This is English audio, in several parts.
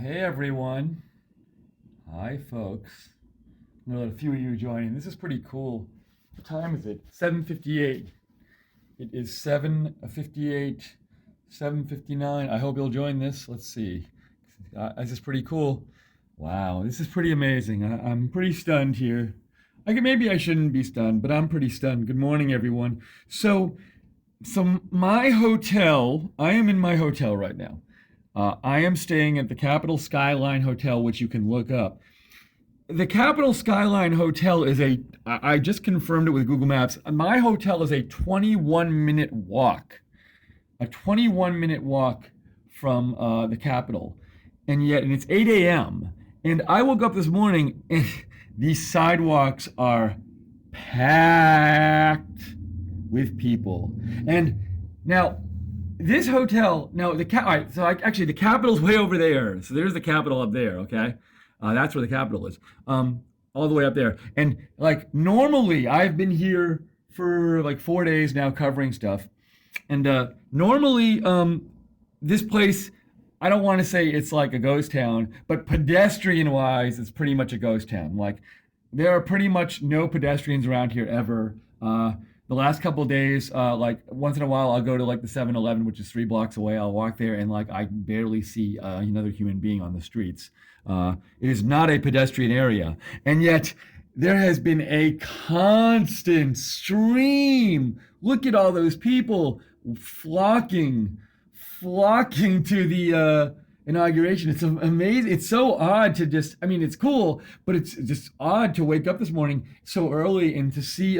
Hey everyone. Hi folks. I know that a few of you joining. This is pretty cool. What time is it? 7:58. It is 7:58, 7:59. I hope you'll join this. Let's see. This is pretty cool. Wow, this is pretty amazing. I'm pretty stunned here. Maybe I shouldn't be stunned, but I'm pretty stunned. Good morning, everyone. So my hotel, I am in my hotel right now. I am staying at the Capital Skyline Hotel, which you can look up. The Capital Skyline Hotel I just confirmed it with Google Maps. My hotel is a 21-minute walk. A 21-minute walk from the Capitol. And it's 8 a.m. And I woke up this morning and these sidewalks are packed with people. And now, this hotel, no, all right, so actually the Capitol's way over there. So there's the Capitol up there, okay? That's where the Capitol is, all the way up there. And like normally, I've been here for like 4 days now covering stuff. And normally, this place, I don't want to say it's like a ghost town, but pedestrian-wise, it's pretty much a ghost town. Like there are pretty much no pedestrians around here ever. The last couple of days, like once in a while, I'll go to like the 7-Eleven, which is 3 blocks away. I'll walk there and like I barely see another human being on the streets. It is not a pedestrian area. And yet there has been a constant stream. Look at all those people flocking to the inauguration. It's amazing. It's so odd to it's cool, but it's just odd to wake up this morning so early and to see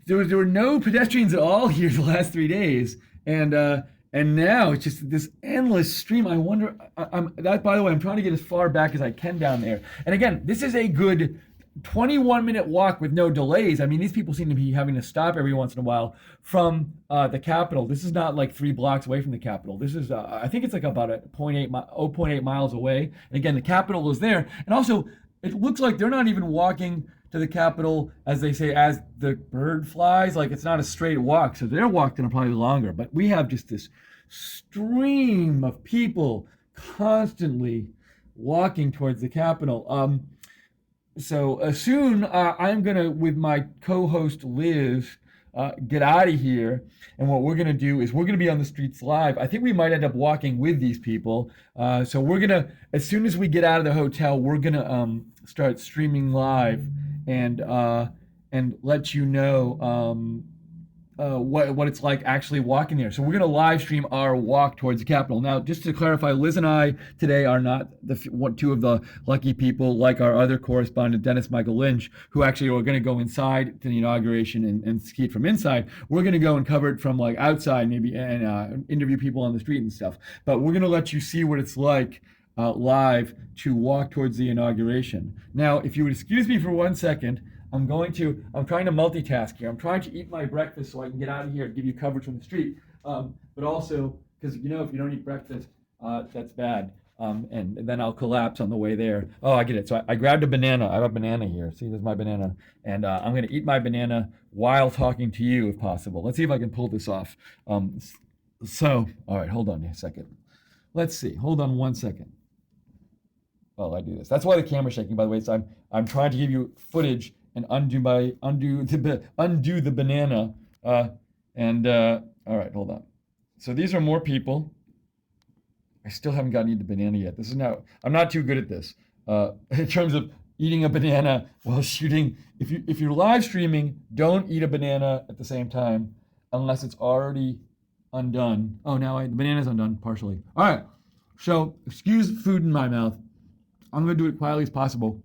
there were no pedestrians at all here the last 3 days, and now it's just this endless stream. I wonder. By the way, I'm trying to get as far back as I can down there. And again, this is a good 21-minute walk with no delays. I mean, these people seem to be having to stop every once in a while from the Capitol. This is not like 3 blocks away from the Capitol. This is, I think it's like about 0.8 miles away. And again, the Capitol is there, and also it looks like they're not even walking to the Capitol, as they say, as the bird flies. Like it's not a straight walk, so they're walking probably longer. But we have just this stream of people constantly walking towards the Capitol. So soon I'm gonna, with my co-host Liz, get out of here. And what we're gonna do is we're gonna be on the streets live. I think we might end up walking with these people. So we're gonna, as soon as we get out of the hotel, we're gonna start streaming live and let you know what it's like actually walking there. So we're going to live stream our walk towards the Capitol. Now, just to clarify, Liz and I today are not two of the lucky people like our other correspondent, Dennis Michael Lynch, who actually are going to go inside to the inauguration and see it from inside. We're going to go and cover it from like outside maybe and interview people on the street and stuff. But we're going to let you see what it's like live to walk towards the inauguration. Now, if you would excuse me for 1 second, I'm trying to multitask here. I'm trying to eat my breakfast so I can get out of here and give you coverage from the street. But also, because if you don't eat breakfast, that's bad. And then I'll collapse on the way there. Oh, I get it. So I grabbed a banana. I have a banana here. See, there's my banana. And I'm going to eat my banana while talking to you if possible. Let's see if I can pull this off. All right, hold on a second. Let's see. Hold on 1 second. Oh, I do this. That's why the camera's shaking, by the way. So I'm trying to give you footage and undo the banana. All right, hold on. So these are more people. I still haven't gotten to eat the banana yet. I'm not too good at this. In terms of eating a banana while shooting. If you're live streaming, don't eat a banana at the same time unless it's already undone. Oh, now the banana's undone partially. All right. So excuse food in my mouth. I'm going to do it quietly as possible.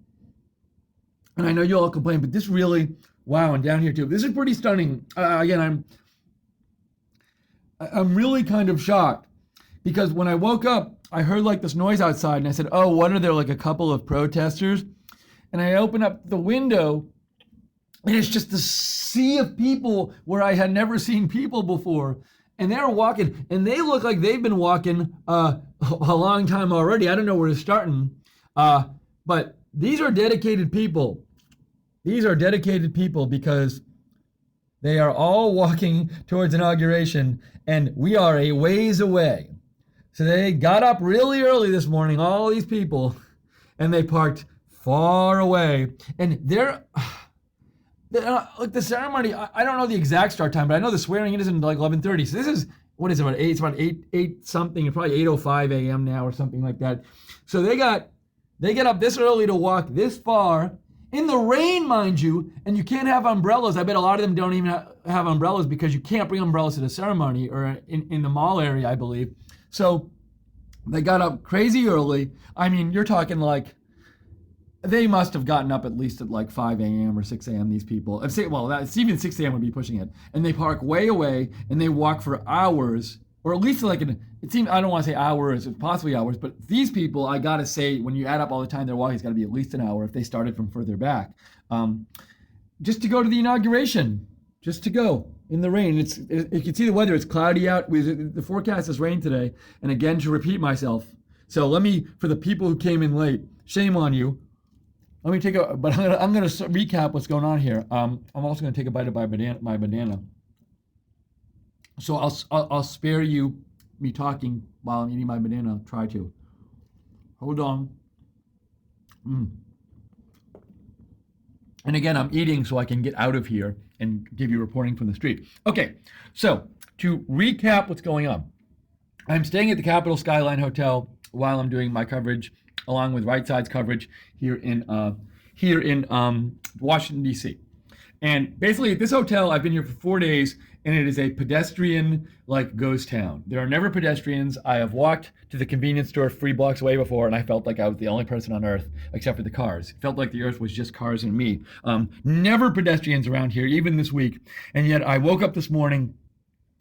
And I know you all complain, but this really, wow, and down here too. This is pretty stunning. Again, I'm really kind of shocked because when I woke up, I heard like this noise outside and I said, oh, what are there, like a couple of protesters? And I open up the window and it's just a sea of people where I had never seen people before. And they're walking and they look like they've been walking a long time already. I don't know where to start. But these are dedicated people. These are dedicated people because they are all walking towards inauguration and we are a ways away. So they got up really early this morning, all these people, and they parked far away. And like the ceremony, I don't know the exact start time, but I know the swearing in isn't like 11:30. So this is, what is it, about 8? It's about 8 something. It's probably 8:05 a.m. now or something like that. So they get up this early to walk this far in the rain, mind you, and you can't have umbrellas. I bet a lot of them don't even have umbrellas because you can't bring umbrellas to the ceremony or in the mall area, I believe. So they got up crazy early. I mean, you're talking like, they must have gotten up at least at like 5 a.m. or 6 a.m. These people. Well, even 6 a.m. would be pushing it. And they park way away and they walk for hours, or at least like it seems, I don't want to say hours, it's possibly hours, but these people, I gotta say, when you add up all the time they're walking, it's gotta be at least an hour if they started from further back. Just to go to the inauguration, just to go in the rain. You can see the weather, it's cloudy out. The forecast is rain today. And again, to repeat myself. So for the people who came in late, shame on you. Let me I'm gonna recap what's going on here. I'm also gonna take a bite of my banana. So I'll spare you me talking while I'm eating my banana. I'll try to. Hold on. And again, I'm eating so I can get out of here and give you reporting from the street. Okay, so to recap what's going on. I'm staying at the Capitol Skyline Hotel while I'm doing my coverage, along with Right Side's coverage here in Washington, D.C. And basically at this hotel, I've been here for 4 days, and it is a pedestrian ghost town. There are never pedestrians. I have walked to the convenience store 3 blocks away before, and I felt like I was the only person on earth except for the cars. It felt like the earth was just cars and me. Never pedestrians around here, even this week. And yet I woke up this morning,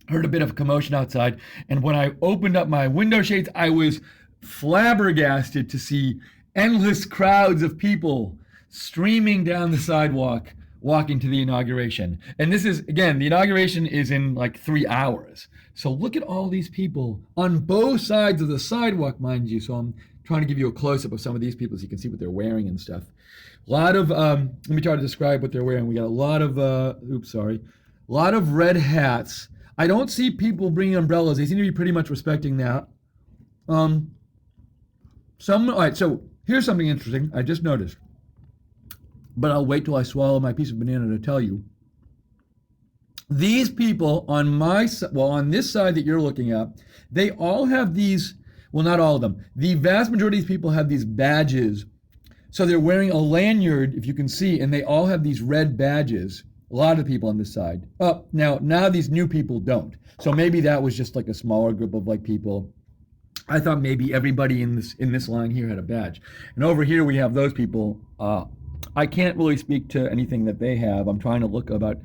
heard a bit of commotion outside, and when I opened up my window shades, I was flabbergasted to see endless crowds of people streaming down the sidewalk, walking to the inauguration. And this is, again, the inauguration is in 3 hours. So look at all these people on both sides of the sidewalk, mind you. So I'm trying to give you a close-up of some of these people so you can see what they're wearing and stuff. A lot of, let me try to describe what they're wearing. We got a lot of, a lot of red hats. I don't see people bringing umbrellas. They seem to be pretty much respecting that. All right, so here's something interesting I just noticed, but I'll wait till I swallow my piece of banana to tell you. These people on this side that you're looking at, they all have these, well, not all of them. The vast majority of these people have these badges. So they're wearing a lanyard, if you can see, and they all have these red badges. A lot of people on this side. Now these new people don't. So maybe that was just a smaller group of people. I thought maybe everybody in this line here had a badge. And over here we have those people. I can't really speak to anything that they have. I'm trying to look about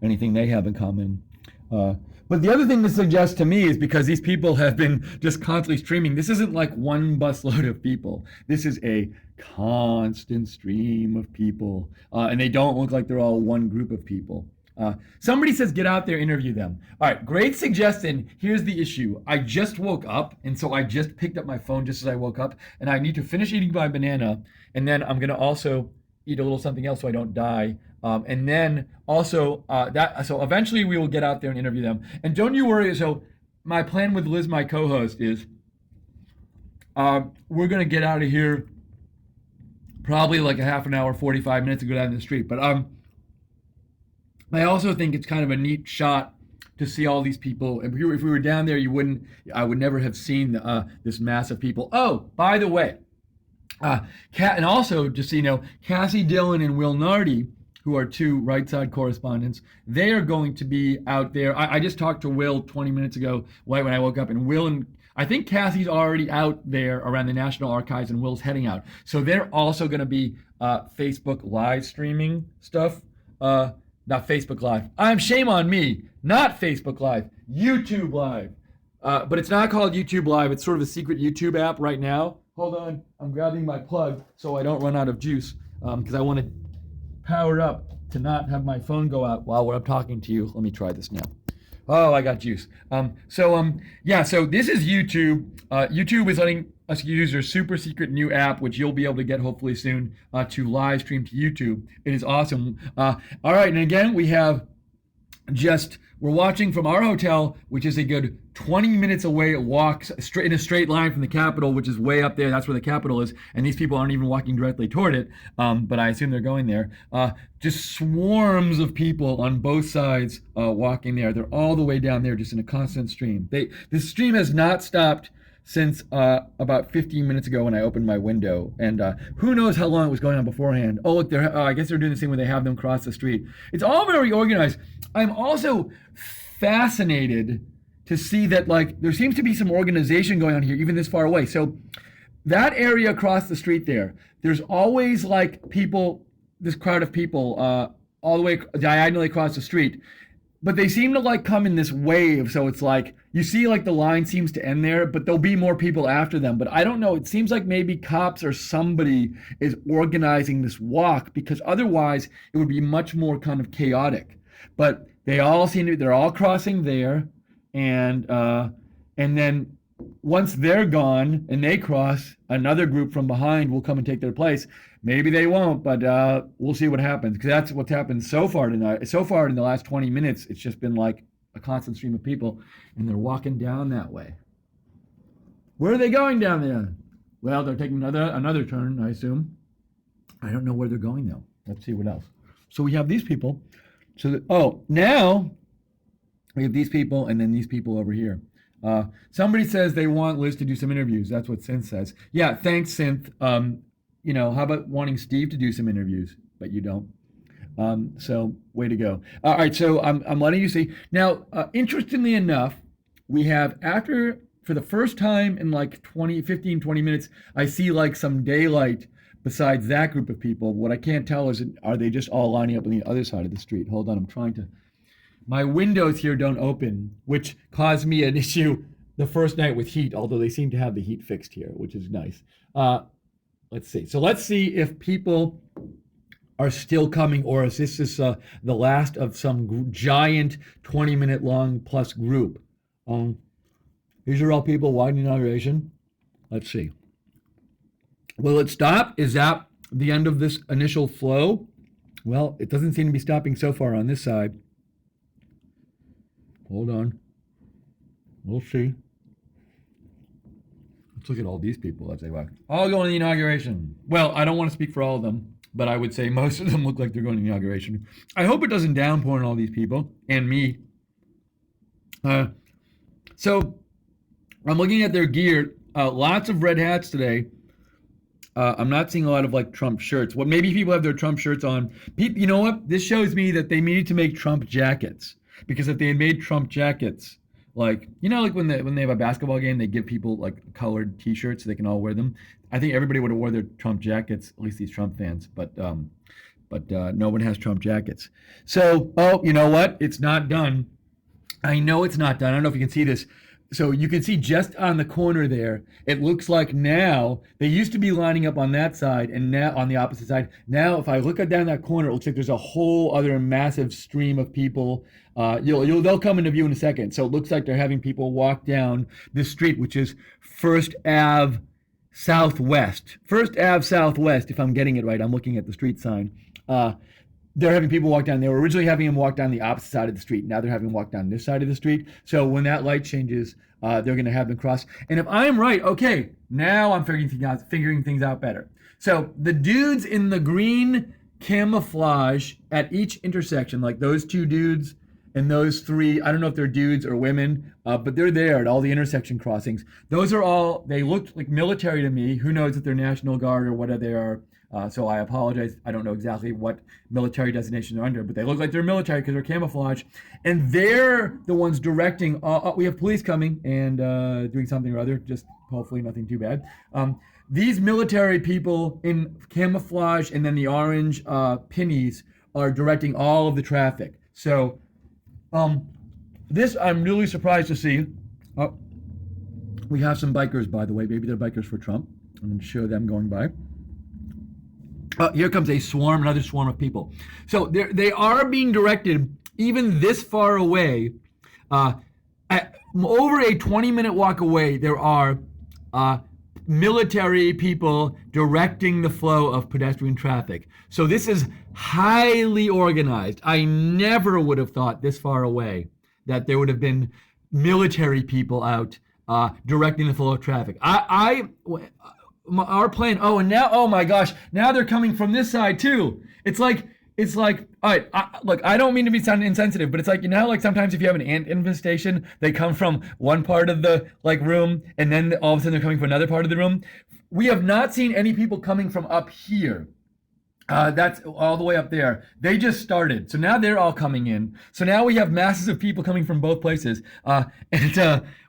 anything they have in common. But the other thing this suggests to me is because these people have been just constantly streaming. This isn't like one busload of people. This is a constant stream of people. And they don't look like they're all one group of people. Somebody says, get out there, interview them. All right, great suggestion. Here's the issue. I just woke up, and so I just picked up my phone just as I woke up, and I need to finish eating my banana, and then I'm going to also eat a little something else so I don't die. And then also, so eventually we will get out there and interview them. And don't you worry, so my plan with Liz, my co-host, is we're going to get out of here probably a half an hour, 45 minutes to go down the street. But I also think it's kind of a neat shot to see all these people. If we were down there, I would never have seen this mass of people. Oh, by the way, and also just so you know, Cassie Dillon and Will Nardi, who are 2 Right Side correspondents, they are going to be out there. I just talked to Will 20 minutes ago, right when I woke up, and I think Cassie's already out there around the National Archives, and Will's heading out. So they're also going to be Facebook live streaming stuff. Not Facebook Live. Shame on me. Not Facebook Live. YouTube Live. But it's not called YouTube Live. It's sort of a secret YouTube app right now. Hold on. I'm grabbing my plug so I don't run out of juice because I want to power up to not have my phone go out while I'm talking to you. Let me try this now. Oh, I got juice. So this is YouTube. YouTube is letting us use their super secret new app, which you'll be able to get hopefully soon, to live stream to YouTube. It is awesome. All right, and again, we have we're watching from our hotel, which is a good 20 minutes away. It walks straight in a straight line from the Capitol, which is way up there. That's where the Capitol is, and these people aren't even walking directly toward it. But I assume they're going there. Just swarms of people on both sides walking there. They're all the way down there, just in a constant stream. The stream has not stopped since about 15 minutes ago when I opened my window, and who knows how long it was going on beforehand. Oh, look, I guess they're doing the same when they have them cross the street. It's all very organized. I'm also fascinated to see that, like, there seems to be some organization going on here, even this far away. So that area across the street there's always like people, this crowd of people all the way diagonally across the street. But they seem to like come in this wave, so it's like you see like the line seems to end there, but there'll be more people after them. But I don't know, it seems like maybe cops or somebody is organizing this walk, because otherwise it would be much more kind of chaotic. But they're all crossing there, and then once they're gone and they cross, another group from behind will come and take their place. Maybe they won't, but we'll see what happens, because that's what's happened so far tonight. So far in the last 20 minutes, it's just been like a constant stream of people, and they're walking down that way. Where are they going down there? Well, they're taking another turn, I assume. I don't know where they're going though. Let's see what else. So we have these people. Now we have these people, and then these people over here. Somebody says they want Liz to do some interviews. That's what Synth says. Yeah, thanks, Synth. How about wanting Steve to do some interviews, but you don't. So way to go. All right, so I'm letting you see. Now, interestingly enough, we have for the first time in like 20 minutes, I see like some daylight besides that group of people. What I can't tell is, are they just all lining up on the other side of the street? Hold on, my windows here don't open, which caused me an issue the first night with heat, although they seem to have the heat fixed here, which is nice. Let's see. So let's see if people are still coming, or is this the last of some giant 20-minute long plus group. These are all people watching the inauguration. Let's see. Will it stop? Is that the end of this initial flow? Well, it doesn't seem to be stopping so far on this side. Hold on. We'll see. Let's look at all these people as they walk. All going to the inauguration. Well, I don't want to speak for all of them, but I would say most of them look like they're going to the inauguration. I hope it doesn't downpour on all these people and me. So I'm looking at their gear. Lots of red hats today. I'm not seeing a lot of like Trump shirts. Well, maybe people have their Trump shirts on. You know what? This shows me that they needed to make Trump jackets, because if they had made Trump jackets, like when they have a basketball game, they give people like colored T-shirts so they can all wear them. I think everybody would have wore their Trump jackets, at least these Trump fans. But no one has Trump jackets. So, you know what? It's not done. I know it's not done. I don't know if you can see this. So you can see just on the corner there, it looks like now, they used to be lining up on that side and now on the opposite side. Now, if I look down that corner, it looks like there's a whole other massive stream of people. They'll come into view in a second. So it looks like they're having people walk down this street, which is First Ave Southwest. First Ave Southwest, if I'm getting it right. I'm looking at the street sign. They're having people walk down. They were originally having them walk down the opposite side of the street. Now they're having them walk down this side of the street. So when that light changes, they're going to have them cross. And if I'm right, okay, now I'm figuring things out better. So the dudes in the green camouflage at each intersection, like those two dudes and those three, I don't know if they're dudes or women, but they're there at all the intersection crossings. Those are all, they looked like military to me. Who knows if they're National Guard or what they are. So I apologize. I don't know exactly what military designation they're under, but they look like they're military because they're camouflage. And they're the ones directing. We have police coming and doing something or other, just hopefully nothing too bad. These military people in camouflage and then the orange pinnies are directing all of the traffic. So this I'm really surprised to see. We have some bikers, by the way. Maybe they're bikers for Trump. I'm going to show them going by. Here comes another swarm of people. So they are being directed even this far away. Over a 20-minute walk away, there are military people directing the flow of pedestrian traffic. So this is highly organized. I never would have thought this far away that there would have been military people out directing the flow of traffic. Our plan. Oh, and now, oh my gosh, now they're coming from this side too. It's like, all right, look, I don't mean to be sounding insensitive, but it's like, you know, like sometimes if you have an ant infestation, they come from one part of the like room, and then all of a sudden they're coming from another part of the room. We have not seen any people coming from up here. That's all the way up there. They just started. So now they're all coming in. So now we have masses of people coming from both places.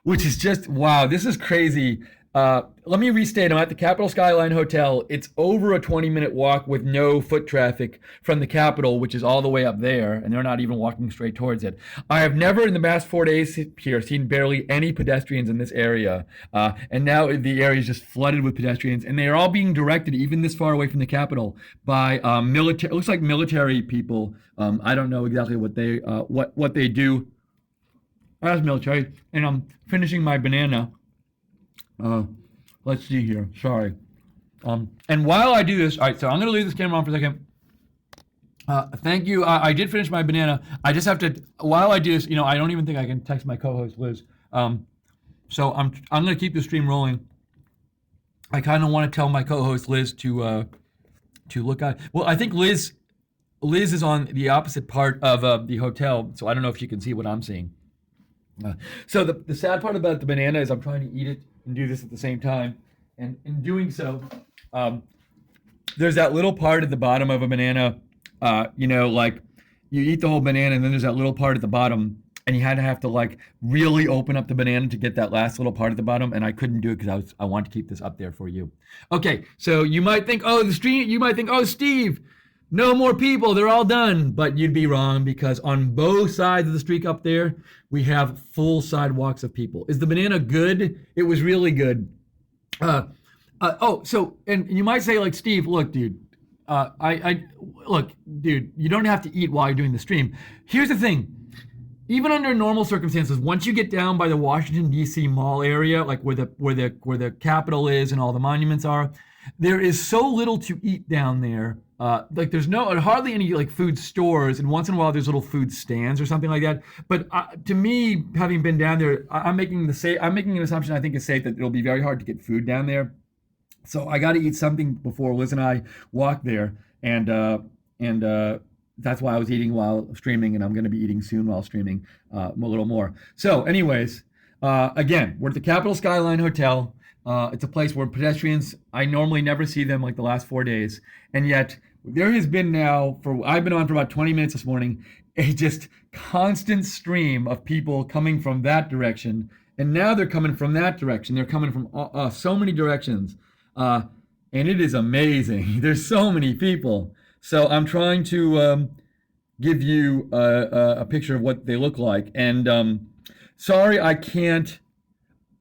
Which is just, wow, this is crazy. Let me restate, I'm at the Capitol Skyline Hotel. It's over a 20-minute walk with no foot traffic from the Capitol, which is all the way up there, and they're not even walking straight towards it. I have never in the past 4 days here seen barely any pedestrians in this area, and now the area is just flooded with pedestrians, and they are all being directed, even this far away from the Capitol, by military. It looks like military people. I don't know exactly what they do as military, and I'm finishing my banana. Let's see here. Sorry. And while I do this, all right, so I'm going to leave this camera on for a second. Thank you. I did finish my banana. I just have to, while I do this, you know, I don't even think I can text my co-host Liz. So I'm going to keep the stream rolling. I kind of want to tell my co-host Liz to look at. Well, I think Liz is on the opposite part of the hotel, so I don't know if you can see what I'm seeing. So the sad part about the banana is I'm trying to eat it and do this at the same time, and in doing so, there's that little part at the bottom of a banana, you know, like you eat the whole banana and then there's that little part at the bottom, and you have to like really open up the banana to get that last little part at the bottom, and I couldn't do it because I want to keep this up there for you. Okay, so you might think, oh, Steve, no more people, they're all done. But you'd be wrong, because on both sides of the street up there, we have full sidewalks of people. Is the banana good? It was really good. And you might say, like, Steve, look, dude, look, dude, you don't have to eat while you're doing the stream. Here's the thing. Even under normal circumstances, once you get down by the Washington, D.C. mall area, like where the Capitol is and all the monuments are, there is so little to eat down there. Like there's hardly any like food stores, and once in a while there's little food stands or something like that. But to me, having been down there, I'm making an assumption I think is safe, that it'll be very hard to get food down there. So I got to eat something before Liz and I walk there, and that's why I was eating while streaming, and I'm going to be eating soon while streaming a little more. So, anyways, again, we're at the Capitol Skyline Hotel. It's a place where pedestrians, I normally never see them like the last 4 days. And yet there has been I've been on for about 20 minutes this morning, a just constant stream of people coming from that direction. And now they're coming from that direction. They're coming from so many directions. And it is amazing. There's so many people. So I'm trying to give you a picture of what they look like. And sorry, I can't.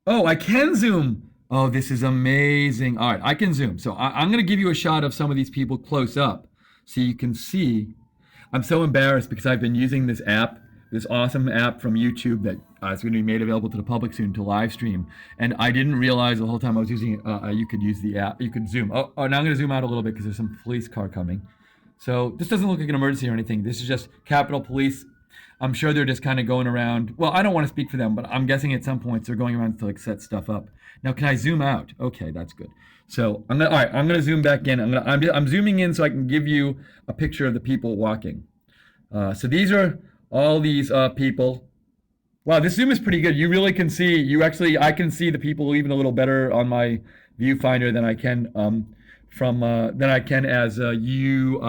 Oh, I can zoom. Oh, this is amazing. All right, I can zoom. So I'm going to give you a shot of some of these people close up so you can see. I'm so embarrassed because I've been using this app, this awesome app from YouTube that is going to be made available to the public soon to live stream. And I didn't realize the whole time I was using it, you could use the app. You could zoom. Oh, now I'm going to zoom out a little bit because there's some police car coming. So this doesn't look like an emergency or anything. This is just Capitol Police. I'm sure they're just kind of going around. Well, I don't want to speak for them, but I'm guessing at some points they're going around to like set stuff up. Now, can I zoom out? Okay, that's good. So I'm gonna zoom back in. I'm zooming in so I can give you a picture of the people walking. So these are all these people. Wow, this zoom is pretty good. You really can see. I can see the people even a little better on my viewfinder than I can as you.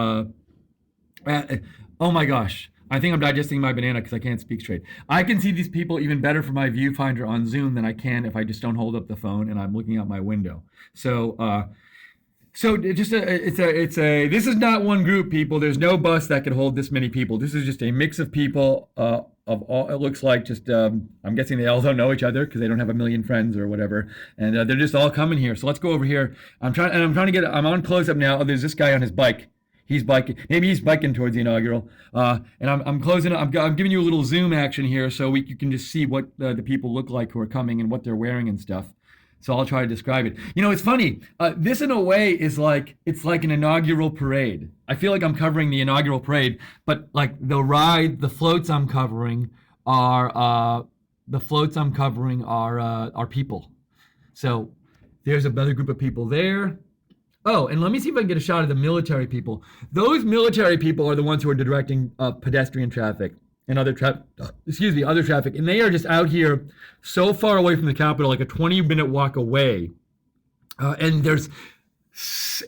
Oh my gosh. I think I'm digesting my banana because I can't speak straight. I can see these people even better from my viewfinder on Zoom than I can if I just don't hold up the phone and I'm looking out my window. So this is not one group, people. There's no bus that could hold this many people. This is just a mix of people of all. It looks like just I'm guessing they all don't know each other because they don't have a million friends or whatever, and they're just all coming here. So let's go over here. I'm on close up now. Oh, there's this guy on his bike. He's biking. Maybe he's biking towards the inaugural. And I'm closing. I'm giving you a little zoom action here, so you can just see what the people look like who are coming and what they're wearing and stuff. So I'll try to describe it. It's funny. This, in a way, is like it's like an inaugural parade. I feel like I'm covering the inaugural parade, but like the floats I'm covering are people. So there's another group of people there. Oh, and let me see if I can get a shot of the military people. Those military people are the ones who are directing pedestrian traffic and other traffic. And they are just out here so far away from the Capitol, like a 20-minute walk away. And there's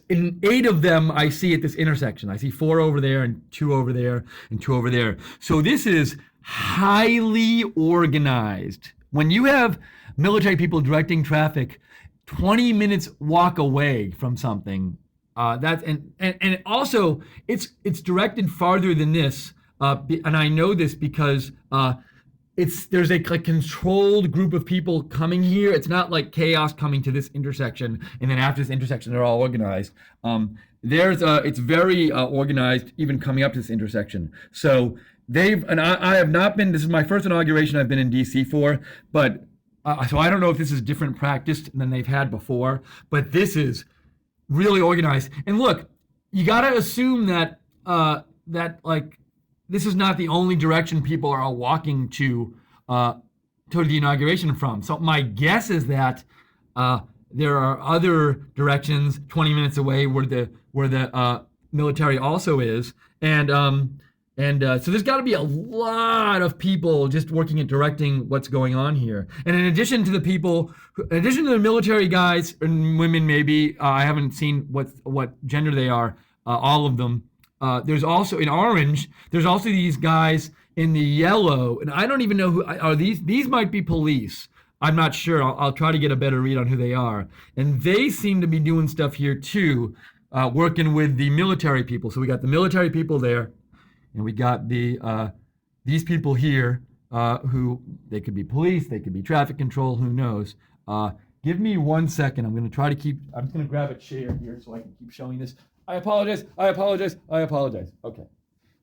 8 of them I see at this intersection. I see 4 over there and 2 over there and 2 over there. So this is highly organized. When you have military people directing traffic 20 minutes walk away from something, and also it's directed farther than this, and I know this because there's a controlled group of people coming here. It's not like chaos coming to this intersection and then after this intersection they're all organized. It's very organized even coming up to this intersection. So I have not been. This is my first inauguration I've been in DC for, but. So I don't know if this is different practice than they've had before, but this is really organized. And look, you got to assume that this is not the only direction people are walking to the inauguration from. So my guess is that there are other directions 20 minutes away where the military also is, and so there's got to be a lot of people just working at directing what's going on here. And in addition to the military guys and women, maybe I haven't seen what gender they are, all of them. There's also in orange. There's also these guys in the yellow, and I don't even know who are these. These might be police. I'm not sure. I'll try to get a better read on who they are. And they seem to be doing stuff here too, working with the military people. So we got the military people there. And we got these people here who, they could be police, they could be traffic control, who knows. Give me 1 second. I'm going to grab a chair here so I can keep showing this. I apologize. Okay.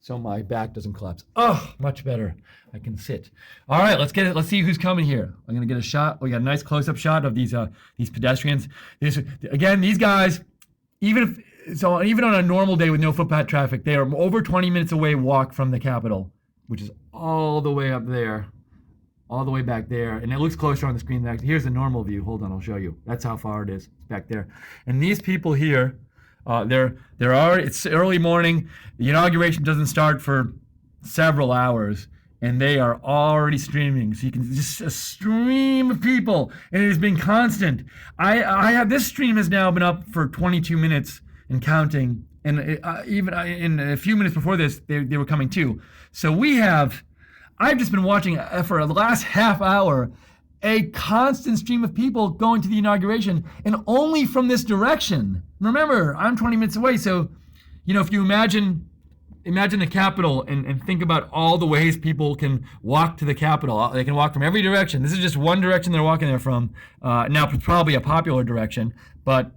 So my back doesn't collapse. Oh, much better. I can sit. All right, let's see who's coming here. I'm going to get a shot. We got a nice close-up shot of these pedestrians. These guys, even on a normal day with no footpath traffic, they are over 20 minutes away walk from the Capitol, which is all the way up there, all the way back there. And it looks closer on the screen. Here's the normal view. Hold on, I'll show you. That's how far it is. It's back there. And these people here, it's early morning. The inauguration doesn't start for several hours, and they are already streaming. So you can just a stream of people, and it has been constant. This stream has now been up for 22 minutes and counting, and even in a few minutes before this, they were coming too. So I've just been watching for the last half hour a constant stream of people going to the inauguration, and only from this direction. Remember, I'm 20 minutes away, so if you imagine the Capitol and think about all the ways people can walk to the Capitol. They can walk from every direction. This is just one direction they're walking there from. Now, it's probably a popular direction, but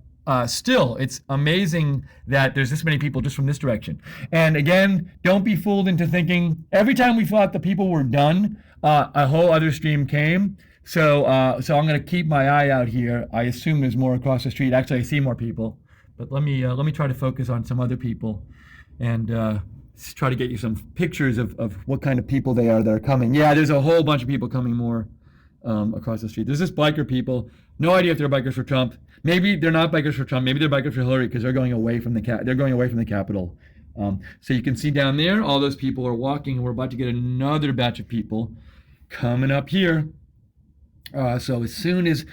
still, it's amazing that there's this many people just from this direction. And again, don't be fooled into thinking every time we thought the people were done, a whole other stream came. So I'm going to keep my eye out here. I assume there's more across the street. Actually, I see more people, but let me try to focus on some other people and try to get you some pictures of what kind of people they are that are coming. Yeah, there's a whole bunch of people coming more across the street. There's this biker people. No idea if they're bikers for Trump. Maybe they're not bikers for Trump. Maybe they're bikers for Hillary because they're going away from the Capitol. So you can see down there, all those people are walking, and we're about to get another batch of people coming up here. So as soon as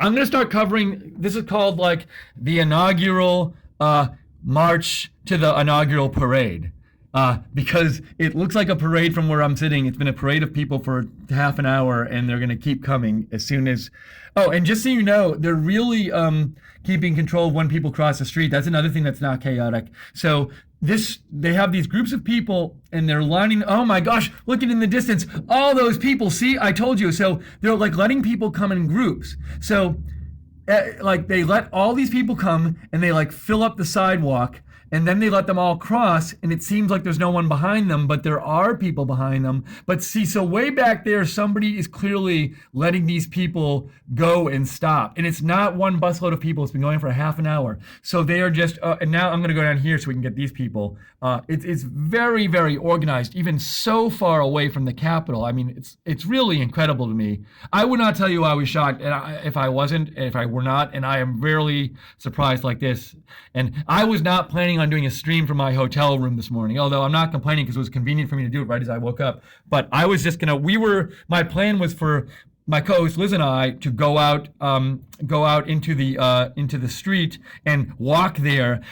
I'm going to start covering, this is called like the inaugural march to the inaugural parade. Because it looks like a parade from where I'm sitting. It's been a parade of people for half an hour, and they're going to keep coming as soon as. Oh, and just so you know, they're really keeping control of when people cross the street. That's another thing that's not chaotic. So they have these groups of people, and they're lining. Oh my gosh, look at in the distance, all those people. See, I told you. So they're like letting people come in groups. So like they let all these people come, and they like fill up the sidewalk. and then they let them all cross, and it seems like there's no one behind them, but there are people behind them. But see, so way back there, somebody is clearly letting these people go and stop, and it's not one busload of people. It's been going for a half an hour. So they are just, and now I'm going to go down here so we can get these people. It's very, very organized, even so far away from the Capitol. I mean, it's really incredible to me. I would not tell you I was shocked if I were not, and I am rarely surprised like this. And I was not planning on doing a stream from my hotel room this morning, although I'm not complaining because it was convenient for me to do it right as I woke up. But I was just my plan was for my co-host Liz and I to go out into the street and walk there.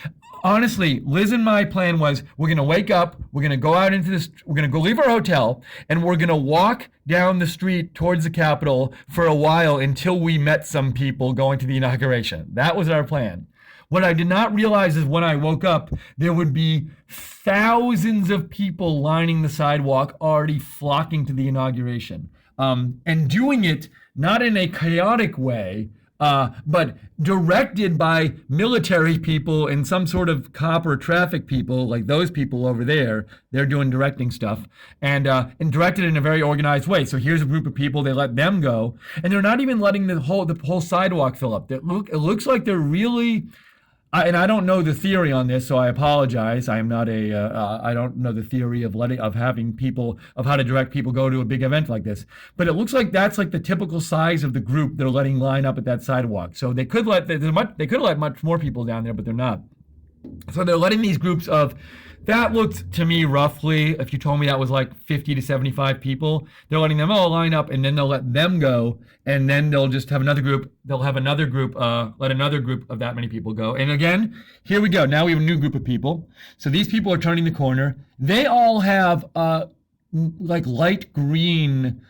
Honestly, Liz and my plan was we're going to wake up, we're going to go out into this, we're going to go leave our hotel, and we're going to walk down the street towards the Capitol for a while until we met some people going to the inauguration. That was our plan. What I did not realize is when I woke up, there would be thousands of people lining the sidewalk already flocking to the inauguration. And doing it not in a chaotic way, but directed by military people and some sort of cop or traffic people, like those people over there. They're doing directing stuff, and directed in a very organized way. So here's a group of people. They let them go, and they're not even letting the whole sidewalk fill up. It looks like they're really. And I don't know the theory on this, so I apologize. I am not I don't know the theory of having people, of how to direct people go to a big event like this. But it looks like that's like the typical size of the group they're letting line up at that sidewalk. So they could have let much more people down there, but they're not. So they're letting these groups of, that looked to me roughly, if you told me that was like 50 to 75 people, they're letting them all line up, and then they'll let them go, and then they'll just have another group, let another group of that many people go. And again, here we go. Now we have a new group of people. So these people are turning the corner. They all have like light green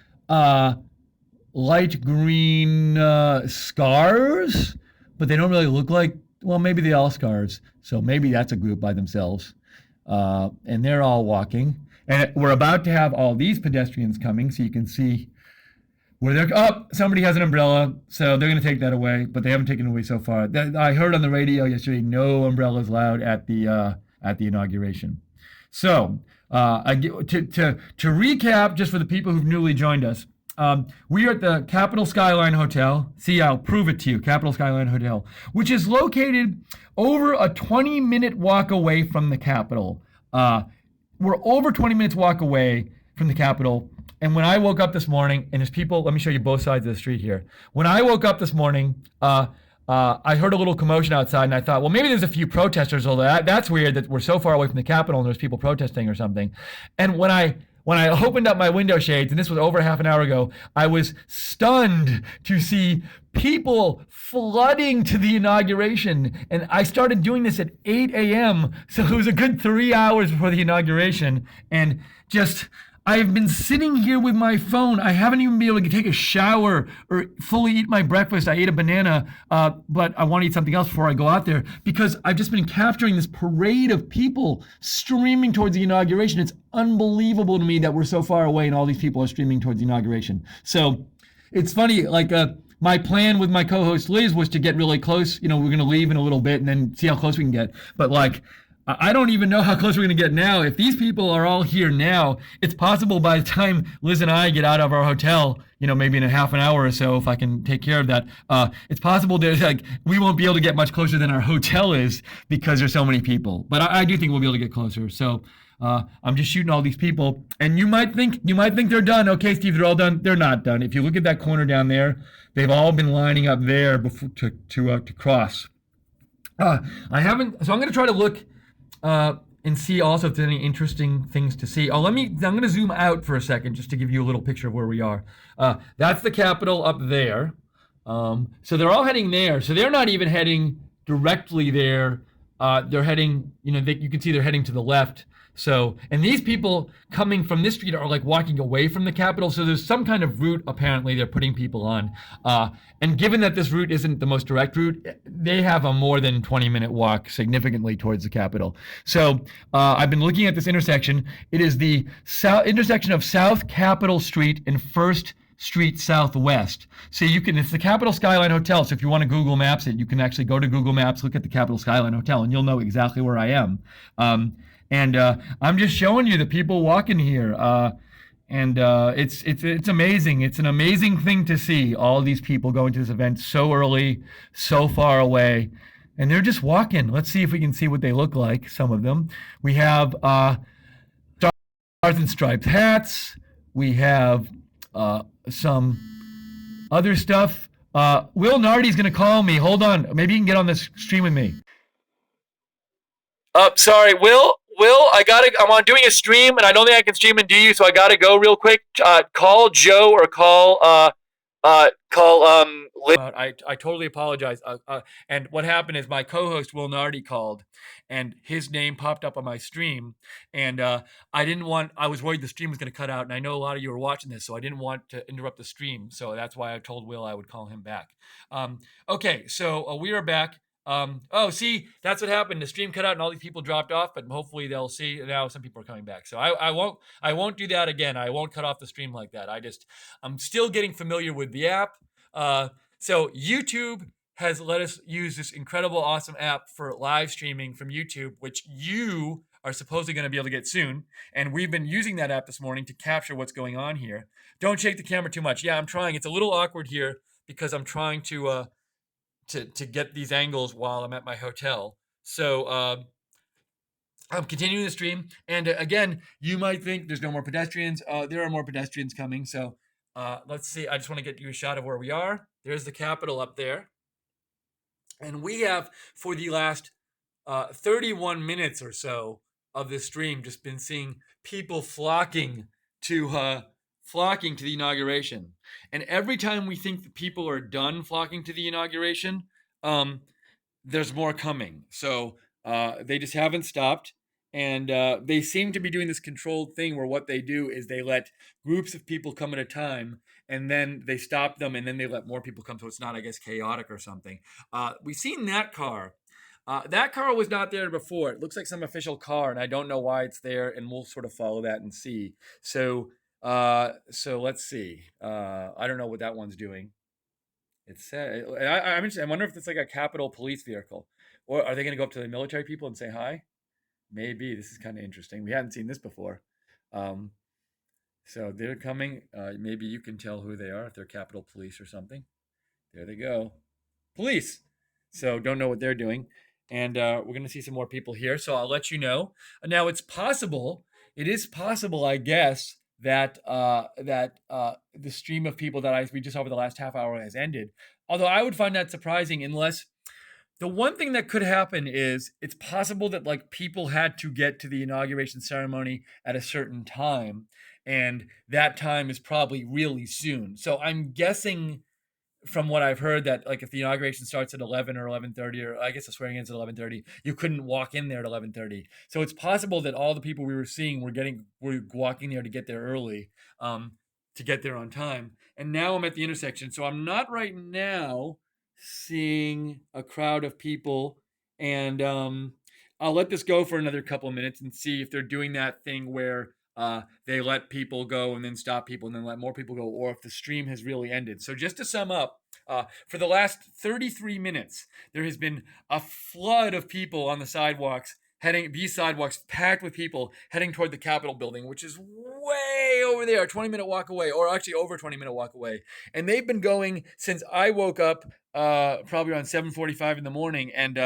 scars, but they don't really look like, well, maybe they all scars. So maybe that's a group by themselves. And they're all walking, and we're about to have all these pedestrians coming, so you can see where they're, somebody has an umbrella, so they're going to take that away, but they haven't taken it away so far. I heard on the radio yesterday, no umbrellas allowed at the inauguration. So to recap, just for the people who've newly joined us, we are at the Capitol Skyline Hotel. See, I'll prove it to you. Capitol Skyline Hotel, which is located over a 20-minute walk away from the Capitol. We're over 20 minutes walk away from the Capitol. And when I woke up this morning, and there's people, let me show you both sides of the street here. When I woke up this morning, I heard a little commotion outside, and I thought, well, maybe there's a few protesters, although that's weird that we're so far away from the Capitol and there's people protesting or something. And when I opened up my window shades, and this was over half an hour ago, I was stunned to see people flooding to the inauguration. And I started doing this at 8 a.m., so it was a good 3 hours before the inauguration. And just, I've been sitting here with my phone. I haven't even been able to take a shower or fully eat my breakfast. I ate a banana, but I want to eat something else before I go out there, because I've just been capturing this parade of people streaming towards the inauguration. It's unbelievable to me that we're so far away and all these people are streaming towards the inauguration. So it's funny, like my plan with my co-host Liz was to get really close. We're going to leave in a little bit and then see how close we can get. But like, I don't even know how close we're going to get now. If these people are all here now, it's possible by the time Liz and I get out of our hotel, maybe in a half an hour or so, if I can take care of that, it's possible we won't be able to get much closer than our hotel is because there's so many people. But I do think we'll be able to get closer. So I'm just shooting all these people, and you might think they're done. Okay, Steve, they're all done. They're not done. If you look at that corner down there, they've all been lining up there before to cross. So I'm going to try to look and see also if there's any interesting things to see. I'm going to zoom out for a second just to give you a little picture of where we are. That's the Capitol up there. So they're all heading there. So they're not even heading directly there. They're heading, you can see they're heading to the left. So, and these people coming from this street are like walking away from the Capitol. So there's some kind of route apparently they're putting people on. And given that this route isn't the most direct route, they have a more than 20-minute walk significantly towards the Capitol. So I've been looking at this intersection. It is the intersection of South Capitol Street and First Street Southwest. See, you can, it's the Capitol Skyline Hotel. So if you want to Google Maps it, you can actually go to Google Maps, look at the Capitol Skyline Hotel, and you'll know exactly where I am. And I'm just showing you the people walking here. And it's amazing. It's an amazing thing to see all these people going to this event so early, so far away, and they're just walking. Let's see if we can see what they look like. Some of them. We have stars and stripes hats. We have some other stuff. Will Nardi's going to call me. Hold on. Maybe you can get on this stream with me. Sorry, Will. Will, I gotta. I'm on doing a stream, and I don't think I can stream and do you, so I gotta go real quick. Call Joe or call I totally apologize. And what happened is my co-host Will Nardi called, and his name popped up on my stream, and I didn't want. I was worried the stream was going to cut out, and I know a lot of you are watching this, so I didn't want to interrupt the stream. So that's why I told Will I would call him back. Okay, so we are back. Oh, see, that's what happened. The stream cut out and all these people dropped off, but hopefully they'll see now some people are coming back. So I won't do that again. I won't cut off the stream like that. I'm still getting familiar with the app. So YouTube has let us use this incredible, awesome app for live streaming from YouTube, which you are supposedly going to be able to get soon. And we've been using that app this morning to capture what's going on here. Don't shake the camera too much. Yeah, I'm trying. It's a little awkward here because I'm trying to get these angles while I'm at my hotel. So I'm continuing the stream. And again, you might think there's no more pedestrians. There are more pedestrians coming. So let's see. I just want to get you a shot of where we are. There's the Capitol up there. And we have, for the last 31 minutes or so of this stream, just been seeing people flocking to the inauguration. And every time we think the people are done flocking to the inauguration, there's more coming. So they just haven't stopped. And they seem to be doing this controlled thing where what they do is they let groups of people come at a time, and then they stop them, and then they let more people come. So it's not, I guess, chaotic or something. We've seen that car. That car was not there before. It looks like some official car, and I don't know why it's there, and we'll sort of follow that and see. So let's see. I don't know what that one's doing. It said, I wonder if it's like a Capitol Police vehicle, or are they going to go up to the military people and say hi? Maybe. This is kind of interesting. We hadn't seen this before. So they're coming. Maybe you can tell who they are, if they're Capitol Police or something. There they go. Police. So don't know what they're doing. And we're going to see some more people here. So I'll let you know. Now it is possible, I guess, that the stream of people that we just saw over the last half hour has ended. Although I would find that surprising, unless the one thing that could happen is it's possible that like people had to get to the inauguration ceremony at a certain time, and that time is probably really soon. So I'm guessing from what I've heard that like if the inauguration starts at 11 or 11:30, or I guess the swearing in is at 11:30, you couldn't walk in there at 11:30. So it's possible that all the people we were seeing were walking there to get there early, to get there on time. And now I'm at the intersection, so I'm not right now seeing a crowd of people, and I'll let this go for another couple of minutes and see if they're doing that thing where they let people go and then stop people and then let more people go, or if the stream has really ended. So just to sum up, for the last 33 minutes, there has been a flood of people on the sidewalks, these sidewalks packed with people heading toward the Capitol building, which is way over there, a 20-minute walk away, or actually over a 20-minute walk away. And they've been going since I woke up, probably around 7:45 in the morning, and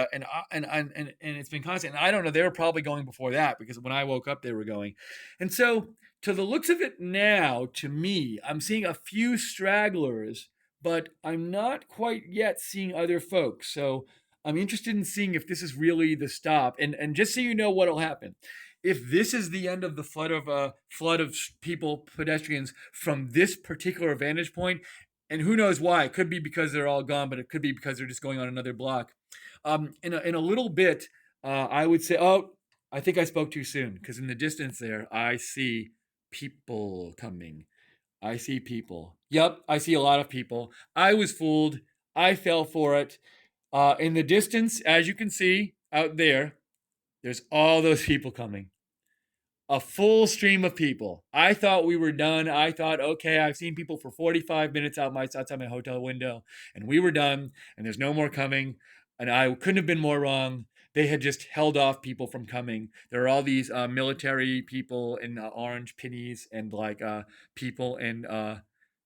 it's been constant. And I don't know, they were probably going before that, because when I woke up, they were going. And so, to the looks of it now, to me, I'm seeing a few stragglers, but I'm not quite yet seeing other folks. So I'm interested in seeing if this is really the stop. And just so you know what'll happen, if this is the end of the flood of people, pedestrians from this particular vantage point, and who knows why? It could be because they're all gone, but it could be because they're just going on another block. In a little bit, I would say, oh, I think I spoke too soon, because in the distance there, I see people coming. I see people. Yep, I see a lot of people. I was fooled. I fell for it. In the distance, as you can see out there, there's all those people coming. a full stream of people. I thought we were done. I thought, okay, I've seen people for 45 minutes outside my hotel window, and we were done, and there's no more coming. And I couldn't have been more wrong. They had just held off people from coming. There are all these military people in orange pinnies and like people in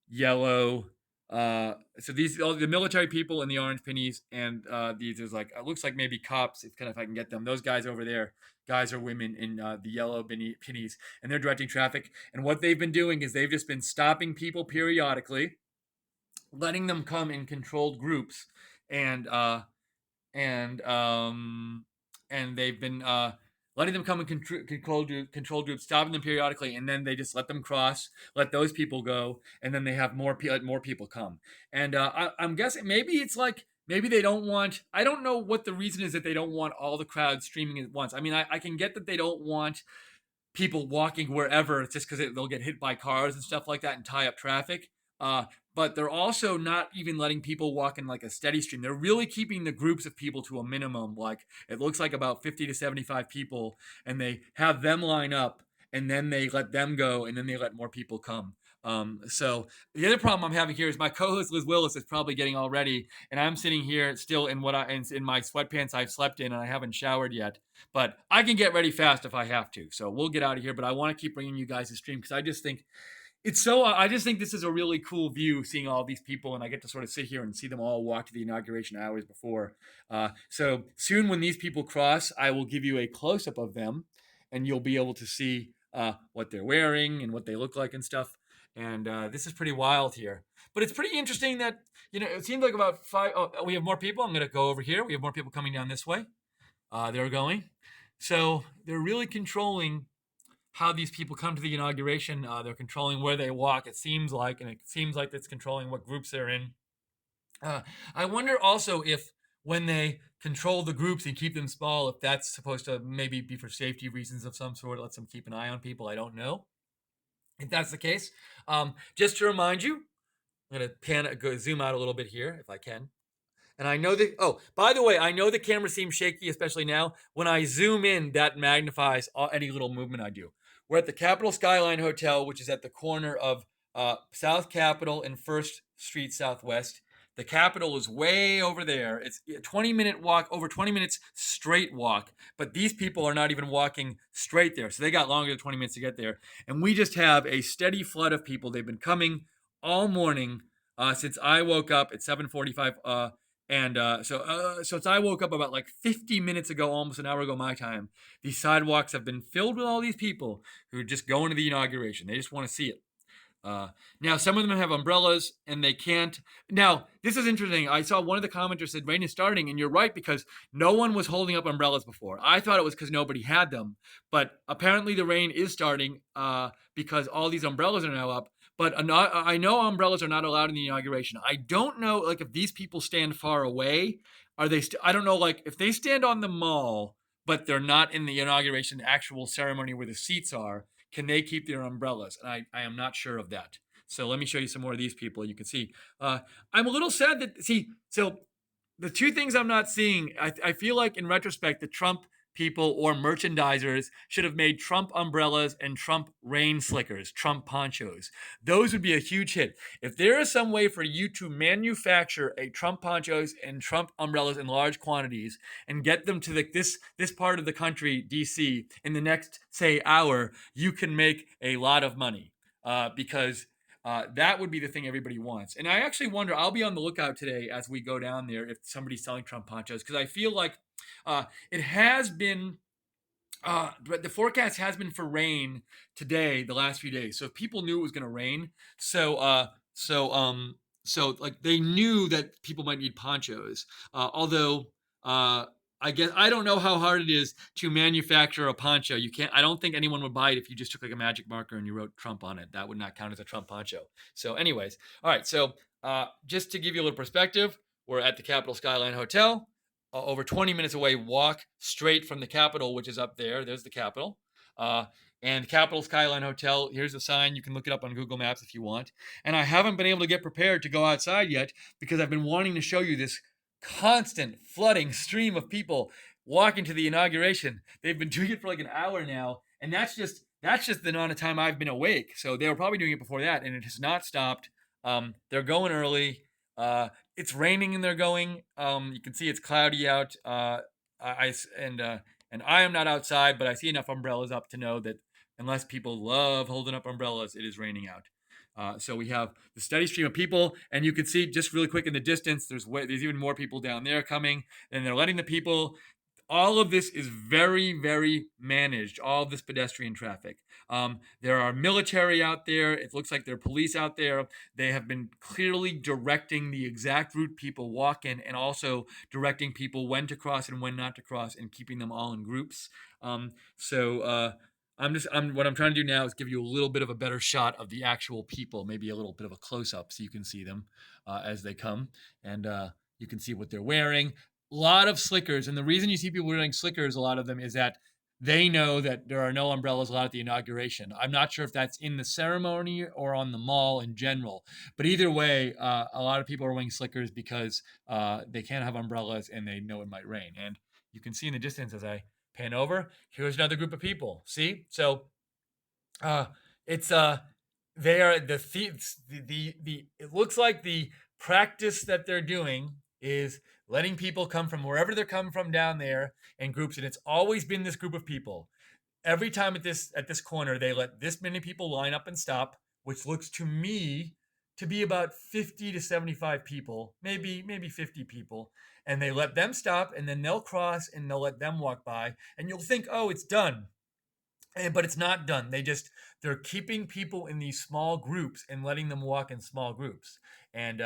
yellow. So these all the military people in the orange pinnies and these is like it looks like maybe cops if I can get them. Those guys over there, guys or women in the yellow pinnies, and they're directing traffic. And what they've been doing is they've just been stopping people periodically, letting them come in controlled groups, and and um, and they've been letting them come in control groups, stopping them periodically, and then they just let them cross, let those people go, and then they have more people come. And I'm guessing maybe it's like maybe they don't want. I don't know what the reason is that they don't want all the crowd streaming at once. I mean, I can get that they don't want people walking wherever just because they'll get hit by cars and stuff like that and tie up traffic. But they're also not even letting people walk in like a steady stream. They're really keeping the groups of people to a minimum. Like it looks like about 50 to 75 people, and they have them line up, and then they let them go, and then they let more people come. So the other problem I'm having here is my co-host Liz Willis is probably getting all ready, and I'm sitting here still in in my sweatpants I've slept in, and I haven't showered yet. But I can get ready fast if I have to. So we'll get out of here. But I want to keep bringing you guys the stream because I just think it's so. I just think this is a really cool view, seeing all these people, and I get to sort of sit here and see them all walk to the inauguration hours before. So soon, when these people cross, I will give you a close up of them, and you'll be able to see what they're wearing and what they look like and stuff. And this is pretty wild here. But it's pretty interesting that it seems like about five. Oh, we have more people. I'm going to go over here. We have more people coming down this way. They're going. So they're really controlling how these people come to the inauguration. They're controlling where they walk, it seems like, and it seems like it's controlling what groups they're in. I wonder also if when they control the groups and keep them small, if that's supposed to maybe be for safety reasons of some sort, lets them keep an eye on people. I don't know if that's the case. Just to remind you, I'm going to zoom out a little bit here if I can. And I know that, oh, by the way, I know the camera seems shaky, especially now. When I zoom in, that magnifies any little movement I do. We're at the Capitol Skyline Hotel, which is at the corner of South Capitol and 1st Street Southwest. The Capitol is way over there. It's a 20-minute walk, over 20 minutes straight walk. But these people are not even walking straight there. So they got longer than 20 minutes to get there. And we just have a steady flood of people. They've been coming all morning since I woke up at 7:45. So since I woke up about like 50 minutes ago, almost an hour ago my time, these sidewalks have been filled with all these people who are just going to the inauguration. They just want to see it. Now, some of them have umbrellas and they can't. Now, this is interesting. I saw one of the commenters said rain is starting, and you're right because no one was holding up umbrellas before. I thought it was because nobody had them, but apparently the rain is starting because all these umbrellas are now up. But I know umbrellas are not allowed in the inauguration. I don't know, like, if these people stand far away, are they? I don't know, like, if they stand on the mall, but they're not in the inauguration actual ceremony where the seats are, can they keep their umbrellas? And I am not sure of that. So let me show you some more of these people. You can see. I'm a little sad that so the two things I'm not seeing. I feel like in retrospect, the Trump people or merchandisers should have made Trump umbrellas and Trump rain slickers, Trump ponchos. Those would be a huge hit. If there is some way for you to manufacture a Trump ponchos and Trump umbrellas in large quantities and get them to this part of the country, DC, in the next, say, hour, you can make a lot of money because that would be the thing everybody wants. And I actually wonder, I'll be on the lookout today as we go down there if somebody's selling Trump ponchos, because I feel like it has been, but the forecast has been for rain today, the last few days. So if people knew it was going to rain, so like they knew that people might need ponchos. Although I guess I don't know how hard it is to manufacture a poncho. You can't. I don't think anyone would buy it if you just took like a magic marker and you wrote Trump on it. That would not count as a Trump poncho. So, anyways, all right. So just to give you a little perspective, we're at the Capitol Skyline Hotel. Over 20 minutes away, walk straight from the Capitol, which is up there. There's the Capitol. And Capitol Skyline Hotel, here's the sign. You can look it up on Google Maps if you want. And I haven't been able to get prepared to go outside yet because I've been wanting to show you this constant flooding stream of people walking to the inauguration. They've been doing it for like an hour now. And that's just that's just the amount of time I've been awake. So they were probably doing it before that, and it has not stopped. They're going early. It's raining and they're going. You can see it's cloudy out. I and I am not outside, but I see enough umbrellas up to know that unless people love holding up umbrellas, it is raining out. So we have the steady stream of people, and you can see just really quick in the distance. There's even more people down there coming, and they're letting the people. All of this is very, very managed, all of this pedestrian traffic. There are military out there. It looks like there are police out there. They have been clearly directing the exact route people walk in, and also directing people when to cross and when not to cross, and keeping them all in groups. What I'm trying to do now is give you a little bit of a better shot of the actual people, maybe a little bit of a close up so you can see them as they come, and you can see what they're wearing. A lot of slickers, and the reason you see people wearing slickers, a lot of them, is that they know that there are no umbrellas allowed at the inauguration. I'm not sure if that's in the ceremony or on the mall in general, but either way, a lot of people are wearing slickers because they can't have umbrellas and they know it might rain. And you can see in the distance as I pan over, here's another group of people. See, so uh, it's they are the it looks like the practice that they're doing is letting people come from wherever they're coming from down there in groups, and it's always been this group of people. Every time at this corner, they let this many people line up and stop, which looks to me to be about 50 to 75 people, maybe 50 people, and they let them stop, and then they'll cross and they'll let them walk by, and you'll think, oh, it's done. But it's not done. They're keeping people in these small groups and letting them walk in small groups. And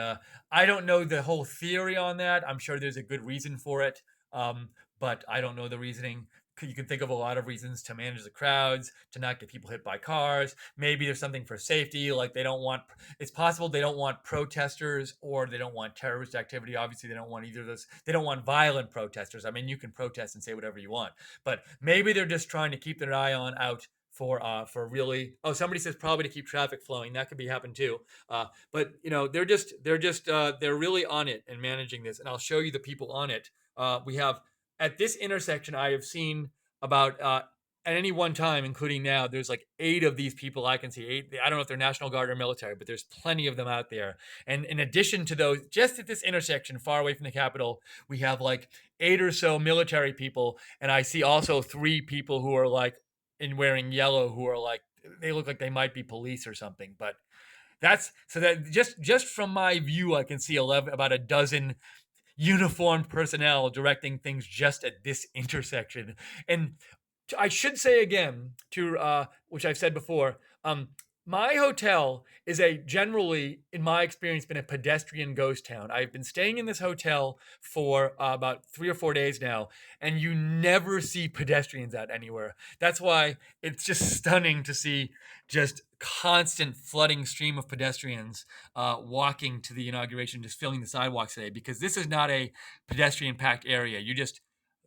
I don't know the whole theory on that. I'm sure there's a good reason for it, but I don't know the reasoning. You can think of a lot of reasons to manage the crowds, to not get people hit by cars. Maybe there's something for safety, like they don't want. It's possible they don't want protesters, or they don't want terrorist activity. Obviously, they don't want either of those. They don't want violent protesters. I mean, you can protest and say whatever you want, but maybe they're just trying to keep their eye on out for really. Oh, somebody says probably to keep traffic flowing. That could be happen too. But they're really on it and managing this. And I'll show you the people on it. We have at this intersection. I have seen about at any one time, including now, there's like 8 of these people I can see. 8. I don't know if they're National Guard or military, but there's plenty of them out there. And in addition to those, just at this intersection, far away from the Capitol, we have like 8 or so military people, and I see also 3 people who are like in wearing yellow, who are like they look like they might be police or something. But that's so that just from my view, I can see about a dozen uniformed personnel directing things just at this intersection. And I should say again, to which I've said before, my hotel is generally, in my experience, been a pedestrian ghost town. I've been staying in this hotel for about 3 or 4 days now, and you never see pedestrians out anywhere. That's why it's just stunning to see just constant flooding stream of pedestrians walking to the inauguration, just filling the sidewalks today, because this is not a pedestrian packed area.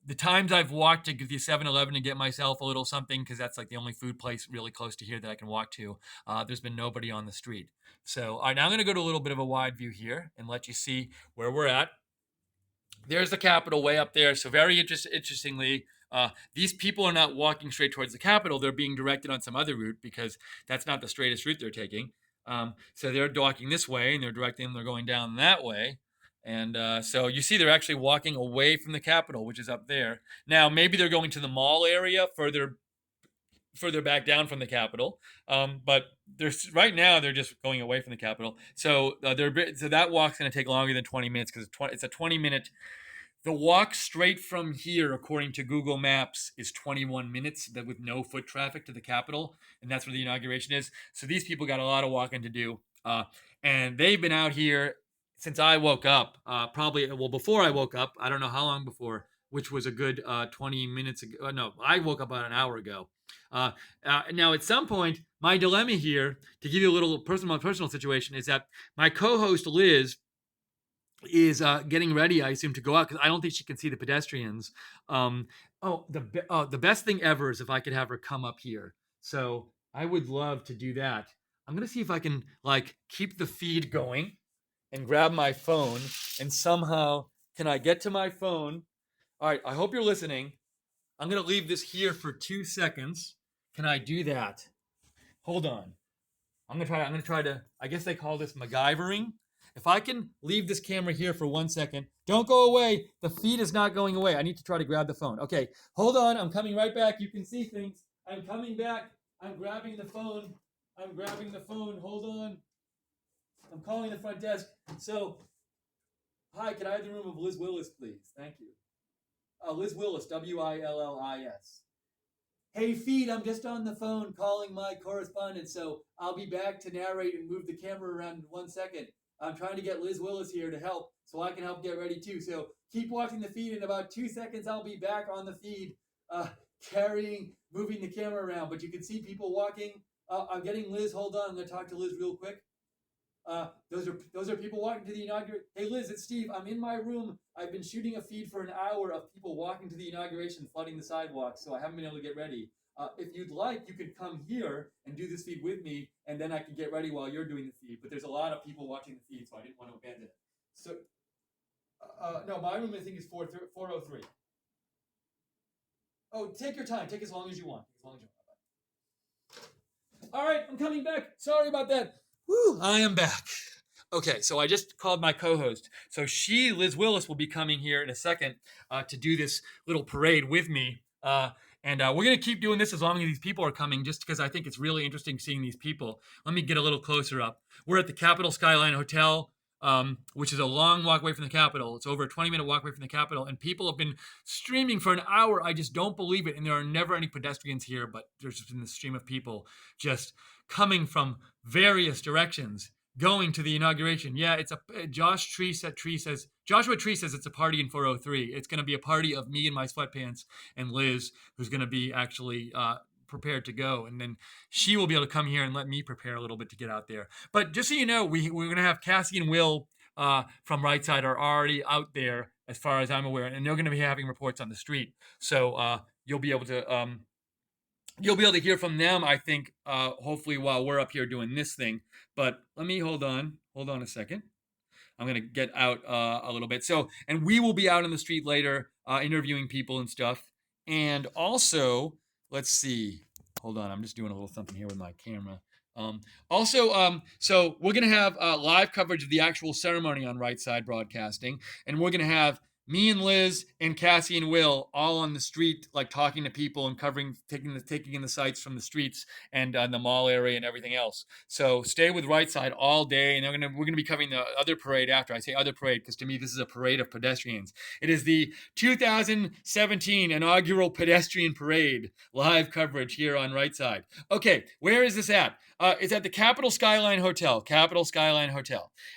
The times I've walked to the 7-Eleven to get myself a little something, because that's like the only food place really close to here that I can walk to, there's been nobody on the street. So, all right, now I'm going to go to a little bit of a wide view here and let you see where we're at. There's the Capitol way up there. So very interestingly, these people are not walking straight towards the Capitol. They're being directed on some other route, because that's not the straightest route they're taking. So they're walking this way, and they're directing them. They're going down that way. And so you see they're actually walking away from the Capitol, which is up there. Now, maybe they're going to the mall area further back down from the Capitol. But right now they're just going away from the Capitol. So that walk's going to take longer than 20 minutes, because it's a 20-minute. The walk straight from here, according to Google Maps, is 21 minutes with no foot traffic to the Capitol, and that's where the inauguration is. So these people got a lot of walking to do, and they've been out here since I woke up. Before I woke up, I don't know how long before, which was a good 20 minutes ago. No, I woke up about an hour ago. Now, at some point, my dilemma here, to give you a little personal situation, is that my co-host Liz is getting ready, I assume, to go out, because I don't think she can see the pedestrians. The best thing ever is if I could have her come up here. So I would love to do that. I'm gonna see if I can keep the feed going and grab my phone, and somehow can I get to my phone? All right, I hope you're listening. I'm gonna leave this here for 2 seconds. can I do that? Hold on. I'm gonna try to. I guess they call this MacGyvering. If I can leave this camera here for 1 second, don't go away. The feed is not going away. I need to try to grab the phone. Okay, hold on. I'm coming right back. You can see things. I'm coming back. I'm grabbing the phone. I'm grabbing the phone. Hold on. I'm calling the front desk. So, hi, can I have the room of Liz Willis, please? Thank you. Liz Willis, Willis. Hey, feed, I'm just on the phone calling my correspondent, so I'll be back to narrate and move the camera around in 1 second. I'm trying to get Liz Willis here to help so I can help get ready too. So keep watching the feed. In about 2 seconds, I'll be back on the feed, moving the camera around. But you can see people walking. I'm getting Liz. Hold on. I'm going to talk to Liz real quick. Those are people walking to the inauguration. Hey Liz, it's Steve. I'm in my room. I've been shooting a feed for an hour of people walking to the inauguration, flooding the sidewalks, so I haven't been able to get ready. If you'd like, you could come here and do this feed with me, and then I can get ready while you're doing the feed. But there's a lot of people watching the feed, so I didn't want to abandon it. So, no, my room I think is 403. Oh, take your time. Take as long as you want. As long as you want. All right, I'm coming back. Sorry about that. Woo, I am back. Okay, so I just called my co-host. So Liz Willis, will be coming here in a second to do this little parade with me. And we're going to keep doing this as long as these people are coming, just because I think it's really interesting seeing these people. Let me get a little closer up. We're at the Capitol Skyline Hotel, which is a long walk away from the Capitol. It's over a 20-minute walk away from the Capitol, and people have been streaming for an hour. I just don't believe it. And there are never any pedestrians here, but there's just been the stream of people just coming from various directions going to the inauguration. Yeah, it's Joshua Tree says it's a party in 403. It's going to be a party of me in my sweatpants and Liz, who's going to be actually prepared to go, and then she will be able to come here and let me prepare a little bit to get out there. But just so you know, we're going to have Cassie and Will from Right Side are already out there, as far as I'm aware, and they're going to be having reports on the street. So you'll be able to hear from them, I think, hopefully while we're up here doing this thing. But let me hold on a second. I'm going to get out a little bit. So, and we will be out in the street later, interviewing people and stuff. And also, let's see. Hold on, I'm just doing a little something here with my camera. So we're going to have live coverage of the actual ceremony on Right Side Broadcasting, and we're going to have me and Liz and Cassie and Will all on the street, like talking to people and taking in the sights from the streets and the mall area and everything else. So stay with Right Side all day, and we're gonna be covering the other parade after. I say other parade because to me this is a parade of pedestrians. It is the 2017 inaugural pedestrian parade, live coverage here on Right Side. Okay, where is this at? It's at the Capitol Skyline Hotel,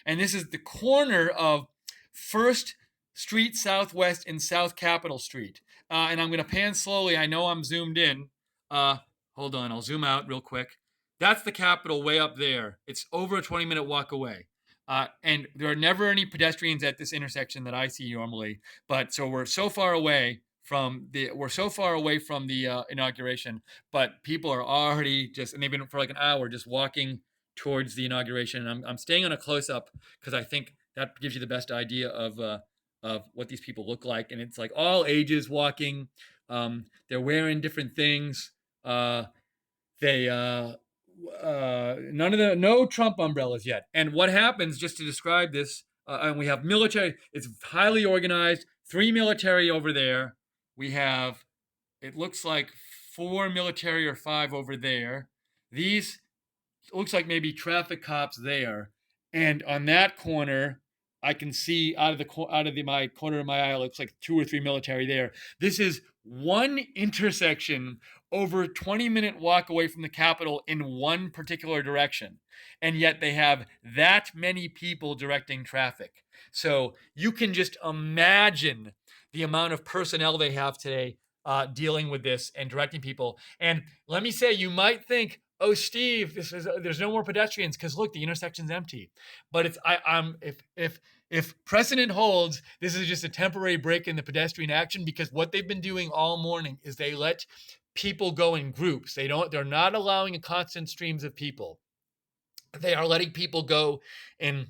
and this is the corner of First Street Southwest and South Capitol Street. And I'm going to pan slowly. I know I'm zoomed in. Hold on, I'll zoom out real quick. That's the Capitol way up there. It's over a 20-minute walk away. And there are never any pedestrians at this intersection that I see normally. But so we're so far away from the inauguration, but people are already and they've been for like an hour just walking towards the inauguration. And I'm staying on a close-up because I think that gives you the best idea of what these people look like. And it's like all ages walking. They're wearing different things. No Trump umbrellas yet. And what happens, just to describe this, and we have military, it's highly organized, 3 military over there. We have, it looks like 4 military or 5 over there. These, it looks like maybe traffic cops there. And on that corner, I can see out of my corner of my eye, it looks like 2 or 3 military there. This is one intersection over a 20-minute walk away from the Capitol in one particular direction. And yet they have that many people directing traffic. So you can just imagine the amount of personnel they have today dealing with this and directing people. And let me say, you might think, oh, Steve, there's no more pedestrians because look, the intersection's empty. But if precedent holds, this is just a temporary break in the pedestrian action, because what they've been doing all morning is they let people go in groups. They're not allowing a constant streams of people. They are letting people go in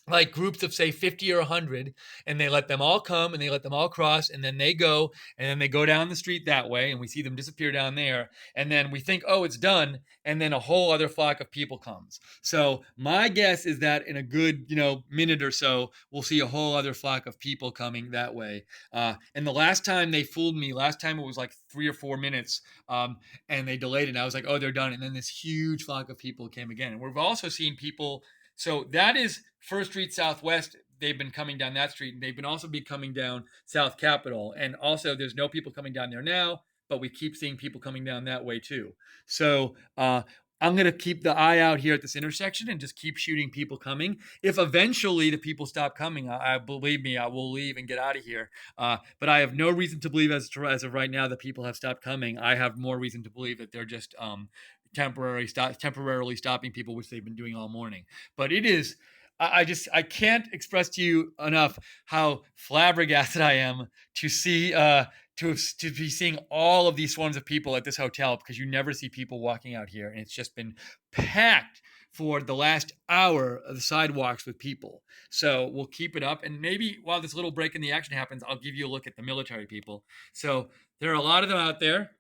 like groups of say 50 or 100, and they let them all come and they let them all cross, and then they go, and then they go down the street that way, and we see them disappear down there, and then we think, oh, it's done, and then a whole other flock of people comes. So my guess is that in a good minute or so we'll see a whole other flock of people coming that way. And the last time they fooled me, last time it was like 3 or 4 minutes, and they delayed it, and I was like, oh, they're done, and then this huge flock of people came again. And we've also seen people, so that is First Street Southwest. They've been coming down that street, and they've been also be coming down South Capitol. And also, there's no people coming down there now, but we keep seeing people coming down that way too. So I'm going to keep the eye out here at this intersection and just keep shooting people coming. If eventually the people stop coming, I believe me, I will leave and get out of here. But I have no reason to believe as of right now that people have stopped coming. I have more reason to believe that they're just temporarily stopping people, which they've been doing all morning. But it is, I can't express to you enough how flabbergasted I am to see to be seeing all of these swarms of people at this hotel, because you never see people walking out here, and it's just been packed for the last hour of the sidewalks with people. So we'll keep it up, and maybe while this little break in the action happens, I'll give you a look at the military people. So there are a lot of them out there.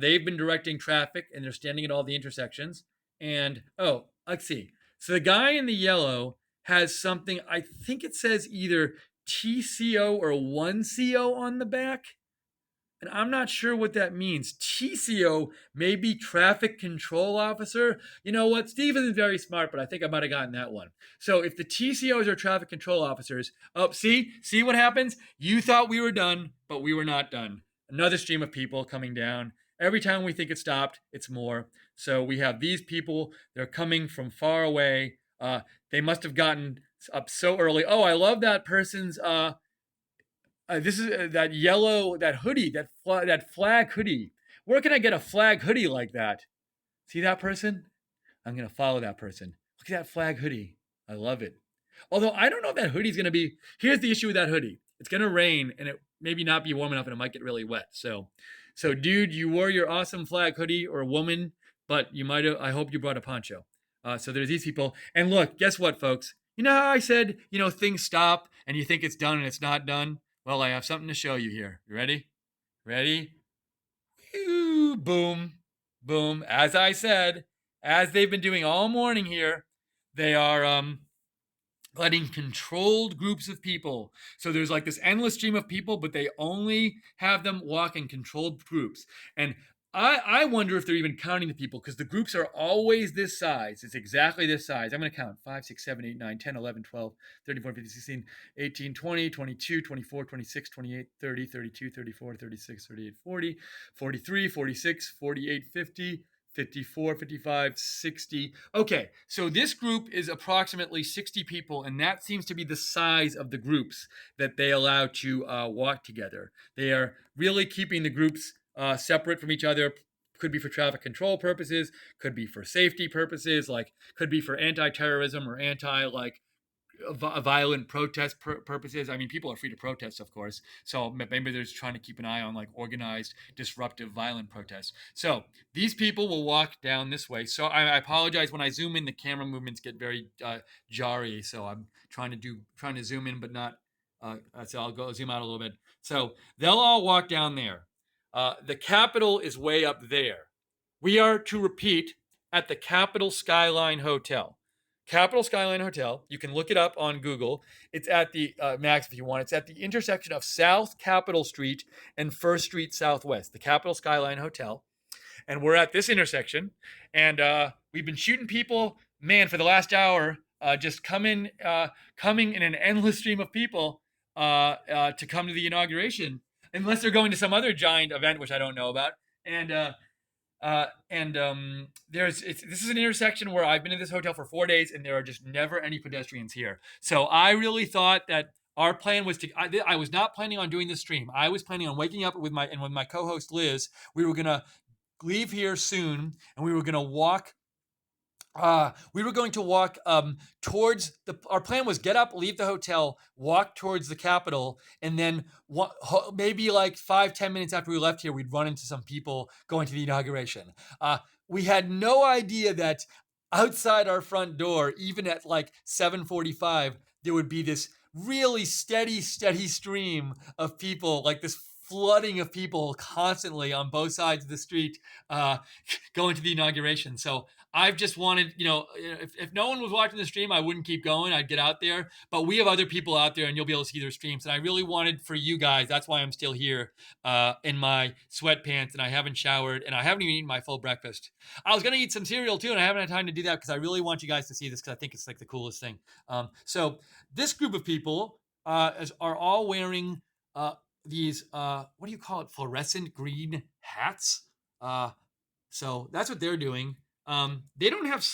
They've been directing traffic, and they're standing at all the intersections. And oh, let's see. So the guy in the yellow has something, I think it says either TCO or 1CO on the back. And I'm not sure what that means. TCO may be traffic control officer. You know what? Steve isn't very smart, but I think I might have gotten that one. So if the TCOs are traffic control officers, oh, see what happens? You thought we were done, but we were not done. Another stream of people coming down. Every time we think it stopped, it's more. So we have these people. They're coming from far away. They must have gotten up so early. Oh, I love that person's. This is that yellow, that hoodie, that flag hoodie. Where can I get a flag hoodie like that? See that person? I'm gonna follow that person. Look at that flag hoodie. I love it. Although I don't know if that hoodie's gonna be. Here's the issue with that hoodie. It's gonna rain, and it maybe not be warm enough, and it might get really wet. So dude, you wore your awesome flag hoodie, or woman, but you might have. I hope you brought a poncho. So there's these people, and look, guess what, folks? You know how I said, things stop, and you think it's done, and it's not done. Well, I have something to show you here. You ready? Ready? Ooh, boom, boom. As I said, as they've been doing all morning here, they are letting controlled groups of people. So there's like this endless stream of people, but they only have them walk in controlled groups. And I wonder if they're even counting the people, because the groups are always this size. It's exactly this size. I'm going to count 5, 6, 7, 8, 9, 10, 11, 12, 13, 14, 15, 16, 18, 20, 22, 24, 26, 28, 30, 32, 34, 36, 38, 40, 43, 46, 48, 50, 54, 55, 60. Okay, so this group is approximately 60 people, and that seems to be the size of the groups that they allow to walk together. They are really keeping the groups separate from each other. Could be for traffic control purposes, could be for safety purposes, like could be for anti-terrorism or violent protest purposes. I mean, people are free to protest, of course. So maybe they're just trying to keep an eye on like organized, disruptive, violent protests. So these people will walk down this way. So I apologize when I zoom in, the camera movements get very jarry. So I'm trying to zoom in, but not. So I'll go zoom out a little bit. So they'll all walk down there. The Capitol is way up there. We are to repeat at the Capitol Skyline Hotel. Capitol Skyline Hotel. You can look it up on Google. It's at the Max, if you want. It's at the intersection of South Capitol Street and First Street Southwest. The Capitol Skyline Hotel, and we're at this intersection. And we've been shooting people, man, for the last hour. Just coming in an endless stream of people to come to the inauguration, unless they're going to some other giant event, which I don't know about. This is an intersection where I've been in this hotel for 4 days, and there are just never any pedestrians here. So I really thought that our plan was I was not planning on doing this stream. I was planning on waking up with my co-host Liz. We were gonna leave here soon, and we were going to walk towards our plan was get up, leave the hotel, walk towards the Capitol, and then maybe like 5-10 minutes after we left here, we'd run into some people going to the inauguration. We had no idea that outside our front door, even at like 7:45, there would be this really steady stream of people, like this flooding of people constantly on both sides of the street, uh, going to the inauguration. So I've just wanted, if no one was watching the stream, I wouldn't keep going. I'd get out there. But we have other people out there, and you'll be able to see their streams. And I really wanted for you guys, that's why I'm still here in my sweatpants, and I haven't showered, and I haven't even eaten my full breakfast. I was going to eat some cereal too, and I haven't had time to do that because I really want you guys to see this because I think it's like the coolest thing. So this group of people are all wearing these, what do you call it, fluorescent green hats. So that's what they're doing. They don't have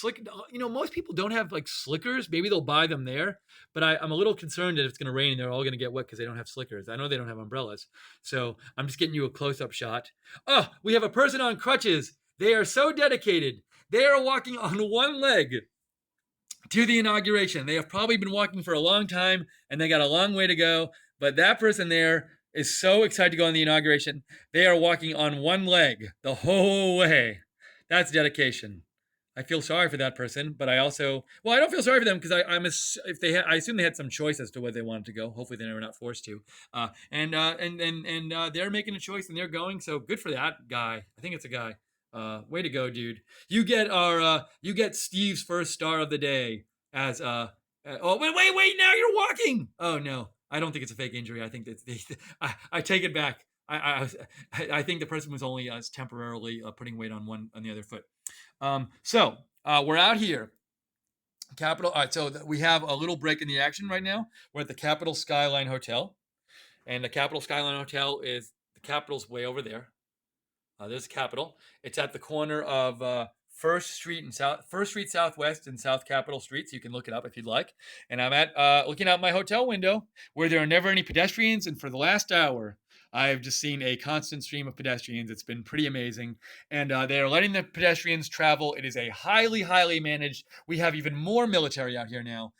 most people don't have like slickers. Maybe they'll buy them there, but I'm a little concerned that if it's going to rain and they're all going to get wet because they don't have slickers. I know they don't have umbrellas. So I'm just getting you a close-up shot. Oh, we have a person on crutches. They are so dedicated. They are walking on one leg to the inauguration. They have probably been walking for a long time and they got a long way to go. But that person there is so excited to go on the inauguration. They are walking on one leg the whole way. That's dedication. I feel sorry for that person, but I don't feel sorry for them because I assume they had some choice as to where they wanted to go. Hopefully they were not forced to. And they're making a choice and they're going. So good for that guy. I think it's a guy. Way to go, dude. You get Steve's first star of the day as oh wait, now you're walking. Oh no. I don't think it's a fake injury. I think I take it back. I think the person was only temporarily putting weight on the other foot. So we're out here. Capitol. All right, so we have a little break in the action right now. We're at the Capitol Skyline Hotel, and the Capitol Skyline Hotel is the Capitol's way over there. There's the Capitol. It's at the corner of First Street Southwest and South Capitol Street, so you can look it up if you'd like. And I'm at looking out my hotel window where there are never any pedestrians, and for the last hour, I've just seen a constant stream of pedestrians. It's been pretty amazing, and they are letting the pedestrians travel. It is a highly, highly managed. We have even more military out here now.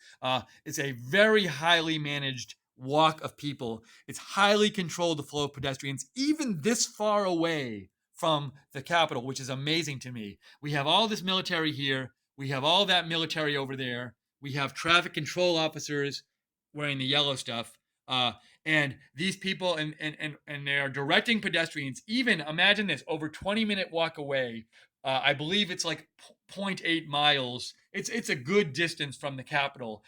It's a very highly managed walk of people. It's highly controlled, the flow of pedestrians, even this far away from the Capitol, which is amazing to me. We have all this military here. We have all that military over there. We have traffic control officers wearing the yellow stuff. And these people, and they are directing pedestrians, even, imagine this, over 20-minute walk away. I believe it's like 0.8 miles. It's a good distance from the Capitol.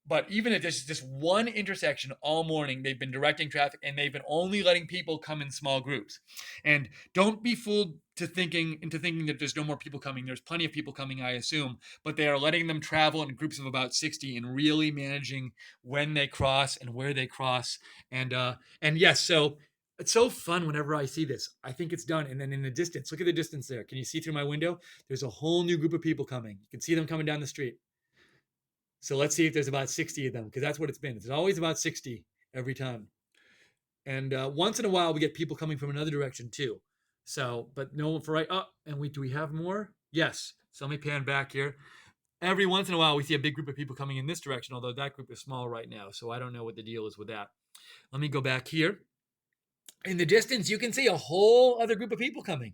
But even if there's just one intersection all morning, they've been directing traffic and they've been only letting people come in small groups. And don't be fooled into thinking that there's no more people coming. There's plenty of people coming, I assume, but they are letting them travel in groups of about 60 and really managing when they cross and where they cross. And yes, so it's so fun whenever I see this. I think it's done. And then in the distance, look at the distance there. Can you see through my window? There's a whole new group of people coming. You can see them coming down the street. So let's see if there's about 60 of them, because that's what it's been. It's always about 60 every time. And once in a while, we get people coming from another direction too. So, but no, for right. Do we have more? Yes. So let me pan back here. Every once in a while, we see a big group of people coming in this direction, although that group is small right now. So I don't know what the deal is with that. Let me go back here. In the distance, you can see a whole other group of people coming.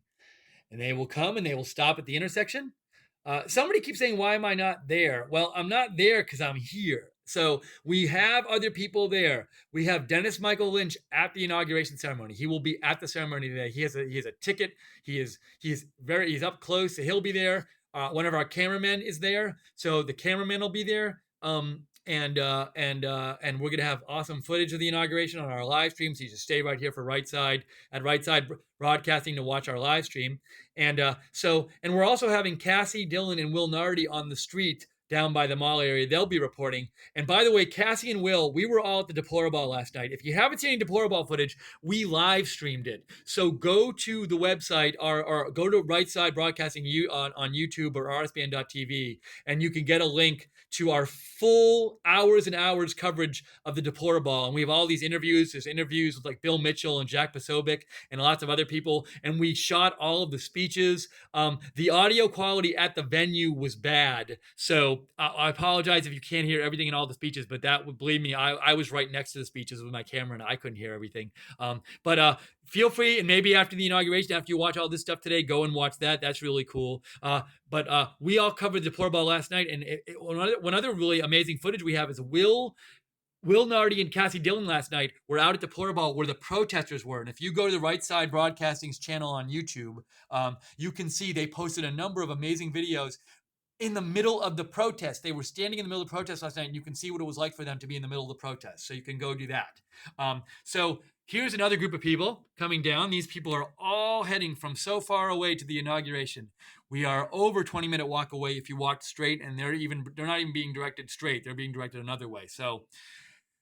And they will come and they will stop at the intersection. Somebody keeps saying, why am I not there? Well, I'm not there because I'm here. So we have other people there. We have Dennis Michael Lynch at the inauguration ceremony. He will be at the ceremony today. He has a ticket. He's up close. So he'll be there. One of our cameramen is there. So the cameraman will be there. And we're gonna have awesome footage of the inauguration on our live stream. So you just stay right here for Right Side Broadcasting to watch our live stream. And we're also having Cassie, Dylan, and Will Nardi on the street down by the mall area. They'll be reporting. And by the way, Cassie and Will, we were all at the Deplorable last night. If you haven't seen any Deplorable footage, we live streamed it. So go to the website or go to Right Side Broadcasting on YouTube or RSBN.TV, and you can get a link to our full hours and hours coverage of the Deplorable. And we have all these interviews. There's interviews with like Bill Mitchell and Jack Posobiec and lots of other people. And we shot all of the speeches. The audio quality at the venue was bad. So So I apologize if you can't hear everything in all the speeches, but that would, believe me, I was right next to the speeches with my camera and I couldn't hear everything. But feel free, and maybe after the inauguration, after you watch all this stuff today, go and watch that. That's really cool. But we all covered the Deplorball last night, and one other really amazing footage we have is Will Nardi and Cassie Dillon last night were out at the Deplorball where the protesters were. And if you go to the Right Side Broadcasting's channel on YouTube, you can see they posted a number of amazing videos in the middle of the protest. They were standing in the middle of the protest last night, and you can see what it was like for them to be in the middle of the protest. So you can go do that. So here's another group of people coming down. These people are all heading from so far away to the inauguration. We are over 20-minute walk away if you walk straight, and they're not even being directed straight. They're being directed another way. So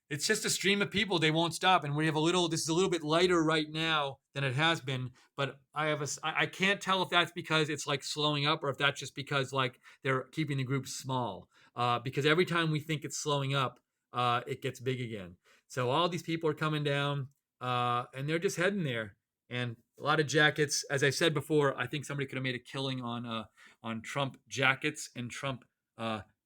it's just a stream of people. They won't stop. And this is a little bit lighter right now than it has been, but I can't tell if that's because it's like slowing up or if that's just because like they're keeping the group small. Because every time we think it's slowing up, it gets big again. So all these people are coming down, and they're just heading there. And a lot of jackets. As I said before, I think somebody could have made a killing on Trump jackets and Trump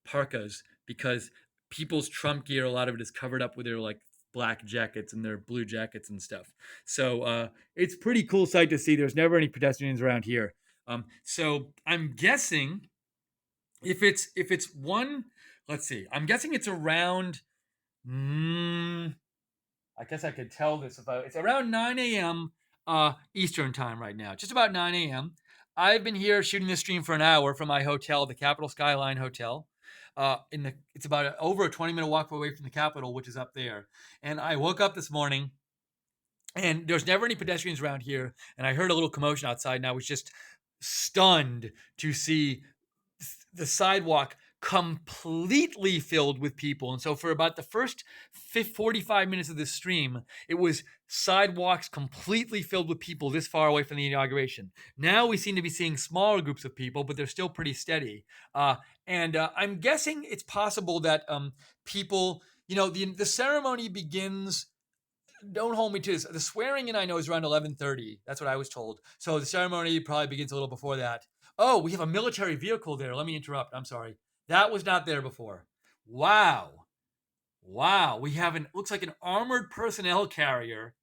parkas, because people's Trump gear, a lot of it is covered up with their like black jackets and their blue jackets and stuff. So it's pretty cool sight to see. There's never any pedestrians around here. So I'm guessing if it's one, let's see. I'm guessing it's around. I guess I could tell this about. It's around 9 a.m. Eastern time right now. Just about 9 a.m. I've been here shooting this stream for an hour from my hotel, the Capitol Skyline Hotel. It's about over a 20-minute walk away from the Capitol, which is up there. And I woke up this morning, and there's never any pedestrians around here. And I heard a little commotion outside, and I was just stunned to see the sidewalk completely filled with people. And so for about the first 45 minutes of this stream, it was sidewalks completely filled with people this far away from the inauguration. Now we seem to be seeing smaller groups of people, but they're still pretty steady. And I'm guessing it's possible that people, the ceremony begins. Don't hold me to this. The swearing in, I know, is around 11:30. That's what I was told. So the ceremony probably begins a little before that. Oh, we have a military vehicle there. Let me interrupt. I'm sorry. That was not there before. Wow. We have looks like an armored personnel carrier.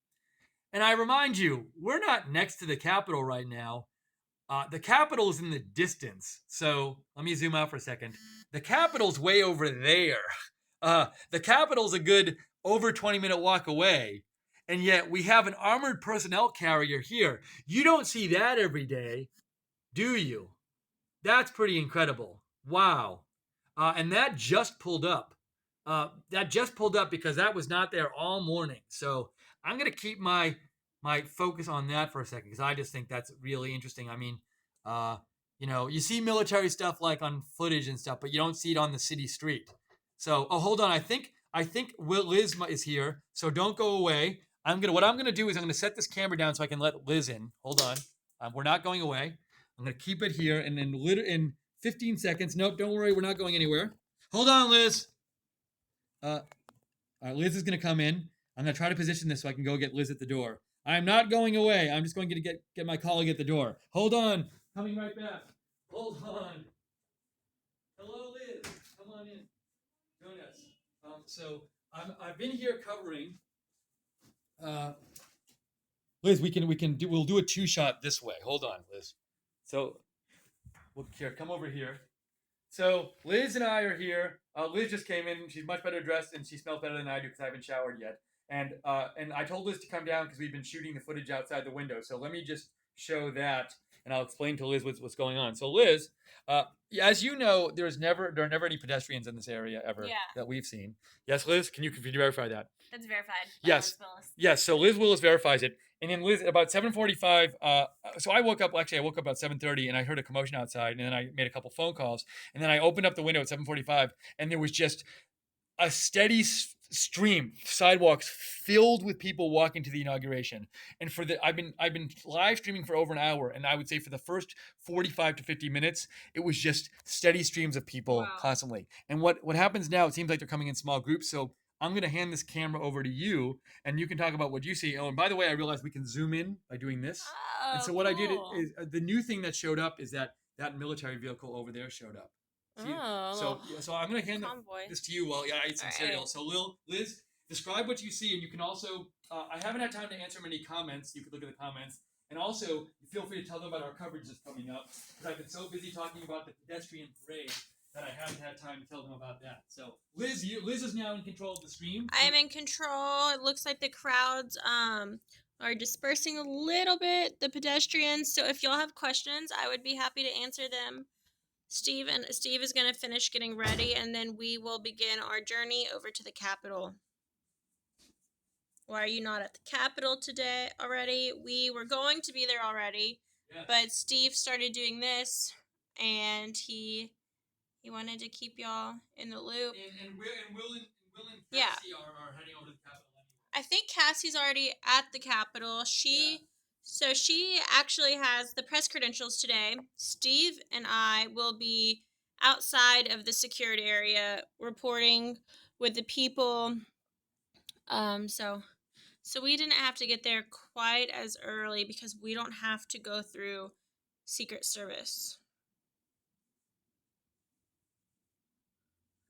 And I remind you, we're not next to the Capitol right now. The Capitol is in the distance. So let me zoom out for a second. The Capitol's way over there. The Capitol's a good over 20-minute walk away. And yet we have an armored personnel carrier here. You don't see that every day, do you? That's pretty incredible. Wow. And that just pulled up. Because that was not there all morning. So I'm going to keep my focus on that for a second, because I just think that's really interesting. I mean, you see military stuff like on footage and stuff, but you don't see it on the city street. So, hold on. I think Liz is here. So don't go away. What I'm gonna do is I'm gonna set this camera down so I can let Liz in. Hold on. We're not going away. I'm gonna keep it here, and then in 15 seconds. Nope, don't worry. We're not going anywhere. Hold on, Liz. All right, Liz is gonna come in. I'm gonna try to position this so I can go get Liz at the door. I'm not going away. I'm just going to get my colleague at the door. Hold on. Coming right back. Hold on. Hello, Liz. Come on in. Join us. So I've been here covering. Liz, we'll do a two-shot this way. Hold on, Liz. So come over here. So Liz and I are here. Liz just came in. She's much better dressed, and she smells better than I do because I haven't showered yet. And I told Liz to come down because we've been shooting the footage outside the window. So let me just show that, and I'll explain to Liz what's going on. So Liz, as you know, there are never any pedestrians in this area ever that we've seen. Yes, Liz, can you verify that? That's verified. Yes. Yes. So Liz Willis verifies it. And then Liz, about 7:45. So I woke up about 7:30, and I heard a commotion outside, and then I made a couple phone calls, and then I opened up the window at 7:45, and there was just a steady stream, sidewalks filled with people walking to the inauguration. And I've been live streaming for over an hour, and I would say for the first 45 to 50 minutes, it was just steady streams of people constantly. And what happens now? It seems like they're coming in small groups. So I'm going to hand this camera over to you, and you can talk about what you see. Oh, and by the way, I realized we can zoom in by doing this. And so what I did is the new thing that showed up is that military vehicle over there showed up. So, you, Oh, so I'm gonna hand convoy. this to you while I eat some All cereal. right. So Liz, describe what you see, and you can also. I haven't had time to answer many comments. You could look at the comments, and also feel free to tell them about our coverage that's coming up. Because I've been so busy talking about the pedestrian parade that I haven't had time to tell them about that. So Liz, Liz is now in control of the stream. I am in control. It looks like the crowds are dispersing a little bit, the pedestrians. So if y'all have questions, I would be happy to answer them. Steve is going to finish getting ready, and then we will begin our journey over to the Capitol. Why are you not at the Capitol today already? We were going to be there already, Yes. but Steve started doing this, and he wanted to keep y'all in the loop. And Will and Yeah. Cassie are heading over to the Capitol anyway. I think Cassie's already at the Capitol. So she actually has the press credentials today. Steve and I will be outside of the security area reporting with the people. So we didn't have to get there quite as early because we don't have to go through Secret Service.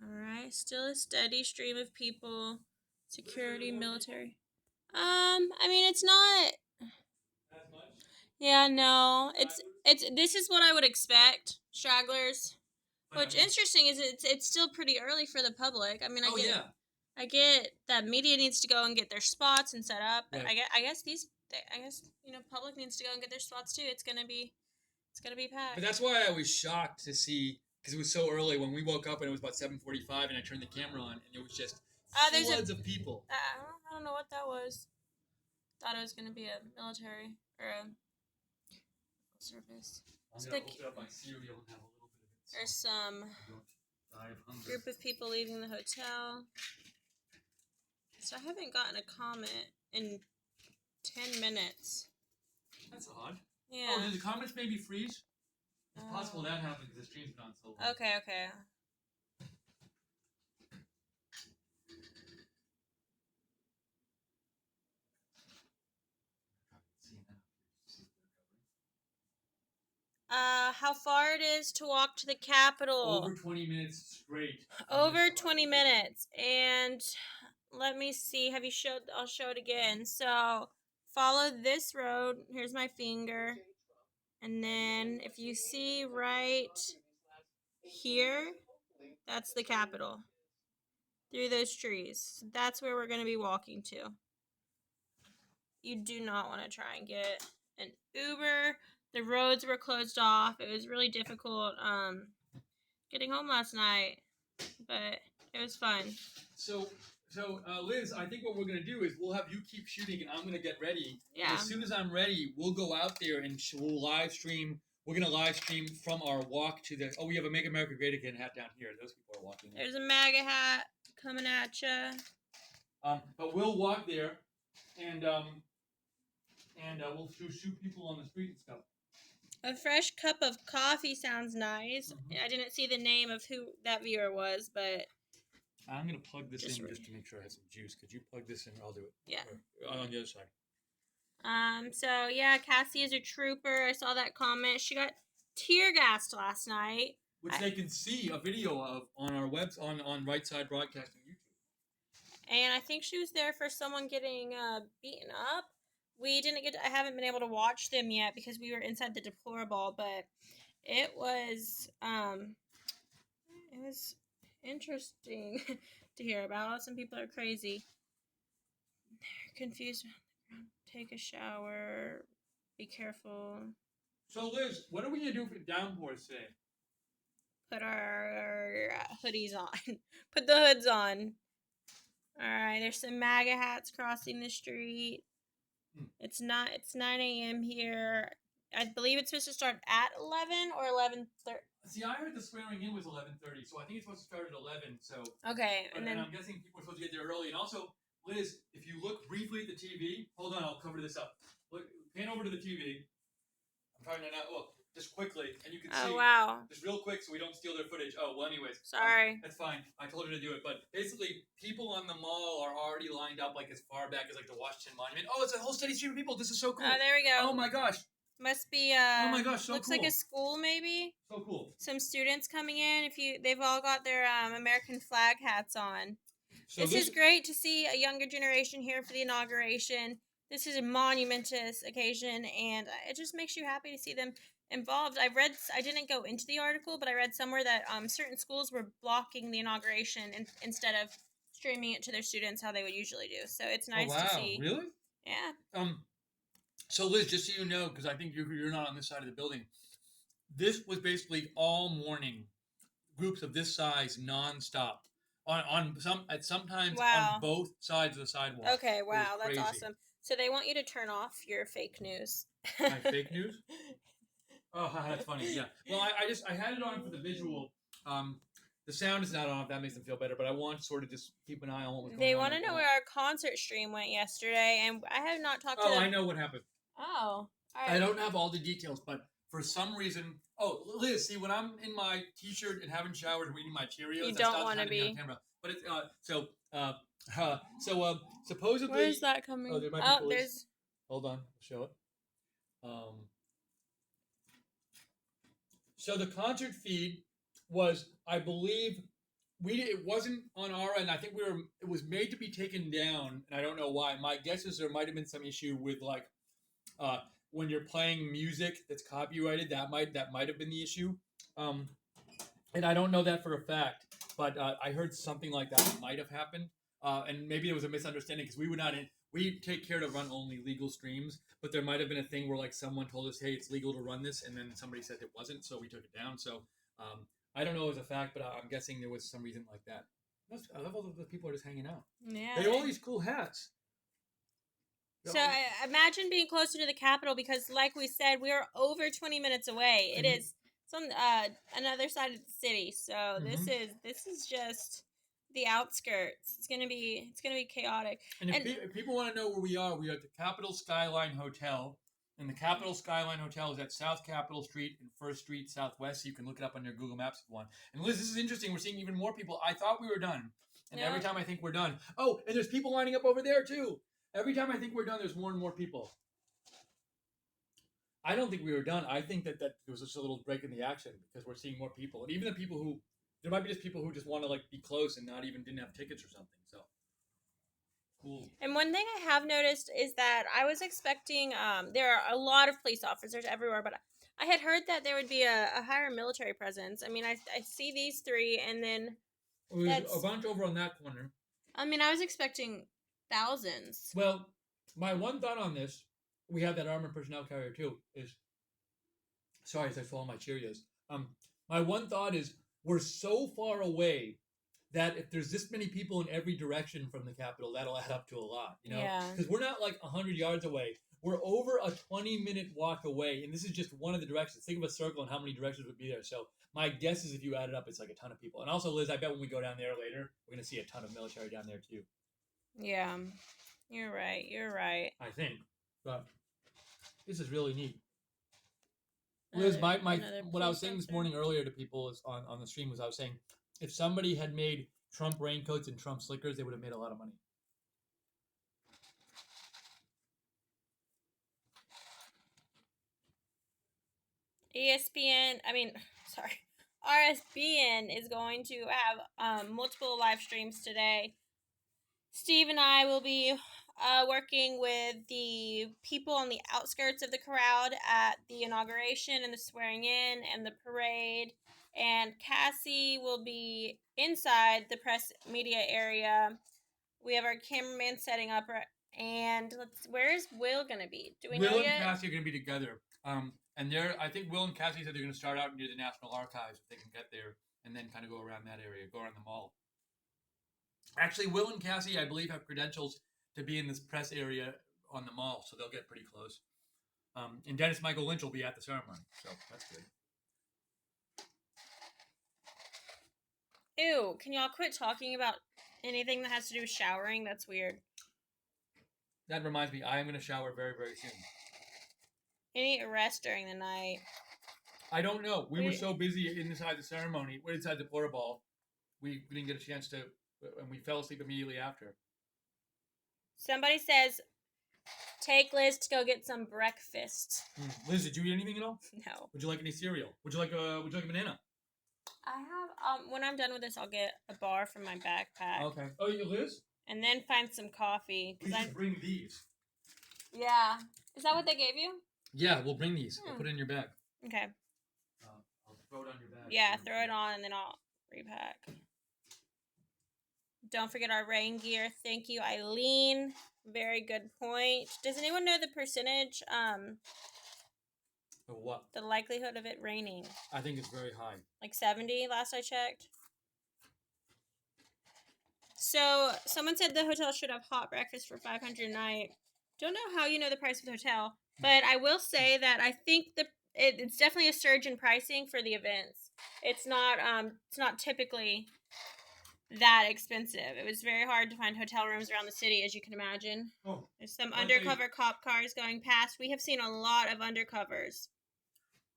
All right, still a steady stream of people, security, military. I mean, it's not. As much? Yeah, no. It's this is what I would expect. Stragglers. Which interesting is it's still pretty early for the public. I mean, I get that media needs to go and get their spots and set up. But Right. I guess public needs to go and get their spots too. It's gonna be packed. But that's why I was shocked to see, because it was so early when we woke up and it was about 7:45 and I turned the camera on and it was just floods of people. I don't know what that was. Thought it was gonna be a military or a service. I'm gonna open up my cereal and have a little bit of it. There's some group of people leaving the hotel. So I haven't gotten a comment in 10 minutes. That's odd. Yeah. Oh, did the comments maybe freeze? It's possible that happened because the stream's been on so long. Okay. How far it is to walk to the Capitol? Over 20 minutes straight. Over 20 minutes. And let me see. I'll show it again. So follow this road. Here's my finger. And then if you see right here, that's the Capitol. Through those trees. That's where we're going to be walking to. You do not want to try and get an Uber. The roads were closed off. It was really difficult getting home last night, but it was fun. So Liz, I think what we're gonna do is we'll have you keep shooting, and I'm gonna get ready. Yeah. And as soon as I'm ready, we'll go out there and we'll live stream. We're gonna live stream from our walk to the. Oh, we have a Make America Great Again hat down here. Those people are walking. There's a MAGA hat coming at you. But we'll walk there, and we'll shoot people on the street and stuff. A fresh cup of coffee sounds nice. Mm-hmm. I didn't see the name of who that viewer was, but I'm gonna plug this in just to make sure I have some juice. Could you plug this in? I'll do it. Yeah. On the other side. So yeah, Cassie is a trooper. I saw that comment. She got tear gassed last night, which they can see a video of on our on Right Side Broadcasting YouTube. And I think she was there for someone getting beaten up. I haven't been able to watch them yet because we were inside the deplorable, but it was interesting to hear about. Some people are crazy. They're confused. Take a shower. Be careful. So Liz, what are we gonna do for downpours today? Put our hoodies on. Put the hoods on. All right, there's some MAGA hats crossing the street. It's 9 a.m. here. I believe it's supposed to start at 11 or 11:30. See, I heard the swearing in was 11:30, so I think it's supposed to start at 11. So okay, and then I'm guessing people are supposed to get there early. And also, Liz, if you look briefly at the TV, hold on, I'll cover this up. Look, pan over to the TV. I'm trying to not. Well, just quickly, and you can see. Oh wow! Just real quick, so we don't steal their footage. Oh well, anyways. Sorry. That's fine. I told her to do it, but basically, people on the mall are already lined up like as far back as like the Washington Monument. Oh, it's a whole steady stream of people. This is so cool. Oh, there we go. Oh my gosh. Must be Oh my gosh, so looks like cool. a school maybe. So cool. Some students coming in. They've all got their American flag hats on. So This is great to see a younger generation here for the inauguration. This is a monumentous occasion, and it just makes you happy to see them involved. I didn't go into the article, but I read somewhere that certain schools were blocking the inauguration instead of streaming it to their students how they would usually do. So it's Oh nice to wow, see. really? Yeah. So Liz, just so you know, because I think you're not on this side of the building, this was basically all morning, groups of this size, nonstop, sometimes Wow. on both sides of the sidewalk. Okay, It was wow, that's crazy. awesome. So they want you to turn off your fake news. My fake news? Oh, that's funny. Yeah. Well, I had it on for the visual. The sound is not on if that makes them feel better, but I want to sort of just keep an eye on what was going on. They want to know where our concert stream went yesterday, and I have not talked to them. I know what happened. Oh, all right. I don't have all the details, but for some reason, Liz, see, when I'm in my t-shirt and haven't showered and eating my Cheerios, You don't want to be on camera. But it's supposedly. Where's that coming? Oh, there might be police. There's. Hold on, I'll show it. So the concert feed was, I believe, it wasn't on our end. I think it was made to be taken down, and I don't know why. My guess is there might have been some issue with like when you're playing music that's copyrighted. That might have been the issue. And I don't know that for a fact, but I heard something like that might have happened. And maybe it was a misunderstanding because we take care to run only legal streams, but there might have been a thing where like someone told us, hey, it's legal to run this, and then somebody said it wasn't, so we took it down. So I don't know as a fact, but I'm guessing there was some reason like that. I love all the people are just hanging out. Yeah. They have all these cool hats. So imagine being closer to the Capitol because, like we said, we are over 20 minutes away. It's on another side of the city. So this is just the outskirts. It's gonna be chaotic. And if people want to know where we are at the Capitol Skyline Hotel. And the Capitol Skyline Hotel is at South Capitol Street and 1st Street Southwest. So you can look it up on your Google Maps if you want. And Liz, this is interesting. We're seeing even more people. I thought we were done. And every time I think we're done. Oh, and there's people lining up over there too. Every time I think we're done, there's more and more people. I don't think we were done. I think that there was just a little break in the action because we're seeing more people. And even the people who, there might be just people who just want to like be close and didn't have tickets or something. So. Cool. And one thing I have noticed is that I was expecting there are a lot of police officers everywhere, but I had heard that there would be a higher military presence. I mean, I see these three, and then there's a bunch over on that corner. I mean, I was expecting thousands. Well, my one thought on this, we have that armored personnel carrier too, is sorry as I swallow my Cheerios. My one thought is we're so far away that if there's this many people in every direction from the Capitol, that'll add up to a lot, you know? Yeah. Because we're not like 100 yards away. We're over a 20-minute walk away, and this is just one of the directions. Think of a circle and how many directions would be there. So my guess is if you add it up, it's like a ton of people. And also, Liz, I bet when we go down there later, we're going to see a ton of military down there too. Yeah, you're right. I think. But this is really neat. Liz, what I was saying this morning earlier to people is on the stream was I was saying, if somebody had made Trump raincoats and Trump slickers, they would have made a lot of money. RSBN is going to have multiple live streams today. Steve and I will be working with the people on the outskirts of the crowd at the inauguration and the swearing in and the parade. And Cassie will be inside the press media area. We have our cameraman setting up, and where's Will gonna be? Do we know yet? Will and Cassie are gonna be together. And I think Will and Cassie said they're gonna start out near the National Archives if they can get there, and then kind of go around that area, go around the mall. Actually, Will and Cassie, I believe, have credentials to be in this press area on the mall, so they'll get pretty close. And Dennis Michael Lynch will be at the ceremony, so that's good. Ew, can y'all quit talking about anything that has to do with showering? That's weird. That reminds me, I am going to shower very, very soon. Any rest during the night? I don't know. We were so busy inside the ceremony, inside the porta ball, we didn't get a chance to, and we fell asleep immediately after. Somebody says, take Liz to go get some breakfast. Liz, did you eat anything at all? No. Would you like any cereal? Would you like a banana? I have when I'm done with this, I'll get a bar from my backpack. Okay. Oh, you Liz? And then find some coffee. We should bring these. Yeah. Is that what they gave you? Yeah, we'll bring these. I'll put it in your bag. Okay. I'll throw it on your bag. Yeah, throw it on and then I'll repack. Don't forget our rain gear. Thank you, Eileen. Very good point. Does anyone know the percentage? Of what? The likelihood of it raining. I think it's very high. Like 70 last I checked. So someone said the hotel should have hot breakfast for $500 a night. Don't know how you know the price of the hotel, but I will say that I think it's definitely a surge in pricing for the events. It's not typically that expensive. It was very hard to find hotel rooms around the city, as you can imagine. Oh, there's some undercover cop cars going past. We have seen a lot of undercovers.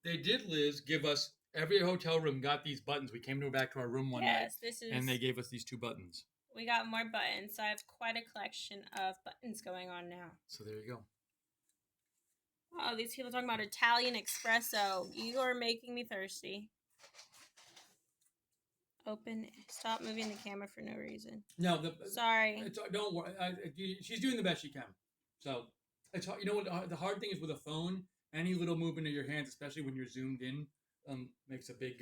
They did, Liz, give us every hotel room got these buttons. We came back to our room one night, and they gave us these 2 buttons. We got more buttons, so I have quite a collection of buttons going on now. So there you go. Oh, these people talking about Italian espresso. You are making me thirsty. Open. Stop moving the camera for no reason. No, sorry. Don't worry. She's doing the best she can. So it's you know what the hard thing is with a phone. Any little movement of your hands, especially when you're zoomed in, makes a big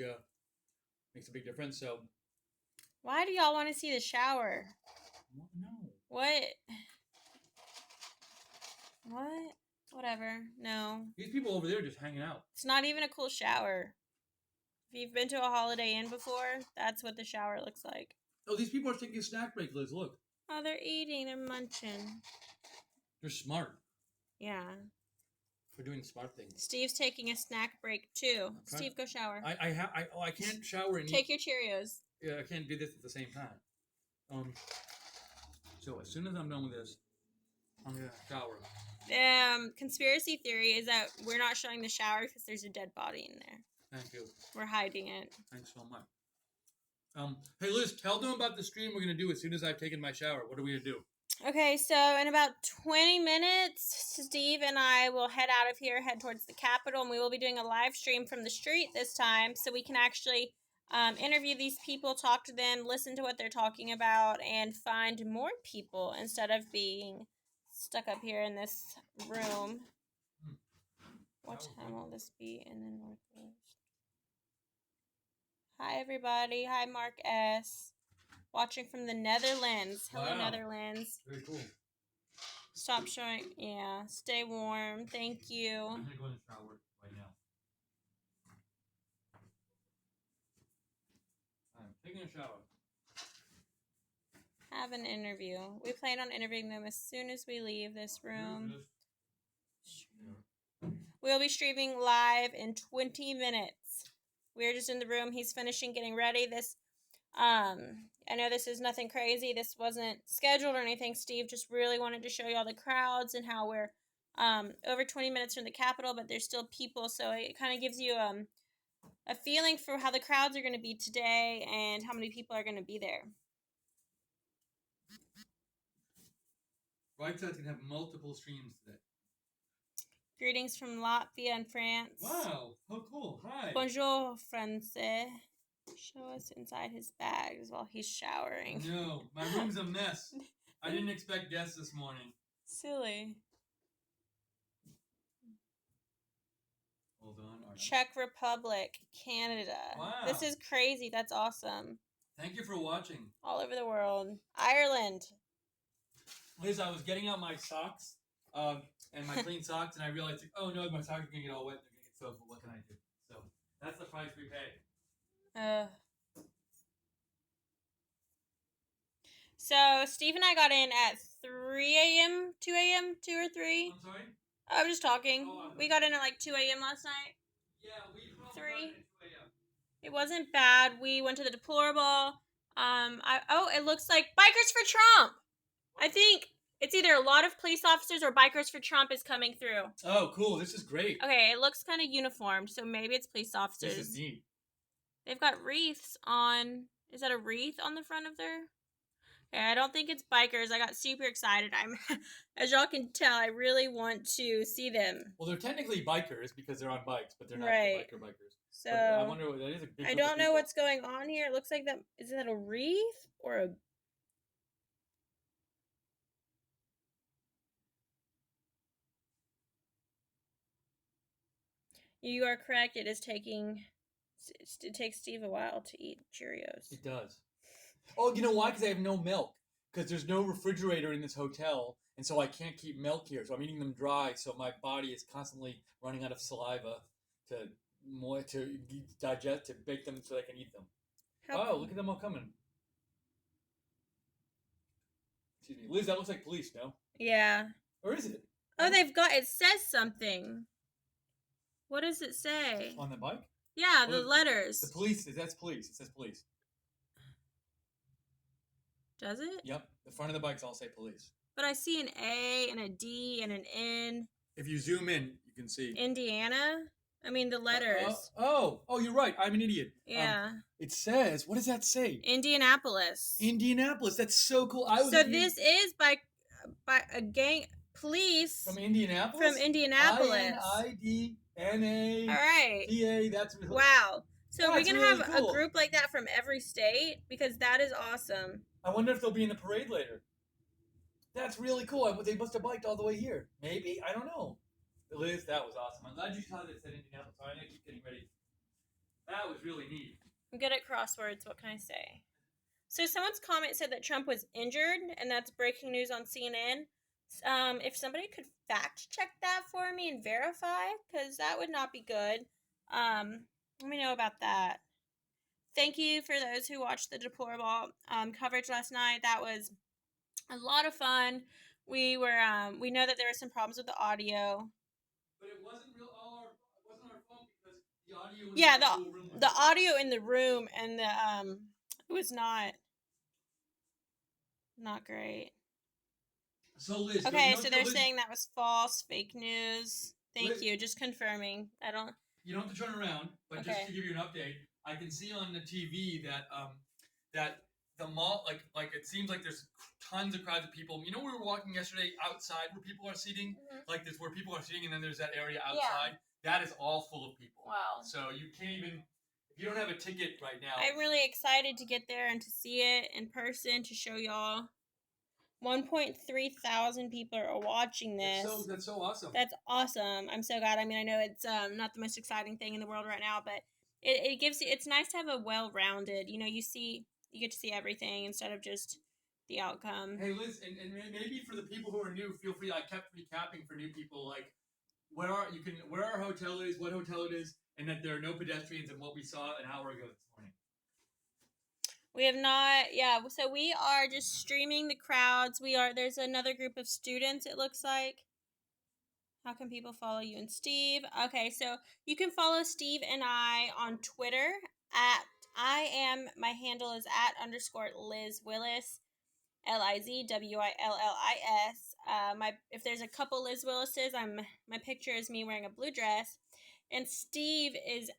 difference. So. Why do y'all want to see the shower? No. What? Whatever. No. These people over there are just hanging out. It's not even a cool shower. If you've been to a Holiday Inn before, that's what the shower looks like. Oh, these people are taking a snack break, Liz. Look. Oh, they're eating. They're munching. They're smart. Yeah. We're doing smart things. Steve's taking a snack break too. Okay. Steve, go shower. I can't shower and take your Cheerios. Yeah, I can't do this at the same time. So as soon as I'm done with this, I'm gonna shower. Conspiracy theory is that we're not showing the shower because there's a dead body in there. Thank you. We're hiding it. Thanks so much. Hey Liz, tell them about the stream we're gonna do as soon as I've taken my shower. What are we gonna do? Okay, so in about 20 minutes, Steve and I will head out of here, head towards the Capitol, and we will be doing a live stream from the street this time, so we can actually interview these people, talk to them, listen to what they're talking about, and find more people instead of being stuck up here in this room. What time will this be in the Northwest? Hi, everybody. Hi, Mark S. Watching from the Netherlands. Hello, wow. Netherlands. Very cool. Stop showing. Yeah. Stay warm. Thank you. I'm going to go in the shower right now. I'm taking a shower. Have an interview. We plan on interviewing them as soon as we leave this room. We'll be streaming live in 20 minutes. We're just in the room. He's finishing getting ready. I know this is nothing crazy. This wasn't scheduled or anything. Steve just really wanted to show you all the crowds and how we're over 20 minutes from the Capitol, but there's still people, so it kind of gives you a feeling for how the crowds are going to be today and how many people are going to be there. Right Side's going to have multiple streams today. Greetings from Latvia and France. Wow, how cool. Hi. Bonjour, Francais. Show us inside his bags while he's showering. No, my room's a mess. I didn't expect guests this morning. Silly. Hold on. Czech Republic, Canada. Wow. This is crazy. That's awesome. Thank you for watching. All over the world. Ireland. Liz, I was getting out my socks and my clean socks, and I realized, oh no, my socks are going to get all wet. They're going to get soaked, but what can I do? So that's the price we pay. So Steve and I got in at 3 a.m., 2 a.m., 2 or 3. I'm sorry? I was just talking. We got in at like 2 a.m. last night. Yeah, we probably 3. got in at 2 a.m. It wasn't bad. We went to the deplorable. It looks like Bikers for Trump. I think it's either a lot of police officers or Bikers for Trump is coming through. Oh, cool. This is great. Okay, it looks kind of uniformed, so maybe it's police officers. This is neat. They've got wreaths on. Is that a wreath on the front of their? Okay, I don't think it's bikers. I got super excited. I'm, as y'all can tell, I really want to see them. Well, they're technically bikers because they're on bikes, but they're not Right. the bikers. So But I wonder what that is. A big I group of don't know people. what's going on here. It looks like that. Is that a wreath or a? You are correct. It is taking. It takes Steve a while to eat Cheerios. It does. Oh, you know why? Because I have no milk. Because there's no refrigerator in this hotel, and so I can't keep milk here. So I'm eating them dry. So my body is constantly running out of saliva to digest, to bake them so I can eat them. Oh, look at them all coming. Excuse me, Liz. That looks like police, no? Yeah. Or is it? Oh, they've got. It says something. What does it say? On the bike? Yeah, the letters. The police. That's police. It says police. Does it? Yep. The front of the bikes all say police. But I see an A and a D and an N. If you zoom in, you can see. Indiana? I mean, the letters. Oh, you're right. I'm an idiot. Yeah. It says, what does that say? Indianapolis. Indianapolis. That's so cool. So this is by a gang police from Indianapolis. From Indianapolis. INIDNA. All right. DA. That's really, wow. So we're gonna really have cool. a group like that from every state because that is awesome. I wonder if they'll be in the parade later. That's really cool. They must have biked all the way here. Maybe. I don't know. Liz, that was awesome. I'm glad you saw that it said Indianapolis. I'm gonna keep getting ready. That was really neat. I'm good at crosswords. What can I say? So someone's comment said that Trump was injured, and that's breaking news on CNN. If somebody could fact check that for me and verify, because that would not be good. Let me know about that. Thank you for those who watched the deplorable coverage last night. That was a lot of fun. We know that there were some problems with the audio. But it wasn't our fault because the audio was yeah, in the whole room. The audio in the room and the it was not great. So Liz, okay, so they're saying that was false, fake news. Thank you, just confirming. You don't have to turn around, but okay. Just to give you an update, I can see on the TV that that the mall, like it seems like there's tons of crowds of people. You know, we were walking yesterday outside where people are seating, like this where people are sitting, and then there's that area outside. Yeah. That is all full of people. Wow. So you can't even, if you don't have a ticket right now. I'm really excited to get there and to see it in person, to show y'all. 1.3 thousand people are watching this. That's so awesome. That's awesome. I'm so glad. I mean, I know it's not the most exciting thing in the world right now, but it gives you, it's nice to have a well-rounded, you get to see everything instead of just the outcome. Hey Liz, and maybe for the people who are new, feel free. I kept recapping for new people, like where our hotel is, what hotel it is, and that there are no pedestrians, and what we saw an hour ago this morning. We have not, so we are just streaming the crowds. There's another group of students, it looks like. How can people follow you and Steve? Okay, so you can follow Steve and I on Twitter my handle is @_Liz Willis, LIZWILLIS. If there's a couple Liz Willises, my picture is me wearing a blue dress. And Steve is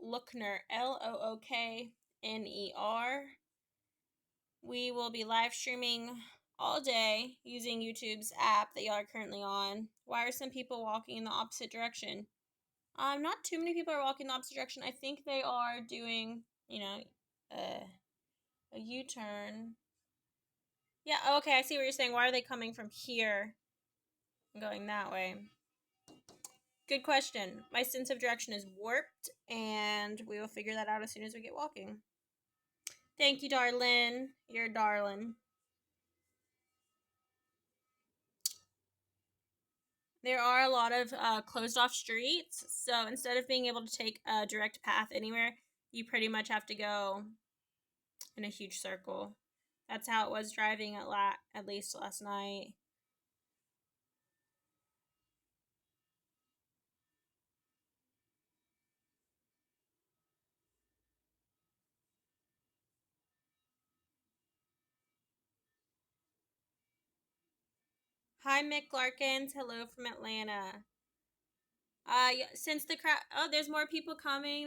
@Lookner, LOOKNER. We will be live streaming all day using YouTube's app that y'all are currently on. Why are some people walking in the opposite direction? Not too many people are walking in the opposite direction. I think they are doing, a U-turn. Yeah, okay, I see what you're saying. Why are they coming from here and going that way? Good question. My sense of direction is warped, and we will figure that out as soon as we get walking. Thank you, darling. You're a darling. There are a lot of closed off streets, so instead of being able to take a direct path anywhere, you pretty much have to go in a huge circle. That's how it was driving at least last night. Hi, Mick Larkins. Hello from Atlanta. Since the crowd, there's more people coming.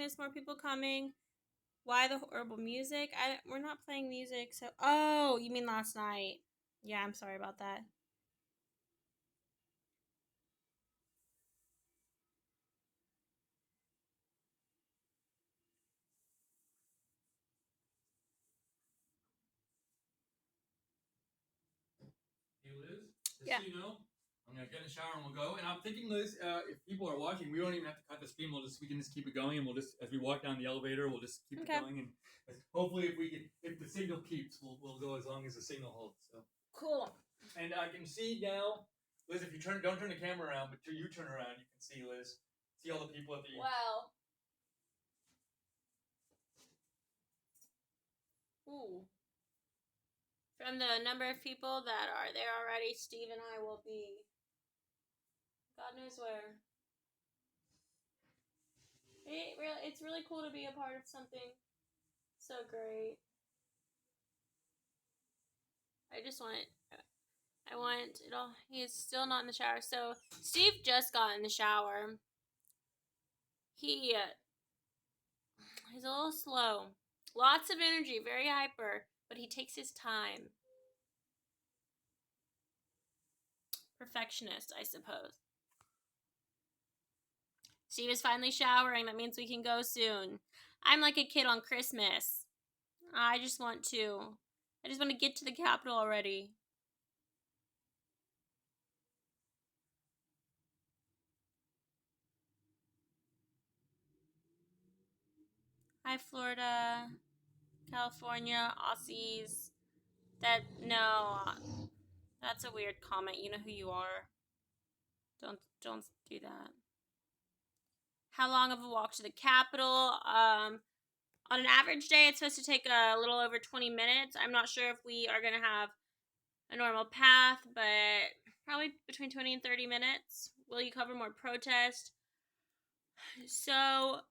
Why the horrible music? We're not playing music, so... Oh, you mean last night. Yeah, I'm sorry about that. Hey Liz, just Yeah. so you know, I'm gonna get in the shower and we'll go. And I'm thinking, Liz, if people are watching, we don't even have to cut the stream. We can just keep it going, and we'll just as we walk down the elevator, we'll just keep Okay. it going. And hopefully, if the signal keeps, we'll go as long as the signal holds. So Cool. and I can see now, Liz. If you don't turn the camera around, but you turn around, you can see Liz. See all the people at the. Well. Ooh. From the number of people that are there already, Steve and I will be God knows where. It's really cool to be a part of something so great. I want it all. He is still not in the shower. So Steve just got in the shower. He's a little slow. Lots of energy, very hyper, but he takes his time. Perfectionist, I suppose. Steve is finally showering. That means we can go soon. I'm like a kid on Christmas. I just want to get to the Capitol already. Hi, Florida, California, Aussies. That's a weird comment. You know who you are. Don't do that. How long of a walk to the Capitol? On an average day, it's supposed to take a little over 20 minutes. I'm not sure if we are going to have a normal path, but probably between 20 and 30 minutes. Will you cover more protest? So,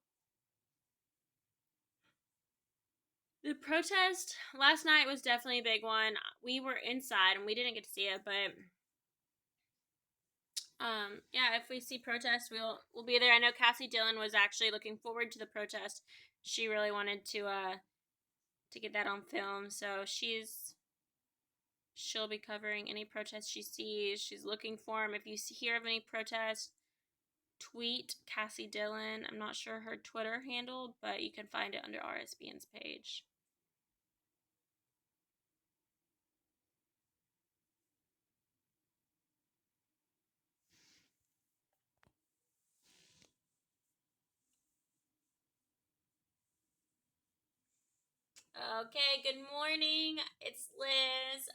the protest last night was definitely a big one. We were inside and we didn't get to see it, but yeah, if we see protest, we'll be there. I know Cassie Dillon was actually looking forward to the protest. She really wanted to get that on film, so she'll be covering any protests she sees. She's looking for them. If you hear of any protests, tweet Cassie Dillon. I'm not sure her Twitter handle, but you can find it under RSBN's page. Okay, good morning. It's Liz.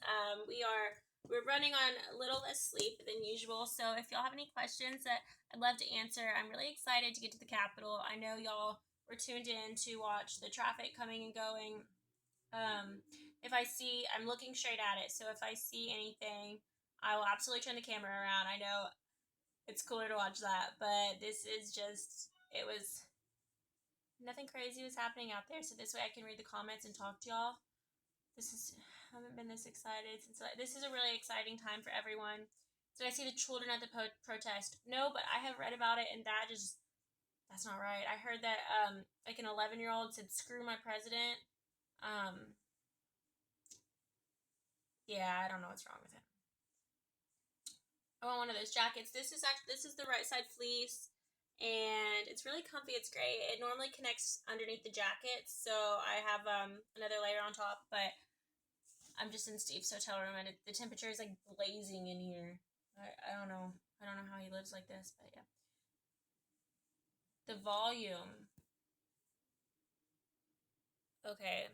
We're running on a little less sleep than usual, so if y'all have any questions that I'd love to answer, I'm really excited to get to the Capitol. I know y'all were tuned in to watch the traffic coming and going. I'm looking straight at it, so if I see anything, I will absolutely turn the camera around. I know it's cooler to watch that, but it was nothing crazy was happening out there, so this way I can read the comments and talk to y'all. I haven't been this excited this is a really exciting time for everyone. Did I see the children at the protest? No, but I have read about it, and that's not right. I heard that like an 11-year-old said, "Screw my president." Yeah, I don't know what's wrong with him. I want one of those jackets. This is the right side fleece, and it's really comfy. It's great. It normally connects underneath the jacket, so I have another layer on top, but I'm just in Steve's hotel room, and the temperature is like blazing in here. I don't know. I don't know how he lives like this, but yeah. The volume. Okay.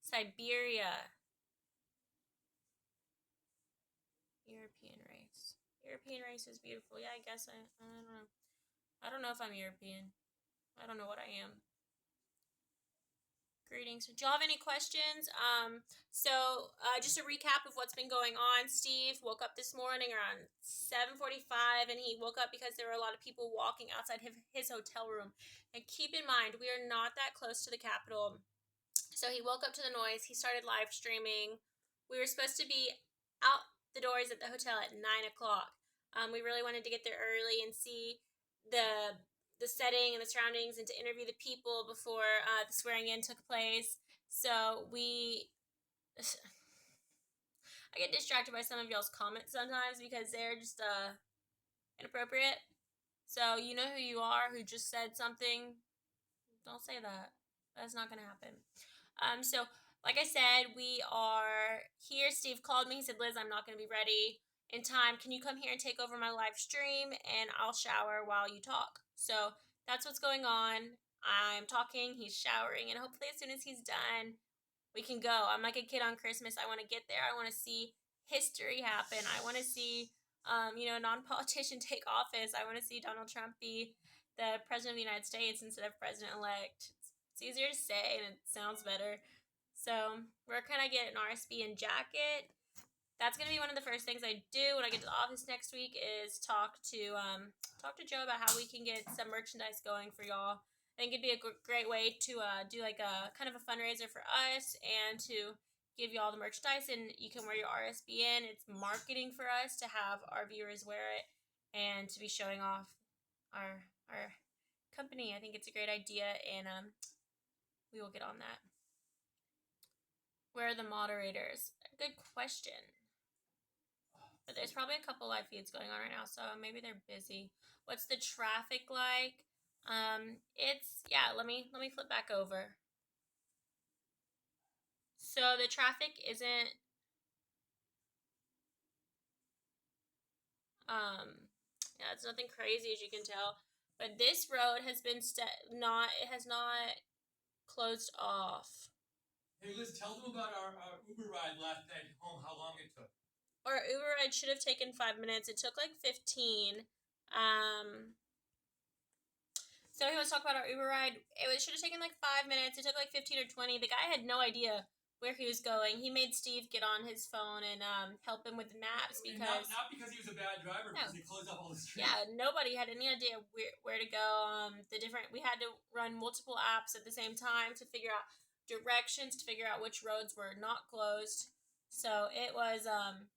Siberia. European race. European race is beautiful. Yeah, I guess I don't know. I don't know if I'm European. I don't know what I am. Greetings. Do y'all have any questions? Just a recap of what's been going on. Steve woke up this morning around 7:45, and he woke up because there were a lot of people walking outside his hotel room. And keep in mind, we are not that close to the Capitol. So he woke up to the noise. He started live streaming. We were supposed to be out the doors at the hotel at 9 o'clock. We really wanted to get there early and see the the setting and the surroundings and to interview the people before the swearing in took place. So I get distracted by some of y'all's comments sometimes because they're just inappropriate. So you know who you are, who just said something. Don't say that. That's not gonna happen. So like I said, we are here. Steve called me. He said, Liz, I'm not gonna be ready in time. Can you come here and take over my live stream and I'll shower while you talk? So that's what's going on. I'm talking, he's showering, and hopefully as soon as he's done, we can go. I'm like a kid on Christmas. I want to get there. I want to see history happen. I want to see, a non-politician take office. I want to see Donald Trump be the president of the United States instead of president-elect. It's easier to say and it sounds better. So we're going to get an RSBN jacket. That's going to be one of the first things I do when I get to the office next week is talk to Joe about how we can get some merchandise going for y'all. I think it'd be a great way to do like a kind of a fundraiser for us and to give you all the merchandise, and you can wear your RSBN. It's marketing for us to have our viewers wear it and to be showing off our company. I think it's a great idea, and we will get on that. Where are the moderators? Good question. But there's probably a couple live feeds going on right now, so maybe they're busy. What's the traffic like? Let me flip back over. So the traffic isn't it's nothing crazy as you can tell. But this road has been not closed off. Hey Liz, tell them about our Uber ride last night home, how long it took. Our Uber ride should have taken 5 minutes. It took like 15. So he was talking about our Uber ride. It should have taken like 5 minutes. It took like 15 or 20. The guy had no idea where he was going. He made Steve get on his phone and help him with the maps because not because he was a bad driver, because he closed off all the streets. Yeah, nobody had any idea where to go. We had to run multiple apps at the same time to figure out directions, to figure out which roads were not closed. So it was an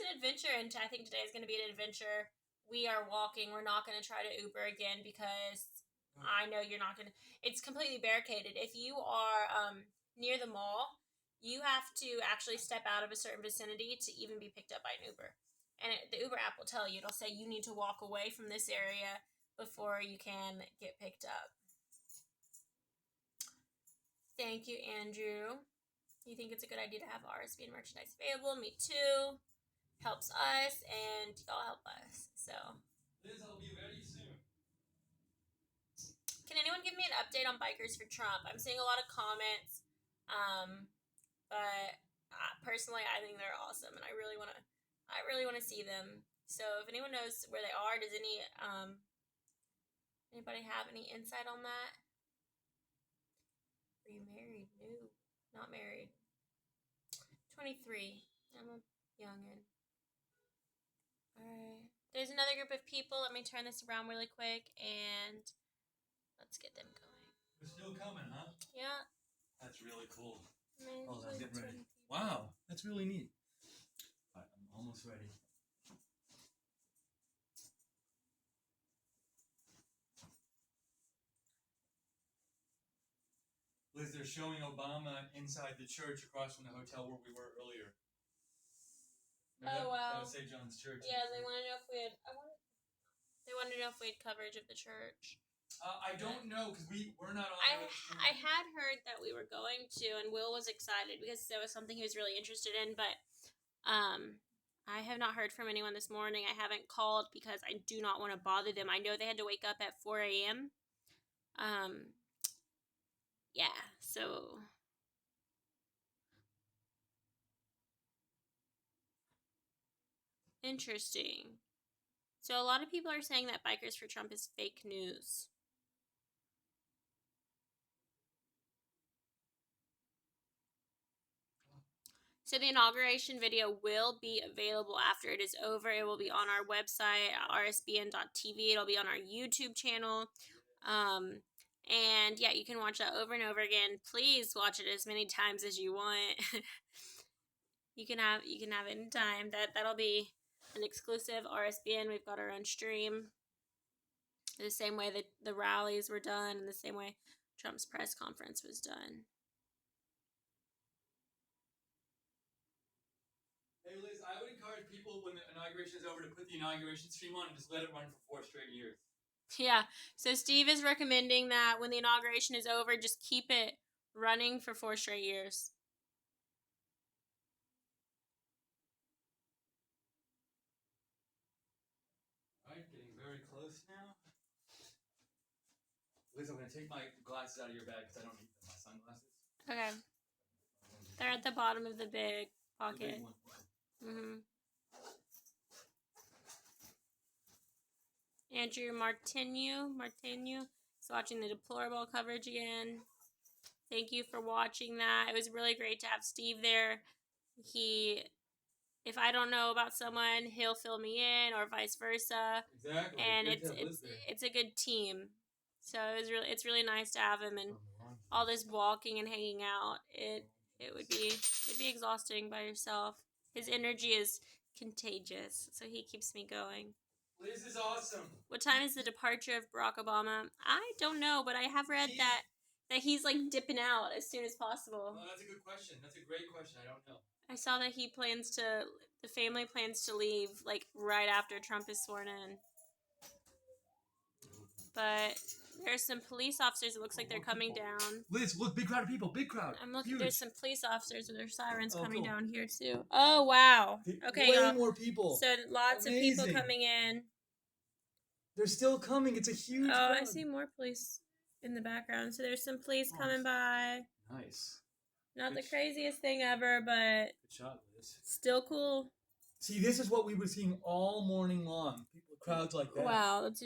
adventure, and I think today is going to be an adventure. We are walking. We're not going to try to Uber again because I know you're not going to. It's completely barricaded. If you are near the mall, you have to actually step out of a certain vicinity to even be picked up by an Uber. And the Uber app will tell you. It'll say you need to walk away from this area before you can get picked up. Thank you, Andrew. You think it's a good idea to have RSBN merchandise available? Me too. Helps us, and y'all help us. So. Liz, I'll be ready soon. Can anyone give me an update on Bikers for Trump? I'm seeing a lot of comments, but personally, I think they're awesome, and I really want to see them. So if anyone knows where they are, does anybody have any insight on that? Are you married? No, not married. 23. I'm a youngin'. All right. There's another group of people. Let me turn this around really quick and let's get them going. They're still coming, huh? Yeah. That's really cool. Hold on, get ready. Wow, that's really neat. All right, I'm almost ready. Liz, they're showing Obama inside the church across from the hotel where we were earlier. Oh, wow. That was St. John's Church. Yeah, they want to know if we had. They wanted to know if we had coverage of the church. I don't know because we're not on. I had heard that we were going to, and Will was excited because there was something he was really interested in. But I have not heard from anyone this morning. I haven't called because I do not want to bother them. I know they had to wake up at 4 a.m. Yeah, so. Interesting. So a lot of people are saying that Bikers for Trump is fake news. So the inauguration video will be available after it is over. It will be on our website, rsbn.tv. It'll be on our YouTube channel. And yeah, you can watch that over and over again. Please watch it as many times as you want. you can have it anytime. That'll be an exclusive RSBN. We've got our own stream. The same way that the rallies were done, and the same way Trump's press conference was done. Hey Liz, I would encourage people when the inauguration is over to put the inauguration stream on and just let it run for 4 straight years. Yeah, so Steve is recommending that when the inauguration is over, just keep it running for 4 straight years. All right, getting very close now. Liz, I'm going to take my glasses out of your bag because I don't need them, my sunglasses. Okay. They're at the bottom of the big pocket. The big one. Mm-hmm. Andrew Martinu is watching the deplorable coverage again. Thank you for watching that. It was really great to have Steve there. If I don't know about someone, he'll fill me in, or vice versa. Exactly. And Good to have Liz it's there. a good team. So it's really nice to have him, and all this walking and hanging out. It'd be exhausting by yourself. His energy is contagious, so he keeps me going. Liz is awesome. What time is the departure of Barack Obama? I don't know, but I have read that he's like dipping out as soon as possible. Oh, that's a good question. That's a great question. I don't know. I saw that the family plans to leave like right after Trump is sworn in. But there's some police officers. It looks like they're coming down. Liz, look, big crowd of people. Big crowd. I'm looking. Huge. There's some police officers with their sirens coming cool. down here too. Oh wow. Okay, Way y'all. more people. So lots of people coming in. They're still coming. It's a huge Oh, crowd. I see more police in the background. So there's some police coming by. Nice. Not Good the craziest thing ever, but Good shot, Liz. still cool. See, this is what we were seeing all morning long. People, crowds like that. Wow, that's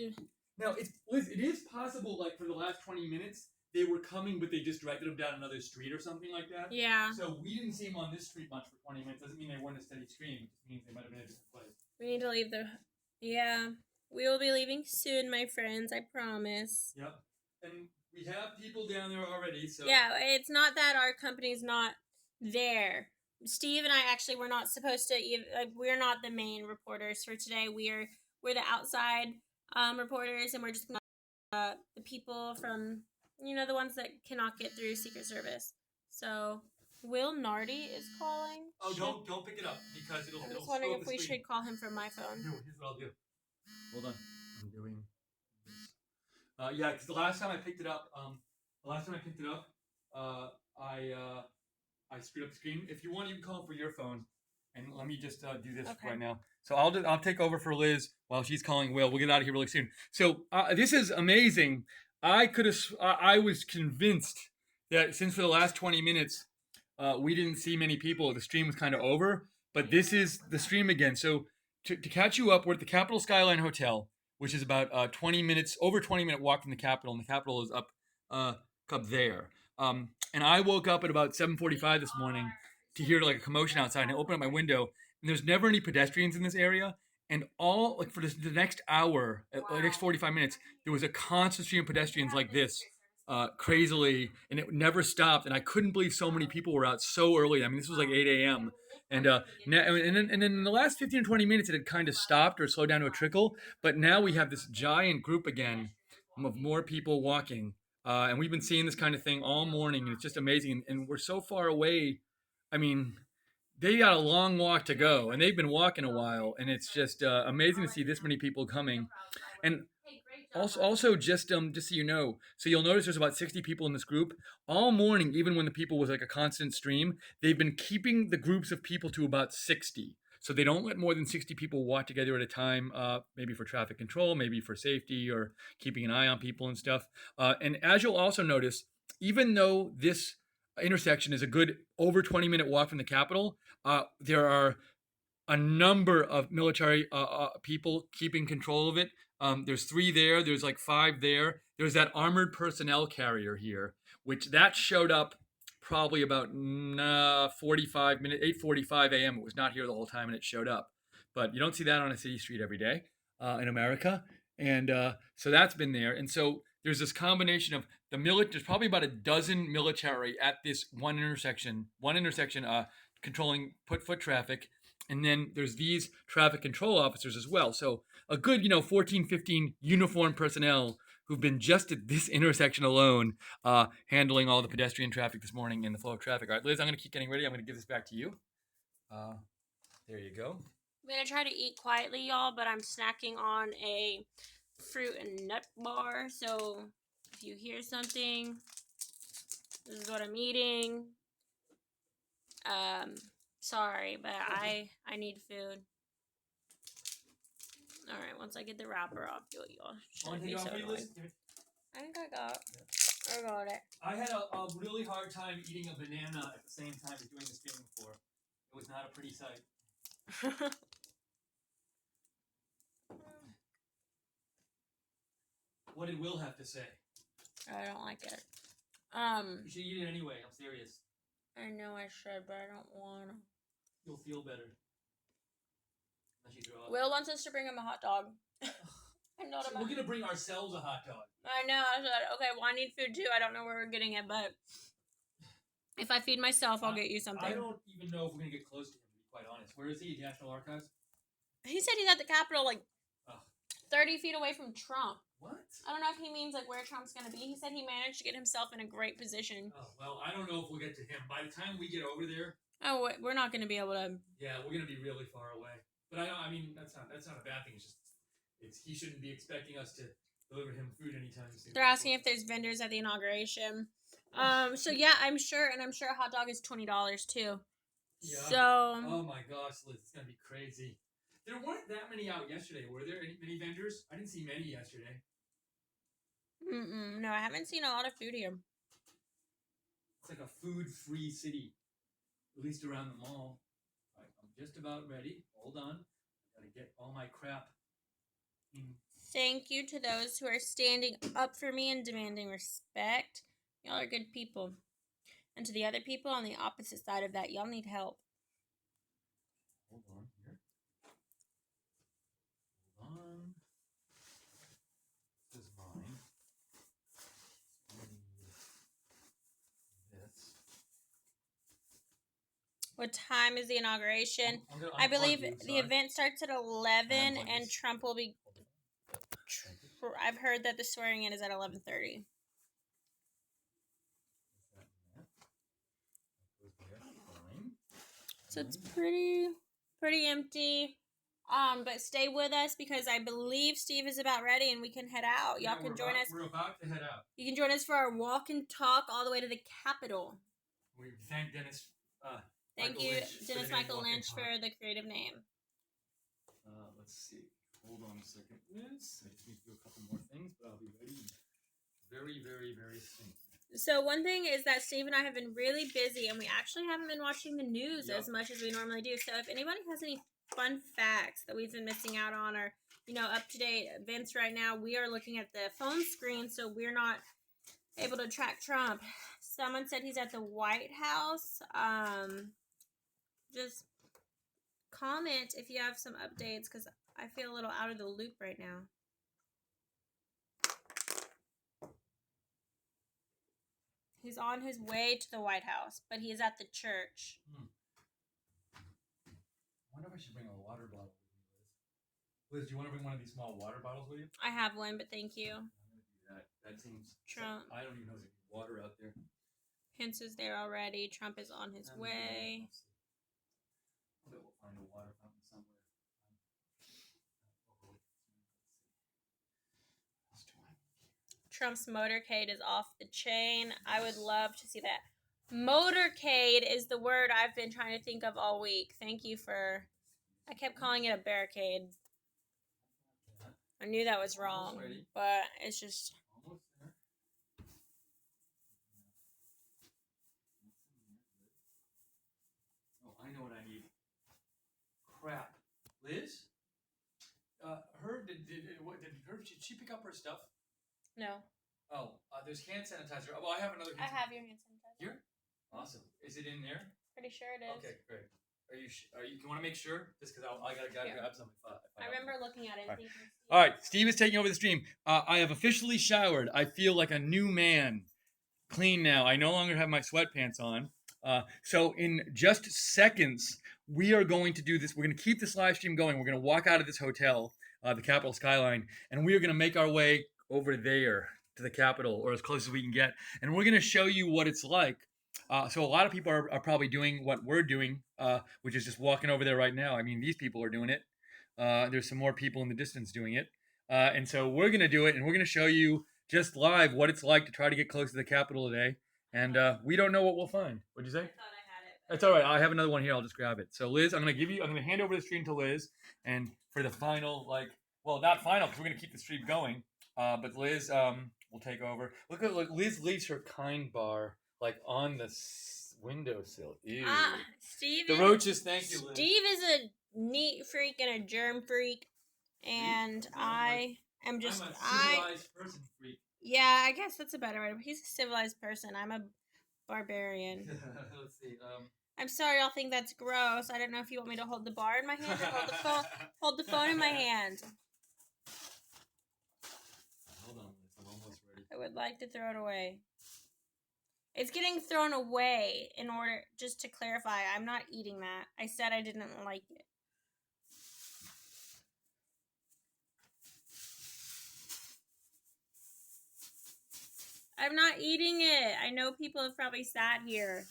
Now, Liz, it is possible, like, for the last 20 minutes, they were coming, but they just directed them down another street or something like that. yeah. So we didn't see them on this street much for 20 minutes. Doesn't mean they weren't a steady stream. It just means they might have been in a different place. We need to leave the. Yeah, we will be leaving soon, my friends. I promise. Yep. And we have people down there already, so... Yeah, it's not that our company's not there. Steve and I actually were not supposed to. We're not the main reporters for today. We're the outside reporters, and we're just the people from the ones that cannot get through Secret Service. So Will Nardi is calling. Oh, don't pick it up because it'll. I'm just wondering if we should call him from my phone. Here's what I'll do. Hold on. I'm doing this. Yeah, because the last time I picked it up, I screwed up the screen. If you want, you can call for your phone, and let me just do this right now. So I'll take over for Liz while she's calling Will. We'll get out of here really soon. So this is amazing. I was convinced that since for the last 20 minutes we didn't see many people, the stream was kind of over. But this is the stream again. So to catch you up, we're at the Capitol Skyline Hotel, which is about over 20 minute walk from the Capitol, and the Capitol is up there. And I woke up at about 7:45 this morning to hear like a commotion outside, and I opened up my window, and there's never any pedestrians in this area. And all like for the next hour, the next 45 minutes, there was a constant stream of pedestrians like this, crazily, and it never stopped. And I couldn't believe so many people were out so early. I mean, this was like 8 a.m. And then in the last 15 or 20 minutes, it had kind of stopped or slowed down to a trickle. But now we have this giant group again of more people walking. And we've been seeing this kind of thing all morning, and it's just amazing. And we're so far away. I mean, they got a long walk to go, and they've been walking a while, and it's just amazing to see this many people coming. And also just so you know, so you'll notice there's about 60 people in this group. All morning, even when the people was like a constant stream, they've been keeping the groups of people to about 60. So they don't let more than 60 people walk together at a time, maybe for traffic control, maybe for safety or keeping an eye on people and stuff. And as you'll also notice, even though this intersection is a good over 20-minute walk from the Capitol, there are a number of military people keeping control of it. There's 3 there. There's like 5 there. There's that armored personnel carrier here, which that showed up probably about 8:45 a.m. It was not here the whole time, and it showed up. But you don't see that on a city street every day in America. And so that's been there. And so there's this combination of the there's probably about a dozen military at this one intersection controlling foot traffic. And then there's these traffic control officers as well. So a good, 14, 15 uniformed personnel who've been just at this intersection alone, handling all the pedestrian traffic this morning and the flow of traffic. All right, Liz, I'm going to keep getting ready. I'm going to give this back to you. There you go. I'm gonna try to eat quietly, y'all, but I'm snacking on a fruit and nut bar. So if you hear something, this is what I'm eating. Sorry, but I need food. All right, once I get the wrapper off, y'all shouldn't be so annoyed. I think I got it. I had a really hard time eating a banana at the same time as doing the streaming before. It was not a pretty sight. What did Will have to say? I don't like it. You should eat it anyway. I'm serious. I know I should, but I don't wanna. You'll feel better. Unless you throw up. Will wants us to bring him a hot dog. We're gonna bring ourselves a hot dog. I know. I said, okay, well, I need food too. I don't know where we're getting it, but if I feed myself, I'll get you something. I don't even know if we're gonna get close to him, to be quite honest. Where is he? National Archives? He said he's at the Capitol, like 30 feet away from Trump. What? I don't know if he means like where Trump's gonna be. He said he managed to get himself in a great position. Oh well, I don't know if we'll get to him. By the time we get over there, we're not gonna be able to. Yeah, we're gonna be really far away. But I mean, that's not a bad thing. He shouldn't be expecting us to deliver him food anytime soon. They're asking if there's vendors at the inauguration. So yeah, I'm sure a hot dog is $20 too. Yeah. So. Oh my gosh, Liz, it's gonna be crazy. There weren't that many out yesterday, were there? Many vendors? I didn't see many yesterday. No, I haven't seen a lot of food here. It's like a food-free city, at least around the mall. All right, I'm just about ready. Hold on. I gotta get all my crap in. Thank you to those who are standing up for me and demanding respect. Y'all are good people. And to the other people on the opposite side of that, y'all need help. Hold on here. Hold on. This is mine. This. What time is the inauguration? I believe the event starts at 11 and Trump will be... I've heard that the swearing in is at 11:30. So it's pretty empty. But stay with us because I believe Steve is about ready and we can head out. Y'all can join us. We're about to head out. You can join us for our walk and talk all the way to the Capitol. We thank Dennis. Thank you, Dennis Michael Lynch, for the creative name. Let's see. Hold on a second, Liz. I just need to do a couple more things, but I'll be ready very, very, very soon. So one thing is that Steve and I have been really busy, and we actually haven't been watching the news as much as we normally do. So if anybody has any fun facts that we've been missing out on, or up-to-date events right now, we are looking at the phone screen, so we're not able to track Trump. Someone said he's at the White House. Just comment if you have some updates, because I feel a little out of the loop right now. He's on his way to the White House, but he is at the church. I wonder if I should bring a water bottle with me, Liz. Liz, do you want to bring one of these small water bottles with you? I have one, but thank you. I'm going to do that. That seems... Trump. I don't even know if there's any water out there. Pence is there already. Trump is on his way. We'll find a water fountain somewhere. Trump's motorcade is off the chain. I would love to see that. Motorcade is the word I've been trying to think of all week. Thank you for... I kept calling it a barricade. I knew that was wrong, but it's just... Almost there. Oh, I know what I need. Crap. Liz? Did she pick up her stuff? No. Oh, there's hand sanitizer. Well, I have another. I have your hand sanitizer. Here? Awesome. Is it in there? Pretty sure it is. Okay, great. Are you? You want to make sure? Just because I gotta grab something. I remember looking at it. All right. All right, Steve is taking over the stream. I have officially showered. I feel like a new man. Clean now. I no longer have my sweatpants on. So in just seconds, we are going to do this. We're going to keep this live stream going. We're going to walk out of this hotel, the Capitol skyline, and we are going to make our way over there to the Capitol, or as close as we can get. And we're going to show you what it's like. So a lot of people are probably doing what we're doing, which is just walking over there right now. I mean, these people are doing it. There's some more people in the distance doing it. And so we're going to do it, and we're going to show you just live what it's like to try to get close to the Capitol today. And we don't know what we'll find. What'd you say? I thought I had it. That's all right. I have another one here. I'll just grab it. So Liz, I'm going to hand over the stream to Liz. And for the final, not final, because we're going to keep the stream going. But Liz will take over. Look, Liz leaves her kind bar on the windowsill. Ew. Steve. The roaches, thank you, Liz. Steve is a neat freak and a germ freak. And I am just I'm a civilized person freak. Yeah, I guess that's a better way. He's a civilized person. I'm a barbarian. Let's see. I'm sorry, y'all think that's gross. I don't know if you want me to hold the bar in my hand or hold the phone in my hand. Hold on, Liz. I'm almost ready. I would like to throw it away. It's getting thrown away in order, just to clarify, I'm not eating that. I said I didn't like it. I'm not eating it. I know people have probably sat here.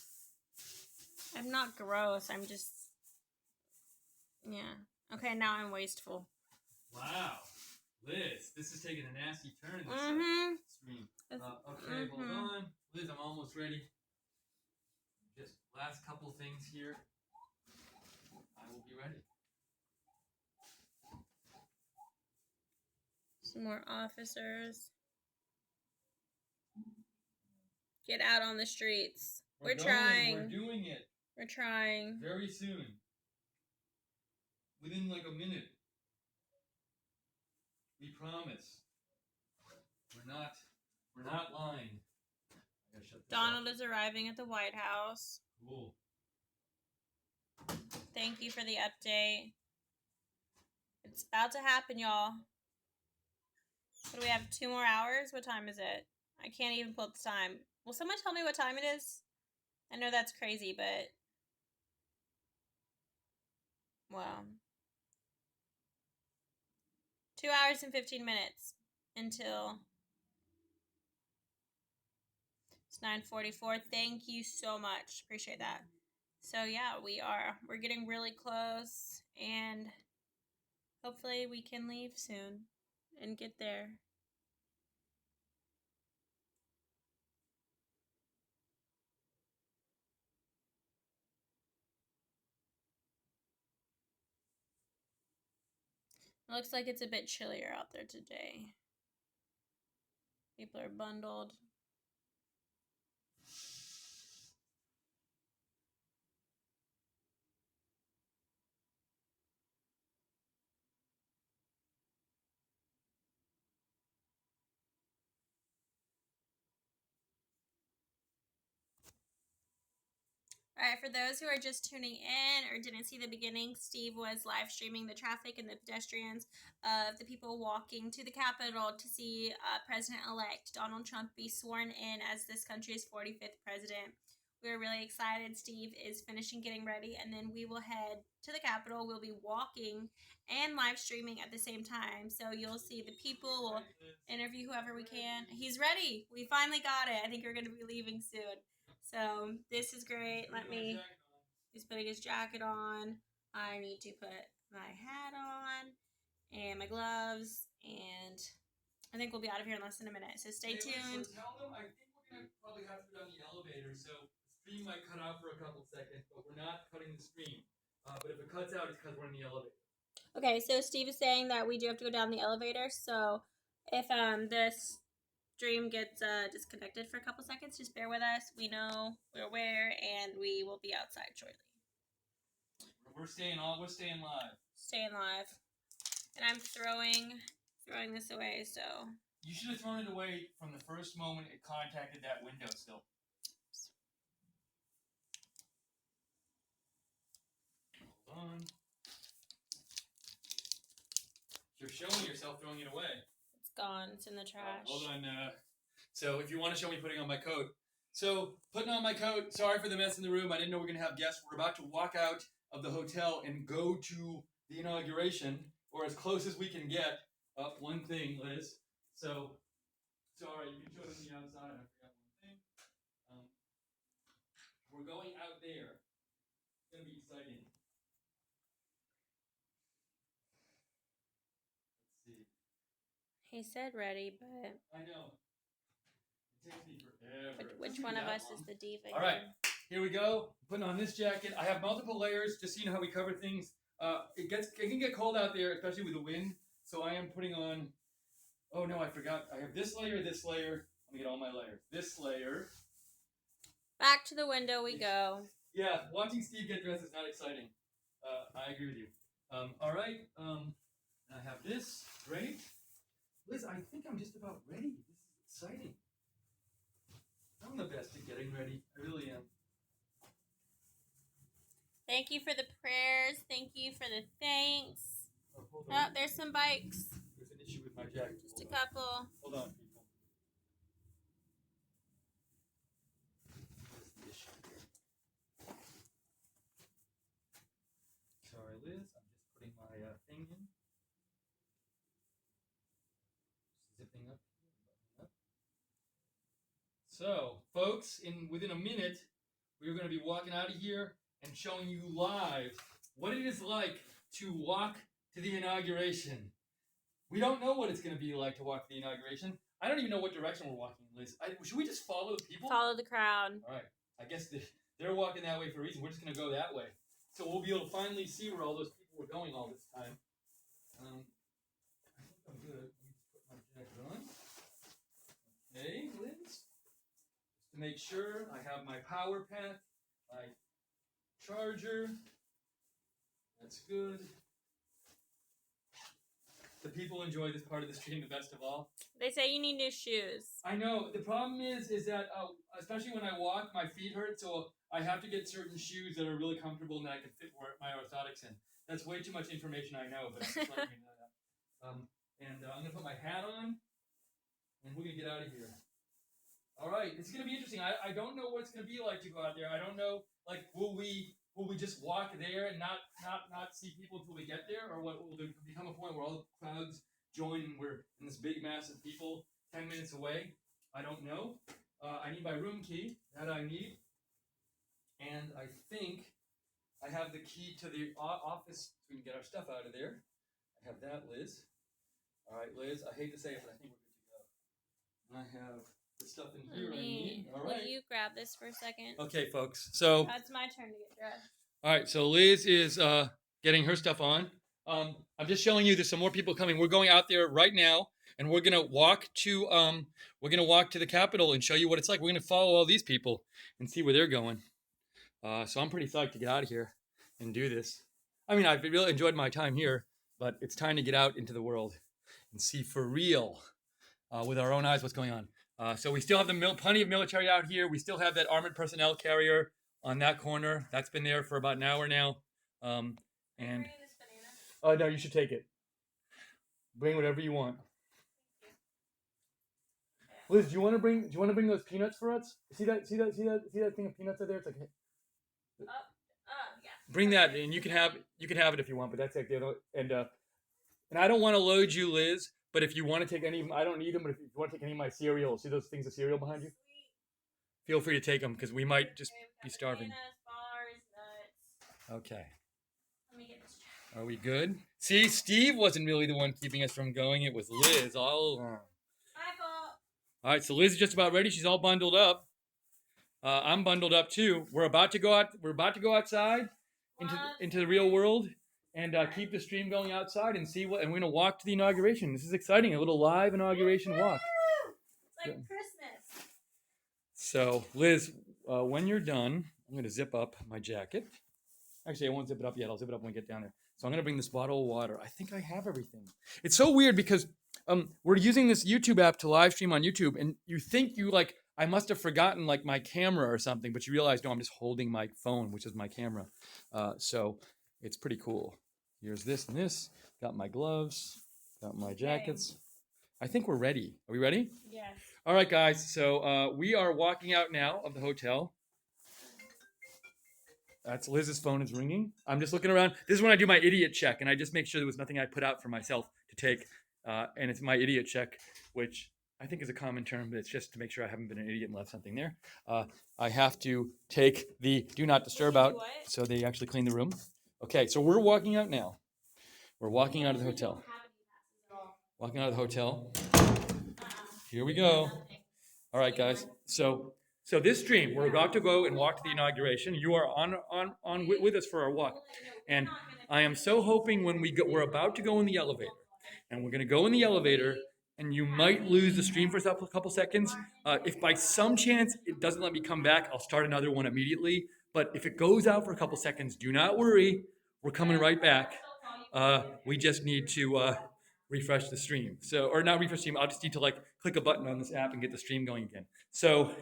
I'm not gross. I'm just... Yeah. Okay, now I'm wasteful. Wow. Liz, this is taking a nasty turn. This stream. Okay, hold on. Liz, I'm almost ready. Just last couple things here. I will be ready. Some more officers. Get out on the streets. We're trying. We're doing it. We're trying. Very soon. Within a minute. We promise. We're not lying. I gotta shut this Donald off. is arriving at the White House. Cool. Thank you for the update. It's about to happen, y'all. What do we have? 2 more hours? What time is it? I can't even pull up the time. Will someone tell me what time it is? I know that's crazy, but... Well... 2 hours and 15 minutes until... It's 9:44. Thank you so much. Appreciate that. So yeah, we're getting really close, and hopefully we can leave soon and get there. It looks like it's a bit chillier out there today. People are bundled. All right, for those who are just tuning in or didn't see the beginning, Steve was live streaming the traffic and the pedestrians of the people walking to the Capitol to see President-elect Donald Trump be sworn in as this country's 45th president. We're really excited. Steve is finishing getting ready, and then we will head to the Capitol. We'll be walking and live streaming at the same time, so you'll see the people. We'll interview whoever we can. He's ready. We finally got it. I think we're going to be leaving soon. So this is great. He's putting his jacket on. I need to put my hat on and my gloves, and I think we'll be out of here in less than a minute. So stay tuned. Tell them I think we're gonna probably have to go down the elevator, so the stream might cut out for a couple seconds, but we're not cutting the stream. But if it cuts out, it's because we're in the elevator. Okay, so Steve is saying that we do have to go down the elevator. So if this stream gets disconnected for a couple seconds, just bear with us. We know, we're aware, and we will be outside shortly. We're staying live. Staying live. And I'm throwing this away, so... You should have thrown it away from the first moment it contacted that windowsill. Hold on. You're showing yourself throwing it away. It's gone. It's in the trash. Hold on. So if you want to show me putting on my coat. So putting on my coat. Sorry for the mess in the room. I didn't know we were going to have guests. We're about to walk out of the hotel and go to the inauguration, or as close as we can get. One thing, Liz. So, sorry, you can show them the outside. I forgot one thing. We're going out there. It's going to be exciting. Let's see. He said ready, but I know. It takes me forever. which Doesn't one take of me us that is long. the diva? All right, here? here we go. Putting on this jacket. I have multiple layers, just so you know how we cover things. It can get cold out there, especially with the wind. So I am putting on. Oh no, I forgot. I have this layer, this layer. Let me get all my layers. This layer. Back to the window we go. Yeah, watching Steve get dressed is not exciting. I agree with you. All right. I have this. Great. Liz, I think I'm just about ready. This is exciting. I'm the best at getting ready. I really am. Thank you for the prayers. Thank you for the thanks. Oh, hold Oh, on. there's some bikes. There's an issue with my jacket. Just a Hold on. couple. Hold on, people. Where's the issue here? Sorry, Liz. I'm just putting my thing in. Zipping up. Buttoning up. So, folks, within a minute, we're going to be walking out of here and showing you live what it is like to walk to the inauguration. We don't know what it's going to be like to walk to the inauguration. I don't even know what direction we're walking, Liz. Should we just follow the people? Follow the crowd. All right. I guess they're walking that way for a reason. We're just going to go that way. So we'll be able to finally see where all those people were going all this time. I think I'm good. Let me just put my jacket on. Okay, Liz. Just to make sure I have my power pack, my charger. That's good. The people enjoy this part of the stream the best of all. They say you need new shoes. I know. The problem is that especially when I walk, my feet hurt, so I have to get certain shoes that are really comfortable and that I can fit my orthotics in. That's way too much information, I know, but I'm just letting you know that. I'm gonna put my hat on, and we're gonna get out of here. All right, it's gonna be interesting. I don't know what it's gonna be like to go out there. I don't know. Like, will we just walk there and not see people until we get there, or what will there become a point where all the crowds join and we're in this big mass of people 10 minutes away? I don't know. I need my room key. That I need. And I think I have the key to the office so we can get our stuff out of there. I have that, Liz. All right, Liz, I hate to say it, but I think we're good to go. And I have the stuff in here I need. All right. Will you grab this for a second? Okay, folks. So It's my turn to get dressed. all right, so Liz is getting her stuff on. I'm just showing you there's some more people coming. We're going out there right now, and we're gonna walk to the Capitol and show you what it's like. We're gonna follow all these people and see where they're going. So I'm pretty psyched to get out of here and do this. I mean, I've really enjoyed my time here, but it's time to get out into the world and see for real with our own eyes what's going on. So we still have plenty of military out here. We still have that armored personnel carrier on that corner. That's been there for about an hour now. And no, you should take it. Bring whatever you want. Liz, do you want to bring those peanuts for us? See that thing of peanuts out there? It's like Yeah. bring that, and you can have it if you want, but that's like the other. And I don't want to load you, Liz. But if you want to take any, I don't need them. But if you want to take any of my cereal, see those things of cereal behind you? Feel free to take them because we might just be starving. Bananas, bars, nuts. Okay. Let me get this. Are we good? See, Steve wasn't really the one keeping us from going. It was Liz all along. My fault. All right, so Liz is just about ready. She's all bundled up. I'm bundled up too. We're about to go out. We're about to go outside into the real world and keep the stream going outside and see what. And we're gonna walk to the inauguration. This is exciting. A little live inauguration walk. It's like Christmas. So, Liz, when you're done, I'm gonna zip up my jacket. Actually, I won't zip it up yet. I'll zip it up when we get down there. So I'm gonna bring this bottle of water. I think I have everything. It's so weird because we're using this YouTube app to live stream on YouTube, and you think I must have forgotten like my camera or something, but you realize no, I'm just holding my phone, which is my camera. So it's pretty cool. Here's this and this. Got my gloves. Got my jackets. I think we're ready. Are we ready? Yes. All right, guys. So we are walking out now of the hotel. That's Liz's phone is ringing. I'm just looking around. This is when I do my idiot check, and I just make sure there was nothing I put out for myself to take. And it's my idiot check, which I think is a common term, but it's just to make sure I haven't been an idiot and left something there. I have to take the do not disturb out, so they actually clean the room. Okay, so we're walking out now. We're walking out of the hotel. Walking out of the hotel. Here we go. All right, guys. So this stream, we're about to go and walk to the inauguration. You are on with us for our walk, and I am so hoping when we're about to go in the elevator, and we're going to go in the elevator, and you might lose the stream for a couple seconds. If by some chance it doesn't let me come back, I'll start another one immediately. But if it goes out for a couple seconds, do not worry. We're coming right back. We just need to refresh the stream. Or not refresh the stream. I'll just need to click a button on this app and get the stream going again. So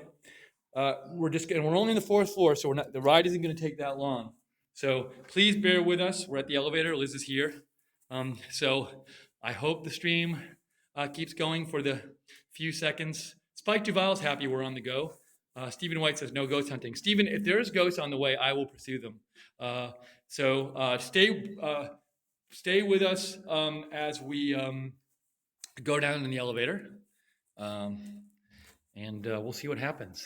we're only on the 4th floor, so the ride isn't going to take that long. So please bear with us. We're at the elevator. Liz is here. So I hope the stream keeps going for the few seconds. Spike Duval's happy we're on the go. Stephen White says no ghost hunting. Stephen, if there's ghosts on the way, I will pursue them. So stay with us as we go down in the elevator, and we'll see what happens.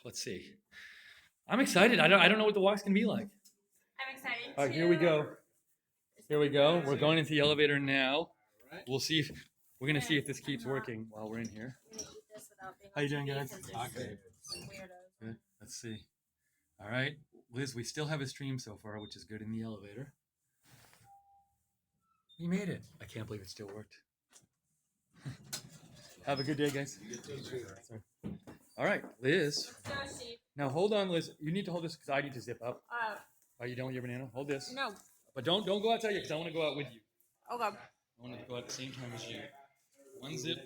Let's see. I'm excited. I don't know what the walk's gonna be like. I'm excited. All right, here we go. Here we go. We're going into the elevator now. We'll see if we're gonna see if this keeps working while we're in here. How you doing, guys? Okay. Good. Let's see. All right, Liz. We still have a stream so far, which is good in the elevator. We made it. I can't believe it still worked. Have a good day, guys. Sorry. All right, Liz. Now hold on, Liz. You need to hold this because I need to zip up. Oh, you don't want your banana? Hold this. No. But don't go outside yet because I want to go out with you. Okay. I want to go out at the same time as you. One zip.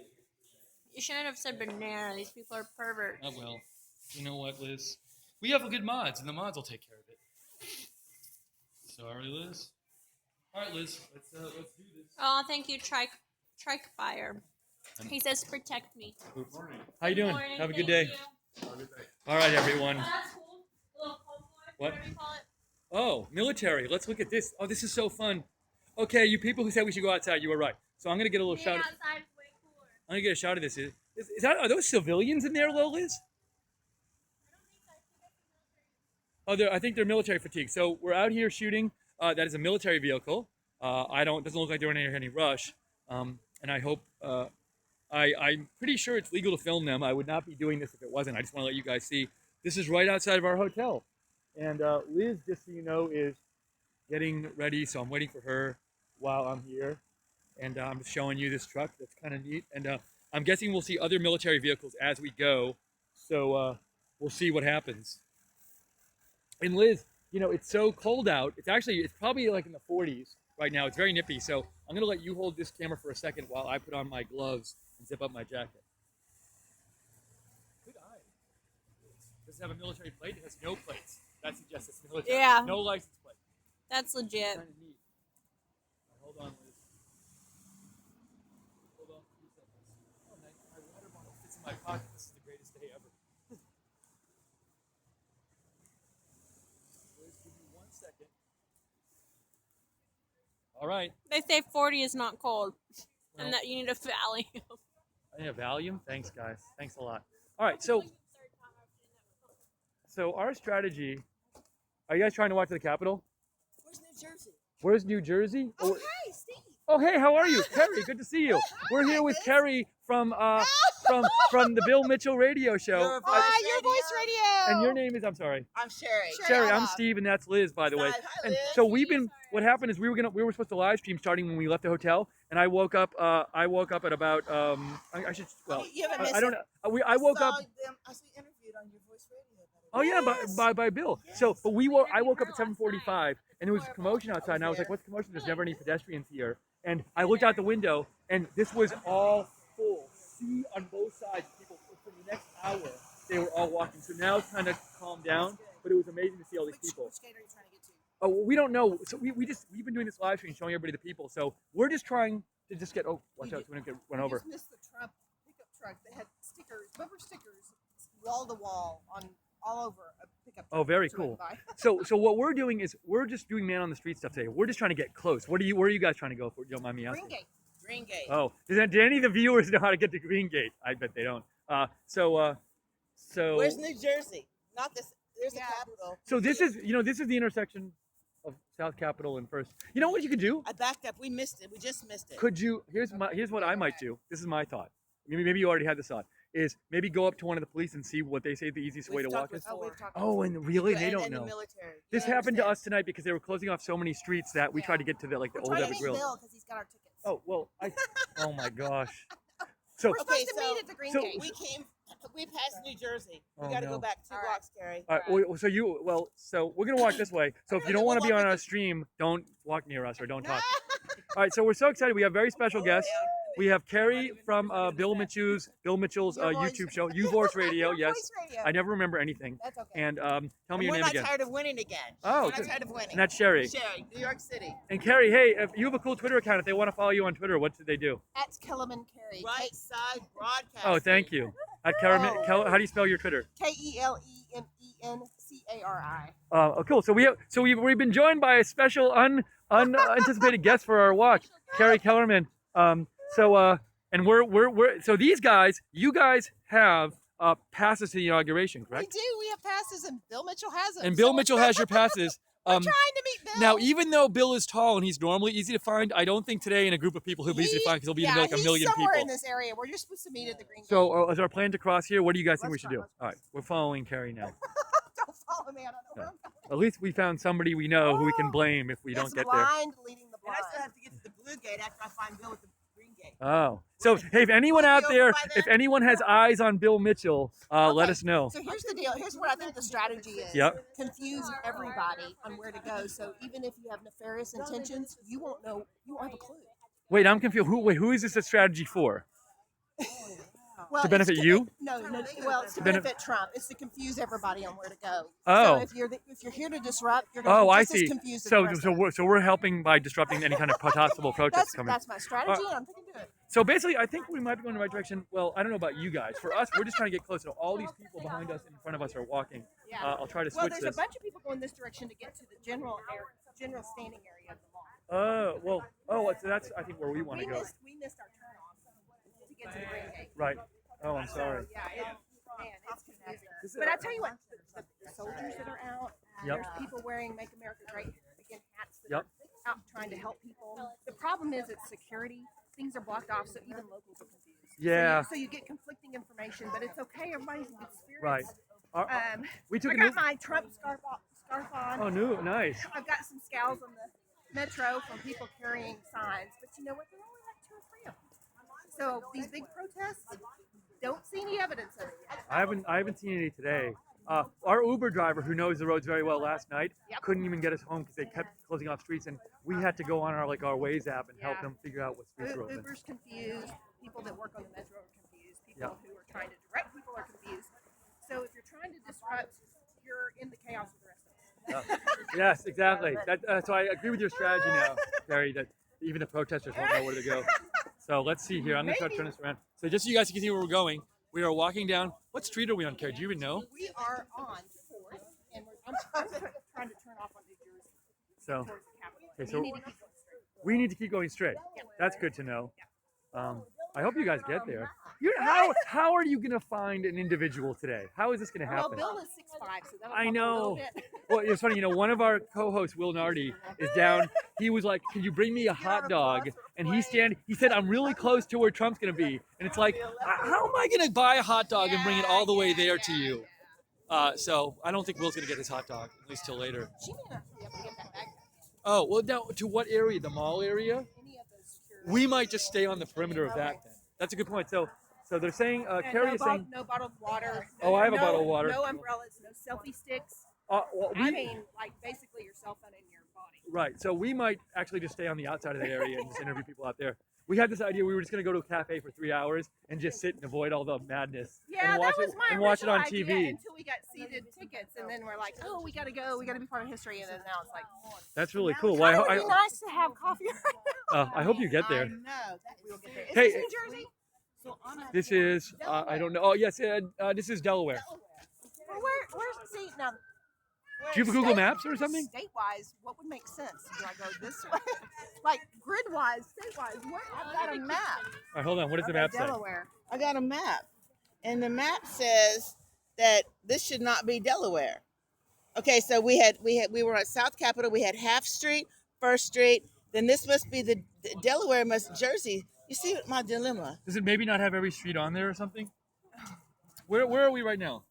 You shouldn't have said banana. These people are perverts. Oh well. You know what, Liz? We have good mods, and the mods will take care of it. Sorry, Liz. All right, Liz. Let's do this. Oh, thank you, Trike Fire. He says protect me. Good morning. How you doing? Morning, Have a good thank day. you. All right, everyone. Oh, that's cool. Little homeboy, What? whatever you call it. Oh, military. Let's look at this. Oh, this is so fun. Okay, you people who said we should go outside, you were right. So I'm gonna get a little Being shot. outside is way cooler. I'm gonna get a shot of this. Is that? Are those civilians in there, Liz? Oh, I think they're military fatigue. So we're out here shooting. That is a military vehicle. Doesn't look like they're in any rush. And I hope. I'm pretty sure it's legal to film them. I would not be doing this if it wasn't. I just want to let you guys see. This is right outside of our hotel. And Liz, just so you know, is getting ready. So I'm waiting for her while I'm here. And I'm just showing you this truck. That's kind of neat. And I'm guessing we'll see other military vehicles as we go. So we'll see what happens. And Liz, it's so cold out. It's probably like in the 40s right now. It's very nippy. So I'm going to let you hold this camera for a second while I put on my gloves and zip up my jacket. Good eye. Does it have a military plate? It has no plates. That suggests it's military. Yeah. No license plate. That's legit. Kind of neat. Hold on, Liz. Hold on for 2 seconds. Oh, nice. My water bottle fits in my pocket. This is the greatest day ever. Liz, give me 1 second. All right. They say 40 is not cold, and that you need a Valium. I need a Valium? Thanks, guys. Thanks a lot. All right, so our strategy, are you guys trying to walk to the Capitol? Where's New Jersey? Where's New Jersey? Oh, hey, Steve. Oh, hey, how are you? Kerry, good to see you. We're here with Kerry from the Bill Mitchell radio show. Your voice radio. And your name is, I'm sorry. I'm Sherry. Sherry, I'm Steve, and that's Liz, by the way. Hi, And Liz. so what happened is we were supposed to live stream starting when we left the hotel, and I woke up at about I should You haven't missed I don't know. I woke up. I saw you interviewed on your voice radio. Oh yeah, Yes. by Bill. Yes. So, but I woke up at 7:45, and there was commotion outside, and I was like, "What's commotion? There's never any pedestrians here." And I looked out the window, and this was all full. See on both sides, people for the next hour they were all walking. So now it's kind of calmed down, but it was amazing to see all these people. Which gate are you trying to get to? Oh, well, we don't know. So we've been doing this live stream, showing everybody the people. So we're just trying to just get. Oh, watch out! So we don't get run over. Just missed the Trump pickup truck. They had stickers, rubber stickers, wall to wall on all over a pickup. Oh, truck very as we went cool. by. So what we're doing is we're just doing man on the street stuff today. We're just trying to get close. Where are you guys trying to go for? You don't mind me asking? Green Gate. Green Gate. Oh, did any of the viewers know how to get to Green Gate? I bet they don't. So Where's New Jersey? Not this. There's the Capitol. so this is the intersection of South Capitol and First. You know what you could do? I backed up. We missed it. We just missed it. Could you? Here's what I might do. This is my thought. Maybe you already had this thought. Is maybe go up to one of the police and see what they say the easiest way to walk is. We've talked Oh, and really, they don't and know. The military. This They happened to understand. us tonight because they were closing off so many streets that we tried to get to the We're old trying to Epic meet Grill. Bill because he's got our tickets. Oh well, oh my gosh. So We're supposed to meet at the Green so- Gate. We passed New Jersey. We Oh, got to no. go back 2 blocks, Carrie. so we're gonna walk this way. So if you don't want to be on our stream, don't walk near us or don't talk. All right, so we're so excited. We have very special guests. We have Carrie from Bill Mitchell's Your voice. YouTube show, U-Voice Radio. Yes, Voice radio. I never remember anything. That's okay. And tell me your we're name not again. tired of winning again. Oh, we're not good. tired of winning. And that's Sherry. Sherry, New York City. And Carrie, hey, if you have a cool Twitter account, if they want to follow you on Twitter, what should they do? At Kellerman Carey. Right side broadcast. Oh, thank you. At Karen, Oh. how do you spell your Twitter? KELEMENCARI. Oh, cool. So we've been joined by a special unanticipated guest for our walk, Carrie Kellerman. And so these guys, you guys have passes to the inauguration, We correct? do. We have passes, and Bill Mitchell has them. And Bill So Mitchell has your passes. We're trying to meet Bill. Now, even though Bill is tall and he's normally easy to find, I don't think today in a group of people he'll be easy to find because he'll be in like a million he's somewhere people. in this area. We're just supposed to meet at the Green Gate. So is our plan to cross here? What do you guys think we Let's should try, do? let's All right, we're following Carrie now. Don't follow me. I don't know where I'm going. At least we found somebody we know who we can blame if we don't get there. Blind leading the blind. And I still have to get to the Blue Gate after I find Bill at the Green Gate. Oh, so hey, if anyone out there, if anyone has eyes on Bill Mitchell, let us know. So here's the deal. Here's what I think the strategy is. Yep. Confuse everybody on where to go. So even if you have nefarious intentions, you won't know. You won't have a clue. Wait, I'm confused. Who is this a strategy for? Well, To benefit it's you? No. Well, it's to benefit Trump. It's to confuse everybody on where to go. Oh. So if you're here to disrupt, you're going to Oh, be I just as see. confused as So the rest so of us. we're helping by disrupting any kind of possible protests coming. That's my strategy, and I'm thinking do it. So basically, I think we might be going in the right direction. Well, I don't know about you guys. For us, we're just trying to get close. So all these people behind us and in front of us are walking. Yeah. I'll try to Well, switch there's this. a bunch of people going this direction to get to the general standing area of the mall. So that's I think where we want to go. We missed our turn off to get to the Green Gate. Right. Oh, I'm sorry. Yeah, it's confusing. But I tell you what, the soldiers that are out, Yep. there's people wearing "Make America Great Again" hats that Yep. are out trying to help people. The problem is it's security. Things are blocked off, so even locals are confused. Yeah. So you get conflicting information, but it's okay. Everybody's in good spirits. Right. We took I a got new. my Trump scarf on. Oh, nice. I've got some scowls on the metro from people carrying signs, but you know what? There are only like 2 or 3 of them. So these big protests, don't see any evidence of it yet. I haven't seen any today. Our Uber driver, who knows the roads very well, last night couldn't even get us home because they kept closing off streets, and we had to go on our Waze app and help them figure out what streets were open. Uber's confused. People that work on the metro are confused. People who are trying to direct people are confused. So if you're trying to disrupt, you're in the chaos with the rest of us. Yes, exactly. So I agree with your strategy now, Carrie, that even the protesters won't know where to go. So let's see here. I'm going to try to turn this around. So just so you guys can see where we're going, we are walking down. What street are we on, Carrie? Do you even know? We are on 4th, and I'm trying to turn off on New Jersey So, towards the Capitol. okay, so You need to keep going straight. we need to keep going straight. That's good to know. I hope you guys get there. How are you going to find an individual today? How is this going to Well, happen? Bill is 6'5", so that'll I help a know. little bit. Well, it's funny, one of our co-hosts, Will Nardi, is down. He was like, "Can you bring me a hot dog?" And he said, "I'm really close to where Trump's gonna be." And it's like, how am I gonna buy a hot dog and bring it all the way there to you? So I don't think Will's gonna get his hot dog, at least till later. She may not be able to get that back. Oh, well, now to what area? The mall area? Any of those security. We might just stay on the perimeter of that then. That's a good point. So they're saying, And Carrie is saying, no bottled water. Oh, I have a bottle of water. No umbrellas, no selfie sticks. well, I mean, like basically your cell phone in your body. right. So we might actually just stay on the outside of that area and just interview people out there. We had this idea we were just going to go to a cafe for 3 hours and just sit and avoid all the madness Yeah, and watch that was my it on original idea TV. until we got seated tickets, and then we're like, oh, we got to go, we got to be part of history, and then now it's like, That's really cool. it Well, would be nice to have coffee right now. I hope you get there. I know. We will get there. Is Hey, this New Jersey? This is I don't know. Oh yes, this is Delaware. Well, where's now. Do you have Google Maps or something? State-wise, what would make sense? Do I go this way? Like grid-wise, state-wise, what? I've got a map. All right, hold on. What does the map say? Delaware. I got a map, and the map says that this should not be Delaware. Okay, so we were at South Capitol. We had Half Street, First Street. Then this must be the Delaware, must Jersey. You see my dilemma? Does it maybe not have every street on there or something? Where are we right now?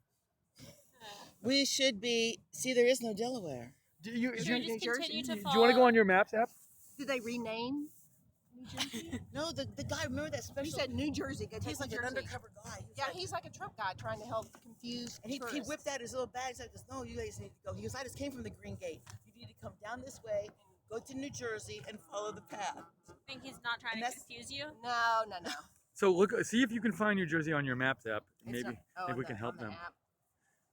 We should be. See, there is no Delaware. Do you Should we just continue to do you want to go on your Maps app? Did they rename New Jersey? No, the guy. Remember that special? You said New Jersey. Go He's take like New an Jersey. undercover guy. Yeah, he's like a Trump guy trying to help confuse And he tourists. whipped out his little bag. He's like, "No, you guys need to go." He goes, "I just came from the Green Gate. You need to come down this way, go to New Jersey, and follow the path." Think he's not trying And to that's- confuse you? No. So look, see if you can find New Jersey on your Maps app. It's Maybe not- maybe we on can the- help on the them. app.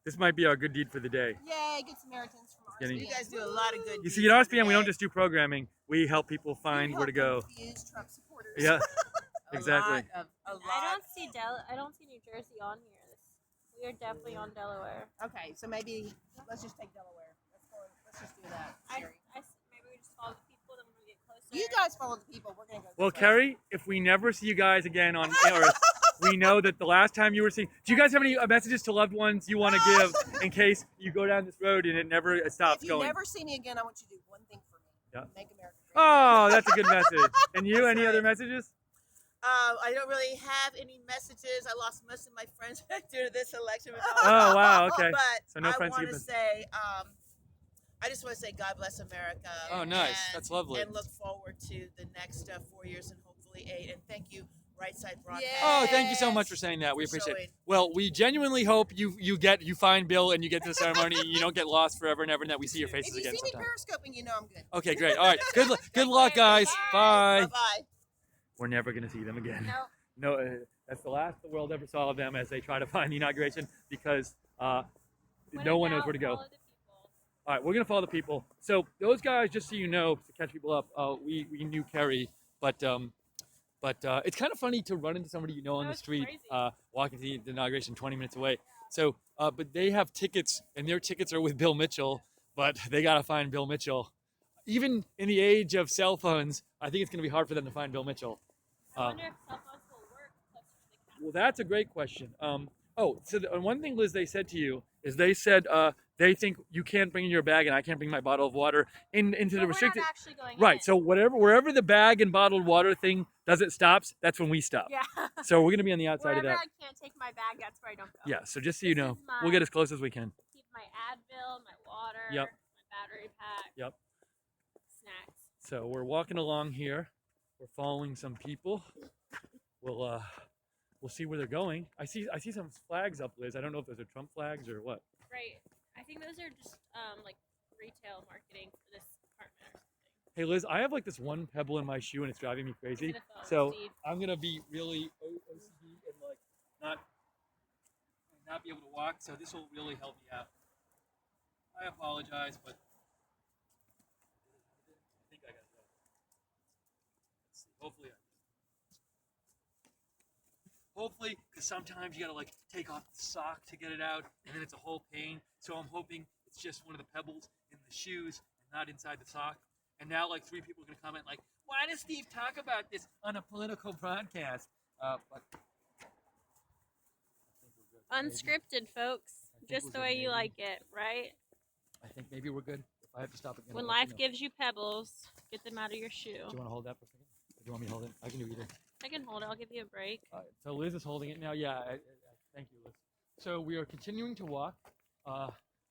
This might be our good deed for the day. Yay, good Samaritans from Getting- You RSBN. guys do a lot of good. You see, deeds at every RSBN we don't day. just do programming. We help people We find where to help go. confuse Trump supporters. Yeah, A exactly. lot of- a lot. I don't see New Jersey on here. We are definitely on Delaware. Okay, so maybe let's just take Delaware. Let's just do that. Sherry. Maybe we just follow the people, then when we get closer. You guys follow the people. We're gonna go. Well, this way. Kerry, if we never see you guys again on Earth, we know that the last time you were seen. Do you guys have any messages to loved ones you want to give in case you go down this road and it never stops If you going? never see me again, I want you to do one thing for me. Yeah. Make America great. Oh, that's a good message. And you, any other messages? I don't really have any messages. I lost most of my friends due to this election. Oh, wow, okay. But So no I friends want to even- say, I just want to say, God bless America. Oh, nice. and- That's lovely. And look forward to the next 4 years and hopefully 8. And thank you, Right Side Broadcast. Oh, thank you so much for saying that. We For appreciate it. showing. Well, we genuinely hope you find Bill and you get to the ceremony. You don't get lost forever and ever, and that we see your faces If you again see me sometime. periscoping, you know I'm good. Okay, great. All right. Good luck, guys. Bye. Bye-bye. We're never going to see them again. No. No, that's the last the world ever saw of them as they try to find the inauguration because no one knows where to go. Follow the people. All right, we're gonna follow the people. So those guys, just so you know, to catch people up, we knew Kerry, but it's kind of funny to run into somebody you know on That the was street, crazy. walking to the inauguration 20 minutes away. So, but they have tickets, and their tickets are with Bill Mitchell, but they gotta find Bill Mitchell. Even in the age of cell phones, I think it's gonna be hard for them to find Bill Mitchell. I wonder if cell phones will work closer to the camera. Well, that's a great question. So one thing, Liz, they said to you is they said they think you can't bring in your bag and I can't bring my bottle of water into But the we're restricted. not actually going Right. in. So wherever the bag and bottled water thing stops, that's when we stop. Yeah. So we're gonna be on the outside Wherever of I that. can't take my bag, that's where I don't go. Yeah. So just so you This know, is my- we'll get as close as we can. Keep my Advil, my water, Yep. my battery pack. Yep. Snacks. So we're walking along here. We're following some people. We'll see where they're going. I see some flags up, Liz. I don't know if those are Trump flags or what. Right. I think those are just like retail marketing for this apartment or something. Hey Liz, I have like this one pebble in my shoe and it's driving me crazy. Is it a phone, So Steve? I'm gonna be really OCD and like not be able to walk. So this will really help me out. I apologize, but I think I gotta go. Let's see. Hopefully, because sometimes you gotta like take off the sock to get it out, and then it's a whole pain. So I'm hoping it's just one of the pebbles in the shoes and not inside the sock. And now like 3 people are gonna comment like, "Why does Steve talk about this on a political broadcast?" But I think we're good. Maybe. Unscripted, folks. I think Just we're the good, way you maybe. like it, right? I think maybe we're good. If I have to stop again, When I'll let you life know. gives you pebbles, get them out of your shoe. Do you want to hold that for a second? Or do you want me to hold it? I can do either. I can hold it. I'll give you a break. All right, so Liz is holding it now. Yeah, thank you, Liz. So we are continuing to walk.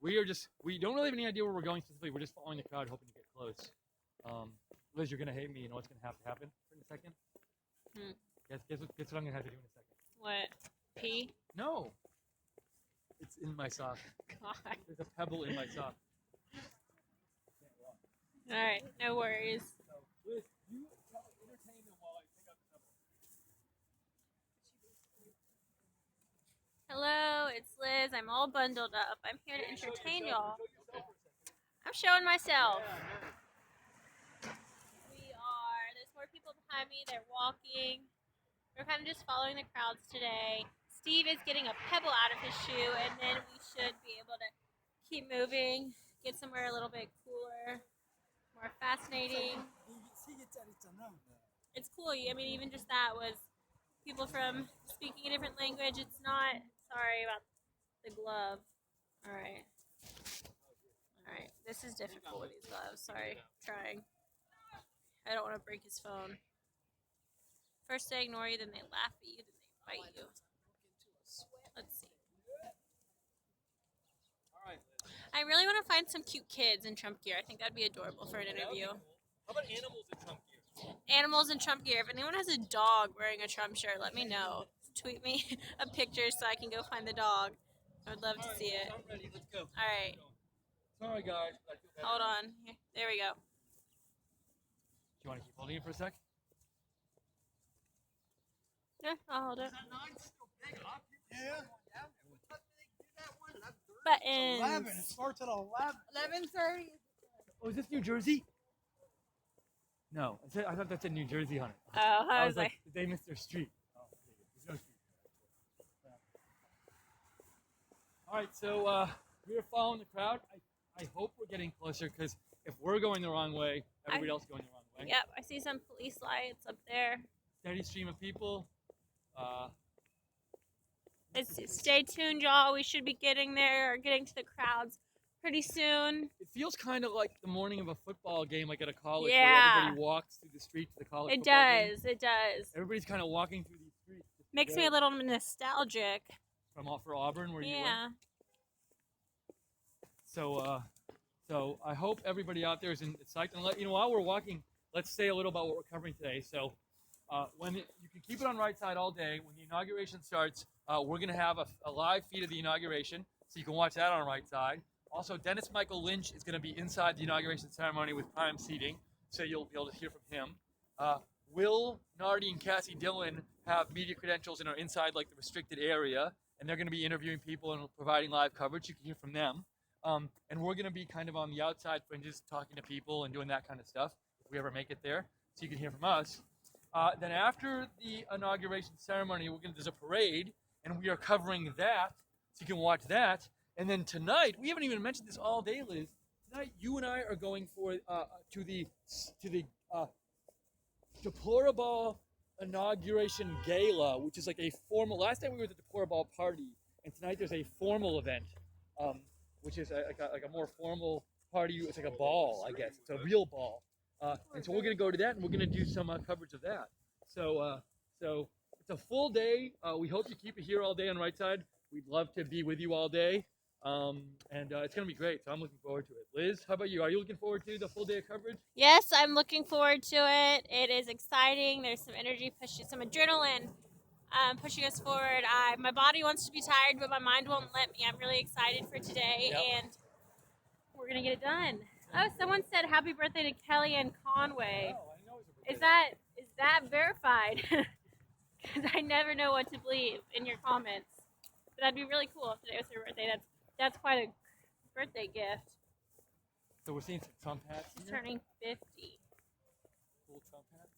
We don't really have any idea where we're going specifically. We're just following the crowd, hoping to get close. Liz, you're gonna hate me. You know what's gonna have to happen in a second? Hmm. Guess what I'm gonna have to do in a second. What? Pee? No, it's in my sock. God. There's a pebble in my sock. All right. No worries. So Liz, you entertain them while I pick up the pebble. Hello, it's Liz. I'm all bundled up. I'm here to entertain y'all. I'm showing myself. There's more people behind me. They're walking. We're kind of just following the crowds today. Steve is getting a pebble out of his shoe, and then we should be able to keep moving, get somewhere a little bit cooler, more fascinating. It's cool. I mean, even just that was people from speaking a different language. It's not. Sorry about the glove. All right. All right. This is difficult with these gloves. Sorry. Trying. I don't want to break his phone. First they ignore you, then they laugh at you, then they bite you. Let's see. I really want to find some cute kids in Trump gear. I think that'd be adorable for an interview. How about animals in Trump gear? Animals in Trump gear. If anyone has a dog wearing a Trump shirt, let me know. Tweet me a picture so I can go find the dog. I would love to see it. I'm ready. Let's go. All right. Sorry, guys. But I feel better. Hold on. Here. There we go. Do you want to keep holding it for a sec? Yeah, I'll hold it. Yeah. Buttons. 11. It starts at 11:30. Oh, is this New Jersey? No, I thought that said New Jersey on it. Oh, I was like, did they miss their street? Oh, there's no street. All right, so we're following the crowd. I hope we're getting closer because if we're going the wrong way, everybody else is going the wrong way. yep, I see some police lights up there. Steady stream of people. Stay tuned, y'all. We should be getting there or getting to the crowds pretty soon. It feels kind of like the morning of a football game, like at a college, Yeah. where everybody walks through the street to the college It football game. does. It does. Everybody's kind of walking through these streets. Makes me a little nostalgic. For Auburn, where you Yeah. went. So I hope everybody out there is psyched. And let you know while we're walking, let's say a little about what we're covering today. So you can keep it on right side all day. When the inauguration starts, we're going to have a live feed of the inauguration, so you can watch that on the right side. Also, Dennis Michael Lynch is going to be inside the inauguration ceremony with prime seating, so you'll be able to hear from him. Will Nardi and Cassie Dillon have media credentials and are inside like the restricted area, and they're going to be interviewing people and providing live coverage. You can hear from them. And we're going to be kind of on the outside fringes talking to people and doing that kind of stuff if we ever make it there, so you can hear from us. Then after the inauguration ceremony, there's a parade, and we are covering that, so you can watch that. And then tonight, we haven't even mentioned this all day, Liz. Tonight, you and I are going to the Deplorable Inauguration Gala, which is like a formal. Last time we were at the Deplorable Party, and tonight there's a formal event, which is like a more formal party. It's like a ball, I guess. It's a real ball. And so we're going to go to that, and we're going to do some coverage of that. So it's a full day. We hope you keep it here all day on right side. We'd love to be with you all day. And it's going to be great. So I'm looking forward to it. Liz, how about you? Are you looking forward to the full day of coverage? Yes, I'm looking forward to it. It is exciting. There's some energy pushing, some adrenaline pushing us forward. My body wants to be tired, but my mind won't let me. I'm really excited for today, and we're going to get it done. Oh, someone said happy birthday to Kellyanne Conway. Oh, I know it's a Is that verified? Because I never know what to believe in your comments. But that'd be really cool if today was her birthday. That's quite a birthday gift. So we're seeing some Trump hats She's here. turning 50. Cool Trump hats.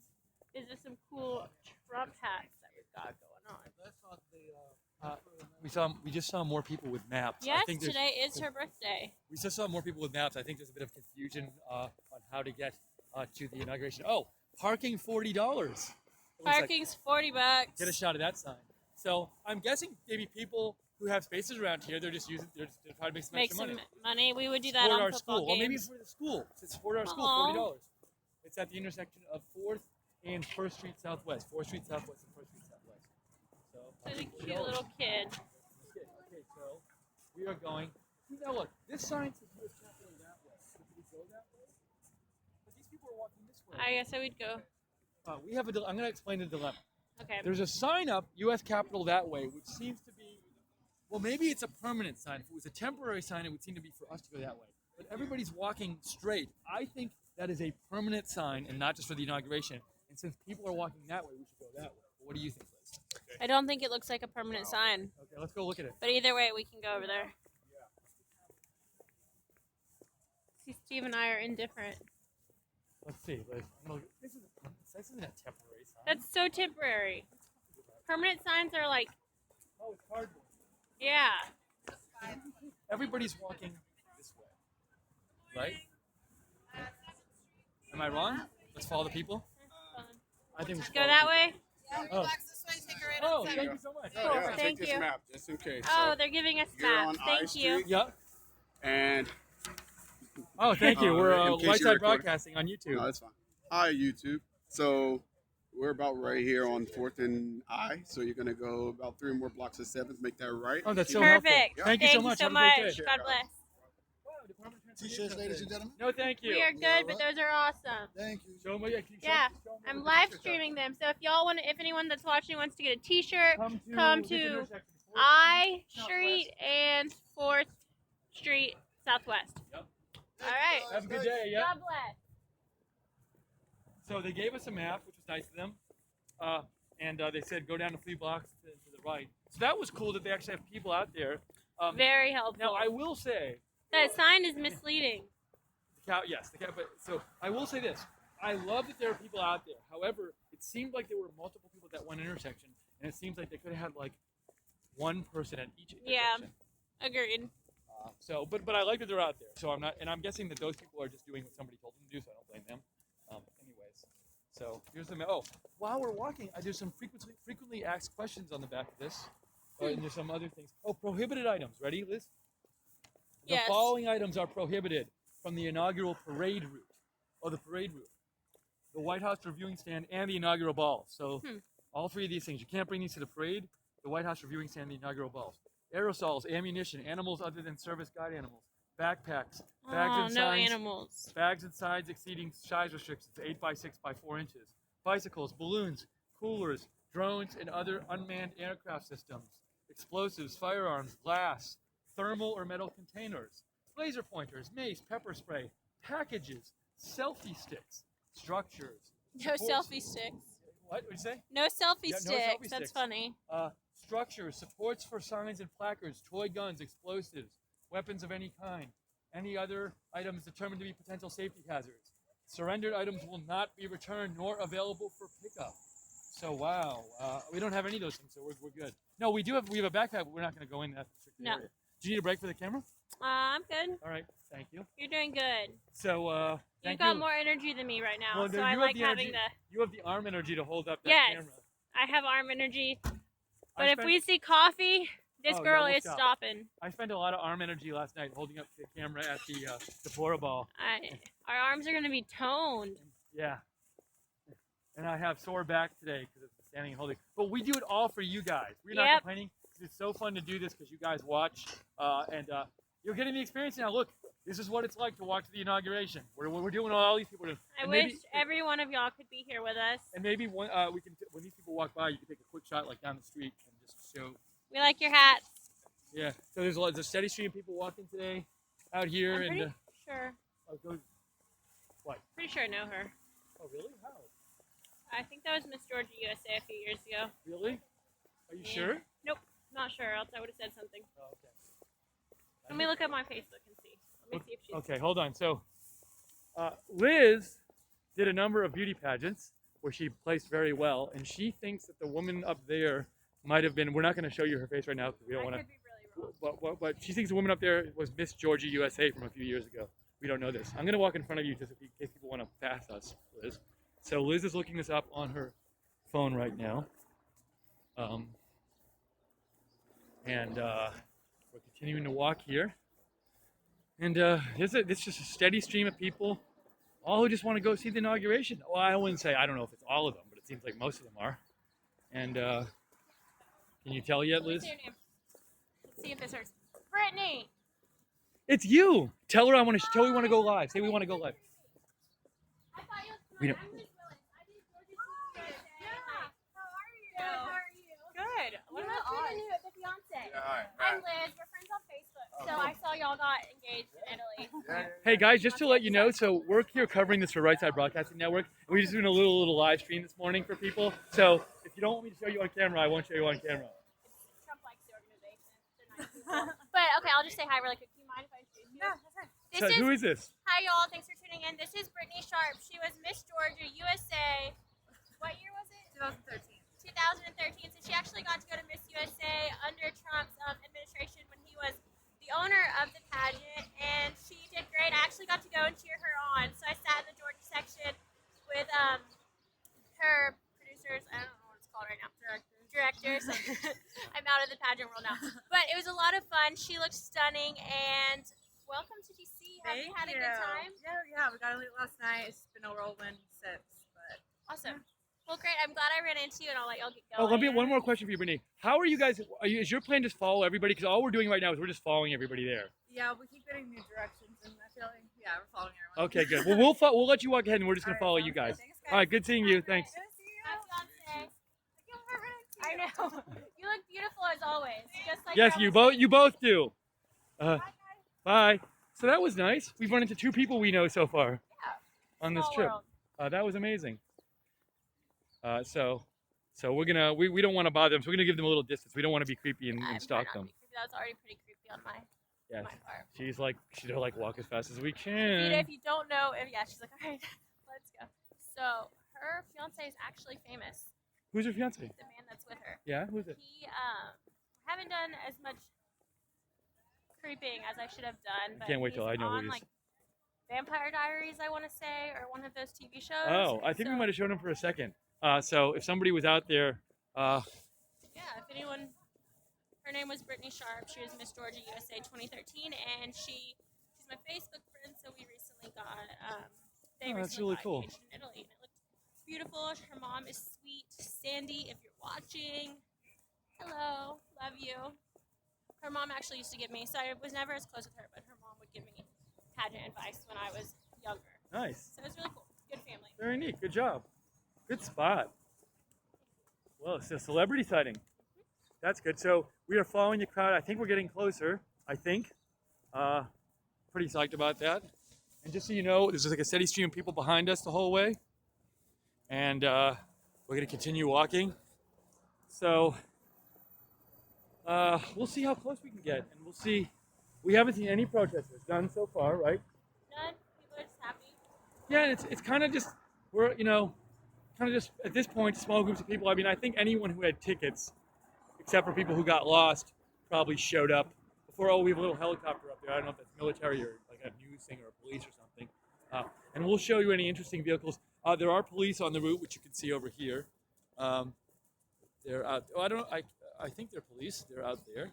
These are some cool Trump hats that we've got going on. We just saw more people with maps. Yes, I think today is her birthday. we just saw more people with maps. I think there's a bit of confusion on how to get to the inauguration. Oh, parking $40. Parking's $40. Get a shot of that sign. So I'm guessing maybe people who have spaces around here, they're just trying to make some Make extra some money. money. We would do that Support on our football school. Or maybe games. for the school. Support our school, Aw. $40. It's at the intersection of 4th and 1st Street Southwest. 4th Street Southwest and 1st Street Southwest. So Such a $40. cute little kid. Okay, so we are going. Now look, this sign says U.S. Capitol that way. Should we go that way? But these people are walking this way. I guess I would go. We have I'm going to explain the dilemma. Okay. There's a sign up, U.S. Capitol that way, which seems to be, well, maybe it's a permanent sign. If it was a temporary sign, it would seem to be for us to go that way. But everybody's walking straight. I think that is a permanent sign, and not just for the inauguration. And since people are walking that way, we should go that way. What do you think, Liz? I don't think it looks like a permanent sign. Okay, let's go look at it. But either way, we can go over there. See, Steve and I are indifferent. Let's see, Liz. This isn't a temporary sign. That's so temporary. Permanent signs are like, Oh, it's cardboard. yeah. Everybody's walking right? Am I wrong? Let's follow the people. I think we should Go follow that the way. Oh. This way, take a right people. Oh, on thank seven. you so much. Cool, Yeah, thank take this you. map just in case. Oh, So they're giving us you're maps. on I Thank you. Street. Yep. and Oh, thank you. We're in case you're Whiteside recording. Broadcasting on YouTube. no, that's fine. Hi, YouTube. So we're about right here on 4th and I. So you're gonna go about 3 more blocks of 7th. Make that right. Oh, that's so Perfect. helpful. Thank you so much. Have a great day. God bless. T-shirts, ladies and gentlemen. No, thank you. We are good, but those are awesome. Thank you. Show me, can you show- Yeah, show me I'm the live pictures. streaming them. So if y'all want, if anyone that's watching wants to get a T-shirt, come this to intersection. I Street and 4th Street Southwest. Yep. All right. Have a good day. Yeah. God bless. So they gave us a map, which was nice of them, and they said go down a few blocks to the right. So that was cool that they actually have people out there. Very helpful. Now I will say, That sign is misleading. but so I will say this: I love that there are people out there. However, it seemed like there were multiple people at that one intersection, and it seems like they could have had like one person at each intersection. Yeah. Agreed. But I like that they're out there. So I'm not, and I'm guessing that those people are just doing what somebody told them to do. So I don't blame them. Anyways, so here's the while we're walking, there's some frequently asked questions on the back of this, and there's some other things. Oh, prohibited items. Ready, Liz? The Yes. following items are prohibited from the inaugural parade route. Oh, the parade route, the White House reviewing stand, and the inaugural ball. So all 3 of these things, you can't bring these to the parade, the White House reviewing stand, and the inaugural balls. Aerosols, ammunition, animals other than service guide animals, backpacks, bags Oh, and no signs, animals. bags and sides exceeding size restrictions, 8 by 6 by 4 inches, bicycles, balloons, coolers, drones, and other unmanned aircraft systems, explosives, firearms, glass, thermal or metal containers, laser pointers, mace, pepper spray, packages, selfie sticks, structures. No supports- selfie sticks. What would you say? No selfie Yeah, no sticks. selfie That's sticks. funny. Structures, supports for signs and placards, toy guns, explosives, weapons of any kind, any other items determined to be potential safety hazards. Surrendered items will not be returned nor available for pickup. So wow, we don't have any of those things, so we're good. No, we have a backpack, but we're not going to go in that particular No. area. Do you need a break for the camera? I'm good. All right, thank you. You're doing good. So You've thank got you. more energy than me right now, Well, so you I have like the having energy- You have the arm energy to hold up that Yes. camera. I have arm energy. I But if spent- we see coffee, this Oh, yeah, girl we'll is stop. stopping. I spent a lot of arm energy last night holding up the camera at the Bora ball. Our arms are gonna be toned. Yeah. And I have sore back today because of standing and holding. But we do it all for you guys. We're not Yep. complaining. It's so fun to do this because you guys watch. And you're getting the experience now. Look, this is what it's like to watch the inauguration. We're doing all these people. I and wish maybe, every one of y'all could be here with us. And maybe when these people walk by, you can take a quick shot like down the street and just show. We like your hats. Yeah. So there's a steady stream of people walking today out here. I'm pretty and sure. What? Pretty sure I know her. Oh, really? How? I think that was Miss Georgia USA a few years ago. Really? Are you Yeah. sure? Nope, not sure. Else I would have said something. Oh, okay. Let me look up my Facebook and see. Let me see if she's. Okay, hold on. So, Liz did a number of beauty pageants where she placed very well, and she thinks that the woman up there might have been. We're not going to show you her face right now because we don't want to. be really wrong. But she thinks the woman up there was Miss Georgia USA from a few years ago. We don't know this. I'm going to walk in front of you just in case people want to pass us, Liz. So Liz is looking this up on her phone right now. We're continuing to walk here. And it's just a steady stream of people, all who just want to go see the inauguration. Well, I wouldn't say, I don't know if it's all of them, but it seems like most of them are. And can you tell yet, Liz? Say your name. Let's see if this hurts. Brittany! It's you! Tell her we want to go live. Say we want to go live. I thought you We don't- I'm Miss Willis. I did Georgia USA. How are you? Good. What about the fiance? I'm Liz. We're friends on Facebook. So I saw y'all got engaged in Italy. Hey guys, just to let you know, so we're here covering this for Right Side Broadcasting Network. And we're just doing a little live stream this morning for people. So if you don't want me to show you on camera, I won't show you on camera. Trump likes the organization. They're nice people. But okay, I'll just say hi really quick. Do you mind if I introduce you? This So is who is this? Hi y'all. Thanks for tuning in. This is Brittany Sharp. She was Miss Georgia USA. What year was it? 2013. 2013. So she actually got to go to Miss USA under Trump's administration when he was the owner of the pageant, and she did great. I actually got to Seriously, I'm out of the pageant world now. But it was a lot of fun. She looked stunning, and welcome to DC. Have you had a good time? Yeah, we got to leave last night. It's been a whirlwind since, but Awesome. Well, great. I'm glad I ran into you, and I'll let y'all get Oh, going. let me one more question for you, Brittany. How are you guys? Is your plan just follow everybody? Because all we're doing right now is we're just following everybody there. yeah, we keep getting new directions, and I feel like we're following everyone. Okay, good. Well, we'll let you walk ahead, and we're just gonna follow you guys. Thanks, All right, good seeing you. Thanks. Good to see you. Hi, fiance. I know. You look beautiful as always. Just like Yes, you're you both do. Bye. So that was nice. We've run into 2 people we know so far on this Small trip. world. That was amazing. So we're gonna we don't want to bother them, so we're gonna give them a little distance. We don't want to be creepy and I'm stalk trying them. not to be creepy. That was already pretty creepy on my Yes. part. She's like walk as fast as we Vita, can. if you don't know, she's like, all right, let's go. So her fiance is actually famous. Who's her fiance? The man that's with her. Yeah, who's it? He haven't done as much creeping as I should have done. But Can't wait till he's I know who on, he is. like Vampire Diaries, I want to say, or one of those TV shows. Oh, I think we might have shown him for a second. So if somebody was out there, Yeah, if anyone, her name was Brittany Sharp. She was Miss Georgia USA 2013, and she's my Facebook friend. So we recently got they Oh, that's recently really got cool. engaged in Italy, and it looked beautiful. Her mom is sweet. Sandy, if you're watching, hello, love you. Her mom actually used to give me, so I was never as close with her, but her mom would give me pageant advice when I was younger. nice. So it was really cool. Good family. Very neat. Good job. Good spot. Well, it's a celebrity sighting. That's good. So we are following the crowd. I think we're getting closer. I think. Pretty psyched about that. And just so you know, there's like a steady stream of people behind us the whole way. And we're going to continue walking. So we'll see how close we can get. And we'll see. We haven't seen any protesters done so far, right? None. People are just happy. Yeah, and it's kind of just, we're, kind of just, at this point, small groups of people. I mean, I think anyone who had tickets, except for people who got lost, probably showed up before. Oh, we have a little helicopter up there. I don't know if that's military or like a news thing or police or something. And we'll show you any interesting vehicles. There are police on the route, which you can see over here. They're out. Oh, I don't know. I think they're police. They're out there.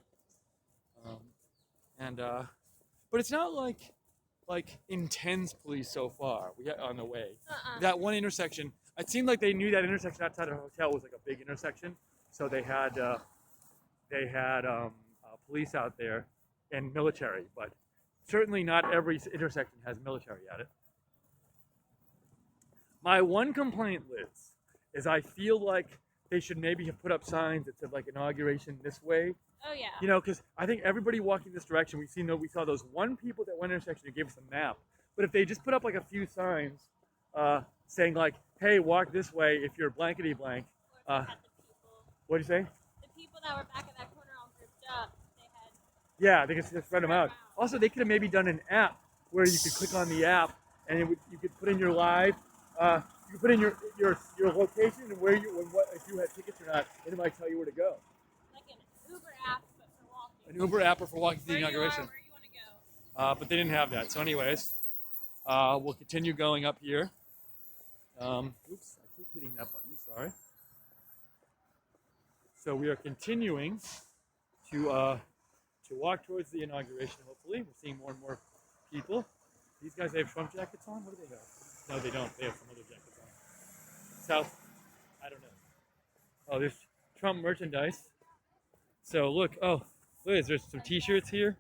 But it's not like intense police so far. We got on the way. That one intersection, it seemed like they knew that intersection outside the hotel was like a big intersection, so they had police out there and military. But certainly not every intersection has military at it. My one complaint, Liz, is I feel like they should maybe have put up signs that said like inauguration this way. Oh yeah. Because I think everybody walking this direction, we saw those one people that went intersection who gave us a map. But if they just put up like a few signs saying like, hey, walk this way if you're blankety blank. Had the people, What do you say? the people that were back at that corner all grouped up, they had. Yeah, they could spread them out. Also, they could have maybe done an app where you could click on the app and you could put in your live. You could put in your location and where if you had tickets or not, and it might tell you where to go. Like an Uber app, but for walking. An Uber app or for walking to the Where you are, inauguration. where you want to go. But they didn't have that. So anyways, we'll continue going up here. Oops, I keep hitting that button, sorry. So we are continuing to walk towards the inauguration, hopefully. We're seeing more and more people. These guys, they have Trump jackets on? What do they have? No, they don't. They have some other jackets on. South, I don't know. Oh, there's Trump merchandise. So look, Liz, there's some t-shirts here.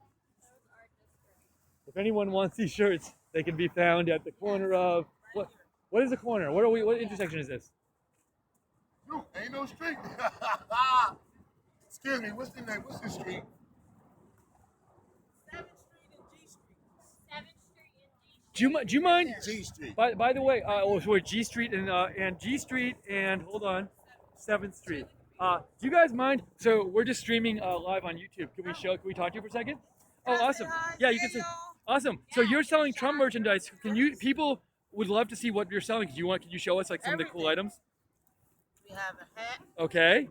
If anyone wants these shirts, they can be found at the corner of, what is the corner? What intersection is this? No, ain't no street. Excuse me, what's the name? What's the street? 7th Street and G Street. 7th Street and G Street. Do you mind? G Street. By the way, so we're G Street and G Street and hold on, 7th Street. Do you guys mind? So we're just streaming live on YouTube. Can we talk to you for a second? Oh, awesome. Yeah, you can see. Awesome. So you're selling Trump merchandise. People would love to see what you're selling. Can you show us like some of the cool items? We have a hat. Okay.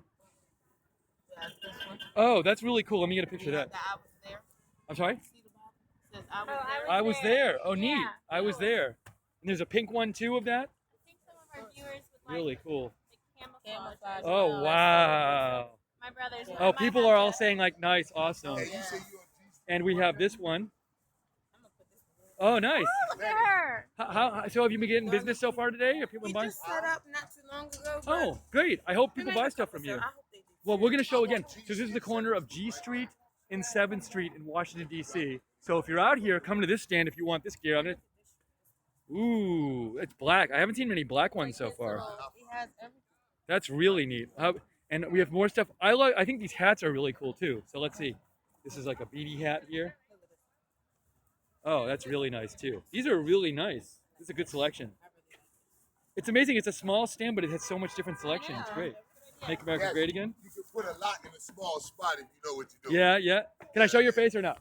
We have this one. Oh, that's really cool. Let me get a picture We of have that. the I was there. I'm sorry? See the bottom? It says I was Oh, there. I was there. Oh, neat. Yeah, I was really. there. And there's a pink one too of that. I think some of our viewers would like Really cool. the camouflage. Camouflage. Oh, wow. My brothers. Oh, people are all saying like nice, awesome. Hey, you say you on G? And we have this one. Oh, nice. Look at her. So have you been getting business so far today? Have people We buying? just set up not too long ago. but Oh, great. I hope been people making buy a stuff couple from you. sales. I hope they do. Well, we're going to show again. So this is the corner of G Street and 7th Street in Washington, D.C. So if you're out here, come to this stand if you want this gear. Ooh, it's black. I haven't seen many black ones so far. He has everything. That's really neat. And we have more stuff. I think these hats are really cool too. So let's see. This is like a beanie hat here. Oh, that's really nice too. These are really nice. This is a good selection. It's amazing. It's a small stand, but it has so much different selection. It's great. Make America Great Again. You can put a lot in a small spot if you know what you're doing. Yeah, yeah. Can I show your face or not?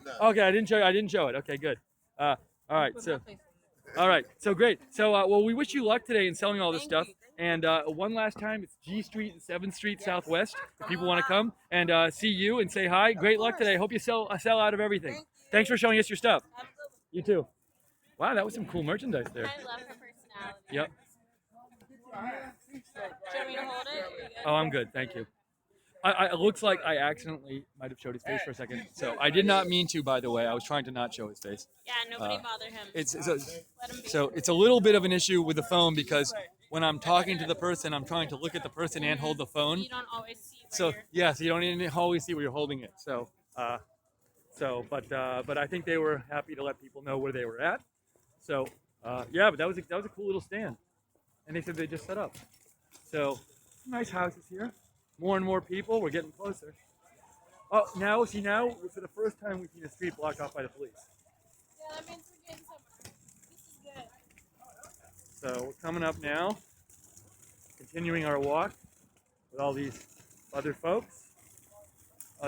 No. Okay, I didn't show it. Okay, good. All right, so great. So well, we wish you luck today in selling all this stuff. And one last time, it's G Street and 7th Street Southwest. If people want to come and see you and say hi, great luck today. Hope you sell out of everything. Thanks for showing us your stuff. You too. Wow, that was some cool merchandise there. I love her personality. Yep. Do you want me to hold it? Are you good? Oh, I'm good. Thank you. It looks like I accidentally might have showed his face for a second. So I did not mean to, by the way. I was trying to not show his face. Yeah, nobody bother him. Let him be. So it's a little bit of an issue with the phone because when I'm talking to the person, I'm trying to look at the person and hold the phone. You don't always see where So you're... yeah, so you don't even always see where you're holding it. But I think they were happy to let people know where they were at. So yeah, but that was a cool little stand, and they said they just set up. So nice houses here. More and more people. We're getting closer. Oh, now for the first time we've seen a street blocked off by the police. Yeah, that means we're getting somewhere. This is good. So we're coming up now, continuing our walk with all these other folks.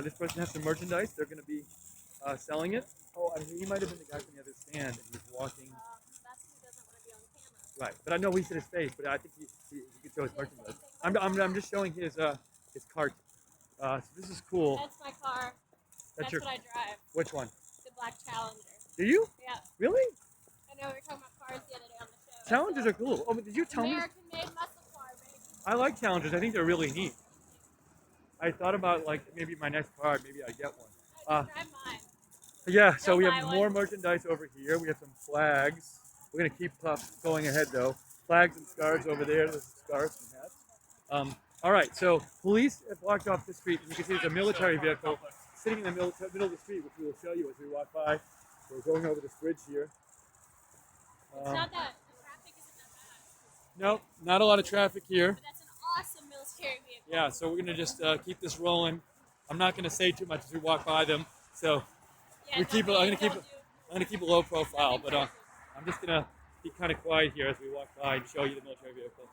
This person has some merchandise. They're going to be selling it. Oh, I mean, he might have been the guy from the other stand, and he's walking. That's who doesn't want to be on camera. Right, but I know he said his face, but I think he could show his merchandise. I'm just showing his cart. So this is cool. That's my car. That's your what I drive. which one? The black Challenger. Do you? Yeah. Really? I know we were talking about cars the other day on the show. Challengers are cool. Oh, but did you tell me? American-made muscle car, baby. I like Challengers. I think they're really neat. I thought about like maybe my next car, maybe I get one. I drive mine. Yeah, so Don't we buy have one. more merchandise over here. We have some flags. We're gonna keep going ahead though. Flags and scarves over there. There's scarves and hats. All right, so police have blocked off the street, and you can see there's a military vehicle sitting in the middle of the street, which we will show you as we walk by. We're going over this bridge here. It's not that, the traffic isn't that bad. Nope, not a lot of traffic here. But that's an awesome military vehicle. Yeah, so we're gonna just keep this rolling. I'm not gonna say too much as we walk by them. So Yeah, we keep. I'm gonna keep. don't do- I'm gonna keep a low profile, but I'm just gonna be kind of quiet here as we walk by and show you the military vehicle.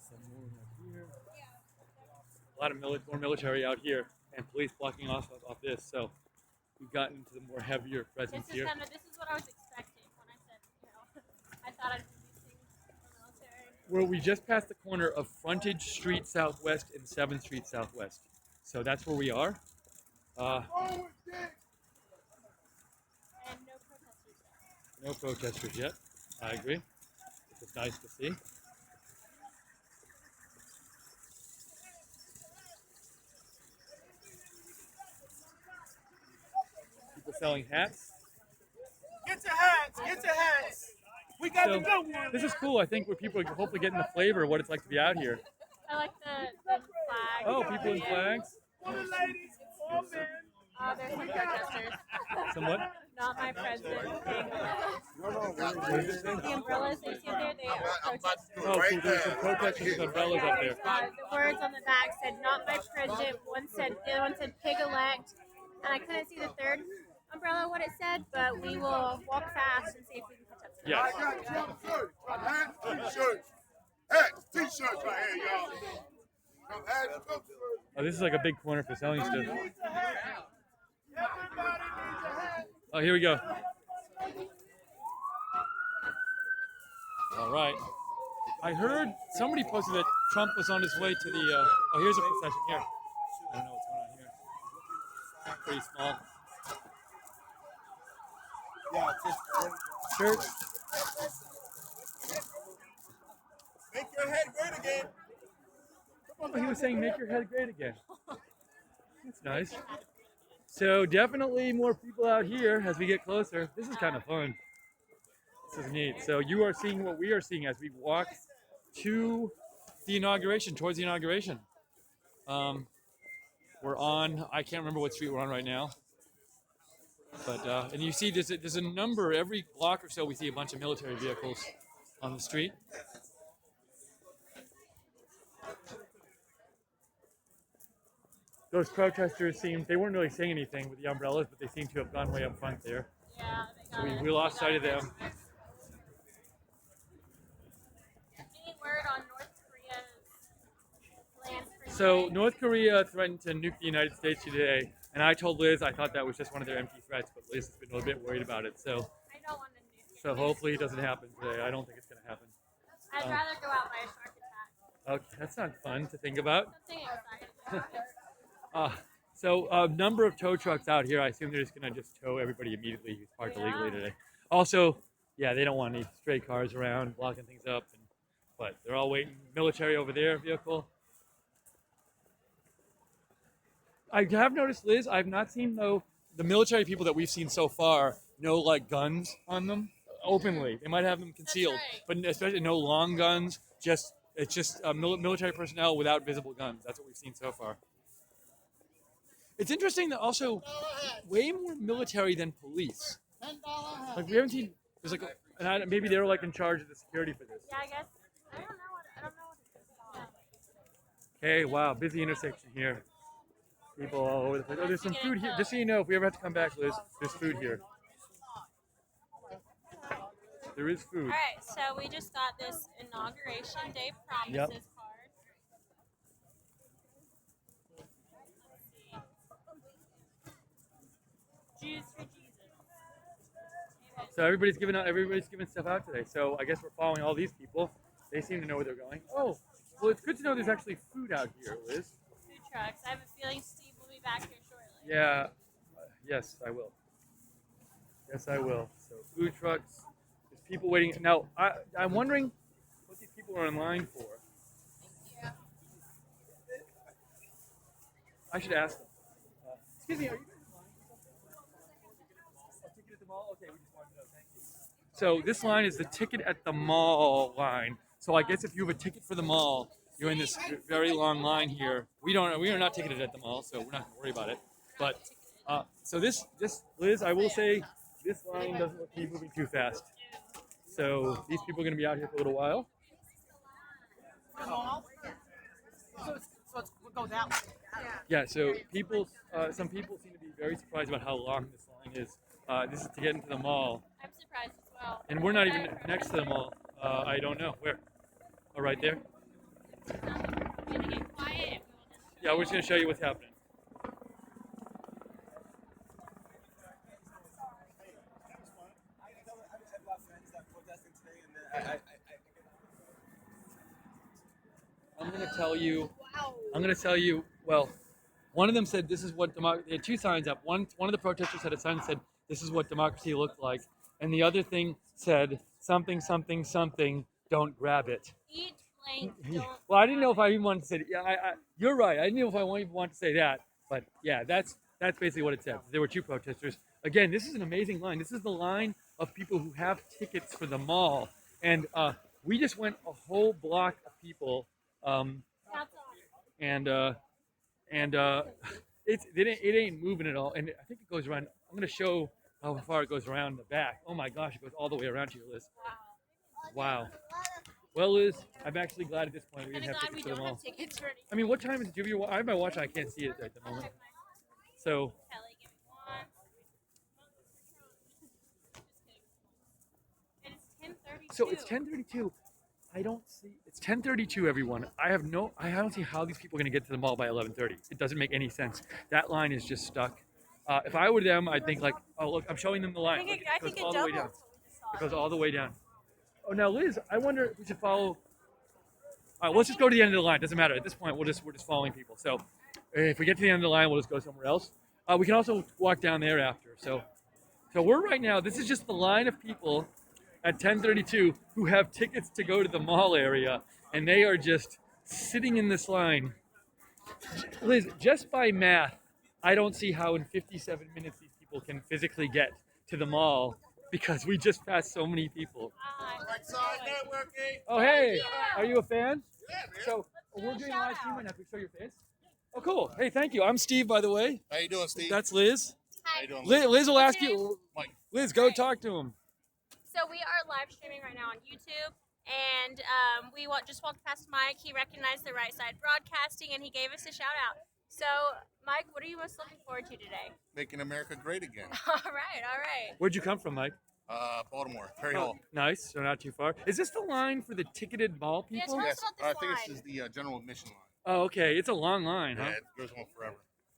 Some more out here. A lot of more military out here, and police blocking off this. So we've gotten into the more heavier presence This is, here. kind of, this is what I was expecting when I said, I thought I'd be seeing the military. Well, we just passed the corner of Frontage Street Southwest and 7th Street Southwest. So that's where we are. And no protesters yet. No protesters yet. I agree. It's nice to see. People selling hats. Get your hats! Get your hats! We got So the good one! this is cool. I think where people are hopefully getting the flavor of what it's like to be out here. I like the flag. Oh, people in flags. For the ladies, for men. There's some protesters. Somewhat. Not my president. What is it? The umbrellas they see up there, they are protesters. Oh, so there's some protesters with umbrellas up there. The words on the back said, "Not my president." The other one said, "Pig elect," and I couldn't see the third umbrella what it said, but we will walk fast and see if we can catch up to them. Yes. I got jumpsuits, hats, t-shirts. Hats, t-shirts right here, y'all. Some hats, jumpsuits. Oh, this is like a big corner for selling stuff. Everybody needs a hat! Oh, here we go. All right. I heard somebody posted that Trump was on his way to the. Oh, here's a procession here. I don't know what's going on here. Pretty small. Church. Make your head great again. Oh, he was saying, "Make your head great again." That's nice. So definitely more people out here as we get closer. This is kind of fun. This is neat. So you are seeing what we are seeing as we walk to the inauguration, towards the inauguration. We're on, I can't remember what street we're on right now. But, and you see there's a number, every block or so we see a bunch of military vehicles on the street. Those protesters they weren't really saying anything with the umbrellas, but they seem to have gone way up front there. Yeah, So we lost sight of them. Any word on North Korea's plans for So North Korea threatened to nuke the United States today, and I told Liz I thought that was just one of their empty threats, but Liz has been a little bit worried about it. So, I don't want to nuke it. so hopefully it doesn't happen today. I don't think it's going to happen. I'd rather go out by a shark attack. Okay, that's not fun to think about. Something exciting about it. So a number of tow trucks out here. I assume they're just going to just tow everybody immediately who's parked illegally today. Also, yeah, they don't want any stray cars around blocking things up. But they're all waiting. Military over there, vehicle. I have noticed, Liz, I've not seen, though, the military people that we've seen so far, no, like, guns on them openly. They might have them concealed, but especially no long guns. It's just military personnel without visible guns. That's what we've seen so far. It's interesting that also way more military than police. Like we haven't seen. There's like, maybe they're like in charge of the security for this. Yeah, I guess. I don't know what it is. Okay, wow, busy intersection here. People all over the place. Oh, there's some food here. Just so you know, if we ever have to come back, Liz, there's food here. There is food. All right, so we just got this inauguration day promises Yep. card. Jews for Jesus. So everybody's giving stuff out today. So I guess we're following all these people. They seem to know where they're going. Oh, well, it's good to know there's actually food out here, Liz. Food trucks. I have a feeling Steve will be back here shortly. Yeah. Yes, I will. Yes, I will. So food trucks. There's people waiting. Now, I'm wondering what these people are in line for. I should ask them. Excuse me, are you guys in line for something? A ticket at the mall? Okay, we just wanted to know. Thank you. So this line is the ticket at the mall line. So I guess if you have a ticket for the mall, you're in this very long line here. We are not ticketed at the mall, so we're not going to worry about it. But so this Liz, I will say, this line doesn't look to be moving too fast. So these people are going to be out here for a little while. So it goes out. Yeah. So some people seem to be very surprised about how long this line is. This is to get into the mall, I'm surprised as well. and we're not even next to the mall. I don't know where. Oh, right there. We're gonna get quiet and we will just Yeah, we're just going to show you what's happening. I'm going to tell you, well, one of them said this is what democracy, they had two signs up. One of the protesters had a sign that said this is what democracy looked like. And the other thing said something, something, something, don't grab it. eat blank. Don't Well, I didn't know if I even wanted to say it. Yeah, you're right. I didn't know if I even wanted to say that. But yeah, that's basically what it said. There were two protesters. Again, this is an amazing line. This is the line of people who have tickets for the mall. And we just went a whole block of people. That's all. And it ain't moving at all. And I think it goes around. I'm going to show how far it goes around the back. Oh my gosh, it goes all the way around here, Liz. Wow. Well, Liz, I'm actually glad at this point we I'm didn't have glad we tickets for the don't mall. have tickets for anything. I mean, what time is it? I have my watch. I can't see it at the moment. So Kelly, give me one. Just kidding. It's 10:32. it's 10:32. I don't see. It's 10:32, everyone. I don't see how these people are going to get to the mall by 11:30. It doesn't make any sense. That line is just stuck. If I were them, I'd think like, oh look, I'm showing them the line. Look, I think it all the way doubles down. what we just saw. It goes all the way down. Oh, now Liz, I wonder if we should follow. All right, let's just go to the end of the line. Doesn't matter at this point. We're just following people. So if we get to the end of the line, we'll just go somewhere else. We can also walk down there after. So we're right now. This is just the line of people at 10:32 who have tickets to go to the mall area, and they are just sitting in this line. Liz, just by math, I don't see how in 57 minutes these people can physically get to the mall because we just passed so many people. Oh, hey, are you a fan? Yeah, man. So we're doing a live stream right now. Can we show your face? Oh, cool. Hey, thank you. I'm Steve, by the way. How you doing, Steve? That's Liz. How you doing? Liz will ask What's your you. Mike. Liz, go talk to him. So we are live streaming right now on YouTube, and we just walked past Mike. He recognized the Right Side Broadcasting, and he gave us a shout out. So, Mike, what are you most looking forward to today? Making America great again. All right. Where'd you come from, Mike? Baltimore, Perry Hall. Nice. So not too far. Is this the line for the ticketed mall Yeah, people? tell us Yes, about this I think line. this is the general admission line. Oh, okay. It's a long line, huh? Yeah, it goes on forever.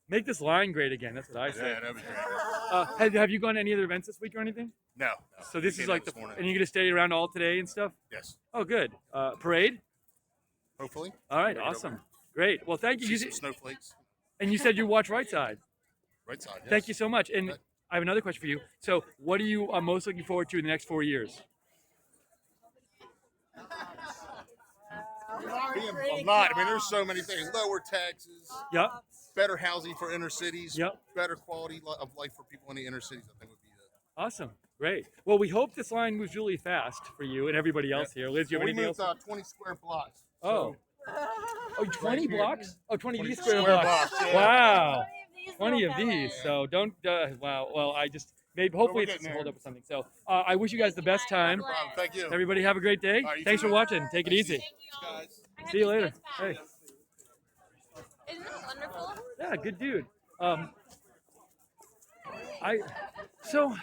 Make this line great again. That's what I say. Yeah, that'd be great. Have you gone to any other events this week or anything? No. So this is Came like out this morning. and you're gonna stay around all today and stuff. Yes, Oh, good. Parade. hopefully. All right. Right awesome. over. Great. Well, thank you. See some snowflakes. And you said you watch Right Side. Right side. Yes. Thank you so much. And Okay. I have another question for you. So, what are you most looking forward to in the next 4 years? A lot. I mean, there's so many things. Lower taxes. Yep. Better housing for inner cities. Yep. Better quality of life for people in the inner cities. I think would be the. Awesome. Great. Well, we hope this line moves really fast for you and everybody else here. Liz, do you have we anything moved else? 20 square blocks. Oh. Oh, 20 here. blocks? Oh, 20 of 20 these square square blocks. blocks, yeah. Wow. 20 20 of of these. these. So don't, wow. Well, I just, maybe, hopefully we're it's getting hold there. up with something. So I wish you guys the best time. God bless. Thank you. Everybody have a great day. All right, you Thanks too. for watching. Take it easy. Thank you all. Guys. I hope See you this later. goes fast. Hey. Isn't it wonderful? Yeah, good dude. So,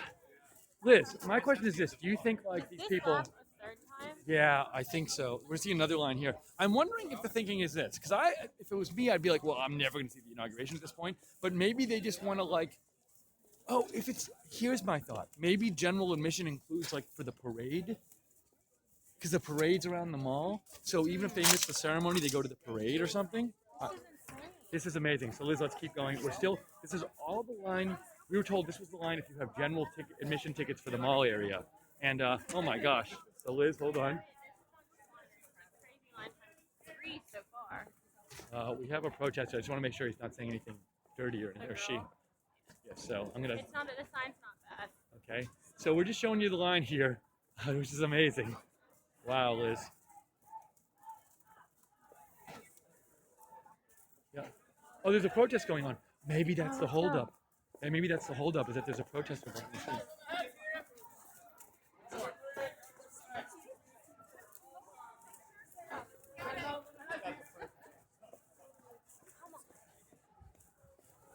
Liz, my question is this: do you think like these This people? up a third time? Yeah, I think so. We're seeing another line here. I'm wondering if the thinking is this, because if it was me, I'd be like, well, I'm never going to see the inauguration at this point. But maybe they just want to like, oh, here's my thought. Maybe general admission includes like for the parade, because the parade's around the mall. So even if they miss the ceremony, they go to the parade or something. This is amazing. So Liz, let's keep going. This is all the line. We were told this was the line if you have general admission tickets for the mall area. And oh my gosh. So Liz, hold on. Crazy line times 3 so far. We have a protester. I just want to make sure he's not saying anything dirty or she. Yes, so I'm gonna. It's not that the sign's not bad. Okay. So we're just showing you the line here, which is amazing. Wow, Liz. Yeah. Oh, there's a protest going on. Maybe that's the holdup. And maybe that's the holdup is that there's a protest going on.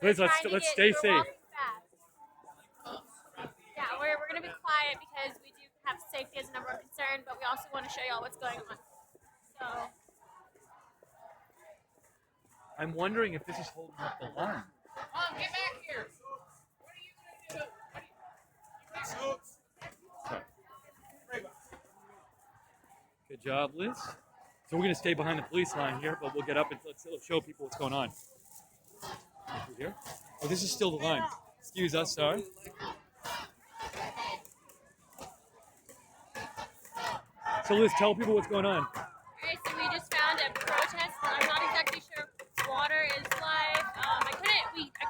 Liz, let's stay safe. Yeah, we're gonna be quiet because we do have safety as a number one concern, but we also want to show y'all what's going on. So I'm wondering if this is holding up the line. Mom, get back here. What are you going to do? Sorry. Good job, Liz. So we're going to stay behind the police line here, but we'll get up and let's show people what's going on. Here. Oh, this is still the line. Excuse us, sorry. So Liz, tell people what's going on. Alright, so we just found a protest. I'm not exactly sure. Water is life. I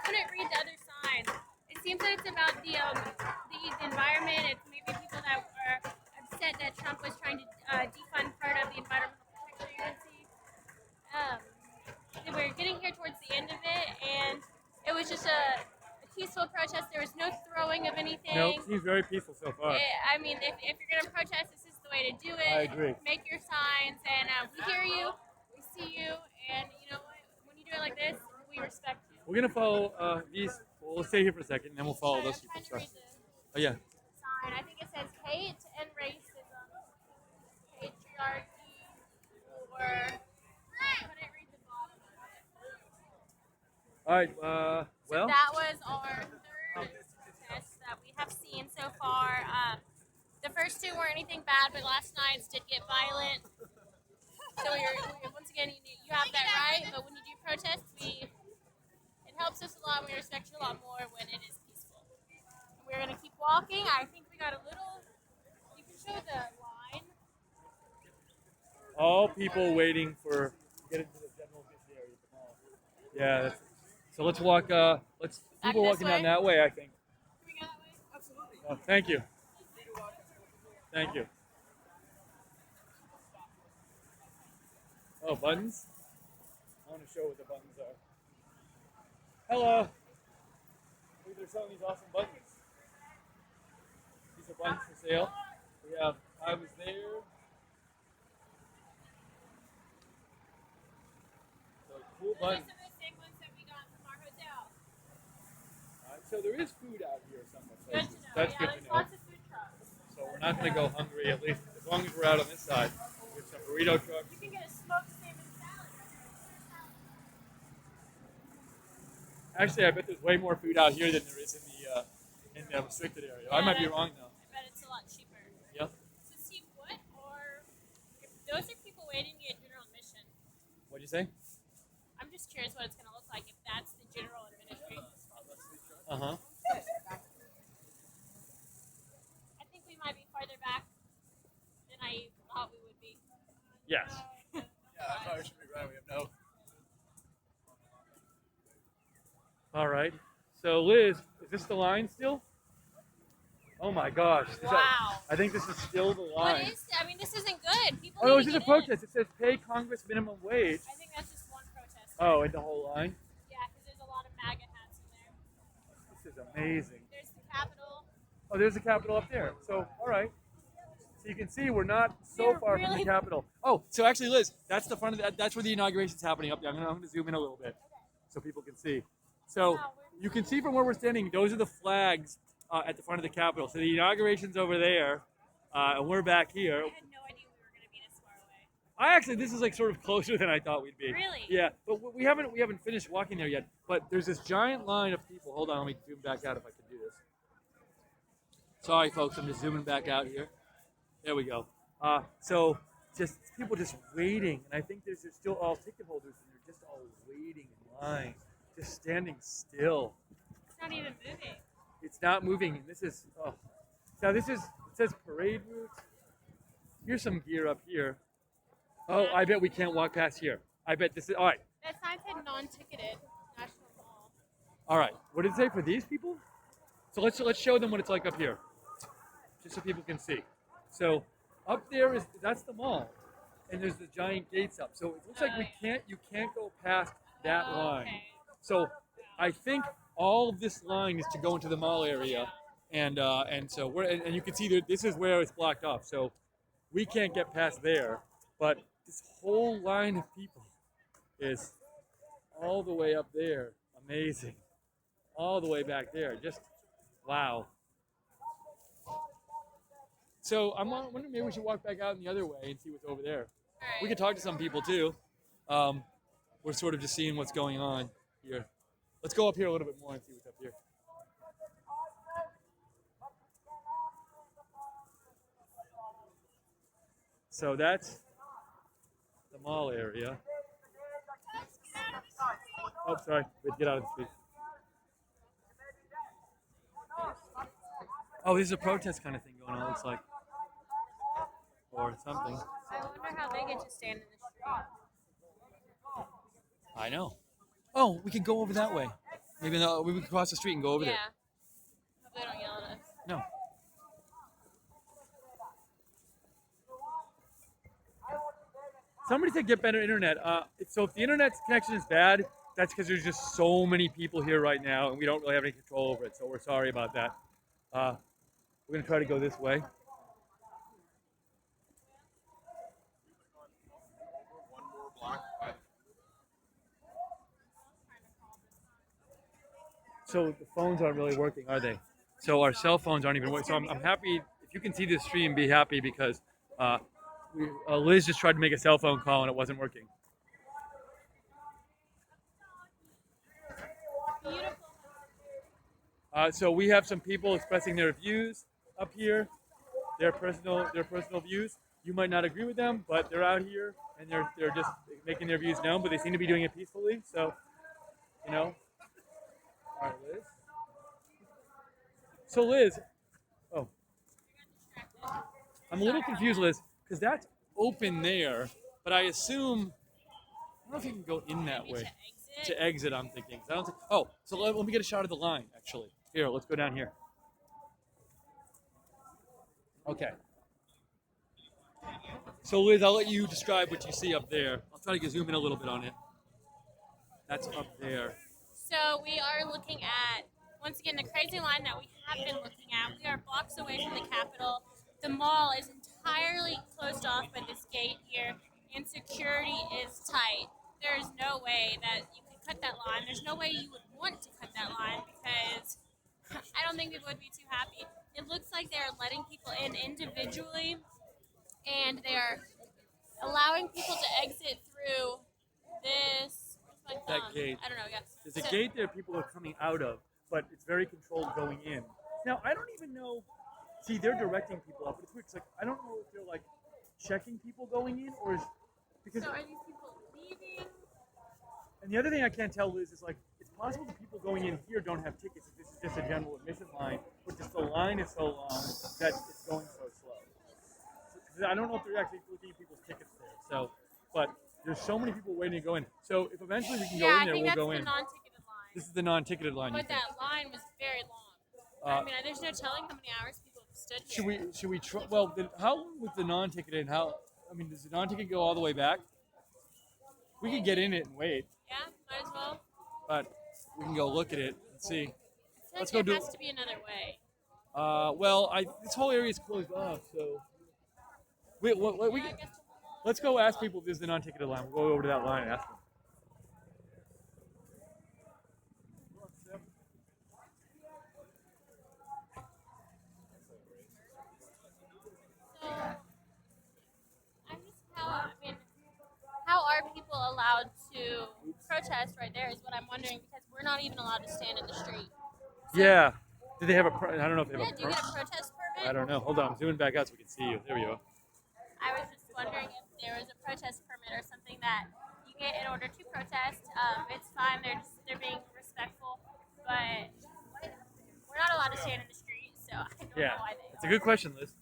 couldn't read the other signs. It seems that it's about the environment. It's maybe people that were upset that Trump was trying to defund part of the Environmental Protection Agency. We're getting here towards the end of it, and it was just a peaceful protest. There was no throwing of anything. No, seems very peaceful so far. I mean, if you're going to protest, this is the way to do it. I agree. Make your signs, and we hear you, we see you, and you know what? When you do it like this, we respect you. We're going to follow these. Well, let's stay here for a second, and then we'll follow those people. I'm trying to read the Oh, yeah. sign. I think it says hate and racism, patriarchy, or I couldn't read the bottom of it. All right. So Well, that was our third protest that we have seen so far. The first two weren't anything bad, but last night's did get violent. So once again, you have that right, but when you do protest, it helps us a lot. We respect you a lot more when it is peaceful. And we're gonna keep walking. I think we got a little. You can show the line. All people waiting for to get into the general gift area at the mall. Yeah. So let's walk. Let's Back people this walking down way? that way. I think. Can we go that way? Absolutely. Oh, thank you. Thank you. Oh, buttons? I want to show what the buttons are. Hello. Look, they're selling these awesome buttons. These are buttons for sale. We have I was there. So cool Those are buttons. some of the same ones that we got from our hotel. So there is food out here some Good places. to know. That's Yeah, good there's to know. lots of food trucks. So we're not going to go hungry, at least as long as we're out on this side. We have some burrito trucks. You can get a smoked salmon salad right there. Actually, I bet there's way more food out here than there is in the restricted area. I might be wrong though. I bet it's a lot cheaper. Yep. So see what or if those are people waiting to get general admission. What'd you say? I'm just curious what it's gonna look like if that's the general administration. Uh huh. I think we might be farther back than I thought we would be. Yes. Yeah, I probably should be right. We have no. All right. So Liz, is this the line still? Oh my gosh. Wow. I think this is still the line. What is? I mean, this isn't good. People. Oh no, need this to is a get in. protest. It says pay Congress minimum wage. I think that's just one protest. Oh, and the whole line? Yeah, because there's a lot of MAGA hats in there. This is amazing. There's the Capitol. Oh, there's the Capitol up there. So, all right. So you can see we're not so We're far from the really- Capitol. Oh, so actually, Liz, that's the front of that's where the inauguration's happening up there. I'm gonna zoom in a little bit so people can see. So you can see from where we're standing, those are the flags at the front of the Capitol. So the inauguration's over there, and we're back here. I had no idea we were gonna be this far away. This is like sort of closer than I thought we'd be. Really? Yeah, but we haven't finished walking there yet. But there's this giant line of people. Hold on, let me zoom back out if I can do this. Sorry, folks, I'm just zooming back out here. There we go. So just people just waiting, and I think there's still all ticket holders, and they're just all waiting in line, just standing still. It's not even moving. It's not moving. And this is now it says parade route. Here's some gear up here. Oh, I bet we can't walk past here. I bet this is all right. That sign said non-ticketed National Mall. All right. What did it say for these people? So let's show them what it's like up here, just so people can see. So up there that's the mall, and there's the giant gates up. So it looks like you can't go past that line. Okay. So I think all of this line is to go into the mall area, and so and you can see that this is where it's blocked off. So we can't get past there, but this whole line of people is all the way up there. Amazing. All the way back there. Just wow. So I'm wondering maybe we should walk back out in the other way and see what's over there. All We right. could talk to some people too. We're sort of just seeing what's going on here. Let's go up here a little bit more and see what's up here. So that's the mall area. Oh, sorry. We have to get out of the street. Oh, this is a protest kind of thing going on, it looks like. Or something. I wonder how they get to stand in the street. I know. Oh, we could go over that way. Maybe we could cross the street and go over Yeah. there. Hope they don't yell at us. No. Somebody said get better internet. So if the internet connection is bad, that's because there's just so many people here right now, and we don't really have any control over it. So we're sorry about that. We're gonna try to go this way. One more block. So the phones aren't really working, are they? So our cell phones aren't even working. So I'm happy if you can see this stream. Be happy because Liz just tried to make a cell phone call and it wasn't working. Beautiful. So we have some people expressing their views up here, their personal views. You might not agree with them, but they're out here and they're just making their views known, but they seem to be doing it peacefully. So, all right, Liz. So Liz, oh, I'm a little confused, Liz, because that's open there, but I assume I don't know if you can go in that way. To exit, I'm thinking. I don't think. Oh, so let me get a shot of the line. Actually, here, let's go down here. Okay. So Liz, I'll let you describe what you see up there. I'll try to zoom in a little bit on it. That's up there. So we are looking at, once again, the crazy line that we have been looking at. We are blocks away from the Capitol. The mall is entirely closed off by this gate here, and security is tight. There is no way that you could cut that line. There's no way you would want to cut that line because I don't think people would be too happy. It looks like they're letting people in individually, and they're allowing people to exit through this. That gate. I don't know. Yeah. There's a gate there people are coming out of, but it's very controlled going in. Now, I don't even know. See, they're directing people up. But it's like I don't know if they're like checking people going in or is because. So are these people leaving? And the other thing I can't tell, Liz, is like it's possible the people going in here don't have tickets. If this is just a general admission line, but just the line is so long that it's going so slow. So, I don't know if they're actually looking at people's tickets there. So, but there's so many people waiting to go in. So if eventually we can go in there, we'll go in. Non-ticketed line. This is the non-ticketed line. But that line was very long. I mean, there's no telling how many hours people have stood here. Should we try? Well, then how with the non-ticketed? Does the non-ticket go all the way back? We could get in it and wait. Yeah, might as well. But we can go look at it and see. Let's go do. There has to be another way. Well, this whole area is closed off, so let's go ask people if there's the non-ticketed line. We'll go over to that line and ask them. How are people allowed to protest right there is what I'm wondering, because we're not even allowed to stand in the street. So, yeah. Do they have I don't know if they have do you get a protest permit? I don't know. Hold on. I'm zooming back out so we can see you. There we go. I was just wondering if there was a protest permit or something that you get in order to protest. It's fine. They're being respectful, but we're not allowed to stand in the street, so I don't know why they It's a good question, Liz.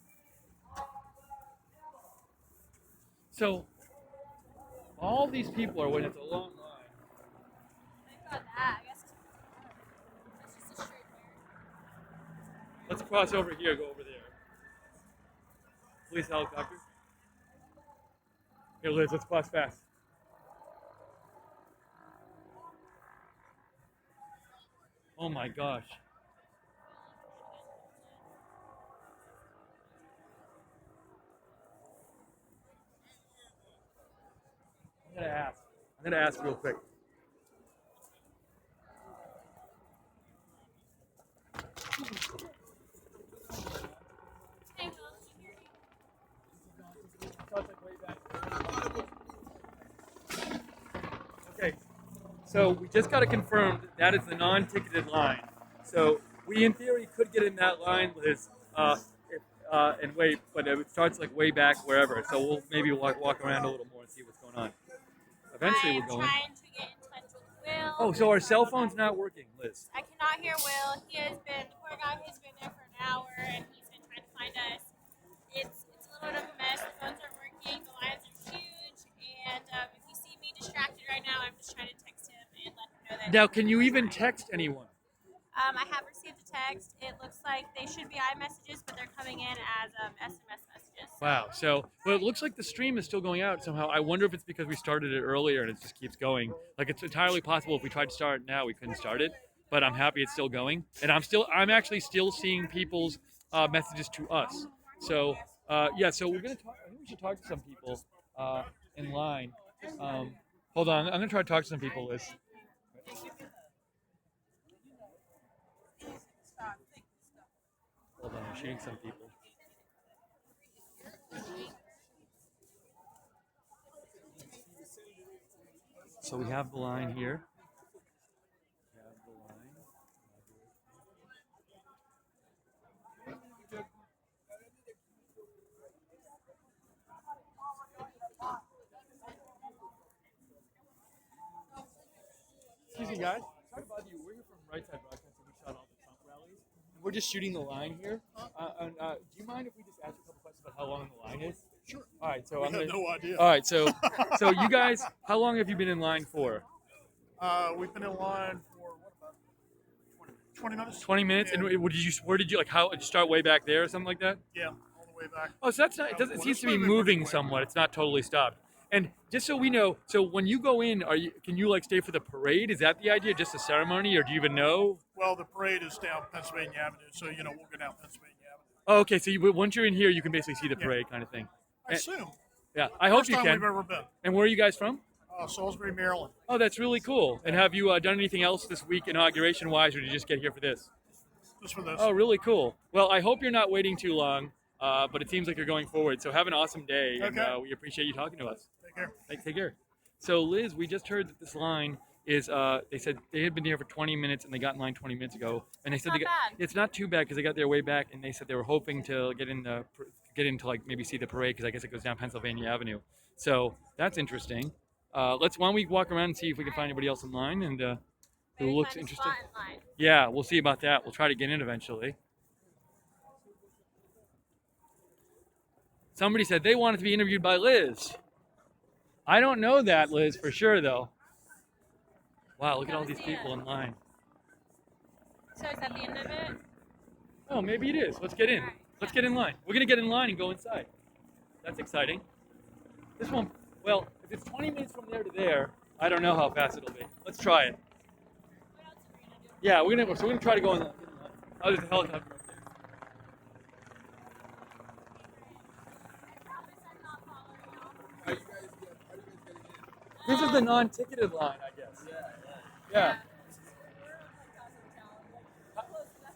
So, all these people are waiting. It's a long line. They've got that. I guess it's just a street here. Let's cross over here, go over there. Police helicopter. Here, Liz, let's cross fast. Oh my gosh. I'm gonna ask real quick. Okay, so we just got to confirm that is the non-ticketed line. So we, in theory, could get in that line, Liz, and wait, but it starts like way back wherever. So we'll maybe walk around a little more and see what's going on. Eventually, we'll go in. Trying to get in touch with Will. Oh, so our cell phone's not working, Liz. I cannot hear Will. The poor guy has been there for an hour, and he's been trying to find us. It's a little bit of a mess. The phones aren't working. The lines are huge. And if you see me distracted right now, I'm just trying to text him and let him know that. Now, can you even text anyone? I have received a text. It looks like they should be iMessages, but they're coming in as SMS messages. Wow. So, well, it looks like the stream is still going out somehow. I wonder if it's because we started it earlier and it just keeps going. Like, it's entirely possible if we tried to start it now, we couldn't start it. But I'm happy it's still going, and I'm actually still seeing people's messages to us. So, So we're gonna talk. I think we should talk to some people in line. Hold on. I'm gonna try to talk to some people, Liz. Hold on. I'm shooting some people. So we have the line here. Hey guys, sorry to bother you. We're here from Right Side Broadcasting. We shot all the Trump rallies. We're just shooting the line here. Do you mind if we just ask a couple questions about how long the line is? Sure. All right, so We I'm have gonna. no idea. All right, so you guys, how long have you been in line for? We've been in line for what about 20 minutes? 20 minutes. Yeah. And where did you like? How did you start way back there or something like that? Yeah, all the way back. Oh, so that's not. It doesn't. It Well, seems it's to be moving pretty moving quick. somewhat. It's not totally stopped. And just so we know, so when you go in, can you like stay for the parade? Is that the idea, just a ceremony, or do you even know? Well, the parade is down Pennsylvania Avenue, so we'll go down Pennsylvania Avenue. Oh, okay. So once you're in here, you can basically see the parade, kind of thing. I assume. Yeah, I hope First you time can. we've ever been. And where are you guys from? Salisbury, Maryland. Oh, that's really cool. And have you done anything else this week, inauguration-wise, or did you just get here for this? Just for this. Oh, really cool. Well, I hope you're not waiting too long, but it seems like you're going forward. So have an awesome day, and Okay. we appreciate you talking to us. Take care. Take care. So, Liz, we just heard that this line is, they said they had been here for 20 minutes, and they got in line 20 minutes ago. And they said Not bad. it's not too bad because they got there way back, and they said they were hoping to get in to like maybe see the parade because I guess it goes down Pennsylvania Avenue. So that's interesting. Why don't we walk around and see if we can find anybody else in line and who Maybe looks find a interested. spot in line. Yeah, we'll see about that. We'll try to get in eventually. Somebody said they wanted to be interviewed by Liz. I don't know that, Liz, for sure, though. Wow, look at all these people in line. So is that the end of it? Oh, maybe it is. Let's get in. All right. Let's get in line. We're going to get in line and go inside. That's exciting. This one, well, if it's 20 minutes from there to there, I don't know how fast it'll be. Let's try it. What else are we gonna do? Yeah, we're gonna try to go in line. Oh, there's a helicopter up there. This is the non-ticketed line, I guess. Yeah.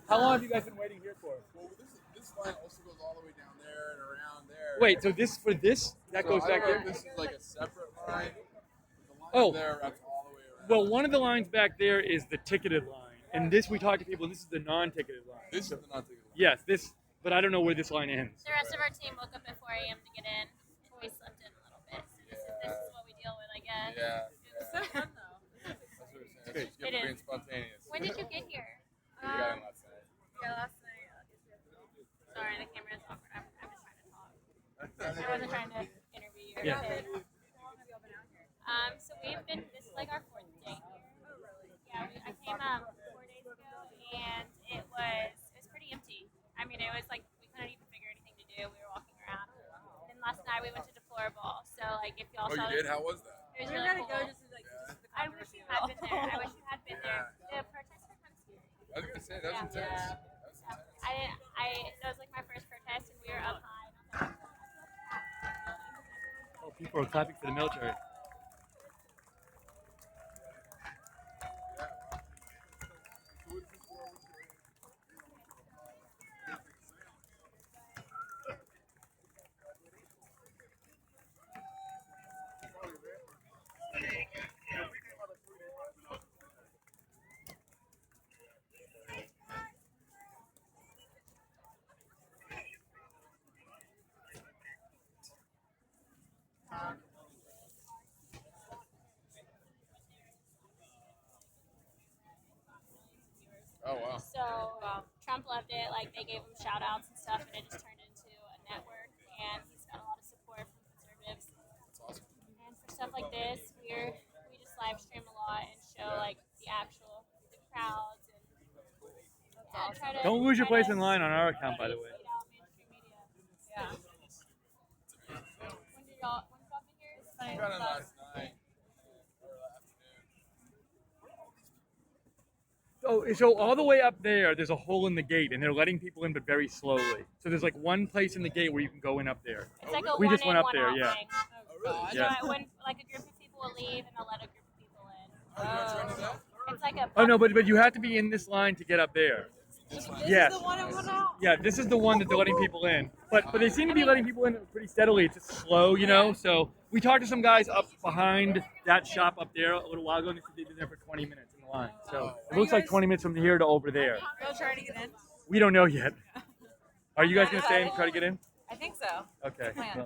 How long have you guys been waiting here for? Well, this line also goes all the way down there and around there. Wait, so that goes back there? This is like a separate line. The line Oh. there wraps all the way around. Well, one of the lines back there is the ticketed line, and this we talked to people, and this is the non-ticketed line. This is the non-ticketed line. Yes, but I don't know where this line ends. The rest of our team woke up at 4 a.m. to get in, and we slept in a little bit. So this is what we deal with, I guess. Yeah. It's so fun though. That's what we're saying. It's just It being is. spontaneous. When did you get here? We got in last night. Yeah, last night. Sorry, the camera's awkward. I'm just trying to talk. I wasn't trying to interview you. or Yeah. anything. So we've been. This is like our 4th day here. Oh really? Yeah, I came 4 days ago, and it was pretty empty. I mean, it was like we couldn't even figure anything to do. We were walking around. Then last night we went to Deplorable. So like, if y'all Oh, saw you did? this, How was that? it was We're really gonna cool. go just to like the I wish you had been there. I wish you had been there. The protests were kind of scary. I was gonna say that was Yeah. intense. That was intense. That was like my first protest, and we were up high. Oh, people are clapping for the military. Oh wow. So Trump loved it. Like they gave him shout outs and stuff, and it just turned into a network. And he's got a lot of support from conservatives. That's awesome. And for stuff like this, we just live stream a lot and show like the crowds and try to. Don't lose your try place to in line on our account, by the way. tweet out mainstream media. Yeah. When did y'all been here? We got in last night or afternoon. So all the way up there's a hole in the gate, and they're letting people in, but very slowly. So there's like one place in the gate where you can go in up there. It's like a We one just went in, up one there, out yeah. thing. Oh really? Yeah. So when like a group of people will leave, and they'll let a group of people in. Oh, you guys trying to do that? It's like a. Oh no, but you have to be in this line to get up there. Yes. Yeah, this is the one that they're letting people in. But they seem to be letting people in pretty steadily. It's just slow, you know. So we talked to some guys up behind that shop up there a little while ago, and they said they've been there for 20 minutes in the line. So it looks like 20 minutes from here to over there. Y'all trying to get in? We don't know yet. Are you guys gonna stay and try to get in? I think so. Okay. Plan.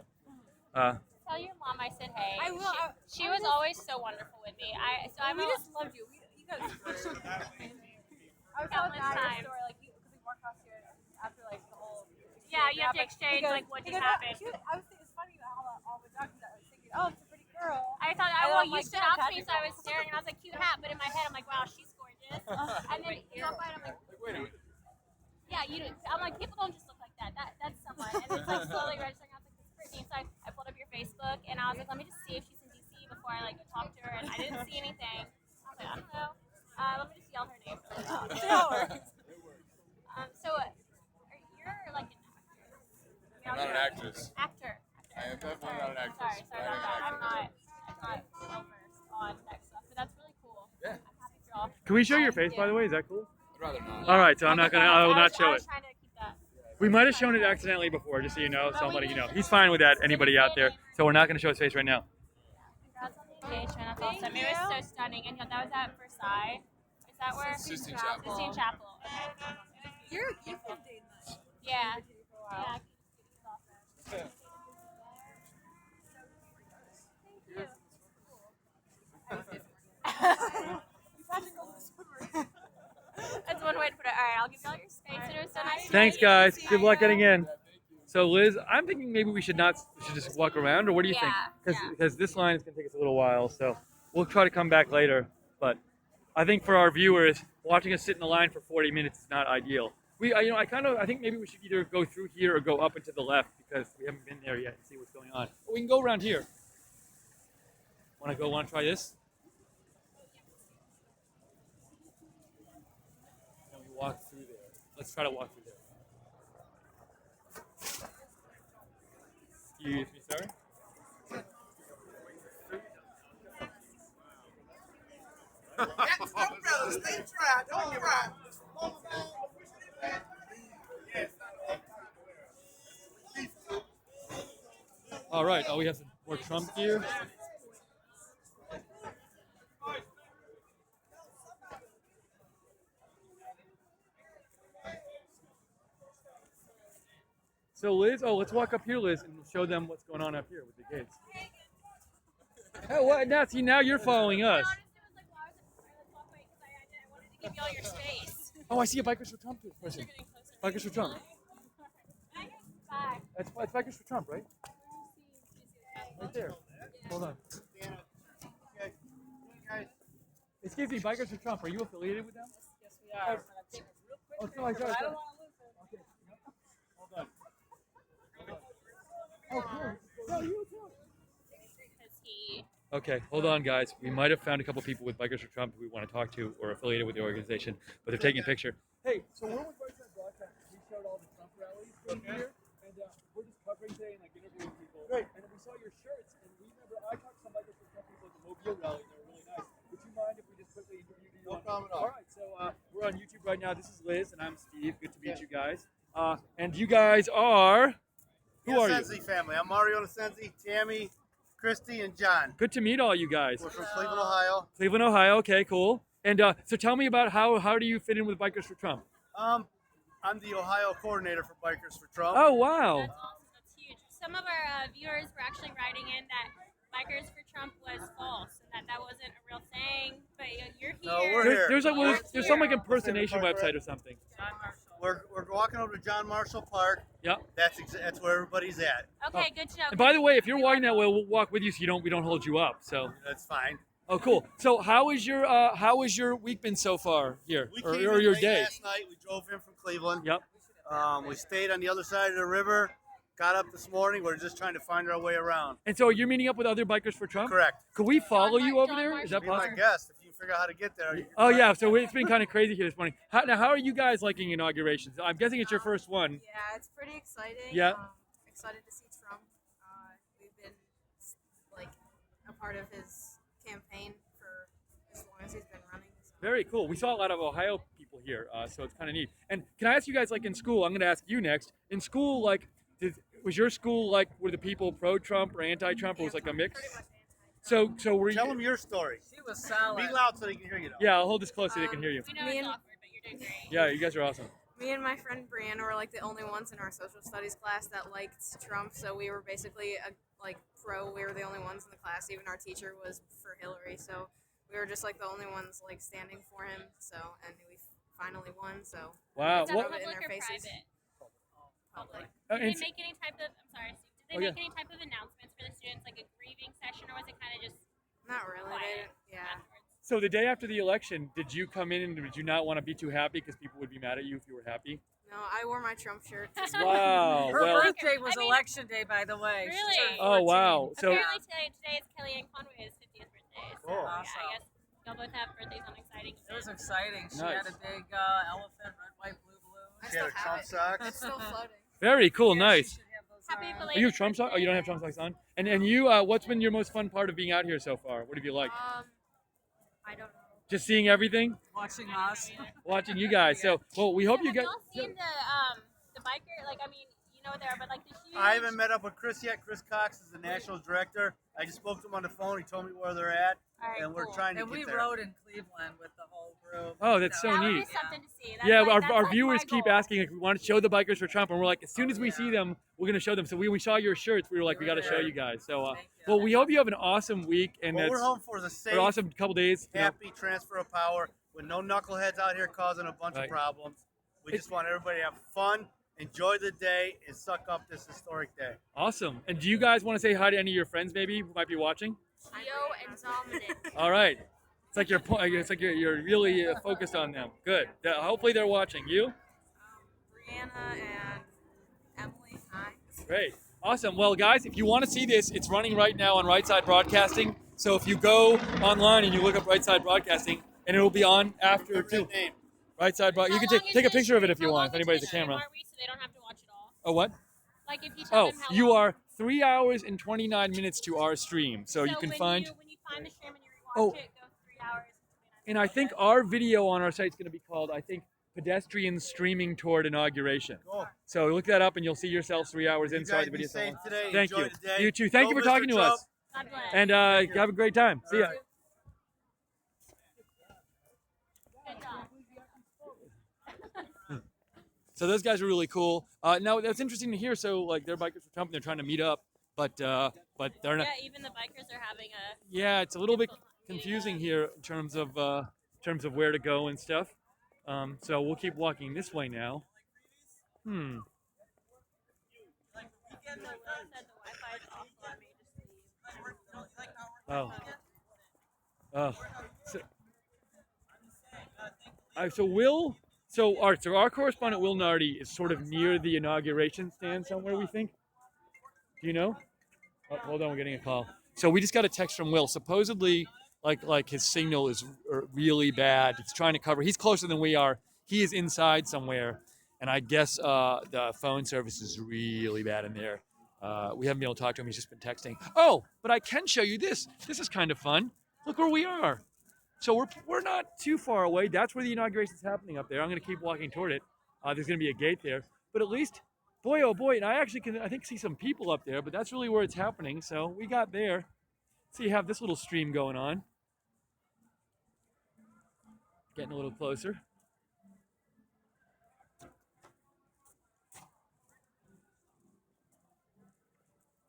Well, Tell your mom I said hey. I will. She was always so wonderful with me. We just loved you. You I was telling Dyer a story, like, because we walked across here after, like, the whole. Yeah, you have to exchange, like, what just happened. I was thinking, it's funny how that all went down, because I was thinking, oh, it's a pretty girl. I thought, And well, I'm you like, stood no, out to Patrick me, so I was staring, and I was like, cute hat. But in my head, I'm like, wow, she's gorgeous. And then you walk by, and I'm like, Wait a minute. yeah, you. I'm like, people don't just look like that. That's someone. And it's like slowly registering. I was like, it's Brittany. So I pulled up your Facebook, and I was like, let me just see if she's in DC before I like talk to her. And I didn't see anything. I was like, I don't know. Let me just yell her name. So you're like an actor. I'm not an actress. Actor. I am definitely not an actress. Sorry about that. I'm not well versed on tech stuff, but that's really cool. Yeah. I'm happy for y'all. Can we show your face, by the way? Is that cool? I'd rather not. All right, so I'm not gonna. I will not show I it. was trying to keep that. We might have shown it accidentally before, just so you know. So I'm letting you know. He's fine with that. Anybody out there? So we're not gonna show his face right now. Congrats on the engagement. That's awesome. It was so stunning. And that was at Versailles. Is that where? Sistine Chapel. Sistine Chapel. Okay. You've been dating that. Yeah. Yeah. That's one way to put it. All right, I'll give you all your space. It was so nice. Thanks, guys. Good luck getting in. So Liz, I'm thinking maybe we should just walk around, or what do you think? Because this line is gonna take us a little while, so we'll try to come back later. But I think for our viewers, watching us sit in the line for 40 minutes is not ideal. I think maybe we should either go through here or go up and to the left because we haven't been there yet and see what's going on. But we can go around here. Want to try this? Can we walk through there? Let's try to walk through there. Excuse me, sir. Don't cry. All right. Oh, we have some more Trump gear. So Liz, let's walk up here, Liz, and show them what's going on up here with the kids. Hey, what? Now, see, now you're following us. Give you all your space. Oh, I see a Bikers for Trump person. Bikers for Trump. Bye. It's Bikers for Trump, right? Right there. Hold on. Excuse me, Bikers for Trump. Are you affiliated with them? Yes, we are. Oh, sorry. I don't want to lose it. Okay. Hold on. Oh, cool. No, you too. Okay, hold on, guys. We might have found a couple people with Bikers for Trump who we want to talk to or affiliated with the organization, but they're taking a picture. Hey, so we're with Bikers Broadcast. We showed all the Trump rallies from here, and we're just covering today and like interviewing people. Great. And we saw your shirts, and we remember I talked to some Bikers for Trump people at the Mobile rally, and they were really nice. Would you mind if we just quickly interviewed you? No problem at all. All right, so we're on YouTube right now. This is Liz, and I'm Steve. Good to meet you guys. And you guys are. Who are you? Sensi family. I'm Mario Sensi, Tammy, Christy, and John. Good to meet all you guys. We're from Cleveland, Ohio. Cleveland, Ohio. Okay, cool. And so tell me about how do you fit in with Bikers for Trump? I'm the Ohio coordinator for Bikers for Trump. Oh, wow. That's awesome. That's huge. Some of our viewers were actually writing in that Bikers for Trump was false and that wasn't a real thing. But you're here. No, we're here. There's some like impersonation website or something. We're walking over to John Marshall Park. Yep. That's where everybody's at. Okay, good to know. And by the way, if you're walking that way, we'll walk with you so we don't hold you up. So That's fine. Oh, cool. So how is your week been so far here, We or came your in late day? last night. We drove in from Cleveland. Yep. We stayed on the other side of the river. Got up this morning. We're just trying to find our way around. And so you're meeting up with other Bikers for Trump? Correct. Could we follow you over there? Is that Be my possible? guest if you figure out how to get there. Oh yeah, so it's been kind of crazy here this morning. How are you guys liking inaugurations? I'm guessing it's your first one. Yeah, it's pretty exciting. Yeah. Excited to see Trump. We've been like a part of his campaign for as long as he's been running. So. Very cool. We saw a lot of Ohio people here, so it's kind of neat. And can I ask you guys, like in school, I'm going to ask you next. In school, like, was your school like, were the people pro-Trump or anti-Trump, or was it like a mix? So were you? Tell them your story. She was solid. Be loud so they can hear you. Though. Yeah, I'll hold this close so they can hear you. We know it's awkward, but you're doing great. Yeah, you guys are awesome. Me and my friend Brianna were like the only ones in our social studies class that liked Trump, so we were basically like pro. We were the only ones in the class. Even our teacher was for Hillary, so we were just like the only ones like standing for him. So, and we finally won. So, Wow. Is that What? public in their or faces. private? Public. Uh, Did it's- they make any type of? I'm sorry, Steve. Did they Oh, make yeah. any type of announcements for the students, like a grieving session, or was it kind of just Not really. They quiet didn't, yeah. afterwards? So the day after the election, did you come in and did you not want to be too happy because people would be mad at you if you were happy? No, I wore my Trump shirt. Wow. Her Well, birthday was I mean, election day, by the way. She really? turned oh 14. wow. So Apparently today is Kellyanne Conway's 50th birthday. So Cool. yeah, I Awesome. guess y'all both have birthdays on exciting It was events. exciting. She Nice. had a big elephant, red, white, blue balloon. I She had still a have Trump it. sock. It's still floating. very cool. Yeah, Nice. she should have those Happy on. belated Are you a Trump sock? Oh, you don't have Trump socks on. And you, what's been your most fun part of being out here so far? What have you liked? I don't know. Just seeing everything, Watching us. watching you guys. So, well, we hope you Have get. y'all seen the biker? Like, I mean, you know there, but like the huge. I haven't met up with Chris yet. Chris Cox is the national director. I just spoke to him on the phone. He told me where they're at, All right, and we're cool. trying to And get we there. rode in Cleveland with the whole group. Oh, that's so That would neat. be something to see. That's Yeah, like, our like viewers my keep goal. asking like we want to show the bikers for Trump, and we're like, as soon as we yeah. see them, we're gonna show them. So we saw your shirts, we were like, we got to show Yeah. you guys. So, Thank you. well, we hope you have an awesome week and What we're it's hoping for is a an safe, awesome couple days. You know. happy transfer of power with no knuckleheads out here causing a bunch Right. of problems. We just want everybody to have fun, enjoy the day, and suck up this historic day. Awesome. And do you guys want to say hi to any of your friends maybe who might be watching? Theo and Dominic. All right. It's like you're really focused on them. Good. Hopefully they're watching. You? Brianna and Emily. Hi. Great. Awesome. Well, guys, if you want to see this, it's running right now on Right Side Broadcasting. So if you go online and you look up Right Side Broadcasting, and it will be on after too. Name. Right Side Broad. You can take a picture of it if you want. If anybody's a camera. Are we, so they don't have to watch it all? Oh, what? Like if you tell Oh, them how you long- are 3 hours and 29 minutes to our stream. So you can when find. when you find the stream and you Oh. rewatch it, go 3 hours. And I think our video on our site is going to be called, I think, Pedestrian Streaming Toward Inauguration. Cool. So look that up and you'll see yourselves 3 hours You in. guys Sorry, the be video's so safe long. today. Thank Enjoy you. the day. You too. Thank Go you for Mr. talking to Trump. us. God bless. And have a great time. See ya. Good job. So those guys are really cool. Now that's interesting to hear. So like they're bikers for Trump and they're trying to meet up, but they're not. Yeah, even the bikers are having a. Yeah, it's a little bit confusing here in terms of where to go and stuff. So we'll keep walking this way now. Hmm. Oh. Oh. So Will. So our correspondent Will Nardi is sort of near the inauguration stand somewhere. We think. Do you know? Oh, hold on, we're getting a call. So we just got a text from Will. Supposedly, like his signal is really bad. It's trying to cover. He's closer than we are. He is inside somewhere, and I guess the phone service is really bad in there. We haven't been able to talk to him. He's just been texting. Oh, but I can show you this. This is kind of fun. Look where we are. So we're not too far away. That's where the inauguration is happening up there. I'm going to keep walking toward it. There's going to be a gate there, but at least. Boy, oh boy, and I actually can, I think, see some people up there, but that's really where it's happening. So we got there. So you have this little stream going on. Getting a little closer.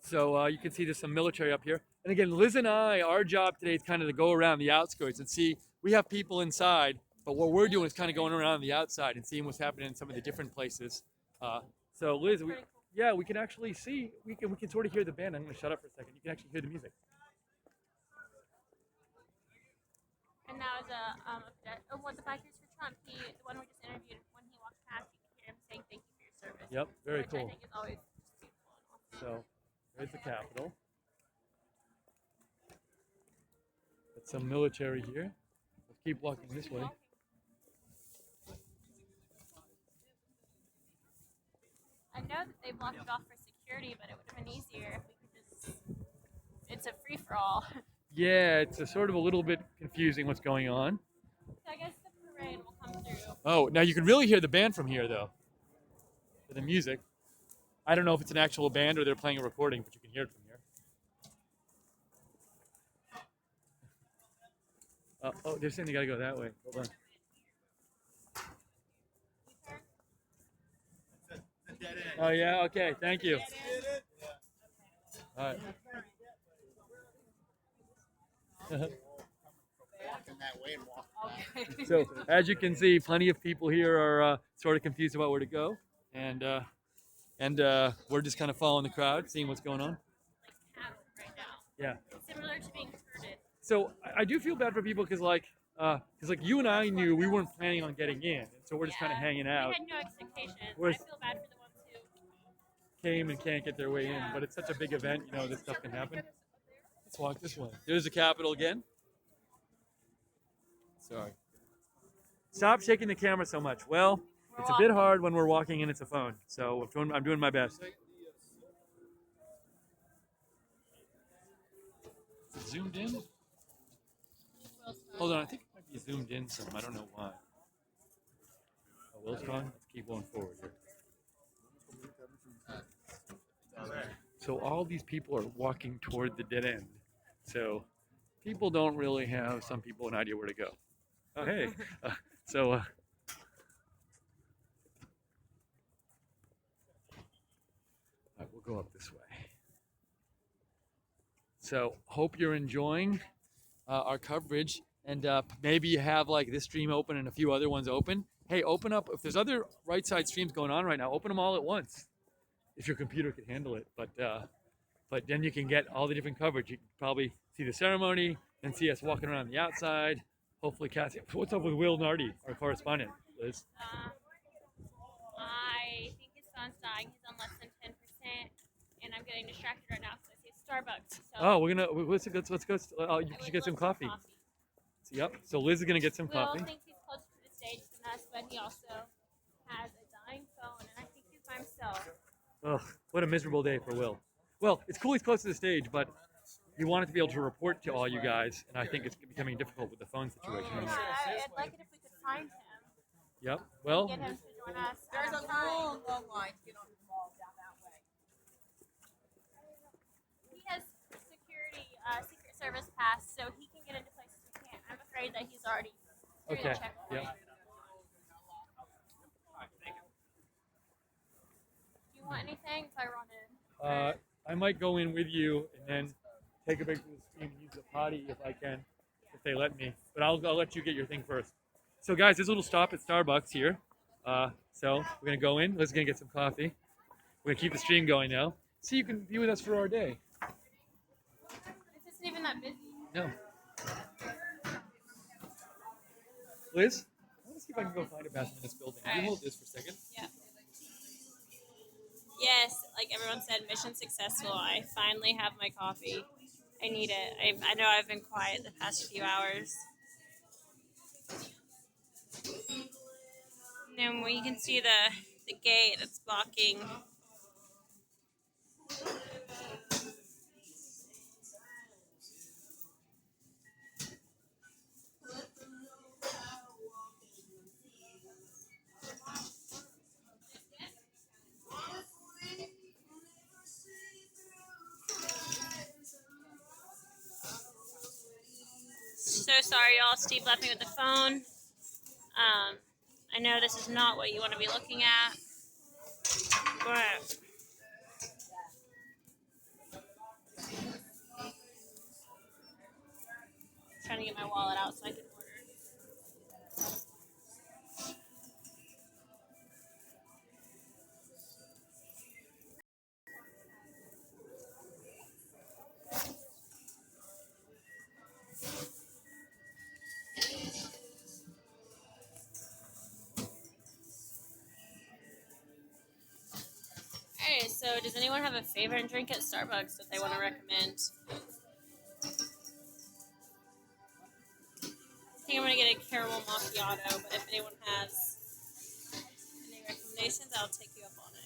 So you can see there's some military up here. And again, Liz and I, our job today is kind of to go around the outskirts and see, we have people inside, but what we're doing is kind of going around the outside and seeing what's happening in some of the different places. So Liz, we can actually see, we can sort of hear the band. I'm going to shut up for a second. You can actually hear the music. And now is one of the bikers for Trump. The one we just interviewed, when he walked past, you can hear him saying thank you for your service. Yep, very which cool. I think is always just beautiful and awesome. So there's the Capitol. Got some military here. Let's keep walking this way. I know that they blocked it off for security, but it would have been easier if we could just. It's a free for all. Yeah, it's a sort of a little bit confusing what's going on. So I guess the parade will come through. Oh, now you can really hear the band from here, though. For the music. I don't know if it's an actual band or they're playing a recording, but you can hear it from here. Oh, they're saying they gotta go that way. Hold on. Oh yeah, okay, thank you. All right. in that way and walk. Okay. So as you can see, plenty of people here are sort of confused about where to go, and we're just kind of following the crowd, seeing what's going on. Right now. Yeah. Similar to being herded. So I do feel bad for people because like you and I knew we weren't planning on getting in, so we're just kind of hanging out. We had no expectations. Whereas- I feel bad for the ones who Came and can't get their way in, but it's such a big event, you know, this stuff can happen. Let's walk this way. There's the Capitol again. Sorry. Stop shaking the camera so much. Well, it's a bit hard when we're walking and it's a phone, so I'm doing my best. Is it zoomed in? Hold on, I think it might be zoomed in some. I don't know why. Oh, Will's gone? Let's keep going forward here. So all these people are walking toward the dead end. So people don't really have, some people, an idea where to go. Oh, hey. All right, we'll go up this way. So hope you're enjoying our coverage, and maybe you have like this stream open and a few other ones open. Hey, open up, if there's other right side streams going on right now, open them all at once, if your computer can handle it. But then you can get all the different coverage. You can probably see the ceremony, then see us walking around the outside. Hopefully, Cassie. What's up with Will Nardi, our correspondent, Liz? I think his phone's dying. He's on less than 10%, and I'm getting distracted right now because I see Starbucks. So Oh, let's go. You should get some coffee. Yep. So Liz is gonna get some Will coffee. thinks he's closer to the stage than us, but he also has a dying phone, and I think he's by himself. Ugh, what a miserable day for Will. Well, it's cool he's close to the stage, but he wanted to be able to report to all you guys, and I think it's becoming difficult with the phone situation. Yeah, I'd like it if we could find him. Yep. Well, Get him to join us. There's a anytime. long line to get on the ball down that way. He has security, Secret Service pass, so he can get into places we can't. I'm afraid that he's already through okay. the checkpoint. Yeah. Do you want anything if I run in? I might go in with you and then take a break from the stream and use the potty if I can, if they let me. But I'll let you get your thing first. So guys, there's a little stop at Starbucks here. So we're gonna go in. Liz is gonna get some coffee. We're gonna keep the stream going now. So you can be with us for our day. This isn't even that busy. No. Liz, I want to see if I can go find a bathroom in this building. Can you hold this for a second? Yeah. Yes, like everyone said, mission successful. I finally have my coffee. I need it. I know I've been quiet the past few hours. And then you can see the gate that's blocking. So sorry, y'all. Steve left me with the phone. I know this is not what you want to be looking at, but trying to get my wallet out so I can order. Alright, so does anyone have a favorite drink at Starbucks that they want to recommend? I think I'm going to get a caramel macchiato, but if anyone has any recommendations, I'll take you up on it.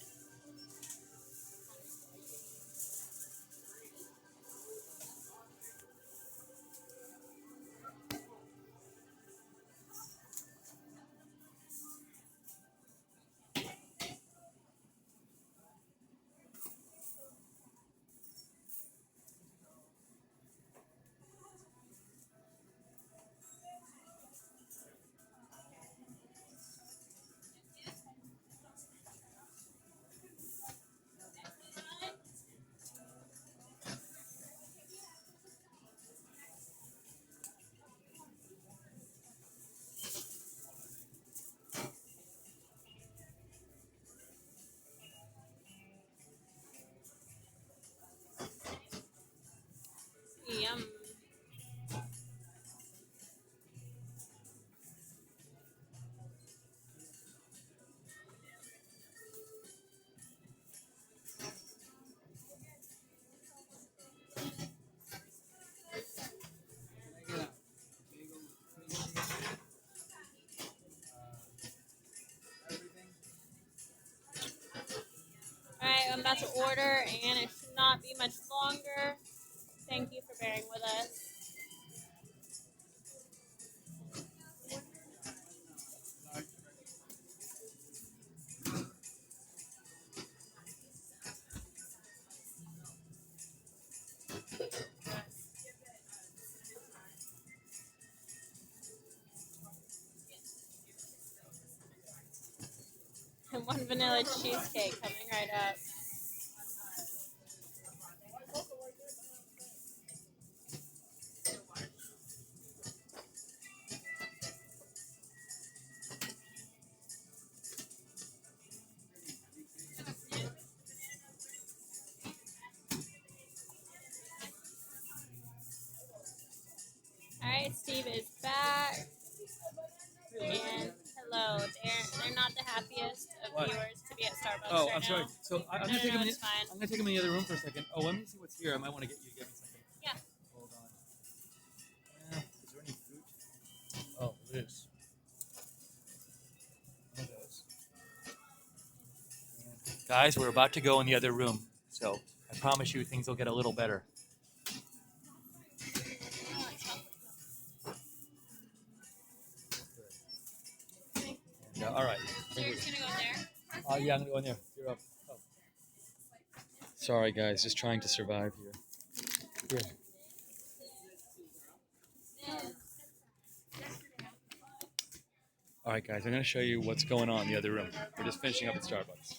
about to order, and it should not be much longer. Thank you for bearing with us. And one vanilla cheesecake coming right up. All right, Steve is back. And hello, they're not the happiest of What? viewers to be at Starbucks Oh, right I'm sorry. now. So I'm No, gonna take no, him. it's fine. I'm gonna take him in the other room for a second. Oh, let me see what's here. I might want to get you to give me something. Yeah. Hold on. Is there any fruit? Oh, there is. One of those. Guys, we're about to go in the other room, so I promise you things will get a little better. Yeah, all right. So you're just gonna go there? Yeah, I'm gonna go in there. You're up. Oh. Sorry, guys, just trying to survive here. Here. All right, guys, I'm gonna show you what's going on in the other room. We're just finishing up at Starbucks.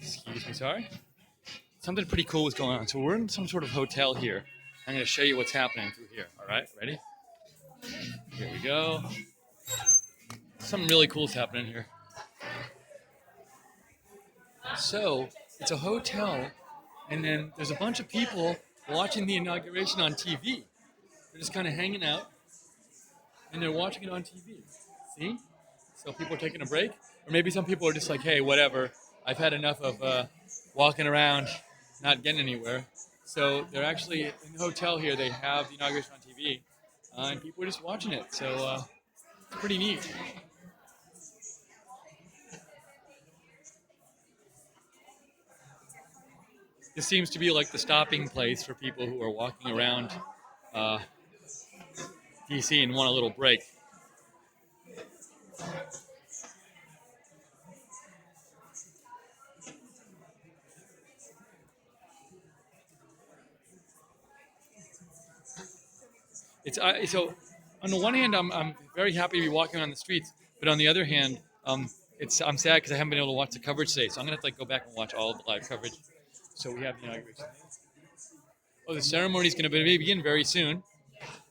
Excuse me, sorry. Something pretty cool is going on. So we're in some sort of hotel here. I'm gonna show you what's happening through here. All right, ready? Here we go. Something really cool is happening here. So it's a hotel, and then there's a bunch of people watching the inauguration on TV. They're just kind of hanging out, and they're watching it on TV. See? So people are taking a break, or maybe some people are just like, hey, whatever. I've had enough of walking around, not getting anywhere. So they're actually in the hotel here. They have the inauguration on TV, and people are just watching it. So it's pretty neat. This seems to be like the stopping place for people who are walking around DC and want a little break. It's so on the one hand, I'm very happy to be walking on the streets, but on the other hand, I'm sad because I haven't been able to watch the coverage today. So I'm gonna have to go back and watch all of the live coverage. So we have the inauguration. Oh, the ceremony is gonna begin very soon.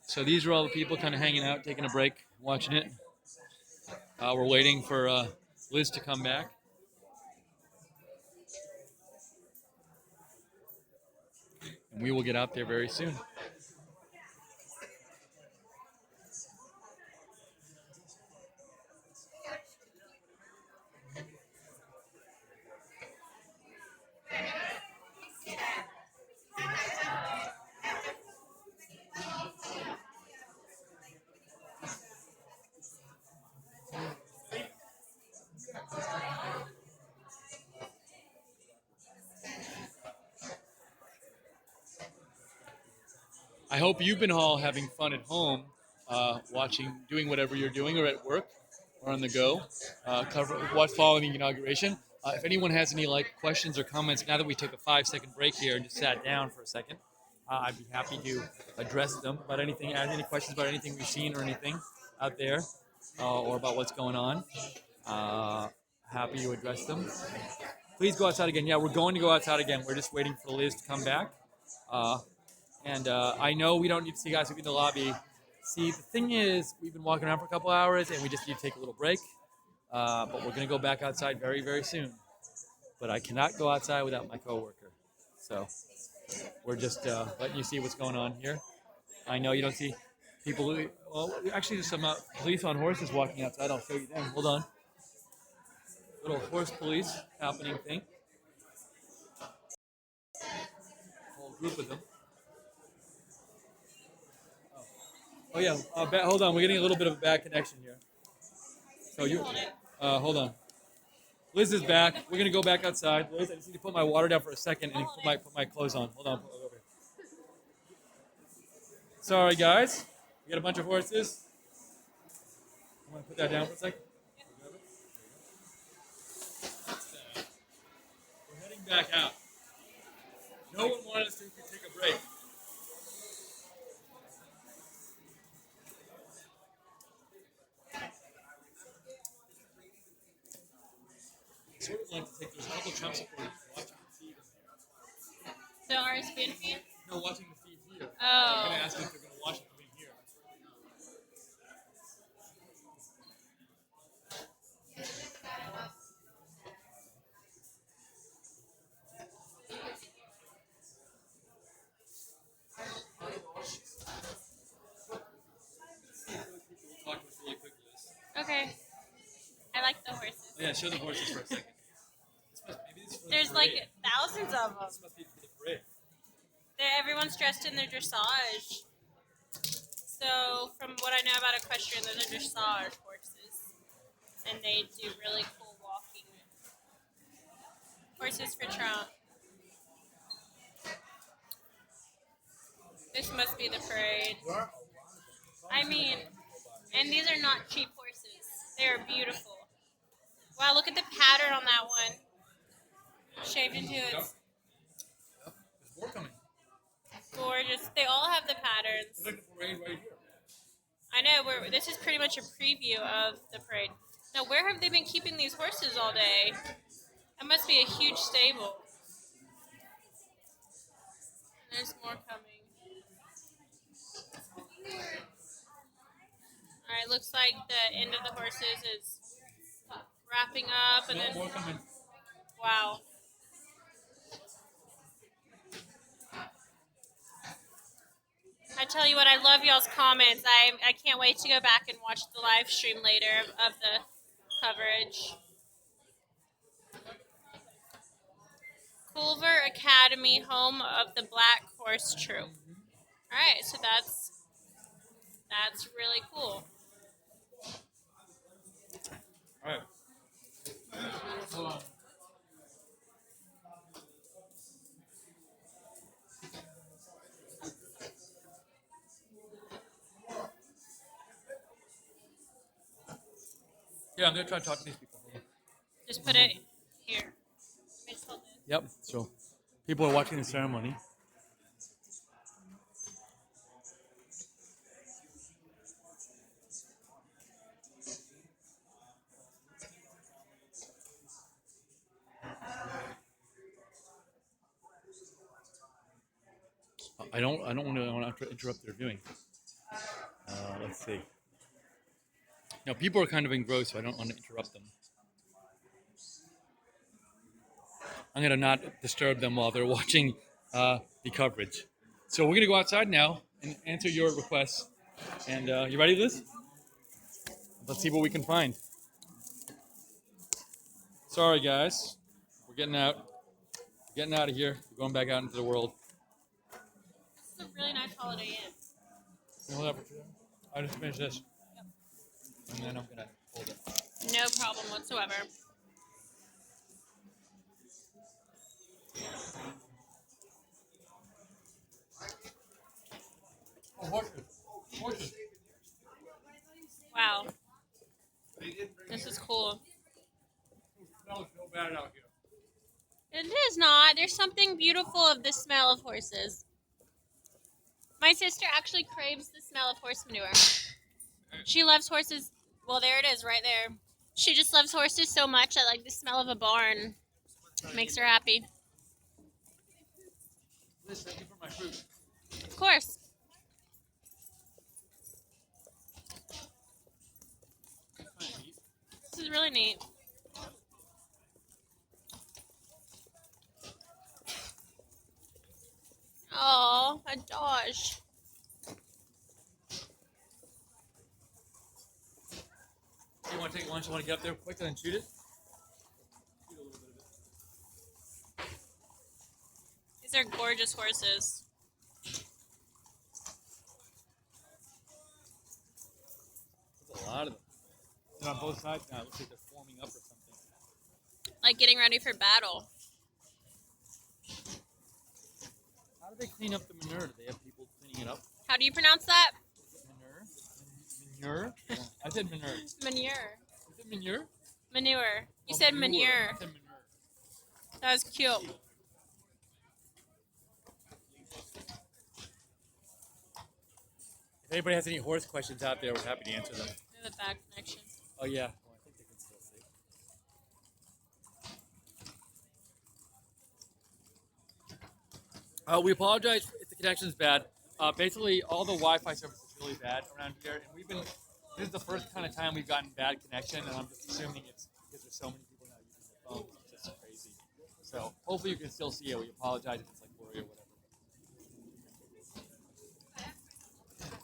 So these are all the people kind of hanging out, taking a break, watching it. We're waiting for Liz to come back. And we will get out there very soon. I hope you've been all having fun at home, doing whatever you're doing, or at work, or on the go, following the inauguration. If anyone has any questions or comments, now that we took a 5-second break here and just sat down for a second, I'd be happy to address them about anything. Add any questions about anything we've seen or anything out there, or about what's going on. Happy to address them. Please go outside again. Yeah, we're going to go outside again. We're just waiting for Liz to come back. And I know we don't need to see you guys in the lobby. See, the thing is, we've been walking around for a couple hours, and we just need to take a little break. But we're going to go back outside very, very soon. But I cannot go outside without my coworker. So we're just letting you see what's going on here. I know you don't see people. Well, actually, there's some police on horses walking outside. I'll show you them. Hold on. Little horse police happening thing. Whole group of them. Oh yeah, hold on. We're getting a little bit of a bad connection here. So hold on. Liz is back. We're gonna go back outside. Liz, I just need to put my water down for a second and put my clothes on. Hold on. Sorry, guys. We got a bunch of horses. I'm gonna put that down for a second. We're heading back out. No one wanted us to take a break. I sort of like to take those couple Trump supporters watching the feed. The RSBN feed? No, watching the feed here. Oh. I'm gonna ask them if they're gonna watch it from here. Talk this really quick, Liz. Okay. I like the horses. Oh, yeah, show the horses for a second. Maybe this is for the There's parade. like thousands of them. This must be for the parade. Everyone's dressed in their dressage. So, from what I know about equestrian, those are dressage horses. And they do really cool walking. Horses for Trump. This must be the parade. I mean, and these are not cheap horses. They are beautiful. Wow, look at the pattern on that one. Shaved into it. There's more coming. Gorgeous. They all have the patterns. Look at the parade right here. I know. This is pretty much a preview of the parade. Now, where have they been keeping these horses all day? That must be a huge stable. There's more coming. Alright, looks like the end of the horses is wrapping up, and then More coming. wow. I tell you what, I love y'all's comments. I can't wait to go back and watch the live stream later of the coverage. Culver Academy, home of the Black Horse Troop. All right, so that's really cool. All right. Hold on. Yeah, I'm gonna try to talk to these people. Just put it here. Just hold it. Yep. So, people are watching the ceremony. I don't want to interrupt their viewing. Let's see. Now, people are kind of engrossed, so I don't want to interrupt them. I'm going to not disturb them while they're watching the coverage. So we're going to go outside now and answer your requests. And you ready, Liz? Let's see what we can find. Sorry, guys. We're getting out. We're getting out of here. We're going back out into the world. This is a really nice Holiday Inn. Can you hold that for 2 seconds? I'll just finish this. Yep. And then I'm going to hold it. No problem whatsoever. Oh, horses. Horses. Wow. This is cool. It smells so bad out here. It is not. There's something beautiful of the smell of horses. My sister actually craves the smell of horse manure. She loves horses. Well, there it is, right there. She just loves horses so much that, like, the smell of a barn makes her happy. Liz, thank you for my fruit. Of course. This is really neat. Oh, a Dodge. You want to take lunch? You want to get up there quick and shoot it? These are gorgeous horses. There's a lot of them. They're on both sides now. It looks like they're forming up or something. Like getting ready for battle. How do they clean up the manure? Do they have people cleaning it up? How do you pronounce that? Manure? Manure? Yeah. I said manure. Manure. Is it manure? Manure. You Oh, said manure. manure. I said manure. That was cute. If anybody has any horse questions out there, we're happy to answer them. We have a bad connection. Oh, yeah. Well, I think they can still see. We apologize if the connection's bad. Basically, all the Wi-Fi service is really bad around here, and this is the first kind of time we've gotten bad connection, and I'm just assuming it's because there's so many people now using their phones. It's just crazy. So hopefully you can still see it. We apologize if it's like blurry or whatever.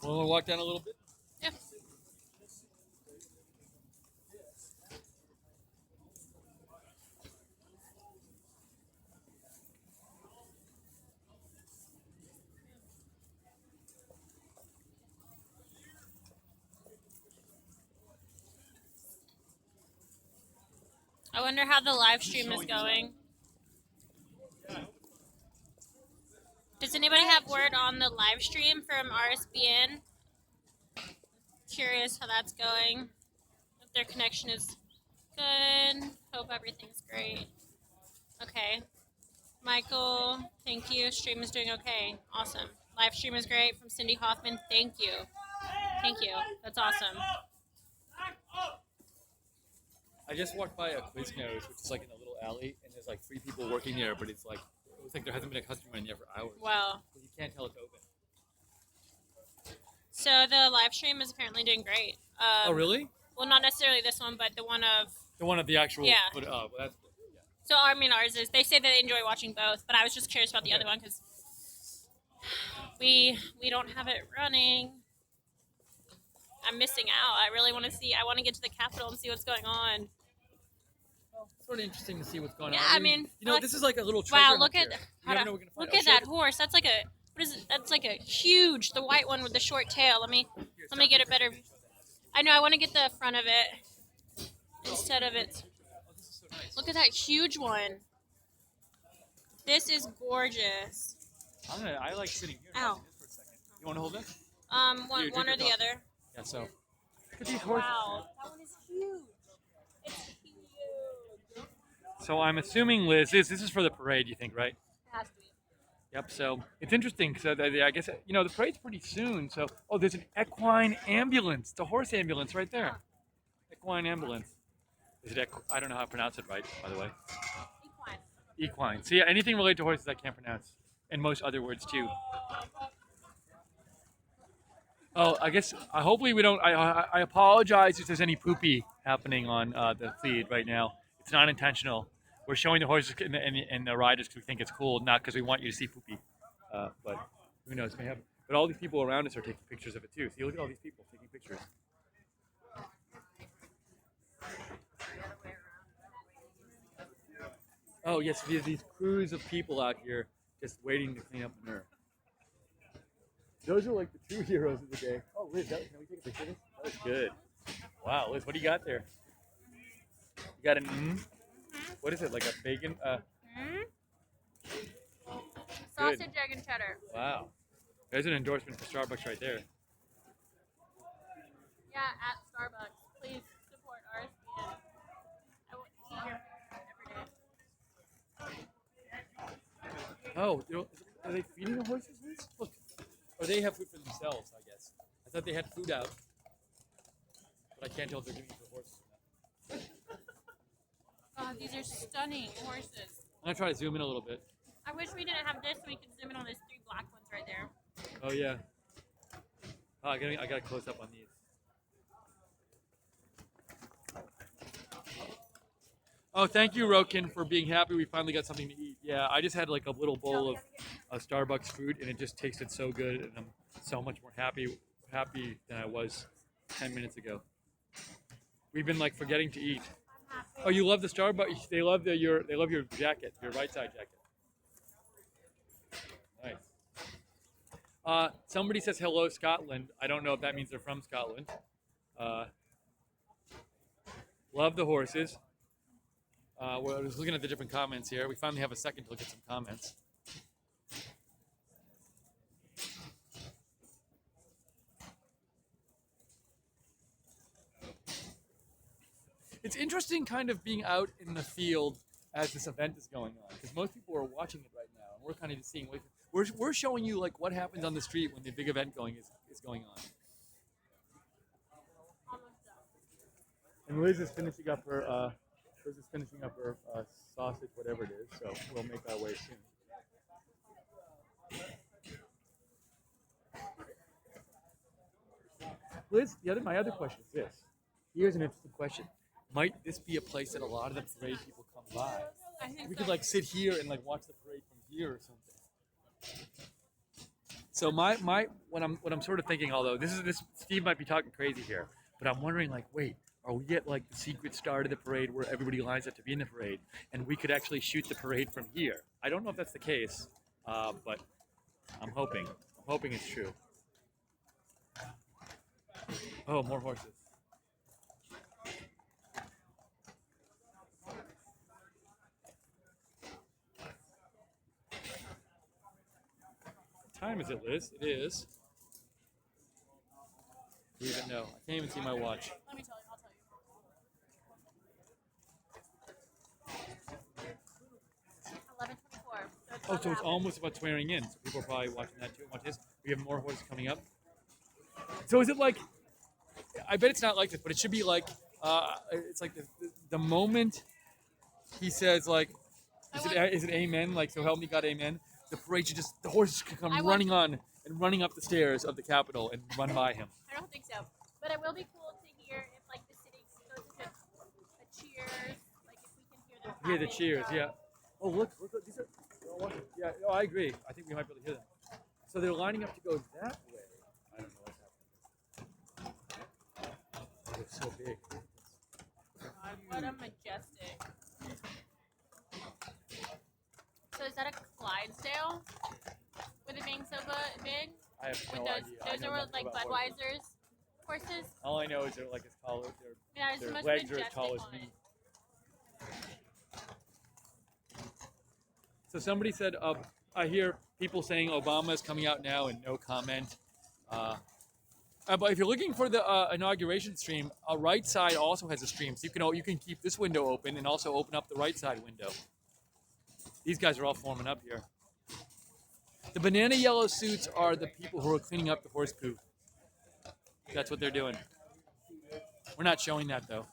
Want to walk down a little bit? Yeah. I wonder how the live stream is going. Does anybody have word on the live stream from RSBN? Curious how that's going. If their connection is good. Hope everything's great. Okay. Michael, thank you. Stream is doing okay. Awesome. Live stream is great from Cindy Hoffman. Thank you. Thank you. That's awesome. I just walked by a Quiznos, which is like in a little alley, and there's like 3 people working there, but it's like it looks like there hasn't been a customer in there for hours. Wow. You can't tell it's open. So the live stream is apparently doing great. Oh, really? Well, not necessarily this one, but the one of... The one of the actual... Yeah. But, well, that's good. Yeah. So, I mean, ours is... They say that they enjoy watching both, but I was just curious about the other one because we don't have it running. I'm missing out. I really want to see... I want to get to the Capitol and see what's going on. Well, it's sort of interesting to see what's going Yeah, on. I mean... You know, like, this is like a little treasure wow, hunt look at... here. You never know what we're gonna find. Look at that horse. That's like a... What is it? That's like a huge... The white one with the short tail. Let me get a better... I know, I want to get the front of it instead of it. Look at that huge one. This is gorgeous. I like sitting here. Ow. For a second. You want to hold this? One or the other. Yeah, so. Look at these horses. Wow, that one is huge. It's huge. So I'm assuming, Liz, this is for the parade, you think, right? It has to be. Yep, so it's interesting because I guess, you know, the parade's pretty soon. So, oh, there's an equine ambulance, the horse ambulance right there. Equine ambulance. Is it I don't know how to pronounce it right, by the way. Equine. Equine. See, anything related to horses I can't pronounce. And most other words, too. Oh, I guess, hopefully we don't, I apologize if there's any poopy happening on the feed right now. It's not intentional. We're showing the horses and the riders because we think it's cool, not because we want you to see poopy. But who knows, may have. But all these people around us are taking pictures of it too. See, look at all these people taking pictures. Oh yes, we have these crews of people out here just waiting to clean up the manure. Those are like the true heroes of the day. Oh, Liz, can we take a picture of this? That was good. Wow, Liz, what do you got there? You got an What is it, like a bacon? Sausage, egg, and cheddar. Wow. There's an endorsement for Starbucks right there. Yeah, at Starbucks. Please support RSBN. I will eat here every day. Oh, you know, are they feeding the horses, Liz? Look. Or they have food for themselves, I guess. I thought they had food out. But I can't tell if they're giving it to the horses or not. God, these are stunning horses. I'm going to try to zoom in a little bit. I wish we didn't have this so we could zoom in on those 3 black ones right there. Oh, yeah. Oh, I got to close up on these. Oh, thank you, Rokin, for being happy we finally got something to eat. Yeah, I just had like a little bowl of Starbucks food, and it just tasted so good, and I'm so much more happy than I was 10 minutes ago. We've been like forgetting to eat. Oh, you love the Starbucks? They love your jacket, your right side jacket. Nice. Somebody says hello, Scotland. I don't know if that means they're from Scotland. Love the horses. We're just looking at the different comments here. We finally have a second to look at some comments. It's interesting kind of being out in the field as this event is going on, because most people are watching it right now, and we're kind of just seeing. We're showing you like what happens on the street when the big event is going on. And Liz is finishing up her sausage, whatever it is. So we'll make our way soon. Liz, my other question is this. Here's an interesting question. Might this be a place that a lot of the parade people come by? I think We so. could like sit here and like watch the parade from here or something. So what I'm sort of thinking, although this Steve might be talking crazy here, but I'm wondering like, wait, are we at like the secret start of the parade where everybody lines up to be in the parade, and we could actually shoot the parade from here? I don't know if that's the case, but I'm hoping it's true. Oh, more horses. What time is it, Liz? It is. Do you even know? I can't even see my watch. Let me tell you. I'll tell you. 11:24. Oh, so it's almost about swearing in. So people are probably watching that too. Watch this. We have more horses coming up. So is it like? I bet it's not like this, but it should be like. It's like the moment he says like, is it amen? Like, so help me God, amen. The parade should the horses could come running on and running up the stairs of the Capitol and run by him. I don't think so. But it will be cool to hear if like the city goes into a cheers, like if we can hear them. Hear the cheers, yeah. Oh, look, these are. Yeah, no, I agree. I think we might be able to hear them. So they're lining up to go that way. I don't know what's happening. They're so big. What a majestic. So is that a Clydesdale? With it being so big? I have no With idea. those are like Budweiser's horses? All I know is they're like as tall as Yeah, it's the their most legs are as majestic tall as one. me. So somebody said, I hear people saying Obama is coming out now and no comment. But if you're looking for the inauguration stream, a right side also has a stream. So you can keep this window open and also open up the right side window. These guys are all forming up here. The banana yellow suits are the people who are cleaning up the horse poop. That's what they're doing. We're not showing that though.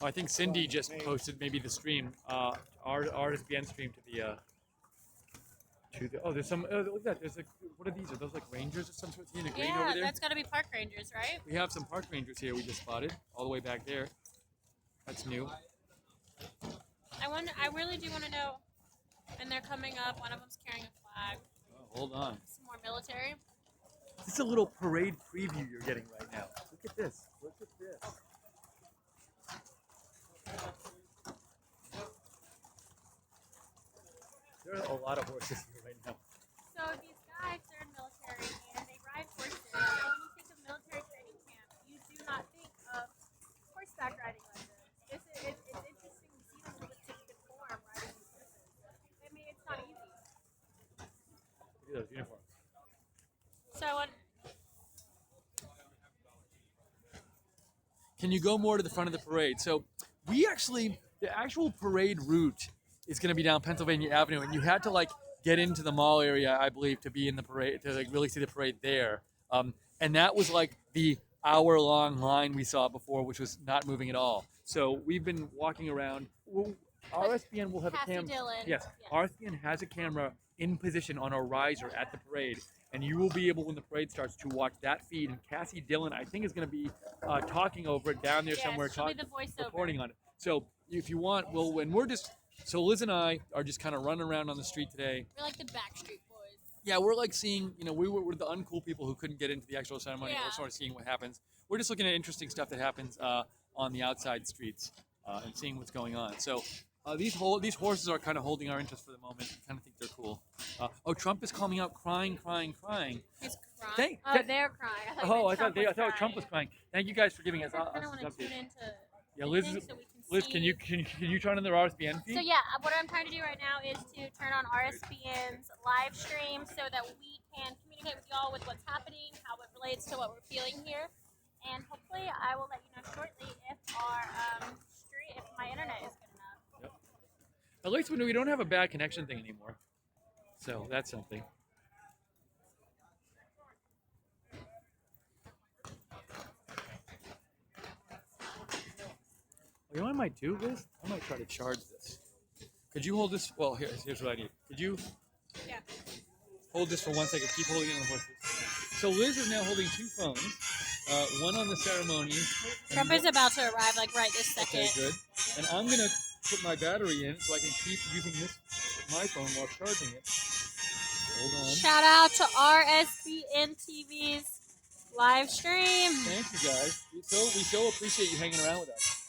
Oh, I think Cindy just posted maybe the stream, RSBN stream to the. Oh, there's some. Look at that. There's like, what are these? Are those like rangers or some sort? See in the green over Yeah, there? that's got to be park rangers, right? We have some park rangers here. We just spotted all the way back there. That's new. I really do want to know. And they're coming up. One of them's carrying a flag. Oh, hold on. Some more military. This is a little parade preview you're getting right now. Look at this. Look at this. There are a lot of horses here right now. So these guys are in military and they ride horses. So when you think of military training camp, you do not think of horseback riding lessons. It's interesting to see them a little bit conform riding these horses. I mean, it's not easy. Look at those uniforms. So Can you go more to the front of the parade? So we actually, the actual parade route is going to be down Pennsylvania Avenue, and you had to like get into the mall area, I believe, to be in the parade, to like really see the parade there. And that was like the hour-long line we saw before, which was not moving at all. So we've been walking around. RSBN will have a camera. Yes, RSBN has a camera in position on a riser at the parade, and you will be able, when the parade starts, to watch that feed. And Cassie Dillon, I think, is going to be talking over it down there somewhere, she'll be the voiceover. reporting on it. So if you want, when we're just, so Liz and I are just kind of running around on the street today. we're like the Backstreet Boys. Yeah, we're like seeing, we're the uncool people who couldn't get into the actual ceremony. Yeah. We're sort of seeing what happens. We're just looking at interesting stuff that happens on the outside streets and seeing what's going on. So these horses are kind of holding our interest for the moment. We kind of think they're cool. Trump is coming out crying. He's crying. They're crying. I thought Trump was crying. Thank you guys for giving us I kind of an want to tune update. into Yeah, I Liz. think, so we can Liz, see. can you turn on the RSBN feed? So yeah, what I'm trying to do right now is to turn on RSBN's live stream so that we can communicate with y'all with what's happening, how it relates to what we're feeling here, and hopefully I will let you know shortly if our if my internet is good enough. Yep. At least we don't have a bad connection thing anymore, so that's something. You know what I might do, Liz? I might try to charge this. Could you hold this? Well, here's what I need. Could you hold this for 1 second? Keep holding it on the horses. So Liz is now holding two phones, one on the ceremony. Trump is about to arrive, like right this second. Okay, good. And I'm gonna put my battery in so I can keep using my phone while charging it. Hold on. Shout out to RSBN TV's live stream. Thank you guys. We so appreciate you hanging around with us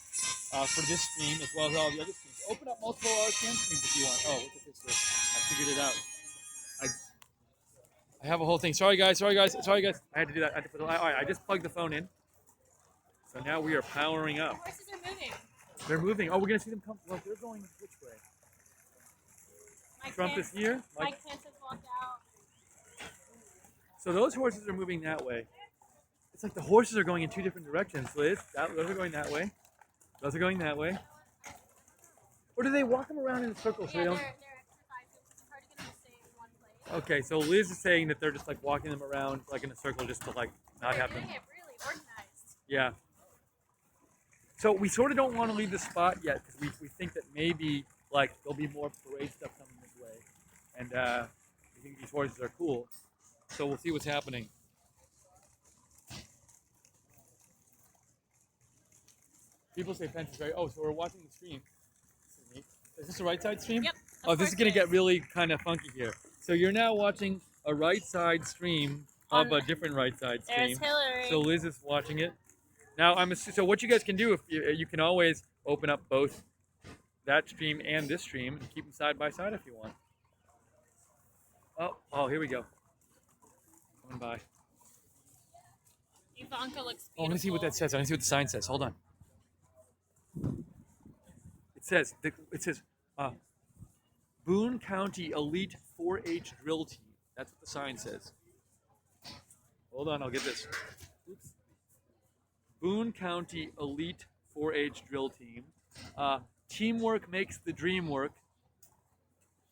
for this stream as well as all the other streams. Open up multiple RSBN streams if you want. Oh, look at this. I figured it out. I have a whole thing. Sorry guys. I had to do that. All right, I just plugged the phone in. So now we are powering up. The horses are moving. They're moving. Oh, we're gonna see them come. Well, they're going which way? Trump is here. Mike Pence has walked out. So those horses are moving that way. It's like the horses are going in two different directions, Liz. Those are going that way. Those are going that way. Or do they walk them around in a circle so they don't? They're exercising. It's hard to get them to stay in one place. Okay, so Liz is saying that they're just like walking them around like in a circle just to like not have them. Doing it really organized. Yeah. So we sort of don't want to leave the spot yet because we think that maybe like there'll be more parade stuff coming this way, and we think these horses are cool. So we'll see what's happening. People say Pence is very. Oh, so we're watching the stream. This is neat. Is this a right side stream? Yep. Oh, this is gonna get really kind of funky here. So you're now watching a right side stream of a different right side stream. There's Hillary. So Liz is watching it. Now so what you guys can do if you can always open up both that stream and this stream and keep them side by side if you want. Oh, here we go. Coming by. Ivanka looks beautiful. Oh, I want to see what that says. I want to see what the sign says. Hold on. It says Boone County Elite 4-H Drill Team. That's what the sign says. Hold on, I'll get this. Oops. Boone County Elite 4-H Drill Team. Teamwork makes the dream work.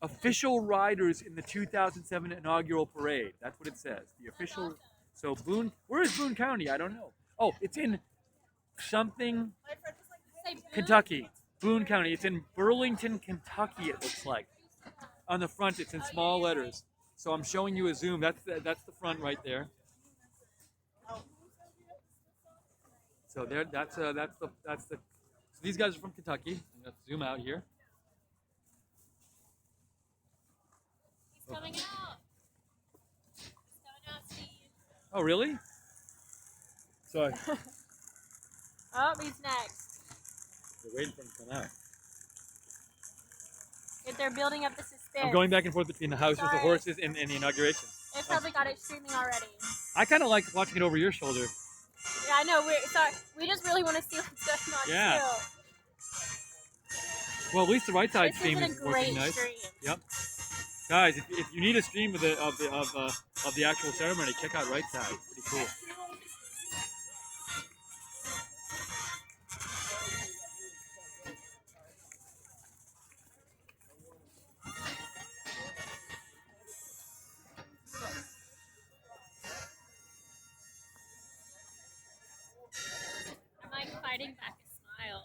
Official riders in the 2007 inaugural parade. That's what it says. The official. So Boone. Where is Boone County? I don't know. Oh, it's in something. Kentucky. Boone County. It's in Burlington, Kentucky. It looks like. On the front, it's in small letters. So I'm showing you a zoom. That's the front right there. So there. That's the. So these guys are from Kentucky. Let's zoom out here. He's coming out. He's coming out, Steve. Oh, really? Sorry. Oh, he's next. They're waiting for him to come out. If they're building up the suspense. I'm going back and forth between the houses, the Sorry. horses, and the inauguration. They probably got it streaming already. I kind of like watching it over your shoulder. Yeah, I know. Sorry. We just really want to see what's going on. Yeah. Too. Well, at least the right side This stream is is a working great nice. stream. Yep. Guys, if you need a stream of the actual ceremony, check out right side. Pretty cool. I'm like fighting back a smile.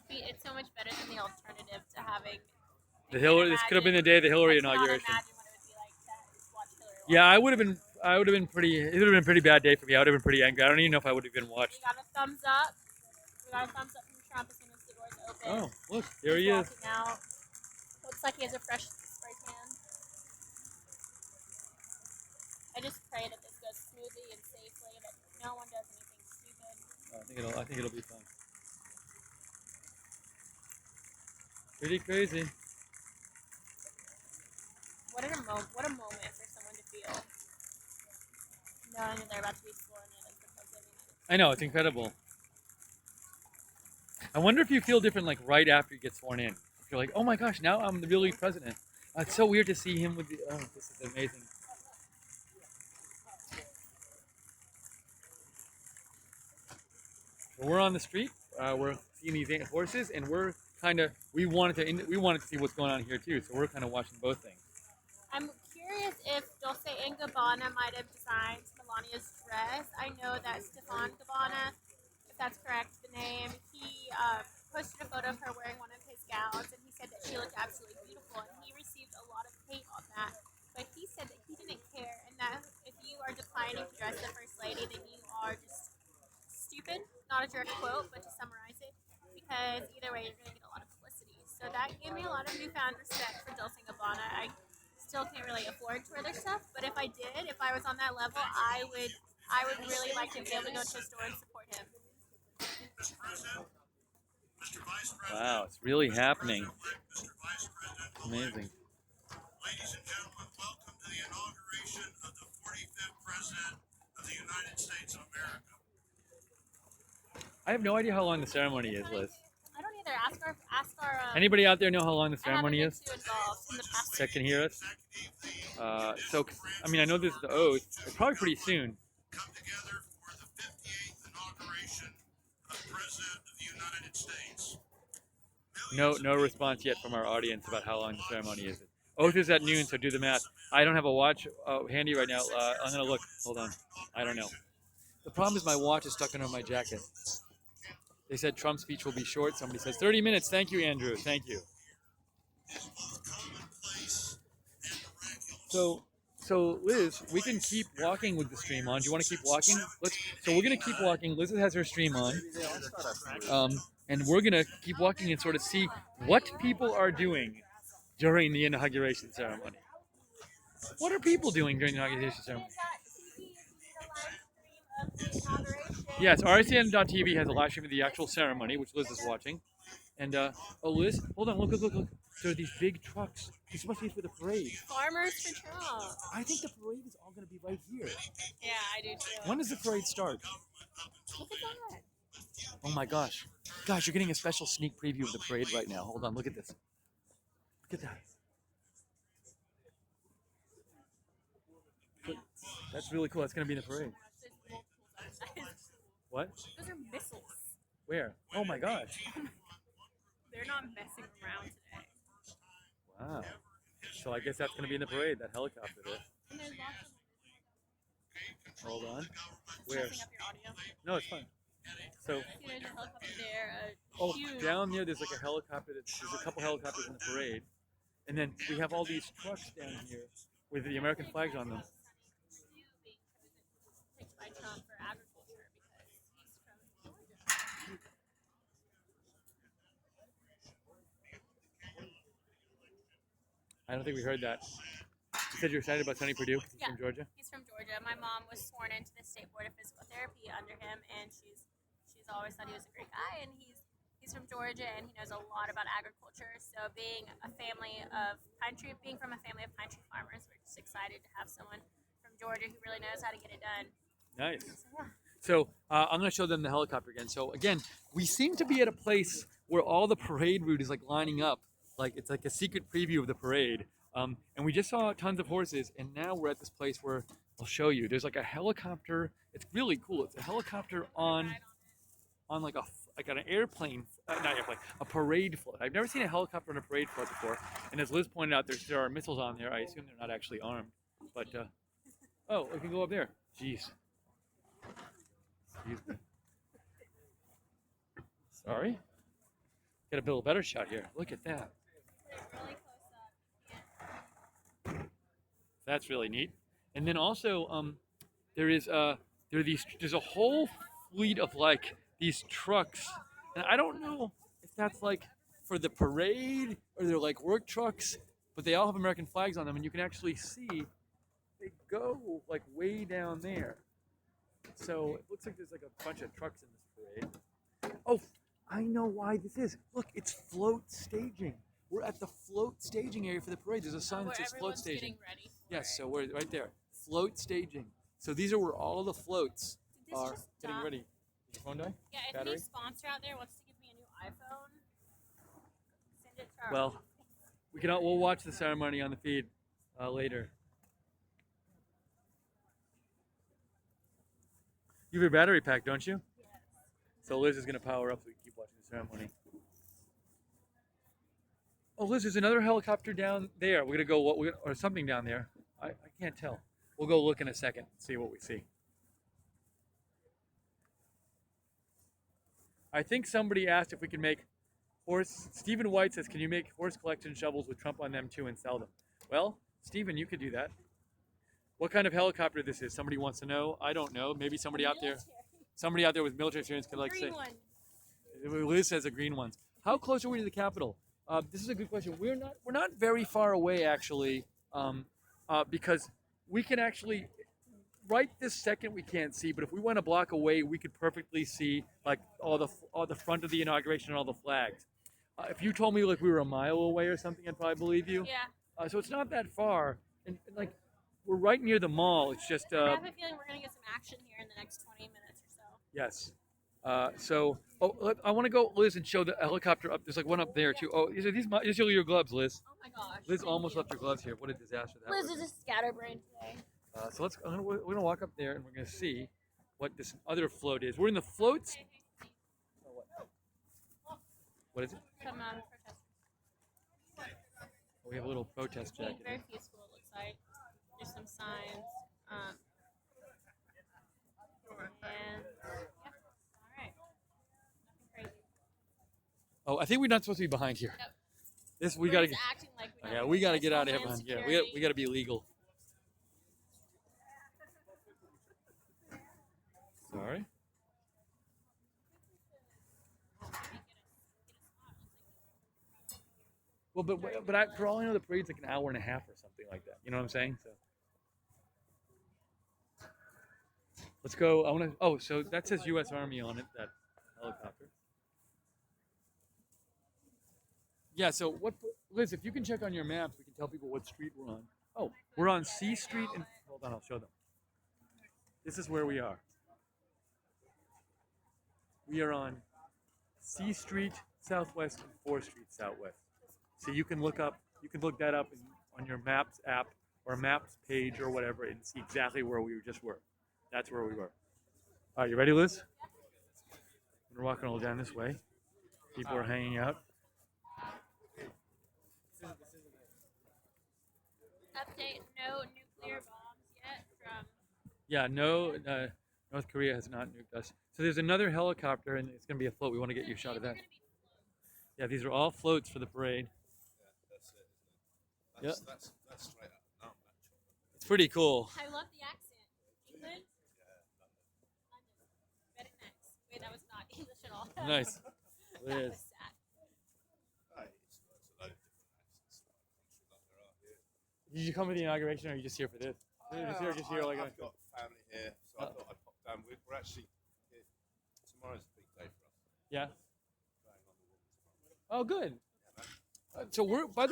It's so much better than the alternative to having. The Hillary. This could have been the day of the Hillary I cannot inauguration. imagine what it would be like to watch Hillary. Yeah, I would have been pretty. It would have been a pretty bad day for me. I would have been pretty angry. I don't even know if I would have even watched. We got a thumbs up. We got a thumbs up from Trump as soon as the doors open. Oh, look, there he He's is. walking out. Looks like he has a fresh spray can. I just pray that this goes smoothly and safely, that no one does anything stupid. I think it'll be fun. Pretty crazy. What a moment for someone to feel, knowing that they're about to be sworn in as the president of the United States. I know, it's incredible. I wonder if you feel different like right after you get sworn in. You're like, oh my gosh, now I'm the really president. It's so weird to see him with the. Oh, this is amazing. So we're on the street. We're seeing these horses, and we wanted to see what's going on here too. So we're kind of watching both things. I'm curious if Dolce & Gabbana might have designed Melania's dress. I know that Stefan Gabbana, if that's correct, the name, he posted a photo of her wearing one of his gowns, and he said that she looked absolutely beautiful, and he received a lot of hate on that. But he said that he didn't care, and that if you are declining to dress the First Lady, then you are just stupid. Not a direct quote, but to summarize it, because either way, you're going to get a lot of publicity. So that gave me a lot of newfound respect for Dolce & Gabbana. I still can't really afford to wear their stuff, but if I did, if I was on that level, I would really like to be able to go to a store and support him. Wow, it's really happening. Amazing. Ladies and gentlemen, welcome to the inauguration of the 45th President of the United States of America. I have no idea how long the ceremony is, Liz. I don't either. Ask our. Anybody out there know how long the I haven't ceremony been is? too involved in the past. That can hear us. I mean, I know this is the oath. It's probably pretty soon. Come together for the 58th inauguration of the President of the United States. No response yet from our audience about how long the ceremony is. Oath is at noon, so do the math. I don't have a watch handy right now. I'm gonna look. Hold on. I don't know. The problem is my watch is stuck under my jacket. They said Trump's speech will be short. Somebody says 30 minutes. Thank you, Andrew. Thank you. So Liz, we can keep walking with the stream on. Do you want to keep walking? So we're gonna keep walking. Liz has her stream on, and we're gonna keep walking and sort of see what people are doing during the inauguration ceremony. What are people doing during the inauguration ceremony? Yes, RSBN.TV has a live stream of the actual ceremony, which Liz is watching. And, oh, Liz, hold on, look. There are these big trucks. These must be for the parade. Farmers for Trump. I think the parade is all going to be right here. Yeah, I do too. When does the parade start? Look at that. Oh my gosh. Guys, you're getting a special sneak preview of the parade right now. Hold on, look at this. Look at that. That's really cool. That's going to be in the parade. What? Those are missiles. Where? Oh my gosh. They're not messing around today. Wow. So I guess that's going to be in the parade, that helicopter there. And there's lots of Hold on. Where? messing up your audio. No, it's fine. So, See, there's a helicopter there. Huge. down there, there's like a helicopter. There's a couple helicopters in the parade. And then we have all these trucks down here with the American flags on them. Picked by Trump for agriculture because he's from Georgia. I don't think we heard that. You said you're excited about Tony Perdue because he's Yeah. from Georgia? He's from Georgia. My mom was sworn into the State Board of Physical Therapy under him, and she's always thought he was a great guy. And he's from Georgia, and he knows a lot about agriculture. So being from a family of pine tree farmers, we're just excited to have someone from Georgia who really knows how to get it done. Nice. So yeah. So I'm going to show them the helicopter again. So again, we seem to be at a place where all the parade route is like lining up. Like it's like a secret preview of the parade. And we just saw tons of horses, and now we're at this place where I'll show you. There's like a helicopter. It's really cool. It's a helicopter on like an airplane, not airplane, a parade float. I've never seen a helicopter on a parade float before. And as Liz pointed out, there are missiles on there. I assume they're not actually armed, but oh, we can go up there. Jeez. Excuse me. Sorry. Get a little better shot here. Look at that. That's really neat. And then also, there's a whole fleet of like these trucks, and I don't know if that's like for the parade or they're like work trucks, but they all have American flags on them, and you can actually see they go like way down there. So it looks like there's like a bunch of trucks in this parade. Oh, I know why this is. Look, it's float staging. We're at the float staging area for the parade. There's a sign that says float staging. Yes, so we're right there. Float staging. So these are where all the floats are getting ready. Did your phone die? Yeah, if Battery? any sponsor out there wants to give me a new iPhone, send it to our Well, we'll watch the ceremony on the feed later. You have your battery pack, don't you? Yes. So Liz is going to power up so we can keep watching the ceremony. Oh, Liz, there's another helicopter down there. We're going to go, or something down there. I can't tell. We'll go look in a second, see what we see. I think somebody asked if we can make Stephen White says, can you make horse collection shovels with Trump on them too and sell them? Well, Stephen, you could do that. What kind of helicopter this is? Somebody wants to know. I don't know. Maybe somebody out there with military experience could say. Liz says the green ones. How close are we to the Capitol? This is a good question. We're not very far away actually, because we can actually. Right this second we can't see, but if we went a block away, we could perfectly see like all the front of the inauguration and all the flags. If you told me like we were a mile away or something, I'd probably believe you. Yeah. So it's not that far, and like we're right near the mall. It's just. I have a feeling we're gonna get some action here in the next 20 minutes or so. Yes. I want to go, Liz, and show the helicopter up. There's like one up there too. Oh, these are your gloves, Liz. Oh my gosh. Liz almost left her gloves here. What a disaster that was. Liz is a scatterbrain today. So we're gonna walk up there and we're gonna see what this other float is. We're in the floats. What is it? Some protesters. We have a little protest jacket. Very peaceful, it looks like. There's some signs. And yeah, all right. Nothing crazy. Oh, I think we're not supposed to be behind here. Yep. We We're gotta. just acting like we Yeah, don't we gotta exist. get out of here Homeland behind. Yeah, Security. we gotta be legal. Sorry. Well, for all I know, the parade's like an hour and a half or something like that. You know what I'm saying? So let's go. So that says U.S. Army on it. That helicopter. Yeah. So Liz? If you can check on your maps, we can tell people what street we're on. Oh, we're on C Street. And hold on, I'll show them. This is where we are. We are on C Street Southwest and 4th Street Southwest. So you can look that up on your Maps app or Maps page or whatever and see exactly where we just were. That's where we were. All right, you ready, Liz? We're walking all down this way. People are hanging out. Update: no nuclear bombs yet from. Yeah, no, North Korea has not nuked us. So there's another helicopter, and it's going to be a float. We want to get you a shot of that. Yeah, these are all floats for the parade. Yeah, that's it, isn't it? That's straight up. No, It's pretty cool. I love the accent. England? London. Very nice. Wait, that was not English at all. Nice. It That is. was sad. it's a load of different accents like there are here. Did you come for the inauguration, or are you just here for this? Just here, like. I've got family here, so I thought I'd pop down. We're actually here. Tomorrow's a big day for us. Yeah. Going on the Women's Month. Oh, good. Yeah,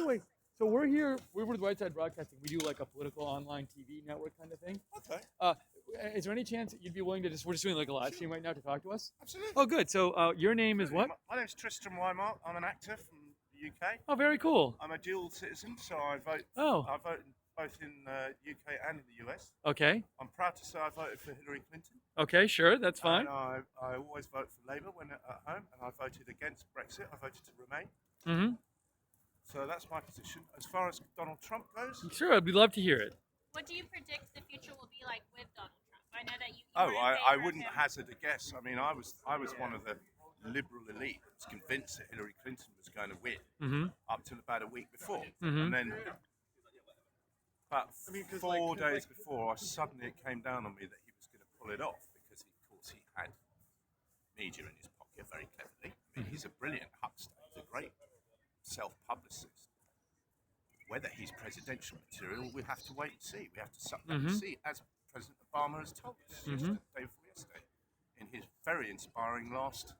man. So we're here. We're with Right Side Broadcasting. We do like a political online TV network kind of thing. Okay. Is there any chance that you'd be willing to we're just doing like a live stream right now to talk to us? Absolutely. Oh, good. So your name is what? My name's Tristram Wymart. I'm an actor from the UK. Oh, very cool. I'm a dual citizen, so I vote. Oh. I vote both in UK and in the US. Okay. I'm proud to say I voted for Hillary Clinton. Okay, sure. That's fine. And I always vote for Labour when at home, and I voted against Brexit. I voted to remain. Mm-hmm. So that's my position. As far as Donald Trump goes, Sure, I'd love to hear it. What do you predict the future will be like with Donald Trump? I know that you. I wouldn't hazard a guess. I mean, I was one of the liberal elite that was convinced that Hillary Clinton was going to win up till about a week before, and then about 4 days before, suddenly it came down on me that he was going to pull it off because, of course, he had media in his pocket very cleverly. I mean, he's a brilliant huckster. He's a great self-publicist. Whether he's presidential material, we have to wait and see. We have to suck that and see, as President Obama has told us just the day before yesterday in his very inspiring last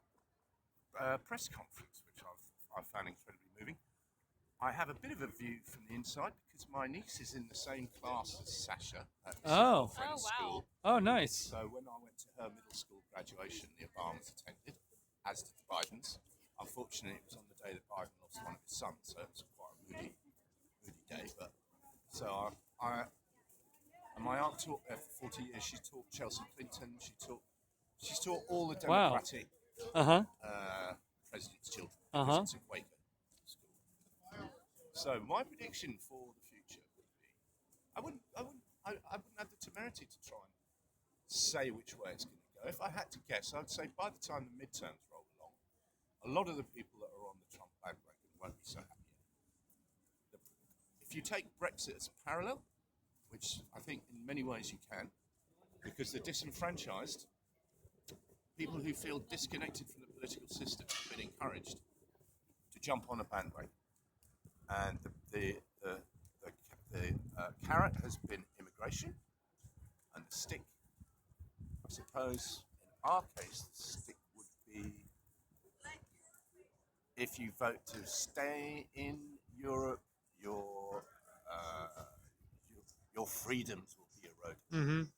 press conference, which I found incredibly moving. I have a bit of a view from the inside because my niece is in the same class as Sasha at Oh. friend's school. Oh, nice. So when I went to her middle school graduation, the Obamas attended, as did the Bidens. unfortunately, it was on the day that Biden lost one of his sons, so it was quite a moody day. But so and my aunt taught there for 40 years. She taught Chelsea Clinton. She's taught all the Democratic presidents' children. Because it's a Quaker school. So my prediction for the future would be, I wouldn't have the temerity to try and say which way it's going to go. If I had to guess, I'd say by the time the midterms roll along, a lot of the people that are on the Trump bandwagon won't be so happy. If you take Brexit as a parallel, which I think in many ways you can, because the disenfranchised, people who feel disconnected from the political system have been encouraged to jump on a bandwagon. And the carrot has been immigration, and the stick, I suppose, in our case, the stick would be if you vote to stay in Europe, your freedoms will be eroded.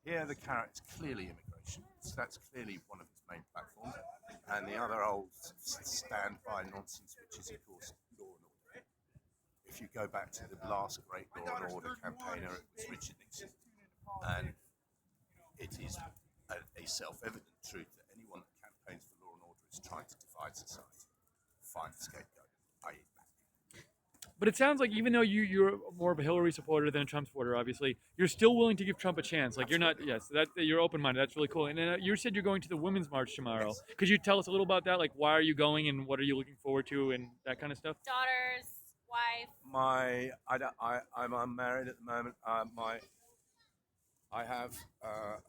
Here, the carrot is clearly immigration. So that's clearly one of its main platforms. And the other old standby nonsense, which is, of course, law and order. If you go back to the last great law and order campaigner, it was Richard Nixon. And it is a self-evident truth that anyone that campaigns for law and order is trying to divide society, find a scapegoat, i.e. But it sounds like even though you're more of a Hillary supporter than a Trump supporter, obviously, you're still willing to give Trump a chance. Like you're not, that you're open-minded. That's really cool. And then you said you're going to the Women's March tomorrow. Yes. Could you tell us a little about that? Like, why are you going, and what are you looking forward to, and that kind of stuff? Daughters, wife. I'm unmarried at the moment. I have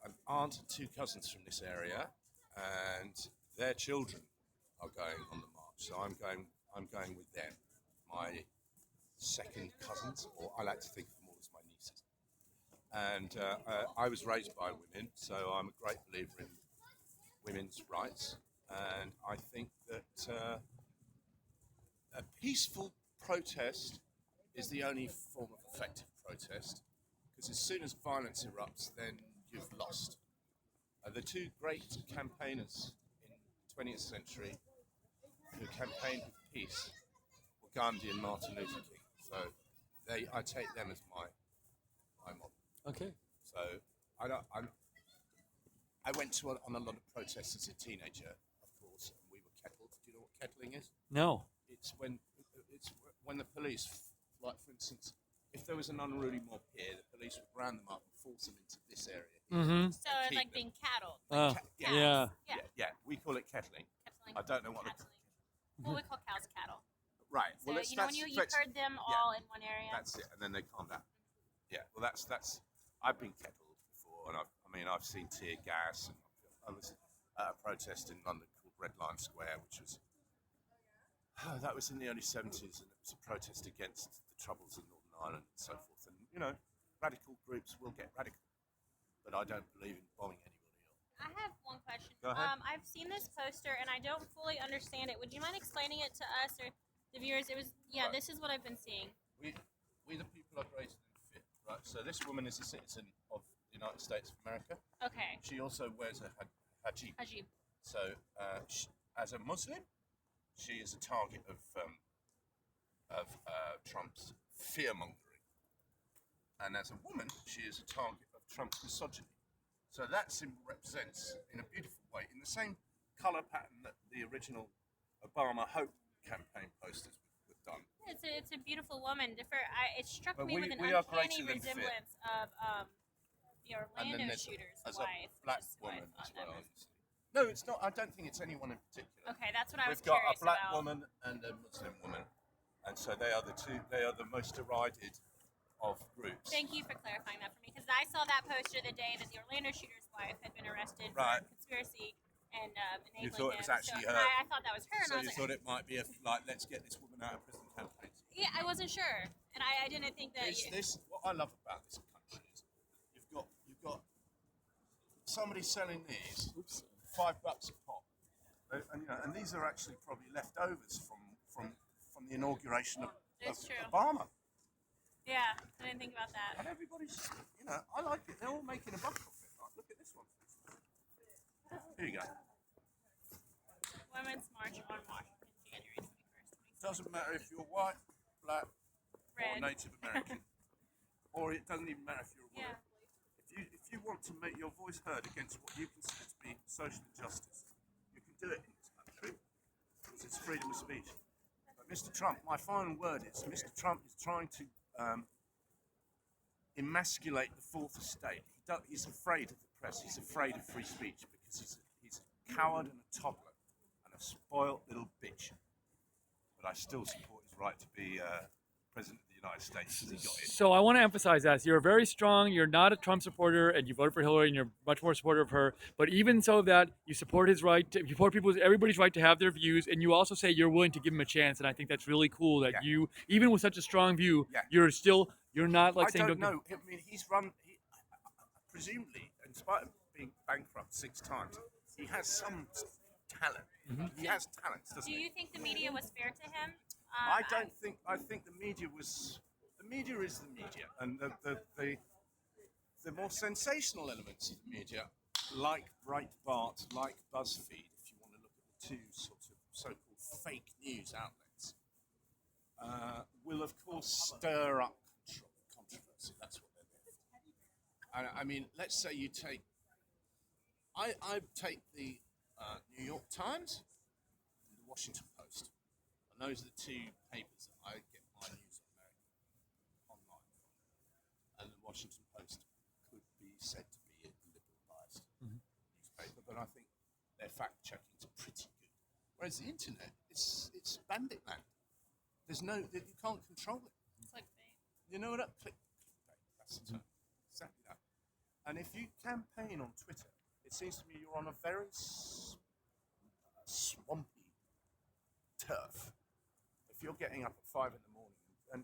an aunt and 2 cousins from this area, and their children are going on the march. So I'm going with them. My second cousins, or I like to think of them all as my nieces. And I was raised by women, so I'm a great believer in women's rights. And I think that a peaceful protest is the only form of effective protest, because as soon as violence erupts, then you've lost. The 2 great campaigners in the 20th century who campaigned for peace were Gandhi and Martin Luther King. So I take them as my model. Okay. So I went on a lot of protests as a teenager, of course, and we were kettled. Do you know what kettling is? No. It's when the police, like for instance, if there was an unruly mob here, the police would round them up and force them into this area. So it's like being cattled. Yeah. We call it kettling. I don't know what. Well, we call cows cattle. Right. So, well, when you herd them all in one area. That's it, and then they calm down. Yeah. Well, that's. I've been kettled before, and I've seen tear gas, and I was at a protest in London called Red Lion Square, which was that was in the early 70s, and it was a protest against the troubles in Northern Ireland and so forth. And radical groups will get radical, but I don't believe in bombing anybody. I have one question. Go ahead. I've seen this poster and I don't fully understand it. Would you mind explaining it to us or the viewers? It was Right. This is what I've been seeing. We the people are greater than fit, right? So this woman is a citizen of the United States of America. Okay. She also wears a hijab. Hijab. So as a Muslim, she is a target of Trump's fear-mongering, and as a woman, she is a target of Trump's misogyny. So that symbol represents, in a beautiful way, in the same colour pattern that the original Obama Hope campaign posters were done. It's a beautiful woman. It struck But me with an we are uncanny greater than fit. resemblance of the And Orlando then there's shooter's as wife. a black which is why I woman thought as that well. was- No, it's not. I don't think it's anyone in particular. Okay, that's what I was We've got curious a black about. woman and a Muslim woman, and so they are the two. They are the most derided of groups. Thank you for clarifying that for me, because I saw that poster the day that the Orlando shooter's wife had been arrested Right. for conspiracy and enabling You thought it was him. actually So her. I thought that was her, and So I was you like, thought it might be let's get this woman out of prison campaign. yeah, I wasn't sure, and I didn't think that. What I love about this country is you've got somebody selling these $5 a pop, and these are actually probably leftovers from the inauguration of It's true. Obama. Yeah, I didn't think about that. And everybody's, I like it. They're all making a buck off it. Like, look at this one. Here you go. Women's March. march on Washington, January 21st. Doesn't matter if you're white, black, or Red. Native American, or it doesn't even matter if you're a woman. Yeah. If you want to make your voice heard against what you consider to be social injustice, you can do it in this country because it's freedom of speech. But Mr. Trump, my final word is, Mr. Trump is trying to emasculate the fourth estate. He's afraid of the press. He's afraid of free speech because he's a coward and a toddler and a spoiled little bitch. But I still support his right to be president of the United States because he got it. So I want to emphasize that you're very strong. You're not a Trump supporter, and you voted for Hillary, and you're much more supporter of her. But even so, that you support his right, you support everybody's right to have their views, and you also say you're willing to give him a chance. And I think that's really cool that you, even with such a strong view, you're not like saying. I don't know. I mean, he's run. Presumably, in spite of being bankrupt 6 times, he has some talent. Mm-hmm. He has talents, doesn't Do he? you think the media was fair to him? I don't think. I think the media was. The media is the media, and the more sensational elements of the media, like Breitbart, like BuzzFeed, if you want to look at the two sort of so-called fake news outlets, will of course stir up controversy. That's what they're there for. I mean, let's say you take. I take the New York Times and the Washington Post. And those are the 2 papers that I get my news on online. And the Washington Post could be said to be a liberal biased newspaper, but I think their fact checking is pretty good. Whereas the internet, it's bandit land. There's you can't control it. Clickbait. You know what? Clickbait. That's the term. Exactly that. And if you campaign on Twitter, it seems to me you're on a very swampy turf. If you're getting up at 5 in the morning, and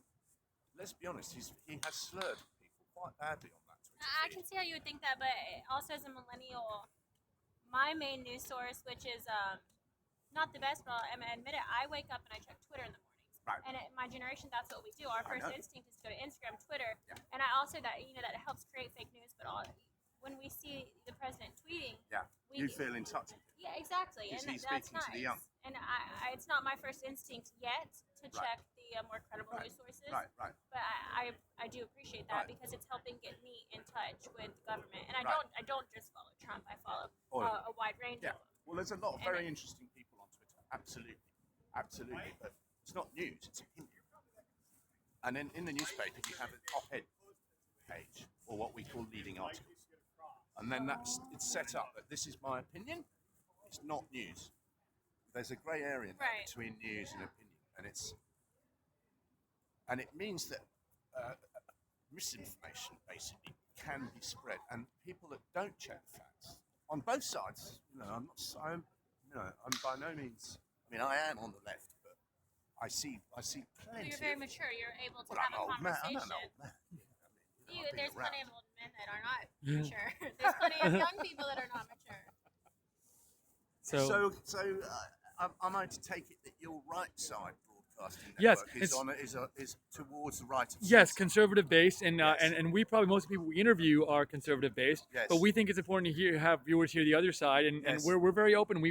let's be honest, he has slurred people quite badly on that Twitter I feed. can see how you would think that, but also as a millennial, my main news source, which is not the best, but I admit it, I wake up and I check Twitter in the mornings. Right. And my generation, that's what we do. Our first instinct is to go to Instagram, Twitter, Yeah. and I also that that helps create fake news. But when we see the president tweeting, You feel in touch with him. Yeah, exactly, Is and he that's speaking nice. to the young? And it's not my first instinct yet to check the more credible news sources. Right. But I do appreciate that because it's helping get me in touch with the government. And I don't just follow Trump. I follow a wide range of them. Well, there's a lot of very interesting people on Twitter. Absolutely. But it's not news, it's opinion. And then in the newspaper, you have an op-ed page, or what we call leading articles. And then it's set up that this is my opinion, it's not news. There's a grey area there between news and opinion. And it means that misinformation basically can be spread. And people that don't check the facts, on both sides, I'm by no means, I am on the left, but I see plenty. You're very mature. You're able to Well, have I'm a old man. conversation. I'm an old man. There's plenty of old men that are not mature. There's plenty of young people that are not mature. So am I to take it that your right side broadcasting Yes, network is towards the right of yes, conservative based, and we probably most of the people we interview are conservative based. Yes. But we think it's important to have viewers hear the other side, and Yes. we're very open. We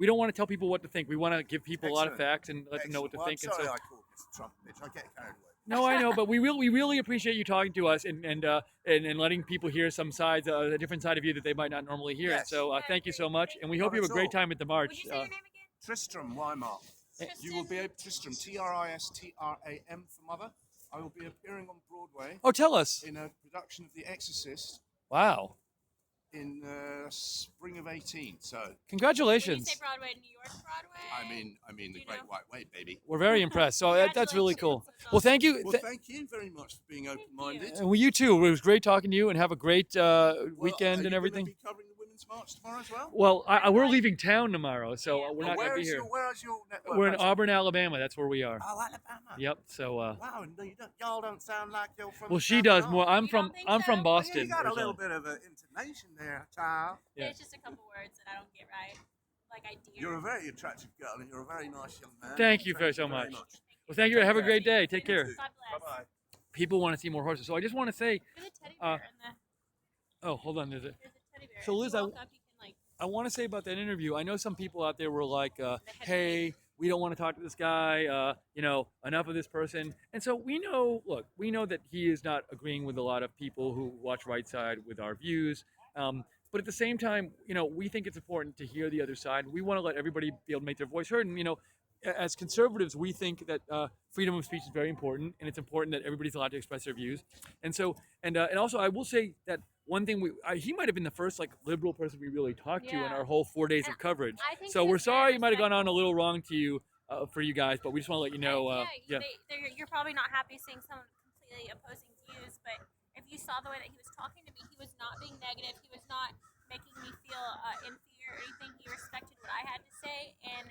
don't want to tell people what to think. We want to give people a lot of Excellent. facts and let them know what to Well, think. I'm sorry I called Mr. Trump a bitch. I get carried away. No, I know, but we really appreciate you talking to us and letting people hear some sides, a different side of you that they might not normally hear. Yes. So thank you so much, and we hope you have a great time at the march. Would you say your name again? Tristram Weimar. You will be Tristram, Tristram for mother. I will be appearing on Broadway. Oh, tell us. In a production of The Exorcist Wow. in spring of 18. So When you Congratulations. say Broadway, New York Broadway? I mean the Great White Way, baby. We're very impressed. So that's really cool. Well, thank you. Well, thank you very much for being open-minded. And you too. It was great talking to you, and have a great weekend and everything. Are you going to be covering the Women's March tomorrow as well? Well, we're leaving town tomorrow, so we're not going to be here. Where is your network? We're in based? Auburn, Alabama. That's where we are. Oh, Alabama. Yep. So. Wow, no, y'all don't sound like you're from. Well, the she South does at more. all. I'm from Boston. Well, you got a originally. little bit of an intonation there, child. Yeah. There's just a couple words that I don't get right. Like I dear. You're a very attractive girl, and you're a very nice young man. Thank you so much. Well, thank you. Have a great day. Take care. God bless. Bye bye. People want to see more horses, so I just want to say. There's a teddy bear in the. Oh, hold on. There's a. There's a teddy bear. So, If Liz, you I- walk up, you can I want to say about that interview. I know some people out there were like, "Hey, we don't want to talk to this guy. Enough of this person." And so we know. Look, we know that he is not agreeing with a lot of people who watch Right Side with our views. But at the same time, we think it's important to hear the other side. We want to let everybody be able to make their voice heard. And as conservatives, we think that freedom of speech is very important, and it's important that everybody's allowed to express their views. And so, and also, I will say that one thing he might have been the first liberal person we really talked to in our whole 4 days of coverage. So we're sorry it might have gone on a little wrong to you, for you guys, but we just want to let you know. You're probably not happy seeing someone completely opposing views, but if you saw the way that he was talking to me, he was not being negative. He was not making me feel inferior or anything. He respected what I had to say, and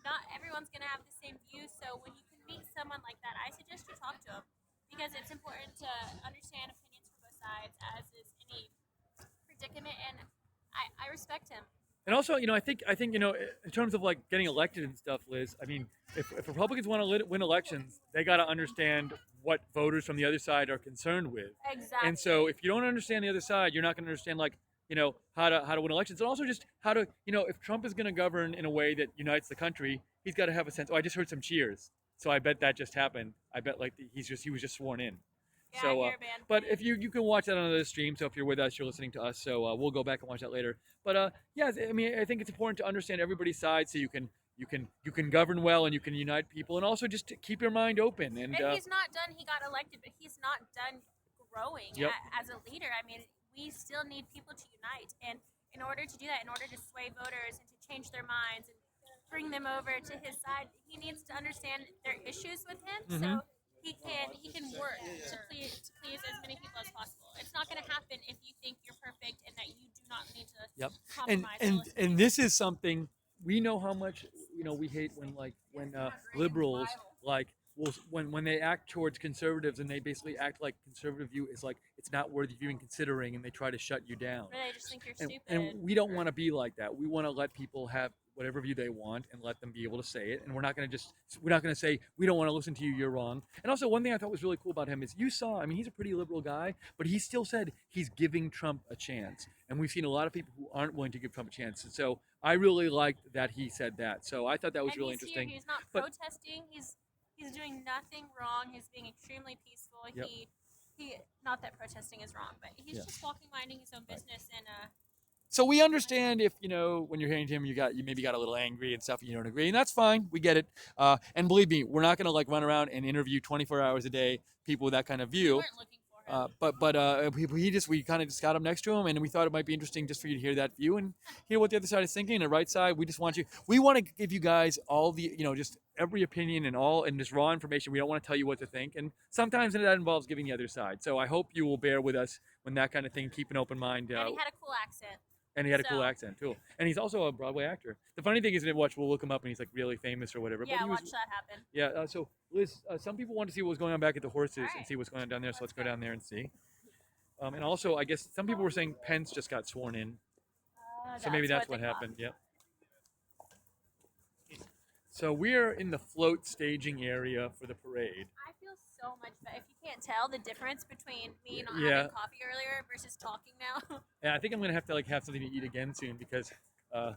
not everyone's going to have the same views. So when you can meet someone like that, I suggest you talk to him, because it's important to understand opinions from both sides, as is any predicament, and I respect him. And also, I think, in terms of getting elected and stuff, Liz. I mean, if Republicans want to win elections, they got to understand what voters from the other side are concerned with. Exactly. And so, if you don't understand the other side, you're not going to understand how to win elections, and also just how to if Trump is going to govern in a way that unites the country, he's got to have a sense. Oh, I just heard some cheers, so I bet that just happened. I bet he was just sworn in. Yeah, So, but if you can watch that on another stream. So if you're with us, you're listening to us. So we'll go back and watch that later. But yeah, I mean, I think it's important to understand everybody's side, so you can govern well and you can unite people, and also just to keep your mind open. And he's not done. He got elected, but he's not done growing as a leader. I mean, we still need people to unite, and in order to do that, in order to sway voters and to change their minds and bring them over to his side, he needs to understand their issues with him. Mm-hmm. So he can work to please as many people as possible. It's not going to happen if you think you're perfect and that you do not need to compromise. And this is something we know how much we hate when liberals when they act towards conservatives, and they basically act like conservative view is it's not worth even considering, and they try to shut you down. Or they just think you're stupid. And we don't want to be like that. We want to let people have whatever view they want and let them be able to say it. And we're not going to say, we don't want to listen to you, you're wrong. And also, one thing I thought was really cool about him is he's a pretty liberal guy, but he still said he's giving Trump a chance. And we've seen a lot of people who aren't willing to give Trump a chance. And so I really liked that he said that. So I thought that was really interesting. He's not protesting. He's doing nothing wrong. He's being extremely peaceful. Yep. He not that protesting is wrong, but he's just minding his own business. And so we understand if when you're hearing him, you maybe got a little angry and stuff, and you don't agree, and that's fine. We get it. And believe me, we're not gonna run around and interview 24 hours a day people with that kind of view. We weren't looking for him. We kind of just got him next to him, and we thought it might be interesting just for you to hear that view and hear what the other side is thinking. And the right side, we want to give you guys all the just every opinion and just raw information. We don't want to tell you what to think, and sometimes that involves giving the other side. So I hope you will bear with us when that kind of thing. Keep an open mind. And he had a cool accent. And he had a cool accent too. And he's also a Broadway actor. The funny thing is, we'll look him up and he's really famous or whatever. Yeah, but watch that happen. Yeah. So Liz, some people want to see what was going on back at the horses and see what's going on down there. So let's go down there and see. And also, I guess some people were saying Pence just got sworn in. So maybe that's what happened. Yep. So we're in the float staging area for the parade. I feel so much better. If you can't tell the difference between me not having coffee earlier versus talking now. Yeah, I think I'm gonna have to have something to eat again soon, because I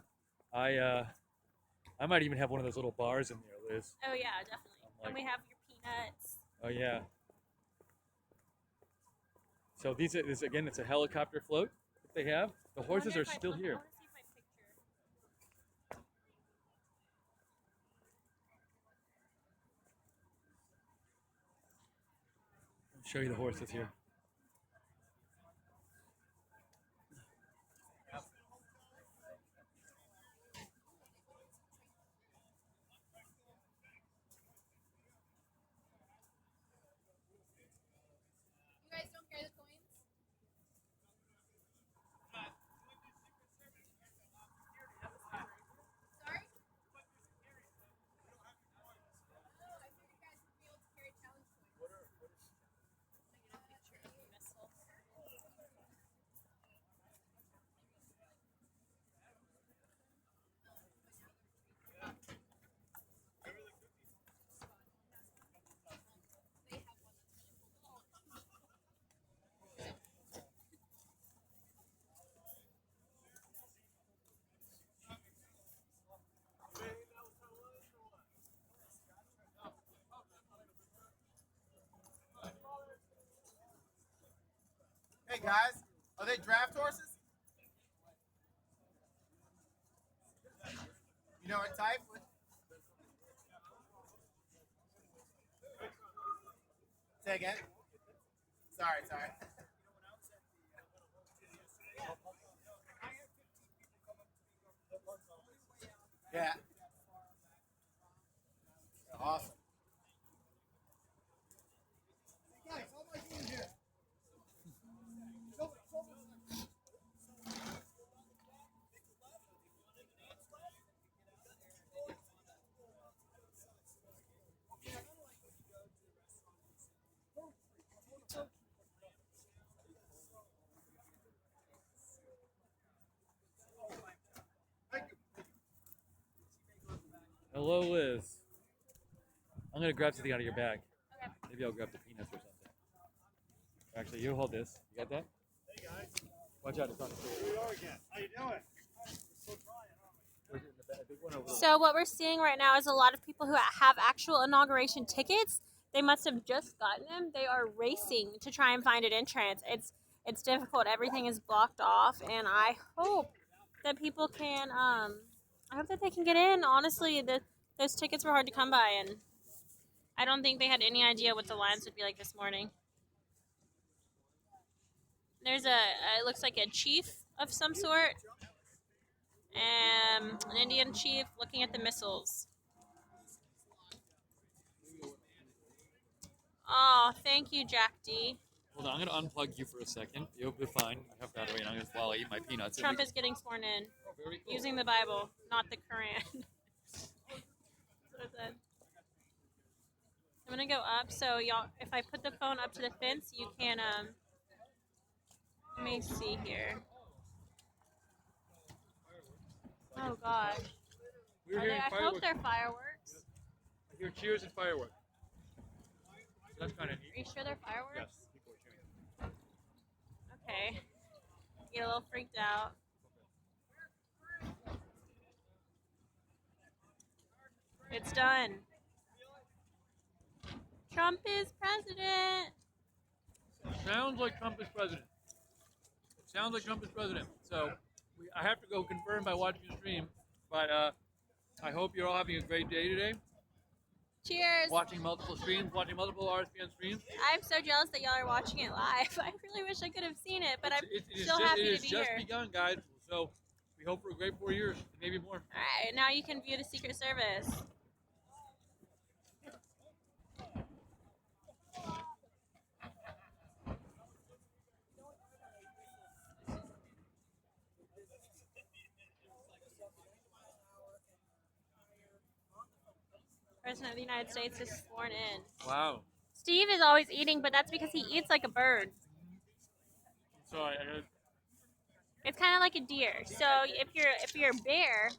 might even have one of those little bars in there, Liz. Oh yeah, definitely. And we have your peanuts. Oh yeah. So it's a helicopter float that they have. The horses are still here. Show you the horses here. You guys don't carry the coins? Sorry? Oh, I figured you guys would be able to carry challenge coins. Can I get a picture? Hey guys, are they draft horses? You know what type? Say again. Sorry. Yeah. Awesome. Hello, Liz. I'm gonna grab something out of your bag. Maybe I'll grab the peanuts or something. Actually, you hold this. You got that? Hey guys. Watch out, it's on the floor. Here we are again. How you doing? So what we're seeing right now is a lot of people who have actual inauguration tickets. They must have just gotten them. They are racing to try and find an entrance. It's difficult. Everything is blocked off, and I hope that people can. I hope that they can get in. Honestly, those tickets were hard to come by, and I don't think they had any idea what the lines would be like this morning. There's it looks like a chief of some sort. An Indian chief looking at the missiles. Oh, thank you, Jack D. Hold on, I'm gonna unplug you for a second. You'll be fine. I have battery, and I'm gonna while I eat my peanuts. Trump is getting sworn in using the Bible, not the Quran. That's what I said. I'm gonna go up, so y'all. If I put the phone up to the fence, you can. Let me see here. Oh gosh. I hope they're fireworks. I hear cheers and fireworks. That's kind of neat. Are you sure they're fireworks? Yes, people are cheering. Okay. Get a little freaked out. It's done. Trump is president. Sounds like Trump is president. It sounds like Trump is president. So I have to go confirm by watching the stream, but I hope you're all having a great day today. Cheers. Watching multiple streams, watching multiple RSBN streams. I'm so jealous that y'all are watching it live. I really wish I could have seen it, but I'm still happy to be here. It has just begun, guys. So we hope for a great 4 years, maybe more. All right, now you can view the Secret Service. President of the United States is sworn in. Wow. Steve is always eating, but that's because he eats like a bird. Sorry, It's kind of like a deer. So if you're a bear,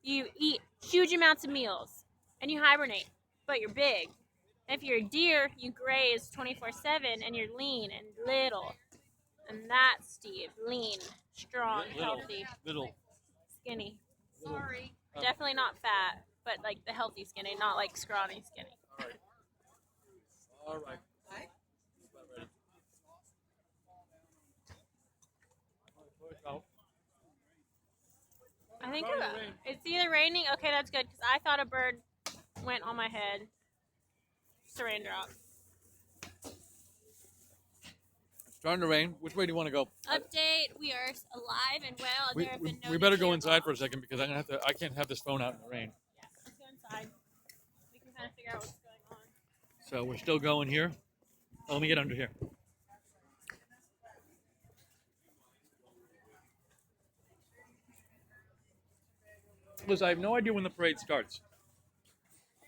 you eat huge amounts of meals and you hibernate, but you're big. If you're a deer, you graze 24/7 and you're lean and little. And that's Steve, lean, strong, healthy, little, skinny. Little. Sorry, definitely not fat, but like the healthy skinny, not like scrawny skinny. All right. I think it's either raining. Okay, that's good because I thought a bird went on my head. Saran drop. It's starting to rain. Which way do you want to go? Update: we are alive and well. There have been no we better go nuclear inside for a bombs. second because I can't have this phone out in the rain. Yeah, let's go inside. We can kind of figure out what's going on. So we're still going here. Oh, let me get under here. Liz, I have no idea when the parade starts.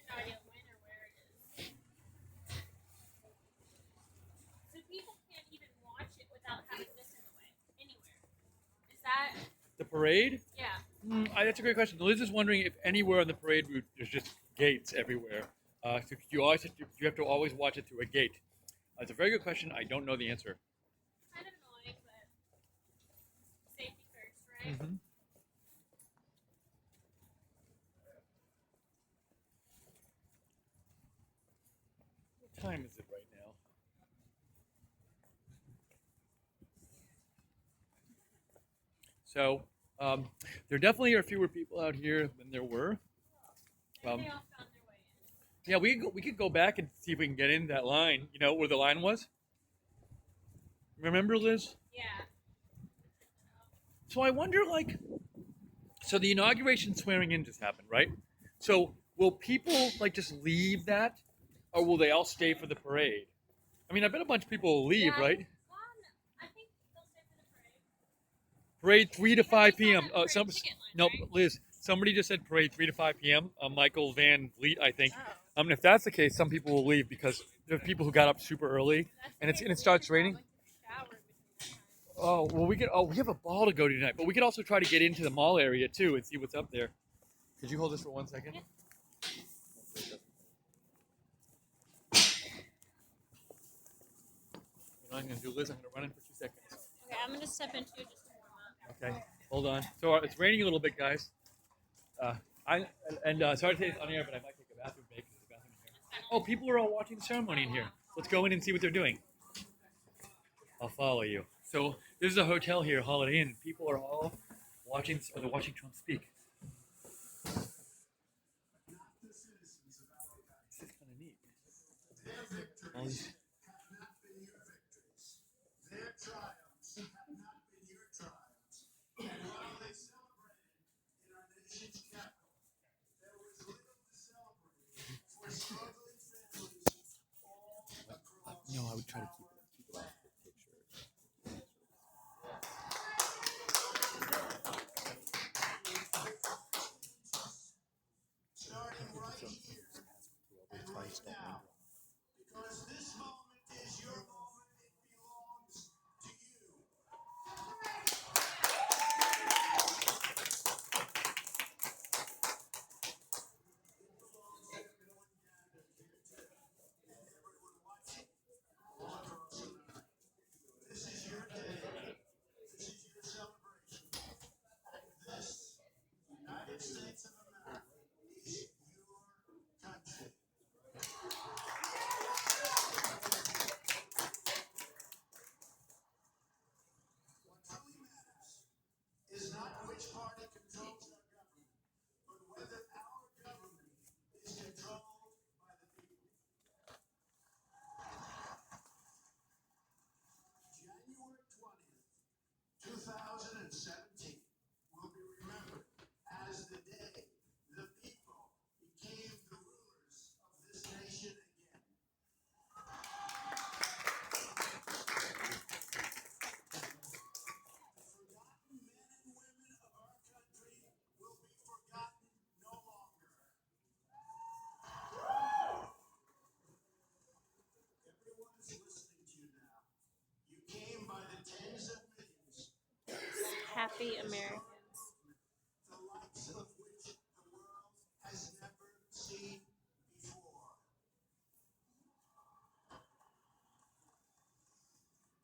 No idea when or where it is. So people can't even watch it without having this in the way anywhere. Is that? The parade? Yeah. That's a great question. Liz is wondering if anywhere on the parade route there's just gates everywhere. So you have to always watch it through a gate. It's a very good question. I don't know the answer. Kind of annoying, but safety first, right? Mm-hmm. What time is it right now? So there definitely are fewer people out here than there were. Yeah, we could go back and see if we can get in that line. You know where the line was? Remember, Liz? Yeah. So I wonder, like, so the inauguration swearing in just happened, right? So will people like just leave that, or will they all stay for the parade? I mean, I bet a bunch of people will leave, right? I think they'll stay for the Parade parade. 3 to 5 p.m. Parade Some ticket line, no, right? Liz. Somebody just said parade 3 to 5 p.m. Michael Van Vliet, I think. Oh. If that's the case, some people will leave because there are people who got up super early, and it starts raining. Oh well, we have a ball to go to tonight, but we could also try to get into the mall area too and see what's up there. Could you hold this for 1 second? Yeah. You know what I'm gonna do, Liz? I'm gonna run in for 2 seconds. Okay, I'm gonna step into it just to warm up. Okay, hold on. So it's raining a little bit, guys. Sorry to say it's on air, but I might take a bathroom break. There's a bathroom in here. Oh, people are all watching the ceremony in here. Let's go in and see what they're doing. I'll follow you. So this is a hotel here, Holiday Inn. People are all watching, or they're watching Trump speak. This is kind of neat. All these... Their triumphs have not been your triumphs. And while they celebrated in our nation's capital, there was little to celebrate for struggling families all across. No, I would try to keep it off the picture. Starting right here and right now. Because this moment is your moment, it belongs to you. This is your day. This is your celebration. This United States of America is your country. What truly matters is not which party controls our government, but whether our government is controlled by the people. January 20th, 2017 will be remembered as the day the people became the rulers of this nation again. Forgotten men and women of our country will be forgotten no longer. Everyone is listening to you now. You came by the tens of millions. Happy Americans. The likes of which the world has never seen before.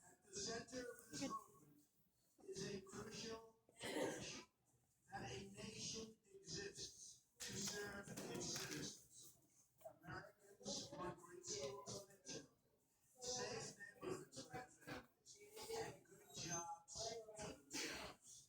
At the center of this movement is a crucial conviction that a nation exists to serve its citizens. Americans want great schools for their children, safe neighborhoods for their families, and good jobs for themselves.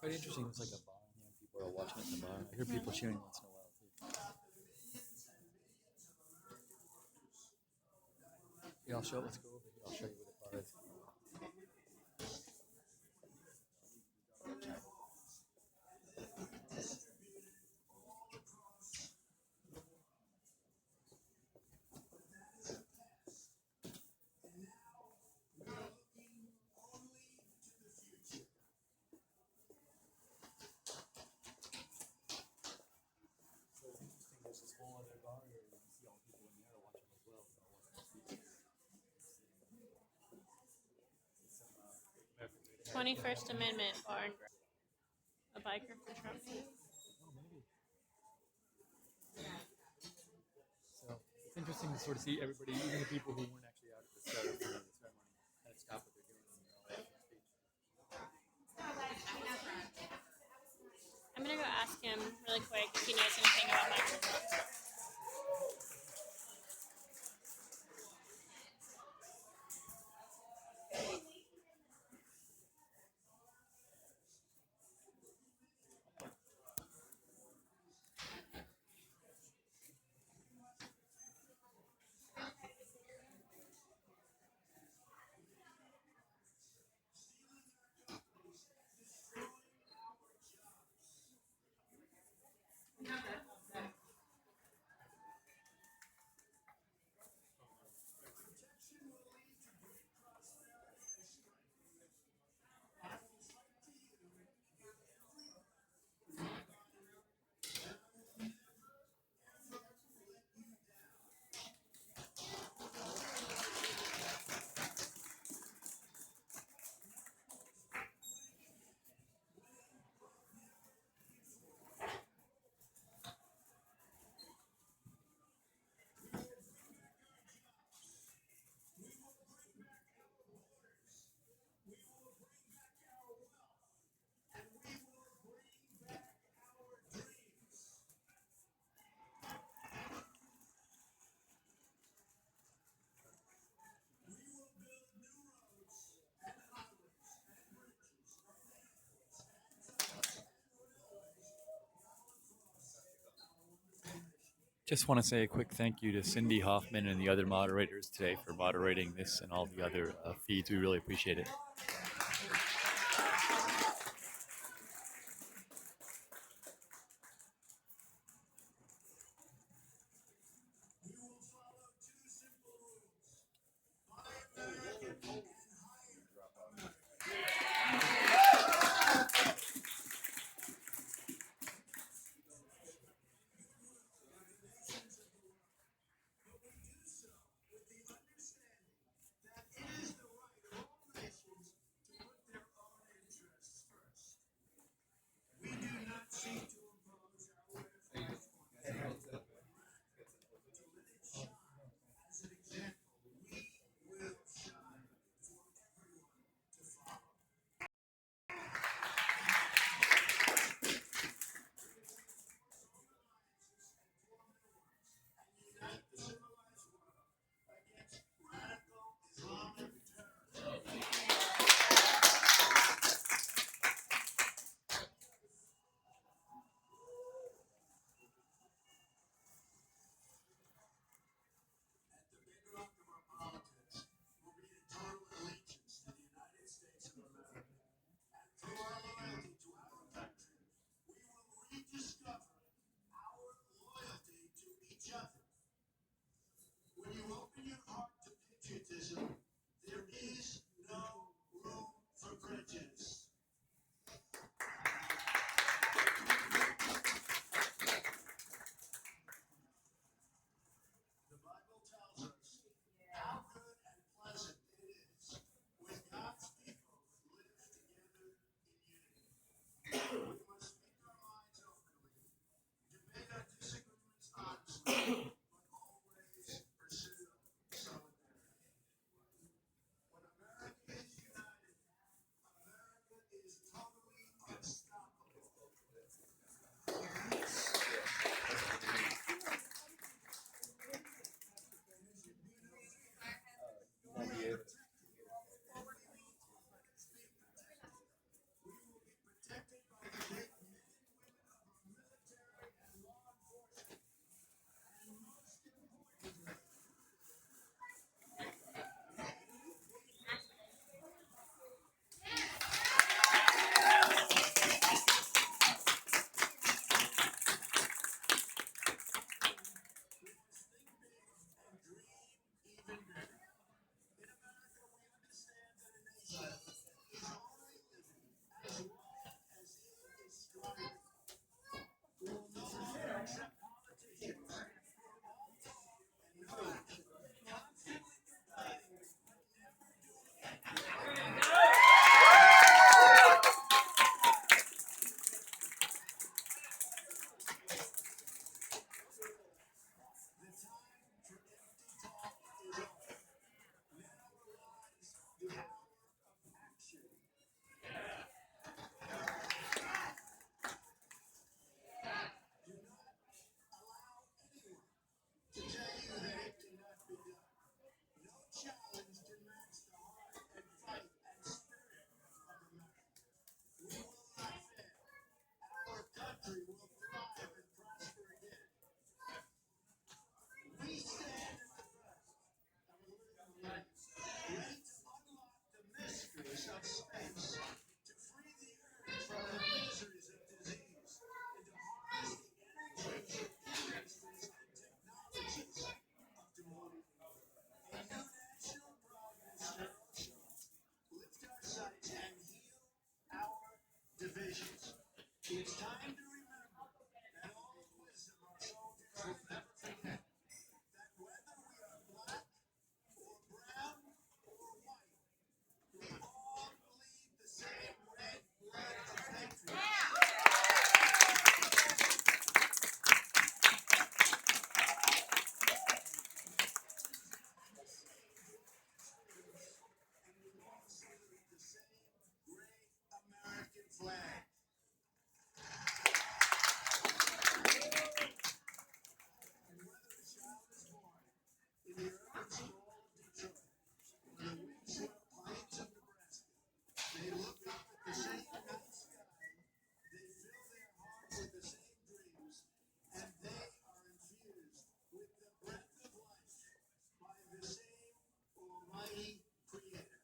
quite interesting. It's like a bar. People are watching it in the bar. I hear people cheering once in a while too. Yeah, let's go over here. I'll show you where the bar is. 21st Amendment bar and grill. A biker for Trump. So it's interesting to sort of see everybody, even the people who weren't actually out at the ceremony, kind of stop what they're doing. I'm gonna go ask him really quick if he knows anything about my results. Just want to say a quick thank you to Cindy Hoffman and the other moderators today for moderating this and all the other feeds. We really appreciate it. of space, to free the earth from the miseries of disease, and to harness the energies of industries and technologies of tomorrow. A new national progress shall lift our sights and heal our divisions. It's time to remember that all the wisdom our soldiers will never forget. That whether we are black or brown or white, we all bleed the same red blood of victory. The same great American flag. And whether a child is born in the urban sprawl of Detroit or the windswept plains of Nebraska, they look up at the same night sky, they fill their hearts with the same dreams, and they are infused with the breath of life by the same almighty creator.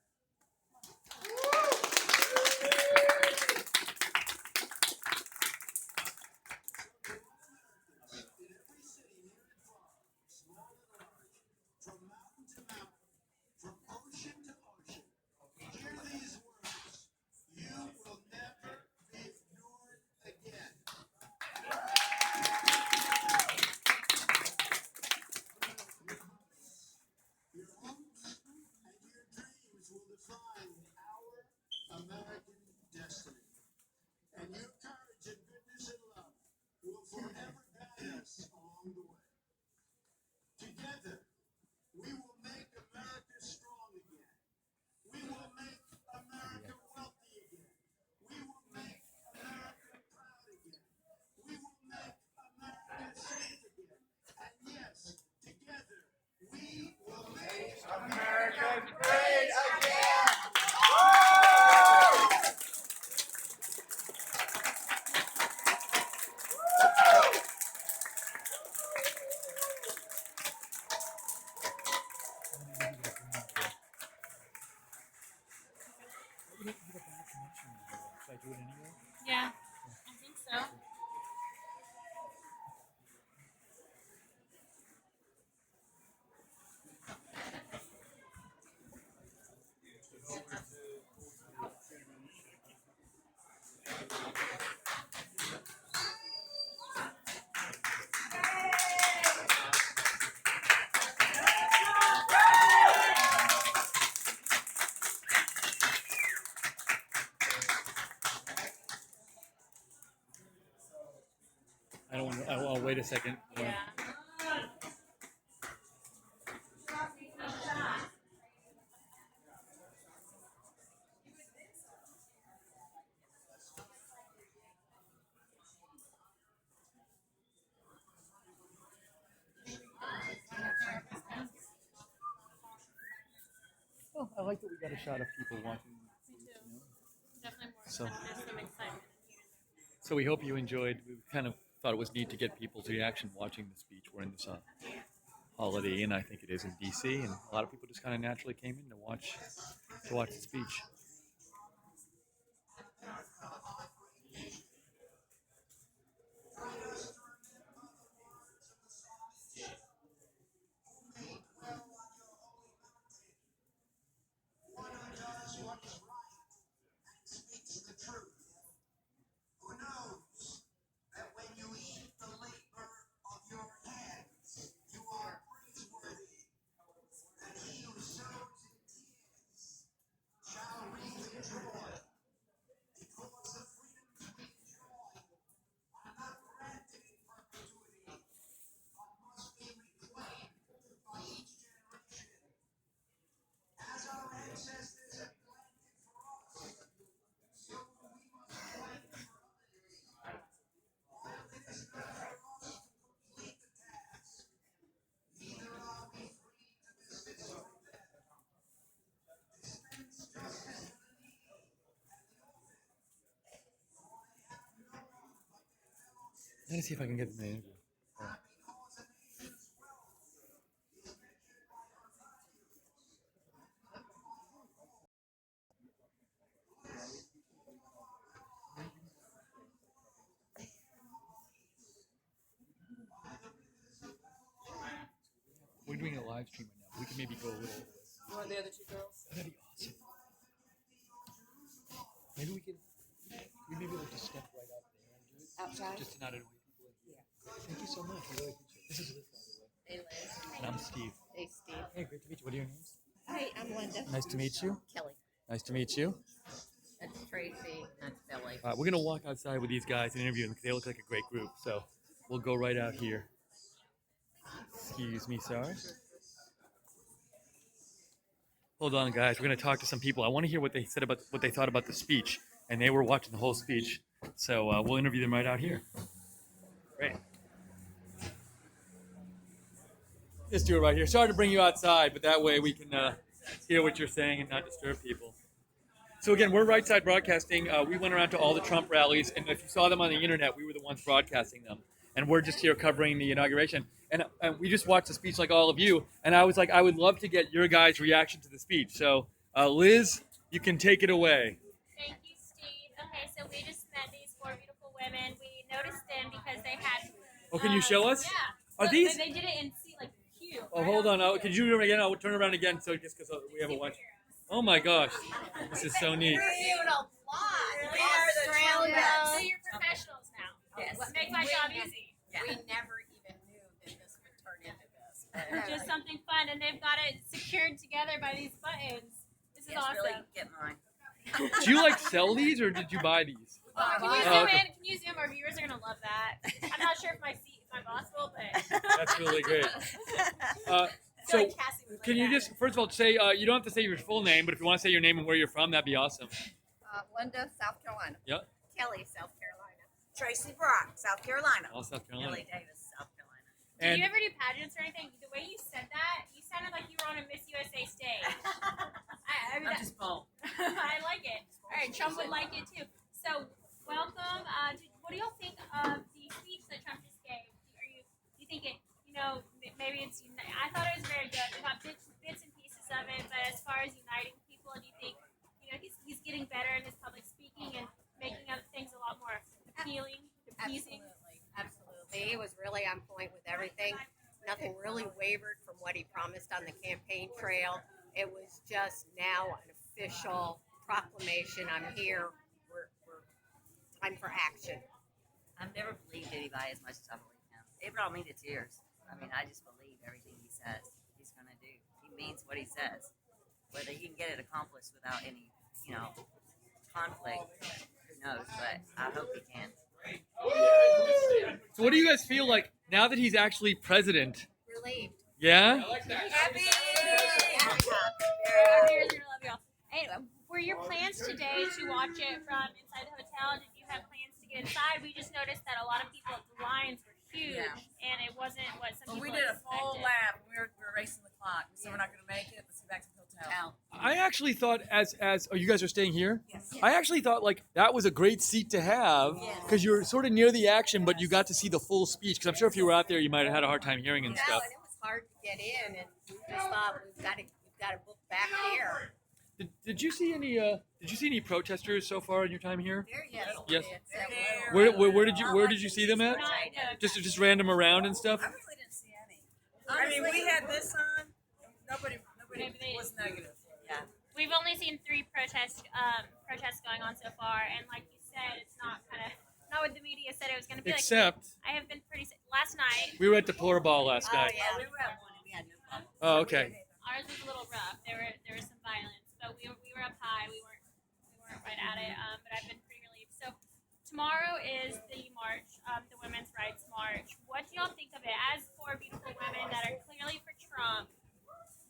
In every city, near and far, small and large, from mountain to mountain, from ocean to ocean, hear these words: you will never be ignored again. Your hopes and your dreams will define our American destiny. And your courage and goodness and love will forever guide us along the way. Together, we will make America strong again. We will make America wealthy again. We will make America proud again. We will make America safe again. And yes, together, we will make America great again. Yeah, I think so. I don't want to. I'll wait a second. Yeah. Well, I like that we got a shot of people watching. Me too. Definitely more So- there's some excitement here. So we hope you enjoyed. We kind of thought it was neat to get people's reaction watching the speech. We're in this holiday Inn, I think it is, in DC, and a lot of people just kind of naturally came in to watch the speech. One who does what is right and speaks the truth. Who knows that when you eat the labor of your hands, you are praiseworthy. And he who sows in tears shall reap in joy. Because the freedoms we enjoy are not granted in perpetuity, but must be reclaimed by each generation. As our ancestors have planted for us, so we must plant for others. While it is not for us to complete the task, neither are we free to dismiss from them. Dispense justice to the needy and the orphan, for they have no one but their fellow citizens. Let me see if I can get the name. Not because a nation's wealth is measured by her values, and not by her gold. live stream right now. We can maybe go a little. You want the other two girls? That'd be awesome. Maybe we could. We maybe like just step right out there and do it. Outside? Just to not annoy people. Yeah. Thank you so much. We really appreciate it. This is Liz, by the way. Hey, Liz. And I'm Steve. Hey, Steve. Hey, great to meet you. What are your names? Hi, I'm Linda. Nice to meet you. Kelly. Nice to meet you. That's Tracy. That's Billy. We're gonna walk outside with these guys and interview them because they look like a great group. So we'll go right out here. Excuse me, sorry. Hold on, guys. We're gonna talk to some people. I want to hear what they said about what they thought about the speech, and they were watching the whole speech. So we'll interview them right out here. Great. Just do it right here. Sorry to bring you outside, but that way we can hear what you're saying and not disturb people. So again, we're Right Side Broadcasting. We went around to all the Trump rallies, and if you saw them on the internet, we were the ones broadcasting them. And we're just here covering the inauguration. And we just watched the speech like all of you. And I was like, I would love to get your guys' reaction to the speech. So Liz, you can take it away. Thank you, Steve. Okay, so we just met these 4 beautiful women. We noticed them because they had. Oh, can you show us? Yeah. Are So these? They did it in like cute. Oh, hold on. Could you do it again? I'll turn around again so just because we haven't watched. Oh my gosh, this is so neat. We're doing a lot. We are the Australia. So you're professionals now. Yes. Make my job easy. We never even knew that this would turn into this. Just something fun, and they've got it secured together by these buttons. This is awesome. Really get mine. Do you like sell these or did you buy these? Oh, can you zoom in? Can you zoom? Our viewers are gonna love that. I'm not sure if my boss will, but That's really great. So, can you just first of all say you don't have to say your full name, but if you want to say your name and where you're from, that'd be awesome. Linda, South Carolina. Yep. Kelly, South Carolina. Tracy Brock, South Carolina. All South Carolina. Billy Davis, South Carolina. did you ever do pageants or anything? The way you said that, you sounded like you were on a Miss USA stage. I mean, I'm just bold. I like it. All right, Trump would like it too. So, welcome. What do y'all think of the speech that Trump just gave? Do you think it? Maybe it's. I thought it was very good. We got bits and pieces of it, but as far as uniting people, do you think he's getting better in his public speaking and making other things a lot more appealing, appeasing? Absolutely. He was really on point with everything. Nothing really wavered from what he promised on the campaign trail. It was just now an official proclamation. I'm here. We're time for action. I've never believed anybody as much as I believe him. It brought me to tears. I mean, I just believe everything he says he's going to do. He means what he says. Whether he can get it accomplished without any, conflict, who knows? But I hope he can. So, what do you guys feel like now that he's actually president? Relieved. Yeah. Happy. Our viewers are gonna love y'all. Hey, were your plans today to watch it from inside the hotel? Did you have plans to get inside? We just noticed that a lot of people, the lines were huge, and it wasn't what some people we did a full expected. lap. We were racing the clock, so we're not going to make it. Let's get back to the hotel. I actually thought you guys are staying here? Yes. I actually thought that was a great seat to have because you're sort of near the action, but you got to see the full speech. Because I'm sure if you were out there, you might have had a hard time hearing and stuff. And it was hard to get in, and we just thought we've got to book back here. Did you see any protesters so far in your time here? Yes. Where did you see them at? Just random around and stuff. I really didn't see any. I mean, we had this on. Nobody was negative. Yeah. We've only seen 3 protests going on so far, and like you said, it's not what the media said it was going to be. Except I have been pretty sick. Last night. We were at the Ball last night. Yeah, we were at one and we had no problem. Oh, okay. Ours was a little rough. There was some violence, but we were up high. We weren't right at it. But I've been pretty relieved. So tomorrow is the march, the Women's Rights March. What do y'all think of it? As 4 beautiful women that are clearly for Trump,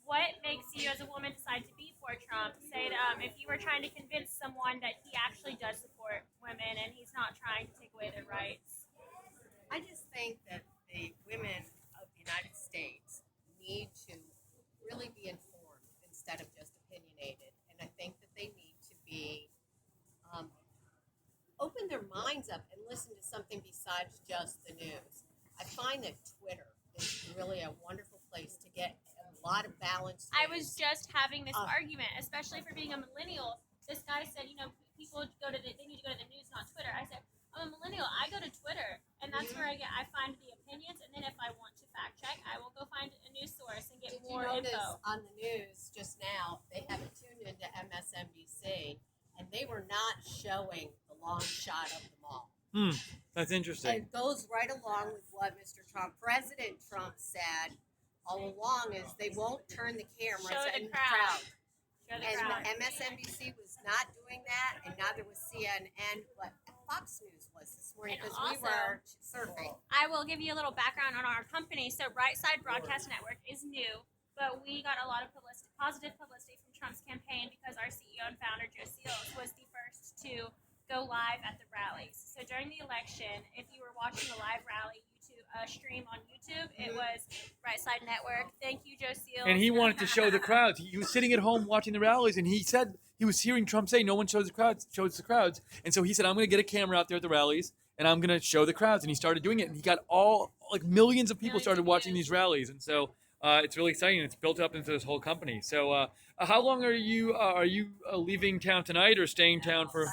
what makes you as a woman decide to be for Trump? Say if you were trying to convince someone that he actually does support women and he's not trying to take away their rights. I just think that the women of the United States need to really be informed instead of just opinionated. And I think that they need to be open their minds up and listen to something besides just the news. I find that Twitter is really a wonderful place to get a lot of balance. I was just having this argument, especially for being a millennial. This guy said, people they need to go to the news, not Twitter. I said, I'm a millennial. I go to Twitter, and that's where I find the opinions. And then if I want to fact check, I will go find a news source and get Did more you notice info. on the news just now, they have it tuned into MSNBC, and they were not showing the long shot of the mall. That's interesting. It goes right along with what Mr. Trump, President Trump said all along is they won't turn the cameras Show the in the crowd. crowd. Show the And crowd. MSNBC was not doing that, and neither was CNN, but Fox News was this morning And because we also- were surfing. I will give you a little background on our company. So Brightside Broadcast Network is new, but we got a lot of positive publicity from Trump's campaign because our CEO and founder, Joe Seals, was the first to go live at the rallies. So during the election, if you were watching the live rally stream on YouTube, it was Brightside Network. Thank you, Joe Seals. And he wanted to show the crowds. He was sitting at home watching the rallies, and he said he was hearing Trump say, "No one shows the crowds." And so he said, "I'm going to get a camera out there at the rallies, and I'm going to show the crowds." And he started doing it, and he got millions of people started watching these rallies, and so it's really exciting. It's built up into this whole company. So, how long are you leaving town tonight, or staying town for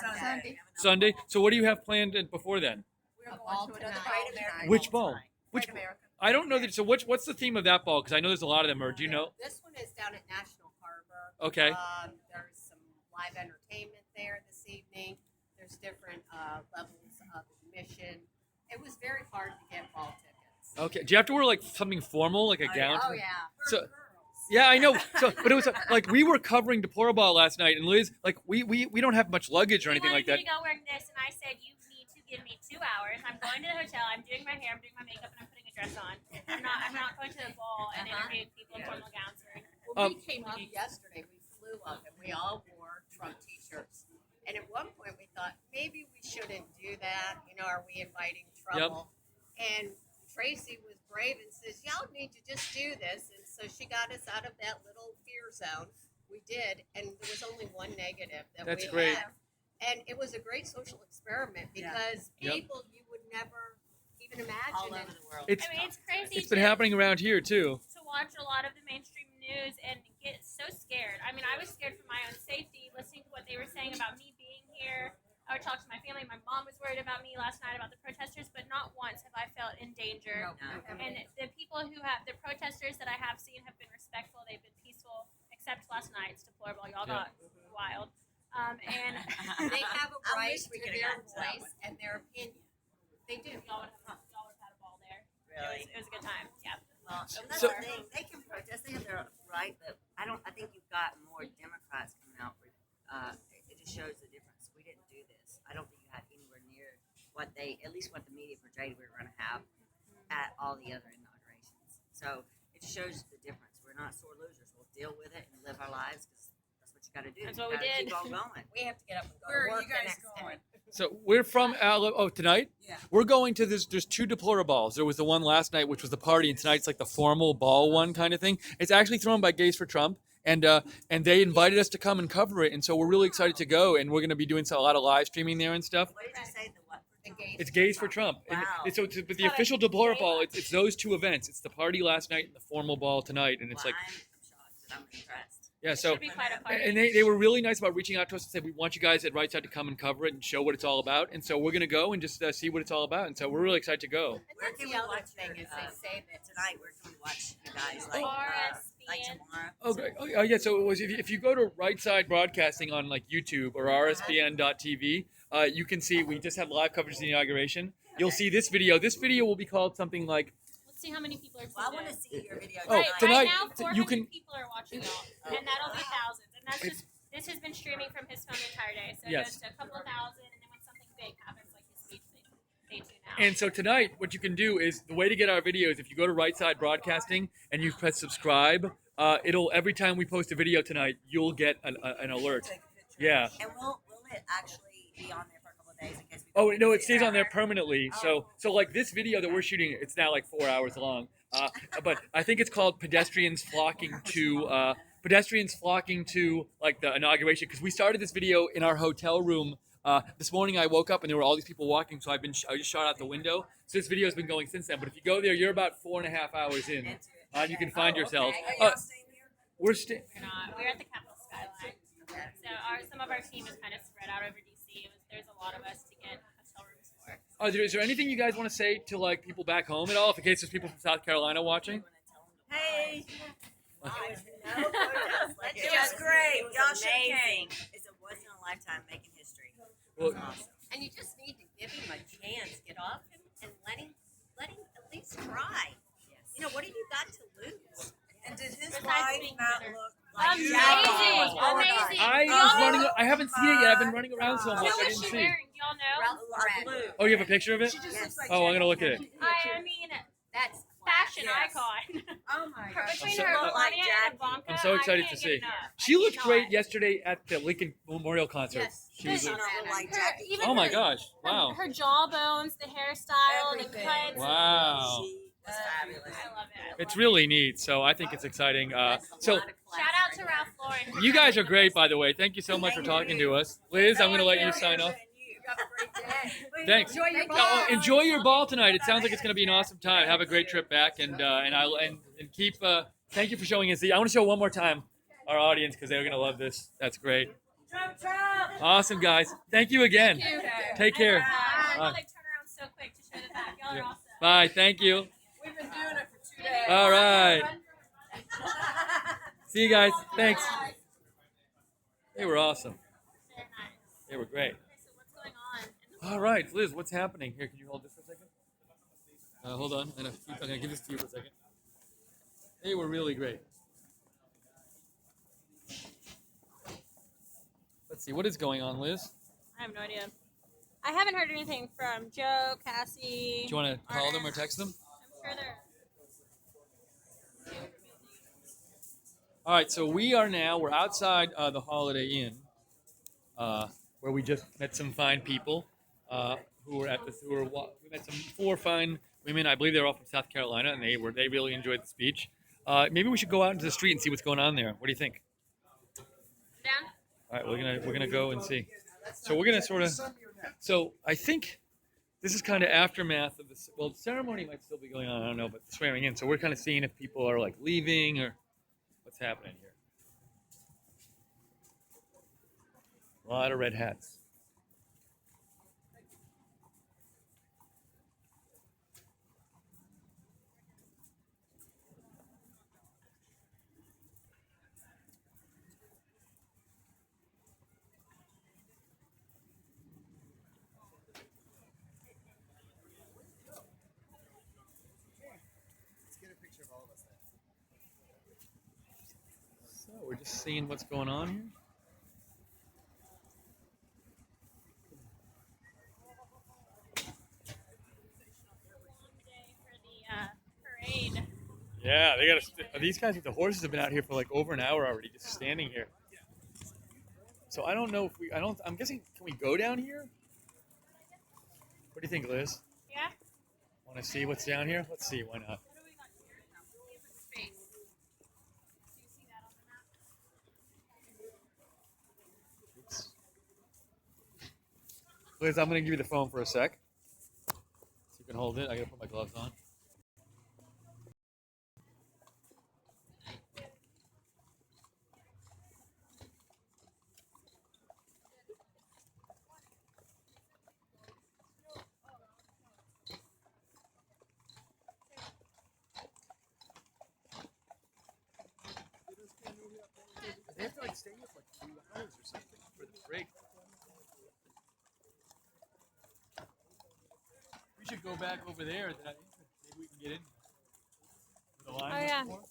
Sunday? So, what do you have planned before then? We're going to another ball tonight. Which ball? Which America? I don't know that. So, what's the theme of that ball? Because I know there's a lot of them. Or do you know? This one is down at National Harbor. Okay. There's some live entertainment there this evening. There's different levels of admission. It was very hard to get ball tickets. Okay. Do you have to wear like something formal, like a gown? Oh, yeah. So, yeah, I know. So, but it was like we were covering Deplorable last night, and Liz, like we don't have much luggage or anything like that. You wanted me to go wearing this, and I said, you need to give me 2 hours. I'm going to the hotel. I'm doing my hair. I'm doing my makeup, and I'm putting a dress on. I'm not going to the ball and interviewing people in formal gowns. Well, we came up yesterday. We flew up, and we all wore Trump T-shirts. And at one point, we thought maybe we shouldn't do that. You know, are we inviting trouble? And Tracy was brave and says, "Y'all need to just do this." And so she got us out of that little fear zone. We did, and there was only one negative that That's we great. had. And it was a great social experiment because people you would never even imagine all over the world. It's crazy. It's been happening around here too. To watch a lot of the mainstream news and get so scared. I mean, I was scared for my own safety, listening to what they were saying about me being here. I would talk to my family. My mom was worried about me last night about the protesters, but not once have I felt in danger. And the people the protesters that I have seen have been respectful. They've been peaceful, except last night. It's deplorable. Y'all got wild. And they have a right to their voice and their opinion. They do. Y'all would have had a ball there. It was a good time. Yeah. Well, that's the thing. They can protest. They have their right, but I think you've got more Democrats coming out. It just shows the difference. We didn't do this. I don't think you had anywhere near what the media portrayed we were going to have at all the other inaugurations. So it shows the difference. We're not sore losers. We'll deal with it and live our lives because that's what you got to do. That's what we did. Keep on going. We have to get up and go Where to are work you guys the next going? day. So we're from tonight? Yeah. We're going to this. There's 2 Deplorables. There was the one last night, which was the party, and tonight's like the formal ball one kind of thing. It's actually thrown by Gays for Trump, and they invited us to come and cover it, and so we're really excited to go, and we're going to be doing a lot of live streaming there and stuff. What did you say? The what? It's Gays for Trump. Wow. But the official Deplorable, it's those 2 events. It's the party last night and the formal ball tonight, and it's I'm like. shocked. I'm impressed. Yeah, so Should be quite a party. and they were really nice about reaching out to us and said we want you guys at Right Side to come and cover it and show what it's all about. And so we're gonna go and just see what it's all about. And so we're really excited to go. Where That's can the we other watch thing is they say that tonight? Where can we watch you guys? Like tomorrow? Oh, great. Oh, yeah. So it was if you go to Right Side Broadcasting on like YouTube or RSBN.TV, you can see we just have live coverage of the inauguration. You'll see this video. This video will be called something like. Let's see how many people are tuned Well, I want in. to see your video Oh, Right tonight, now, 400 you can- people are watching y'all, and that'll be thousands. And that's just this has been streaming from his phone the entire day, so it Yes. goes to a couple of thousand, and then when something big happens, like his speech, they tune out. And so tonight, what you can do is the way to get our videos. If you go to Right Side Broadcasting and you press subscribe, it'll every time we post a video tonight, you'll get an alert. Yeah. And will it actually be on there for a couple of days in case we Oh no, it stays on there permanently. So like this video that we're shooting, it's now like 4 hours long. But I think it's called pedestrians flocking to like the inauguration because we started this video in our hotel room. This morning I woke up and there were all these people walking, so I just shot out the window. So this video has been going since then. But if you go there, you're about 4.5 hours in. You can find yourselves. We're staying. We're not. We're at the Capitol skyline. So some of our team is kind of spread out over DC. There's a lot of us to get hotel rooms for. Is there anything you guys want to say to like people back home at all, in case there's people from South Carolina watching? Hey. It was great. Y'all should came. It's a once in a lifetime making history. Well, Awesome. And you just need to give him a chance. Get off him and let him at least try. Yes. You know, what have you got to lose? And did his Besides wife being not better. look Amazing. Jack? Amazing. I was running. I haven't seen it yet. I've been running around so much. Who I is didn't she see. wearing? Do y'all know? Ralph Lauren. Oh, you have a picture of it? She just looks like Oh, I'm Jack. gonna look at it. I mean, That's fashion Yes. icon. Oh my gosh. Between so- her I'm and like Melania Jackie. and Ivanka, I'm so excited I to can't see. get enough. She looked cannot. great yesterday at the Lincoln Memorial concert. Yes. She was. She don't look like Her, Jackie. even Oh my her, gosh! Wow! Her jawbones, the hairstyle, Everything. the cuts. Wow! She was fabulous. I love it. It's really neat. So I think it's exciting. So Shout out to Ralph Lauren. you guys are great, by the way. Thank you so much for talking to us, Liz. I'm gonna let you sign off. Thanks. Enjoy your Oh, enjoy your ball tonight. It sounds like it's going to be an awesome time. Have a great trip back, and keep. Thank you for showing us. I want to show one more time our audience because they're going to love this. That's great. Awesome, guys. Thank you again. Thank you. Take care. I know Bye. they turn around so quick to show the back. Y'all are awesome. Bye. Thank you. We've been doing it for 2 days. All right. See you guys. Thanks. They were awesome. Very nice. They were great. Okay, so what's going on? In the All right, Liz, what's happening here? Can you hold this for a second? Hold on. I'm gonna give this to you for a second. They were really great. Let's see, what is going on, Liz? I have no idea. I haven't heard anything from Joe, Cassie. Do you want to call them or text them? I'm sure they're. All right, so we're outside the Holiday Inn, where we just met some fine people we met some 4 fine women. I believe they're all from South Carolina, and they really enjoyed the speech. Maybe we should go out into the street and see what's going on there. What do you think? Down? All right, we're gonna go and see. So we're gonna sort of. So I think this is kind of aftermath of this. Well, the ceremony might still be going on. I don't know, but the swearing in. So we're kind of seeing if people are like leaving or what's happening here. A lot of red hats. Let's get a picture of all of us then. So we're just seeing what's going on here. Parade. Yeah, they got these guys with the horses have been out here for like over an hour already, just standing here. So I don't know if I'm guessing, can we go down here? What do you think, Liz? Yeah. Want to see what's down here? Let's see, why not? Oops. Liz, I'm gonna give you the phone for a sec. So you can hold it. I gotta put my gloves on. They have to like stay here for like 2 hours or something for the break. We should go back over there to that entrance. Maybe we can get in with a line. Oh, yeah. before.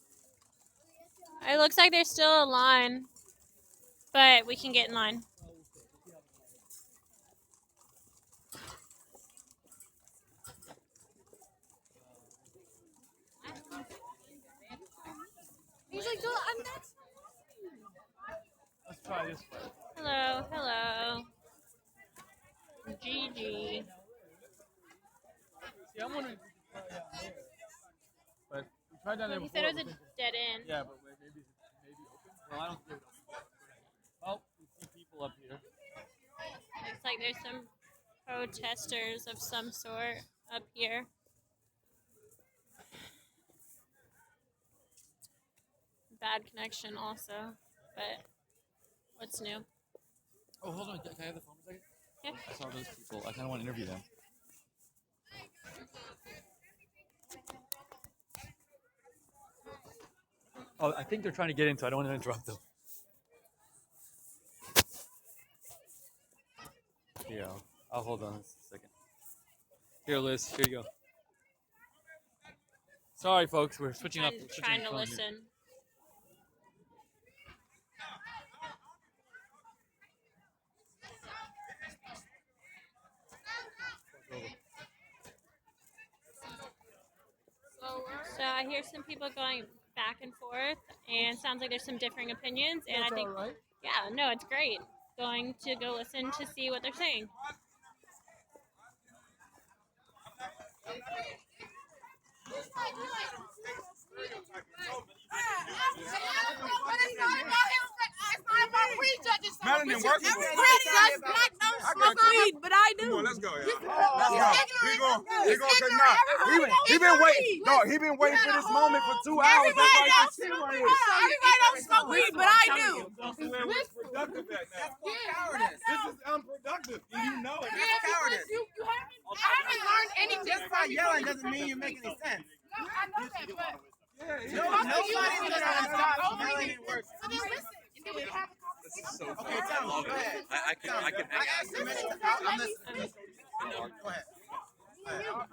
It looks like there's still a line, but we can get in line. Usually go. I'm not. Let's try this way. Hello, hello. Gigi. See, I'm wondering if we could try down there. But we tried down there He before. said it was but a dead end. Yeah, but maybe open. Well, I don't think it open. Oh, we see people up here. Looks like there's some protesters of some sort up here. Bad connection also, but what's new? Oh, hold on. Can I have the phone a second? Yeah. I saw those people. I kind of want to interview them. Oh, I think they're trying to get in, so I don't want to interrupt them. Yeah, I'll hold on a second. Here, Liz. Here you go. Sorry, folks. We're switching up. Trying to listen. So I hear some people going back and forth, and sounds like there's some differing opinions. And I think, yeah, no, it's great. Going to go listen to see what they're saying. Melanie working. Everybody does black don't smoke weed, but I do. Come on, let's go, y'all. He going, he been waiting. No, he been waiting for this moment for 2 hours. Everybody don't smoke weed, but I do. That's productive at now. This is unproductive, and you know it. That's cowardice. I haven't learned anything. Just by yelling doesn't mean you make any sense. No, I know that, but nobody's gonna stop Melanie working. So then listen, and then we have a conversation. Okay, tell me. Go ahead. I can ask you a minute. I'm listening. Go ahead.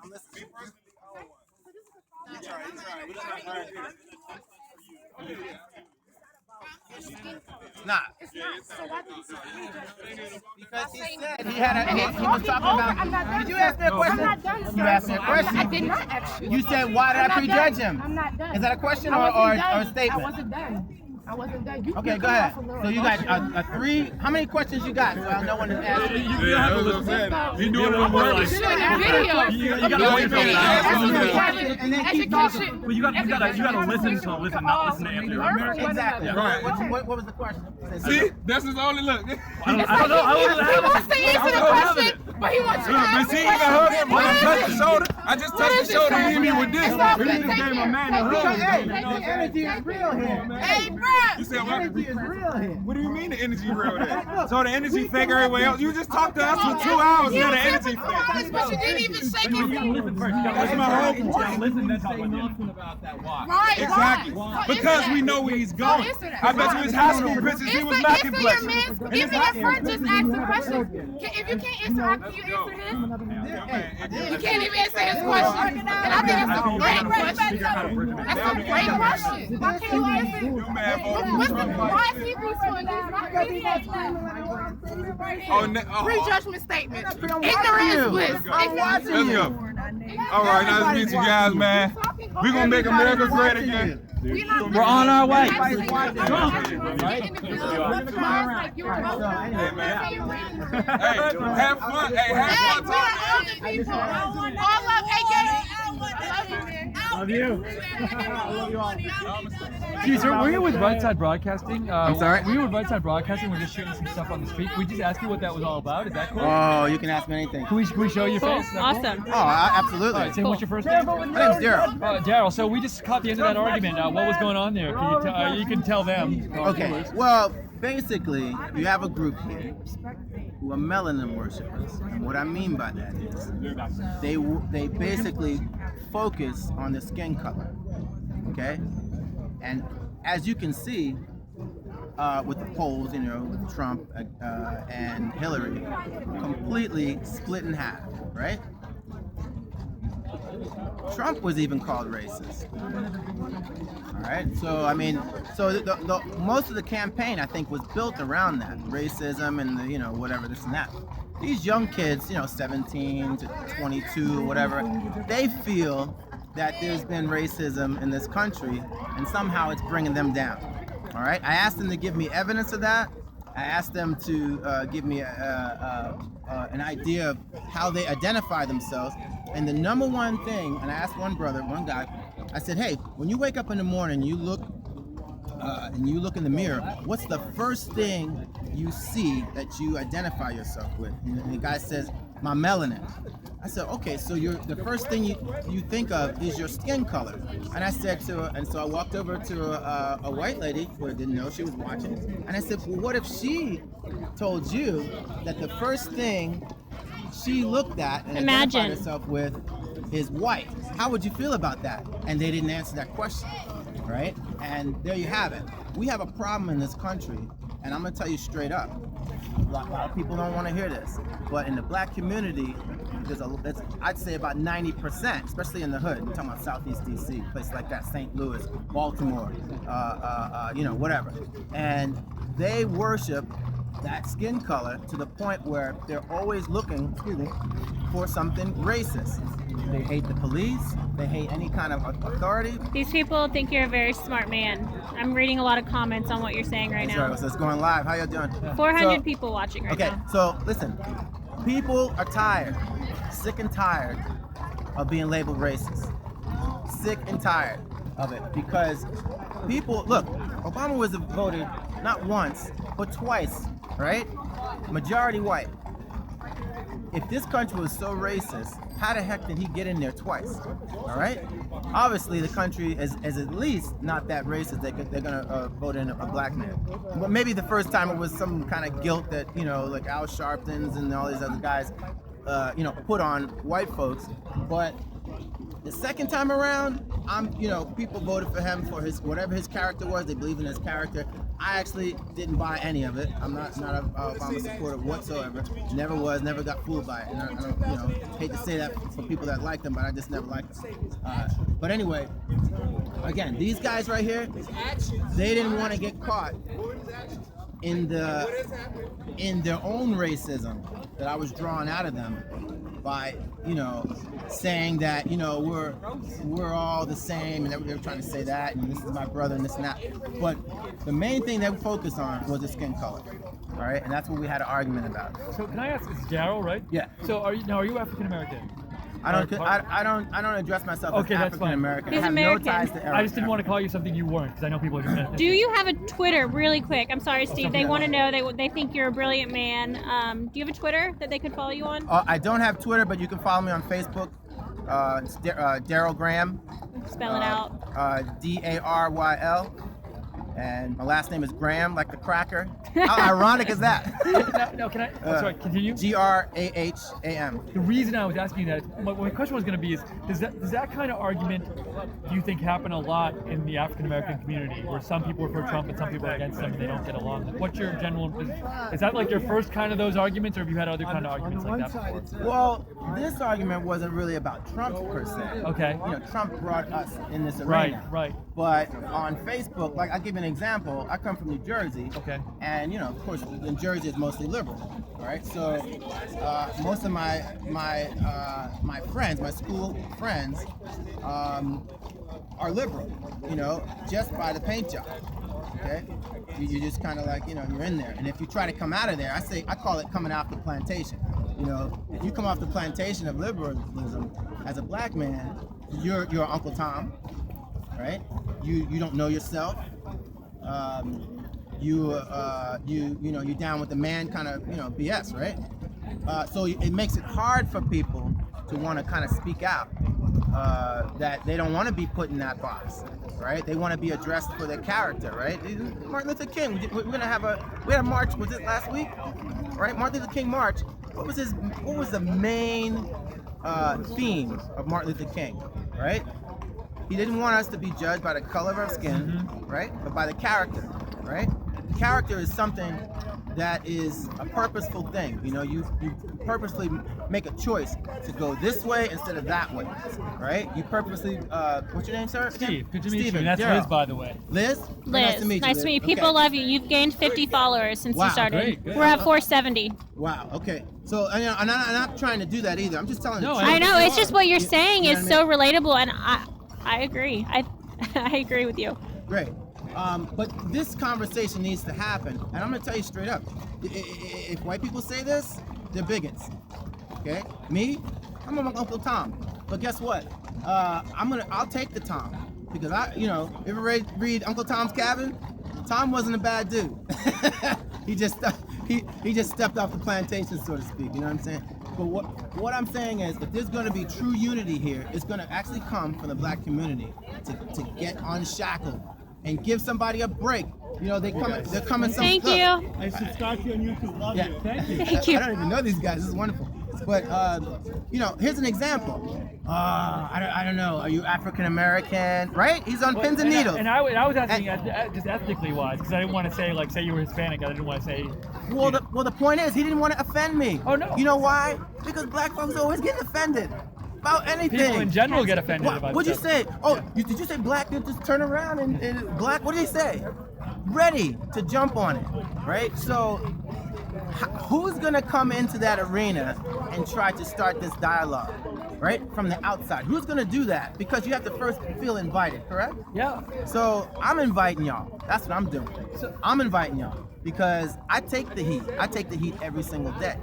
I'm listening. Nah. Because he said he had he was talking about. Did you ask me a question? I'm not done. You asked me a question. I did not ask you. You said, why did I prejudge him? I'm not done. Is that a question or a statement? I wasn't done. Okay, go ahead. So you got a 3. How many questions you got? So I know when to ask you. Yeah, that's what I'm saying. You doing it more like you got to wait for it. And then keep talking. Well, you got to listen to listen, not listen to answer. Exactly. Right. What was the question? See, that's his only look. I don't know. He wants to answer the question, but he wants to but see, even hug him when I touched the shoulder. I just touched the shoulder and hit me with this. He just gave a man a hug. Hey, the energy is real here. Hey, bro. You said what? The energy is real here. What do you mean the energy real there? So the energy fake everywhere else. You just talked to us for 2 hours. Now the energy fake. But you didn't even say it. That's my whole point. Listen, then talk about that. Why? Right. Exactly. Because we know where he's going. I bet you his high school pictures he was knocking places. Even your friend just asked a question. If you can't answer, can you answer his? You can't even answer his question. And I think it's a great question. That's a great question. Why can't you answer it? Why is he resourcing this? Prejudgment statement. Ignorance is bliss. I'm watching you. All right, nice to meet you guys, man. We're going to make America great again. We're on our way. Hey, have fun. Hey, have fun talking. All up, Love you. Love you all. Geez, sir, were you with Rightside Broadcasting? I'm sorry? Were you with Rightside Broadcasting? We're just shooting some stuff on the street. Can we just ask you what that was all about? Is that cool? Oh, you can ask me anything. Can we show your face? Awesome. Oh, absolutely. All right, so what's your first name? My name's Daryl. Daryl, so we just caught the end of that argument. What was going on there? Can you can tell them. Okay, well, basically, you have a group here who are melanin worshippers. And what I mean by that is they basically focus on the skin color, okay? And as you can see, with the polls, you know, with Trump and Hillary, completely split in half, right? Trump was even called racist. All right, so I mean, so the most of the campaign I think was built around that racism and the, you know, whatever this and that. These young kids, you know, 17 to 22, whatever, they feel that there's been racism in this country and somehow it's bringing them down. All right, I asked them to give me evidence of that. I asked them to give me an idea of how they identify themselves. And the number one thing, and I asked one guy, I said, hey, when you wake up in the morning, you look in the mirror, what's the first thing you see that you identify yourself with? And the guy says, my melanin. I said, okay, so the first thing you think of is your skin color. And I said so I walked over to a white lady who I didn't know she was watching. And I said, well, what if she told you that the first thing she looked at and identified herself with is white? How would you feel about that? And they didn't answer that question. right? And there you have it. We have a problem in this country, and I'm gonna tell you straight up. A lot of people don't want to hear this, but in the black community, I'd say about 90%, especially in the hood. I'm talking about Southeast DC, places like that, St. Louis, Baltimore, whatever. And they worship that skin color to the point where they're always looking, for something racist. They hate the police. They hate any kind of authority. These people think you're a very smart man. I'm reading a lot of comments on what you're saying right now. So it's going live. How y'all doing? 400 people watching right now. Okay, so listen. People are tired, sick and tired of being labeled racist. Sick and tired of it because people, look, Obama was voted not once, but twice, right? Majority white. If this country was so racist, how the heck did he get in there twice? All right? Obviously, the country is at least not that racist. They're gonna vote in a black man. But maybe the first time it was some kind of guilt that, like Al Sharpton's and all these other guys, put on white folks. But the second time around, people voted for him for whatever his character was. They believe in his character. I actually didn't buy any of it. I'm not a Obama supporter whatsoever. Never was. Never got fooled by it. And I don't, hate to say that for people that like them, but I just never liked them. But anyway, again, these guys right here, they didn't want to get caught in their own racism that I was drawing out of them by saying that we're all the same, and they were trying to say that, and this is my brother and this and that. But the main thing they focused on was the skin color, all right, and that's what we had an argument about. So can I ask? It's Daryl, right? Yeah. So are you African American? I don't address myself as African American. He's I have American. no ties to Eric. I just didn't want to call you something you weren't, because I know people are. Do you have a Twitter, really quick? I'm sorry, Steve. They want to know. They think you're a brilliant man. Do you have a Twitter that they could follow you on? I don't have Twitter, but you can follow me on Facebook. It's Daryl Graham. Spell it out. Daryl. And my last name is Graham, like the cracker. How ironic is that? No, can I? Sorry, continue. Graham. The reason I was asking that, my question was going to be is, does that kind of argument, do you think, happen a lot in the African American community, where some people are for Trump and some people are against him and they don't get along? What's your general? Is that like your first kind of those arguments, or have you had other kind of arguments like that before? Well, this argument wasn't really about Trump per se. Okay. Trump brought us in this arena. Right. But on Facebook, like I'll give you an example. I come from New Jersey. Okay. And of course, in Jersey is mostly liberal. All right. So most of my friends, my school friends, are liberal. Just by the paint job. Okay. You just kind of like you're in there. And if you try to come out of there, I call it coming off the plantation. If you come off the plantation of liberalism as a black man, you're Uncle Tom. Right? You don't know yourself. You're down with the man kind of BS, right? So it makes it hard for people to want to kind of speak out that they don't want to be put in that box, right? They want to be addressed for their character, right? Martin Luther King, we had a march. Was it last week? Right? Martin Luther King march. What was the main theme of Martin Luther King? Right? He didn't want us to be judged by the color of our skin, right? But by the character, right? Character is something that is a purposeful thing. You purposely make a choice to go this way instead of that way, right? You purposely, what's your name, sir? Steve, good to meet you. Steven, That's Daryl. Liz, by the way. Liz? Nice to meet you. Nice to meet you. People love you. You've gained 50 followers since you started. Great. We're at 470. Wow, okay. So, I'm not trying to do that either. I'm just telling you. I know. It's just what you're saying is so relatable, and I agree. I agree with you. Great. But this conversation needs to happen, and I'm going to tell you straight up. If white people say this, they're bigots. Okay? Me, I'm Uncle Tom. But guess what? I'll take the Tom because ever read Uncle Tom's Cabin? Tom wasn't a bad dude. he just stepped off the plantation, so to speak. You know what I'm saying? But what I'm saying is, if there's going to be true unity here, it's going to actually come from the black community to get unshackled and give somebody a break. They're coming. Thank you. I subscribe to you on YouTube. Love you. Thank you. Thank you. I don't even know these guys. This is wonderful. But here's an example. I don't know. Are you African American? Right? He's on pins and needles. And I was asking just ethnically wise, because I didn't want to say say you were Hispanic. I didn't want to say. Well, the point is, he didn't want to offend me. Oh no. You know why? Because black folks always get offended about anything. People in general get offended about. What'd you say? Oh, did you say black? You just turn around and black. What did he say? Ready to jump on it, right? So, who's gonna come into that arena and try to start this dialogue, right? From the outside, who's gonna do that? Because you have to first feel invited, correct? Yeah. So I'm inviting y'all. That's what I'm doing. I'm inviting y'all because I take the heat. I take the heat every single day,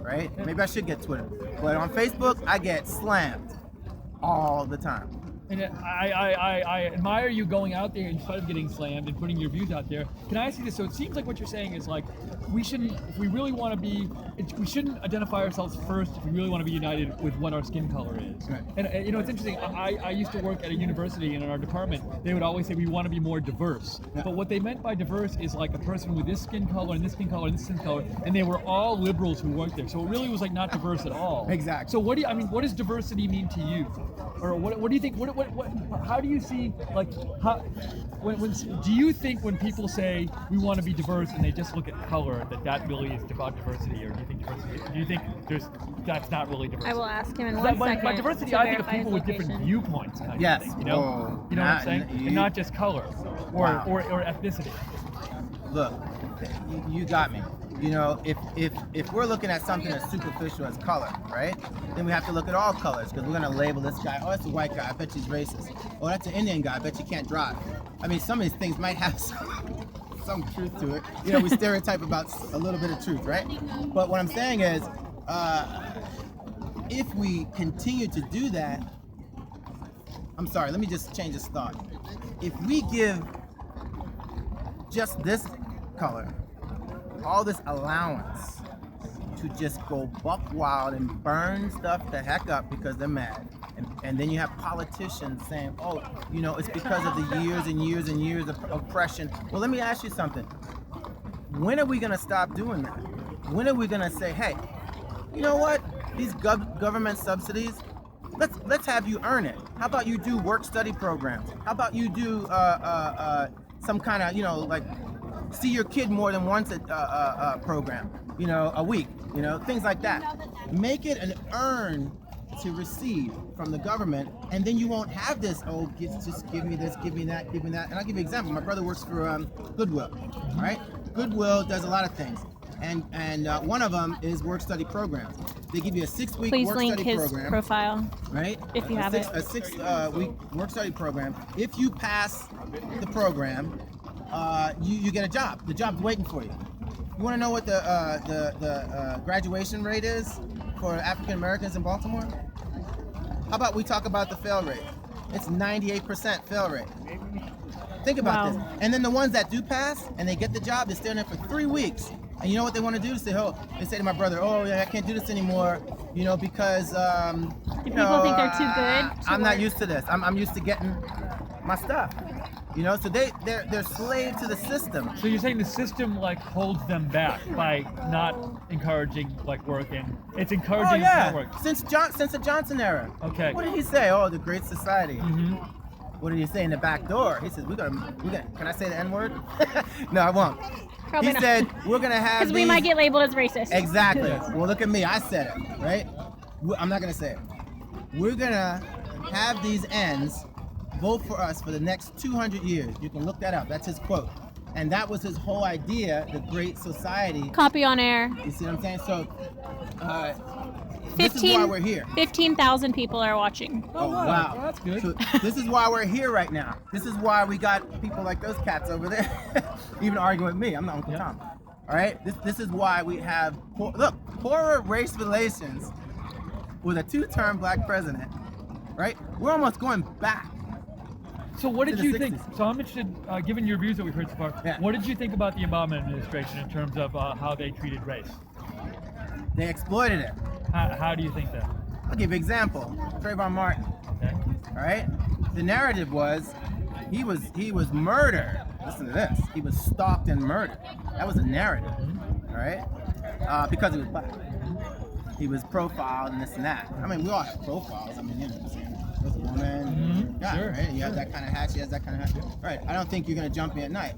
right? Maybe I should get Twitter, but on Facebook I get slammed all the time. And I admire you going out there in spite of getting slammed and putting your views out there. Can I ask you this? So it seems like what you're saying is like, we shouldn't, if we really want to be, we shouldn't identify ourselves first if we really want to be united with what our skin color is. Right. And it's interesting, I used to work at a university, and in our department, they would always say we want to be more diverse. Yeah. But what they meant by diverse is like a person with this skin color and this skin color and this skin color, and they were all liberals who worked there. So it really was like not diverse at all. Exactly. So what does diversity mean to you? Or what do you think, how do you see, like, do you think when people say we want to be diverse and they just look at color, that really is about diversity, or do you think that's not really diversity? I will ask him in 1 second. By diversity, to I think of verify people his with different location. viewpoints, kind Yes. of thing, you know what I'm saying, and not just color or ethnicity. Look, you got me. You know, if we're looking at something as superficial as color, right? Then we have to look at all colors, because we're gonna label this guy, oh, that's a white guy, I bet he's racist. Oh, that's an Indian guy, I bet you can't drive. I mean, some of these things might have some truth to it. You know, we stereotype about a little bit of truth, right? But what I'm saying is, if we continue to do that, I'm sorry, let me just change this thought. If we give just this color all this allowance to just go buck wild and burn stuff the heck up because they're mad, and then you have politicians saying, oh, you know, it's because of the years and years and years of oppression. Well, let me ask you something. When are we going to stop doing that? When are we going to say, hey, you know what, these government subsidies, let's have you earn it. How about you do work-study programs? How about you do some kind of, you know, like, see your kid more than once a program, you know, a week, you know, things like that. Make it an earn to receive from the government, and then you won't have this, oh, just give me this, give me that, give me that. And I'll give you an example. My brother works for Goodwill, right? Goodwill does a lot of things, and one of them is work-study programs. They give you a 6-week Please work-study link his program, profile, right? if you have it. A 6-week work-study program. If you pass the program, you get a job. The job's waiting for you. You want to know what the graduation rate is for African Americans in Baltimore? How about we talk about the fail rate? It's 98% fail rate. Think about this. And then the ones that do pass and they get the job, they stay in there for 3 weeks. And you know what they want to do? They say to my brother, oh yeah, I can't do this anymore, you know, because do people think they're too good? I'm not used to this. I'm used to getting my stuff. You know, so they're slave to the system. So you're saying the system like holds them back by not encouraging like work, and it's encouraging work. Since the Johnson era. Okay. What did he say? Oh, the Great Society. Mm-hmm. What did he say in the back door? He says, we're gonna. Can I say the N-word? No, I won't. Probably he said we're gonna have. Because we might get labeled as racist. Exactly. Well, look at me. I said it, right? I'm not gonna say it. We're gonna have these ends vote for us for the next 200 years. You can look that up. That's his quote. And that was his whole idea, the Great Society. Copy on air. You see what I'm saying? So, this is why we're here. 15,000 people are watching. Oh, wow. Well, that's good. So this is why we're here right now. This is why we got people like those cats over there even arguing with me. I'm not Uncle Tom. All right? This is why we have, poorer race relations with a 2-term black president, right? We're almost going back. So what did you think? 60s. So I'm interested, given your views that we've heard so far, what did you think about the Obama administration in terms of how they treated race? They exploited it. How do you think that? I'll give you an example. Trayvon Martin. Okay. All right? The narrative was he was murdered. Listen to this. He was stalked and murdered. That was the narrative. All right? Because he was black. he was profiled and this and that. I mean, we all have profiles. I mean, you know what I'm saying? There's a woman, guy, Sure, right? You have that kind of hat, she has that kind of hat. Right. I don't think you're gonna jump me at night.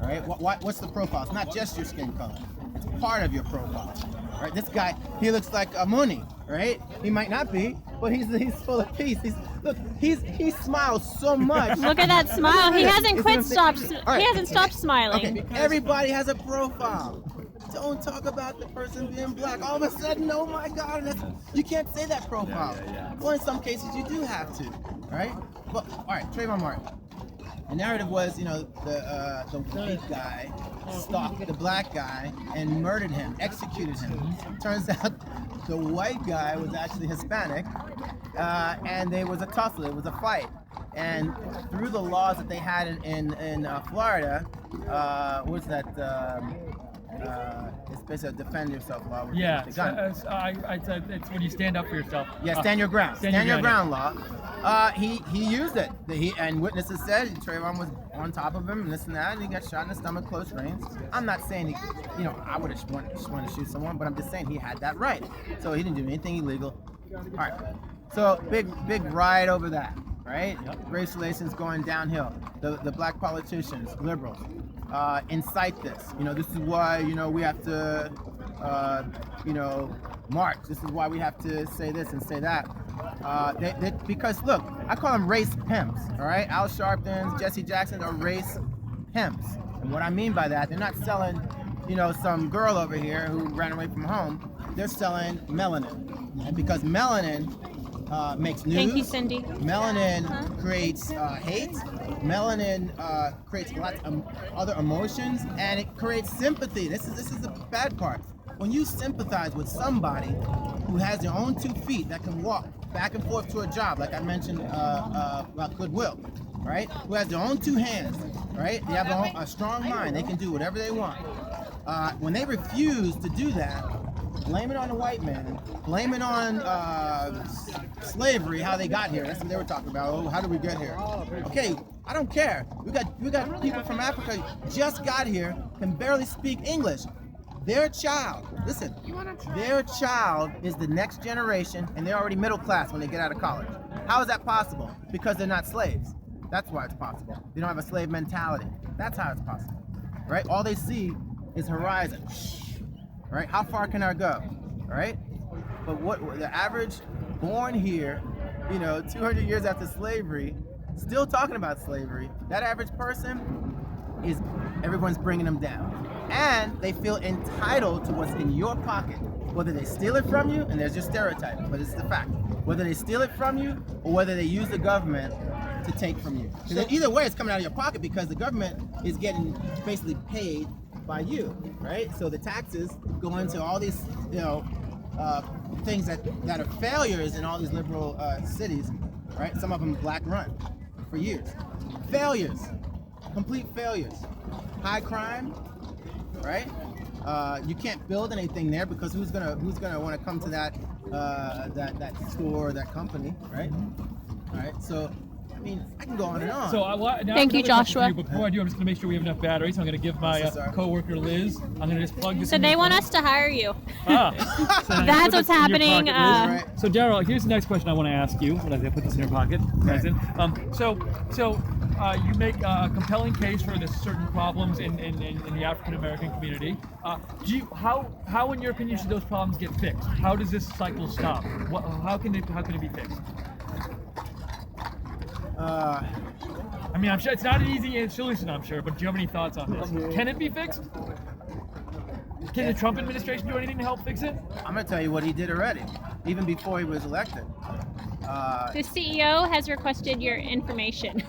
All right. What's the profile? It's not just your skin color. It's part of your profile. Right. This guy, he looks like a Mooney, right? He might not be, but he's full of peace. He smiles so much. Look at that smile. He hasn't quit stopped. All right. He hasn't stopped smiling. Okay. Everybody has a profile. Don't talk about the person being black. All of a sudden, oh my God, you can't say that profile. Well, in some cases, you do have to, right? But all right, Trayvon Martin. The narrative was, you know, the white guy stalked the black guy and murdered him, executed him. Turns out the white guy was actually Hispanic, and there was a tussle. It was a fight. And through the laws that they had in Florida, what's that? It's basically a defend yourself law. Yeah, it's when you stand up for yourself. Yeah, stand your ground. Stand your ground law. He used it. And witnesses said Trayvon was on top of him and this and that, and he got shot in the stomach, close range. I'm not saying I would have wanted to shoot someone, but I'm just saying he had that right. So he didn't do anything illegal. All right. So big riot over that, right? Yep. Race relations going downhill. The black politicians, liberals, incite this. This is why we have to march. This is why we have to say this and say that. Because look, I call them race pimps. All right, Al Sharptons, Jesse Jacksons are race pimps. And what I mean by that, they're not selling, some girl over here who ran away from home. They're selling melanin, and because melanin makes news. Thank you, Cindy. Melanin creates hate. Melanin creates lots of other emotions, and it creates sympathy. This is the bad part. When you sympathize with somebody who has their own 2 feet that can walk back and forth to a job, like I mentioned about Goodwill, right? Who has their own 2 hands, right? They have a strong mind. They can do whatever they want. When they refuse to do that, blame it on the white man, blame it on slavery, how they got here. That's what they were talking about. Oh, how did we get here? Okay, I don't care. We got people from Africa just got here, can barely speak English. Their child, listen, their child is the next generation, and they're already middle class when they get out of college. How is that possible? Because they're not slaves. That's why it's possible. They don't have a slave mentality. That's how it's possible, right? All they see is horizon. Right? How far can I go? Right? But what the average born here, 200 years after slavery, still talking about slavery, that average person is everyone's bringing them down. And they feel entitled to what's in your pocket. Whether they steal it from you, and there's your stereotype, but it's the fact. Whether they steal it from you or whether they use the government to take from you. Because either way, it's coming out of your pocket because the government is getting basically paid by you, right? So the taxes go into all these, things that are failures in all these liberal cities, right? Some of them black run for years. Failures, complete failures. High crime, right? You can't build anything there because who's gonna want to come to that store or that company, right? All right, so. I mean, I can go on and on. So thank you, Joshua. Before I do, I'm just going to make sure we have enough batteries. I'm going to give my co-worker Liz. I'm going to just plug this. So they want us to hire you. So that's what's happening. Pocket, so Daryl, here's the next question I want to ask you. When I put this in your pocket, right. You make a compelling case for the certain problems in the African American community. How, in your opinion, should those problems get fixed? How does this cycle stop? How can it be fixed? I mean, I'm sure it's not an easy solution, I'm sure, but do you have any thoughts on this? Can it be fixed? Can the Trump administration do anything to help fix it? I'm going to tell you what he did already, even before he was elected. The CEO has requested your information.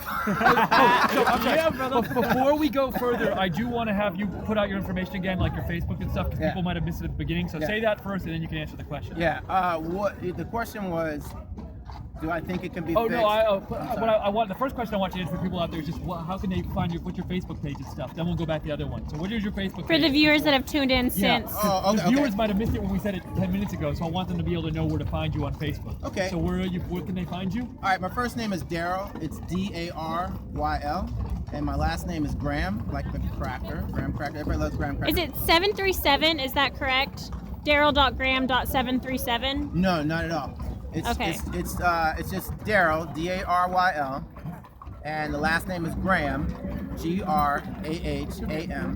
Before we go further, I do want to have you put out your information again, like your Facebook and stuff, because people might have missed it at the beginning. So say that first, and then you can answer the question. Yeah. What the question was? Do I think it can be fixed? The first question I want you to answer for people out there is just how can they find what's your Facebook page and stuff? Then we'll go back to the other one. So what is your Facebook page? For the viewers that have tuned in since. The viewers might have missed it when we said it 10 minutes ago, so I want them to be able to know where to find you on Facebook. Okay. So where can they find you? All right, my first name is Daryl. It's Daryl. And my last name is Graham, like the cracker. Graham Cracker. Everybody loves Graham Cracker. Is it 737? Is that correct? Daryl.graham.737? No, not at all. It's Okay. it's just Daryl, Daryl, and the last name is Graham, Graham,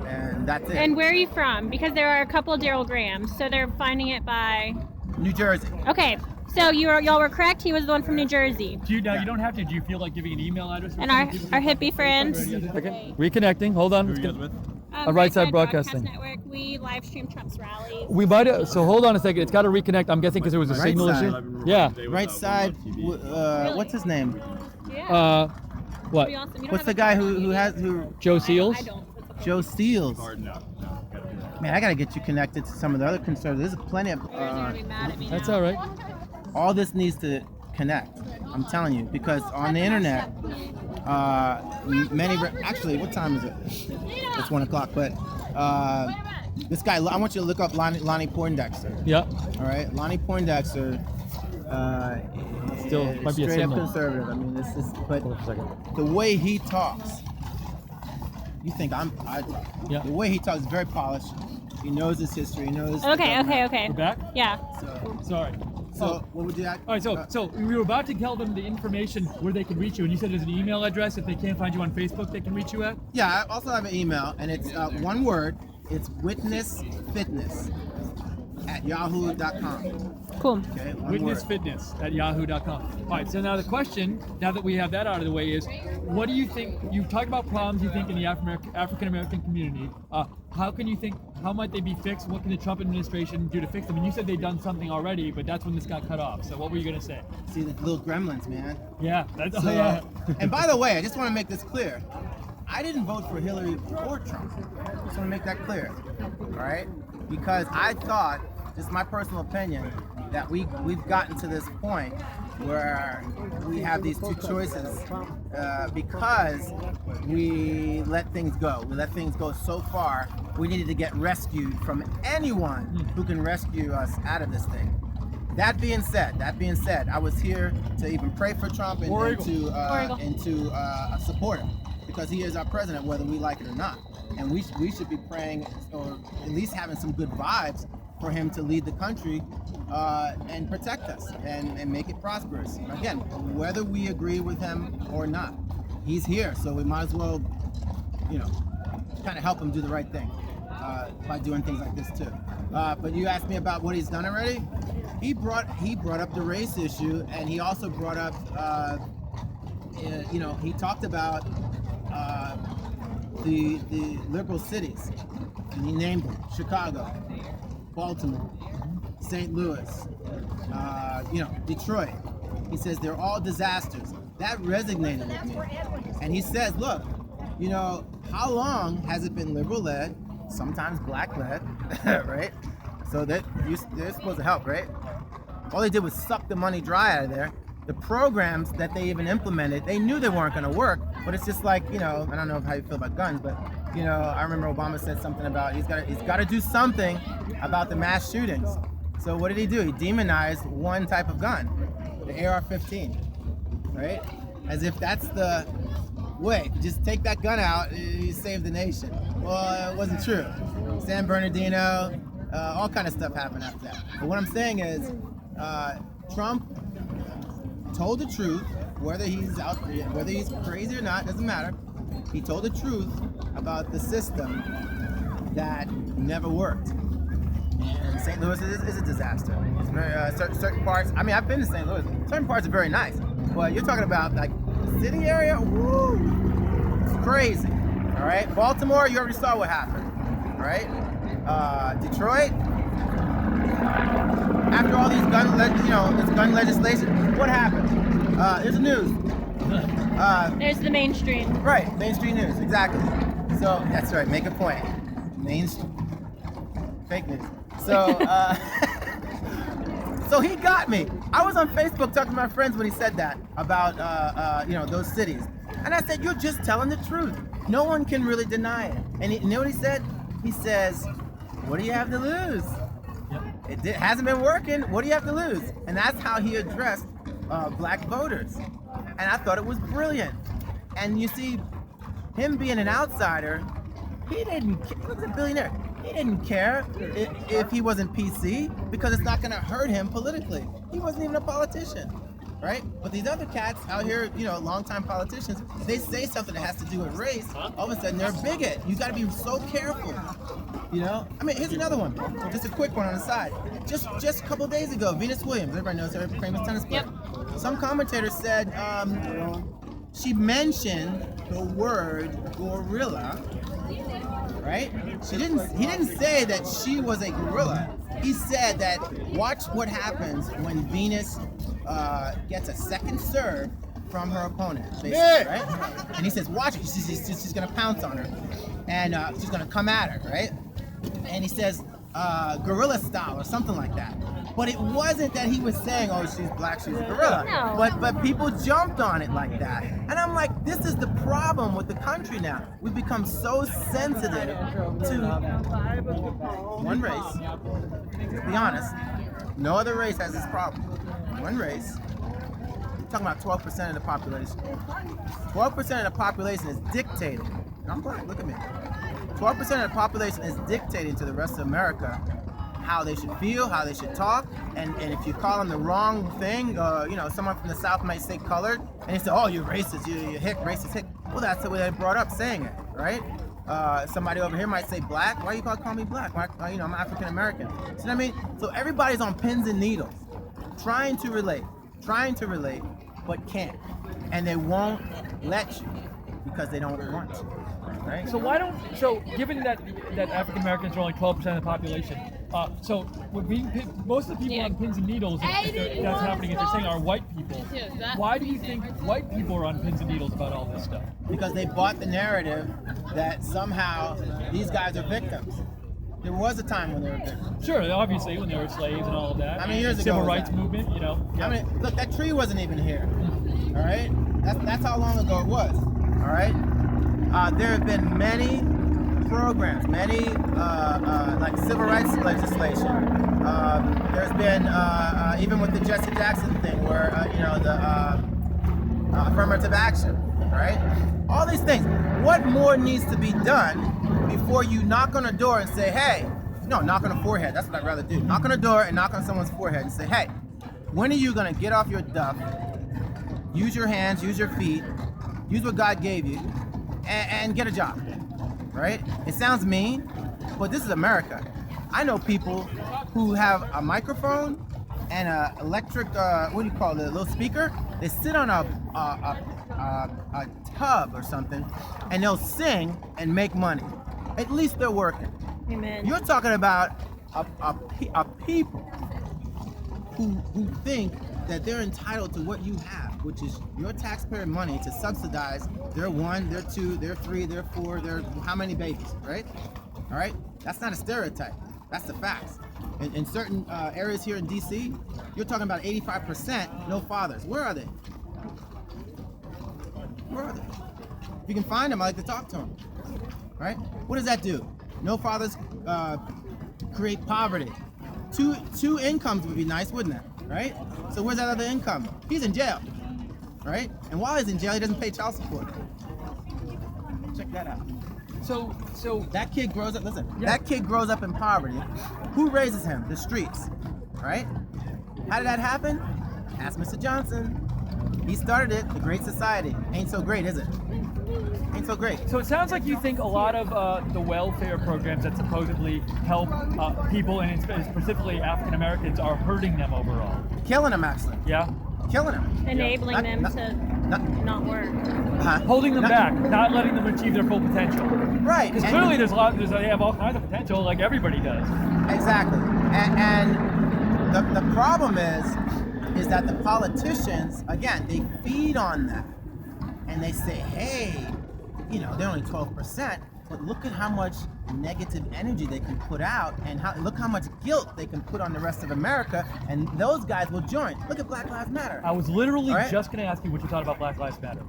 and that's it. And where are you from? Because there are a couple of Daryl Grahams, so they're finding it by. New Jersey. Okay, so y'all were correct. He was the one from New Jersey. Do you don't have to. Do you feel like giving an email address? And our hippie friends. Okay. Reconnecting. Hold on. Who are you guys with? Right Side Broadcasting. Network. We live stream Trump's rallies. We might. So hold on a second. It's got to reconnect. I'm guessing because there was a Right signal side. issue. Yeah. Right side. What's his name? Yeah. What? What's the guy who Joe Seals? I don't. Joe Seals. Man, I gotta get you connected to some of the other conservatives. There's plenty of. That's all right. All this needs to connect. I'm telling you, because on the internet, actually, what time is it? It's 1 o'clock. But this guy, I want you to look up Lonnie Poindexter. Yeah. All right, Lonnie Poindexter. Still might be a straight up signal. conservative. I mean, this is. But Hold on a second. the way he talks, you think Yeah. The way he talks is very polished. He knows his history. He knows. Okay. We're back. Yeah. Sorry. So what would you? All right, so we were about to tell them the information where they can reach you, and you said there's an email address. If they can't find you on Facebook, they can reach you at? Yeah, I also have an email, and it's one word. It's witnessfitness@yahoo.com. Cool. Okay, one word. Witnessfitness@yahoo.com. All right, so now the question, now that we have that out of the way, is what do you think? You talked about problems you think in the African American community. How might they be fixed? What can the Trump administration do to fix them? And you said they'd done something already, but that's when this got cut off. So what were you going to say? See the little gremlins, man. Yeah, that's So, yeah. And by the way, I just want to make this clear. I didn't vote for Hillary or Trump. I just want to make that clear. All right? Because I thought, just my personal opinion, that we've gotten to this point where we have these two choices because we let things go. We let things go so far. We needed to get rescued from anyone who can rescue us out of this thing. That being said, I was here to even pray for Trump and to support him because he is our president, whether we like it or not. And we should be praying, or at least having some good vibes for him to lead the country and protect us and make it prosperous. Again, whether we agree with him or not, he's here, so we might as well, kind of help him do the right thing by doing things like this too. But you asked me about what he's done already. He brought up the race issue, and he also brought up, he talked about the liberal cities, and he named them: Chicago, Baltimore, St. Louis, Detroit. He says they're all disasters. That resonated with me. And he says, look, how long has it been liberal-led, sometimes black-led, right? So that they're supposed to help, right? All they did was suck the money dry out of there. The programs that they even implemented, they knew they weren't going to work, but it's just like, I don't know how you feel about guns, but I remember Obama said something about he's got to do something about the mass shootings. So what did he do? He demonized one type of gun, the AR-15, right? As if that's the way. Just take that gun out, you save the nation. Well, it wasn't true. San Bernardino, all kind of stuff happened after that. But what I'm saying is, Trump told the truth, whether he's crazy or not, doesn't matter. He told the truth about the system that never worked. And St. Louis is a disaster. It's very, certain parts, I've been to St. Louis. Certain parts are very nice, but you're talking about like the city area, woo, it's crazy. All right, Baltimore, you already saw what happened. All right, Detroit. After all these gun legislation, what happened? There's the news. There's the mainstream. Right, mainstream news, exactly. So that's right. Make a point. Fake news. So, so he got me. I was on Facebook talking to my friends when he said that about those cities, and I said, "You're just telling the truth. No one can really deny it." And you know what he said? He says, "What do you have to lose? It hasn't been working. What do you have to lose?" And that's how he addressed black voters. And I thought it was brilliant. And you see, him being an outsider, he didn't care. He was a billionaire. He didn't care if he wasn't PC because it's not going to hurt him politically. He wasn't even a politician, right? But these other cats out here, longtime politicians, they say something that has to do with race, all of a sudden they're a bigot. You got to be so careful, I mean, here's another one, just a quick one on the side. Just a couple days ago, Venus Williams, everybody knows her, famous tennis player. Yep. Some commentator said she mentioned the word gorilla. Right? He didn't say that she was a gorilla. He said that watch what happens when Venus gets a second serve from her opponent, basically, right? And he says, watch it. She's gonna pounce on her, and she's gonna come at her, right? And he says, gorilla style or something like that. But it wasn't that he was saying, oh, she's black, she's a gorilla. No. But people jumped on it like that. And I'm like, this is the problem with the country now. We've become so sensitive to one race. To be honest, no other race has this problem. One race. We're talking about 12% of the population. 12% of the population is dictating. I'm black, look at me. 12% of the population is dictating to the rest of America how they should feel, how they should talk, and if you call them the wrong thing, someone from the South might say colored, and they say, oh, you're racist, you're hick, racist hick. Well, that's the way they brought up saying it, right? Somebody over here might say black. Why you call me black? Why, I'm African American. See what I mean? So everybody's on pins and needles, trying to relate, but can't, and they won't let you because they don't want to. Right? So given that African Americans are only 12% of the population, so most of the people on pins and needles that's happening, as they're saying, are white people. Why do you think white people are on pins and needles about all this stuff? Because they bought the narrative that somehow these guys are victims. There was a time when they were victims. Sure, obviously, when they were slaves and all of that. How many years ago? Civil rights movement, Yeah. I mean, look, that tree wasn't even here. All right? That's how long ago it was. All right? There have been many programs, many like civil rights legislation. There's been even with the Jesse Jackson thing, where the affirmative action, right? All these things. What more needs to be done before you knock on a door and say, hey? No, knock on a forehead. That's what I'd rather do. Knock on a door and knock on someone's forehead and say, hey, when are you gonna get off your duff? Use your hands, use your feet, use what God gave you, and get a job, right? It sounds mean, but this is America. I know people who have a microphone and an electric, what do you call it, a little speaker. They sit on a tub or something, and they'll sing and make money. At least they're working. Amen. You're talking about a people who think that they're entitled to what you have, which is your taxpayer money to subsidize their 1, their 2, their 3, their 4, their how many babies, right? All right? That's not a stereotype. That's the facts. In certain areas here in DC, you're talking about 85% no fathers. Where are they? Where are they? If you can find them, I like to talk to them. Right? What does that do? No fathers create poverty. Two incomes would be nice, wouldn't it? Right? So where's that other income? He's in jail, right? And while he's in jail, he doesn't pay child support. Check that out. So that kid grows up. Listen, that kid grows up in poverty. Who raises him? The streets, right? How did that happen? Ask Mr. Johnson. He started it. The Great Society. Ain't so great, is it? Ain't so great. So it sounds like you think a lot of the welfare programs that supposedly help people, and specifically African Americans, are hurting them overall. Killing them, actually. Yeah. Killing them. Enabling them to not work. Holding them back, not letting them achieve their full potential. Right. Because clearly they have all kinds of potential, like everybody does. Exactly. And the problem is that the politicians, again, they feed on that. And they say, hey, they're only 12%, but look at how much negative energy they can put out, and look how much guilt they can put on the rest of America, and those guys will join. Look at Black Lives Matter. I was literally just going to ask you what you thought about Black Lives Matter.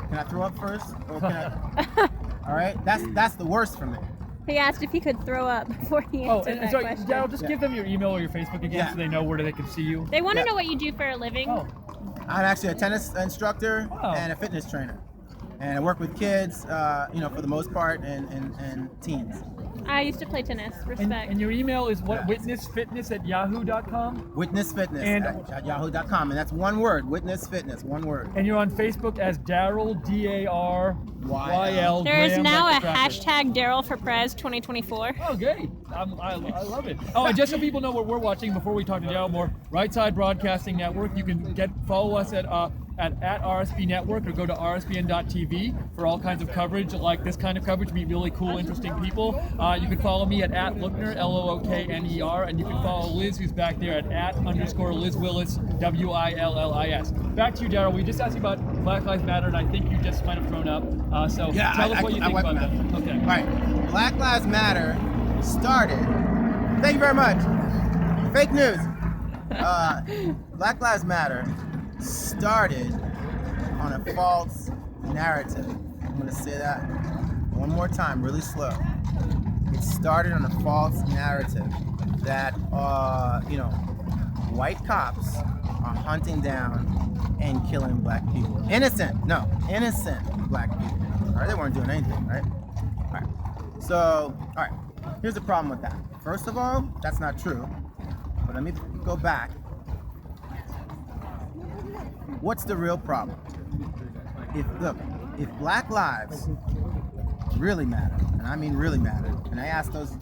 Can I throw up first? Or can I? All right, that's the worst for me. He asked if he could throw up before he answered that question. Daryl, just give them your email or your Facebook again so they know where they can see you. They want to know what you do for a living. Oh. I'm actually a tennis instructor and a fitness trainer. And I work with kids, for the most part, and teens. I used to play tennis. Respect. And your email is what? Witnessfitness@yahoo.com. Witnessfitness at yahoo.com, and that's one word. Witness Fitness, one word. And you're on Facebook as Daryl DARYL. There is Graham, now like a the traffic. hashtag Daryl for Prez 2024. Oh, great. I love it. Oh, and just so people know what we're watching before we talk to Daryl more, Right Side Broadcasting Network. You can follow us at RSB Network or go to rsbn.tv for all kinds of coverage like this kind of coverage, meet really cool, interesting people. You can follow me at Lookner, LOOKNER, and you can follow Liz, who's back there at @_Liz Willis, WILLIS. Back to you, Daryl. We just asked you about Black Lives Matter, and I think you just might have thrown up. So tell us what you think about that. Okay. All right. Black Lives Matter started. Thank you very much. Fake news. Black Lives Matter started on a false narrative. I'm going to say that one more time, really slow. It started on a false narrative that, white cops are hunting down and killing black people. Innocent black people. All right, they weren't doing anything, right? All right. So, all right. Here's the problem with that. First of all, that's not true. But let me go back. What's the real problem? If black lives really matter, and I mean really matter, and I asked those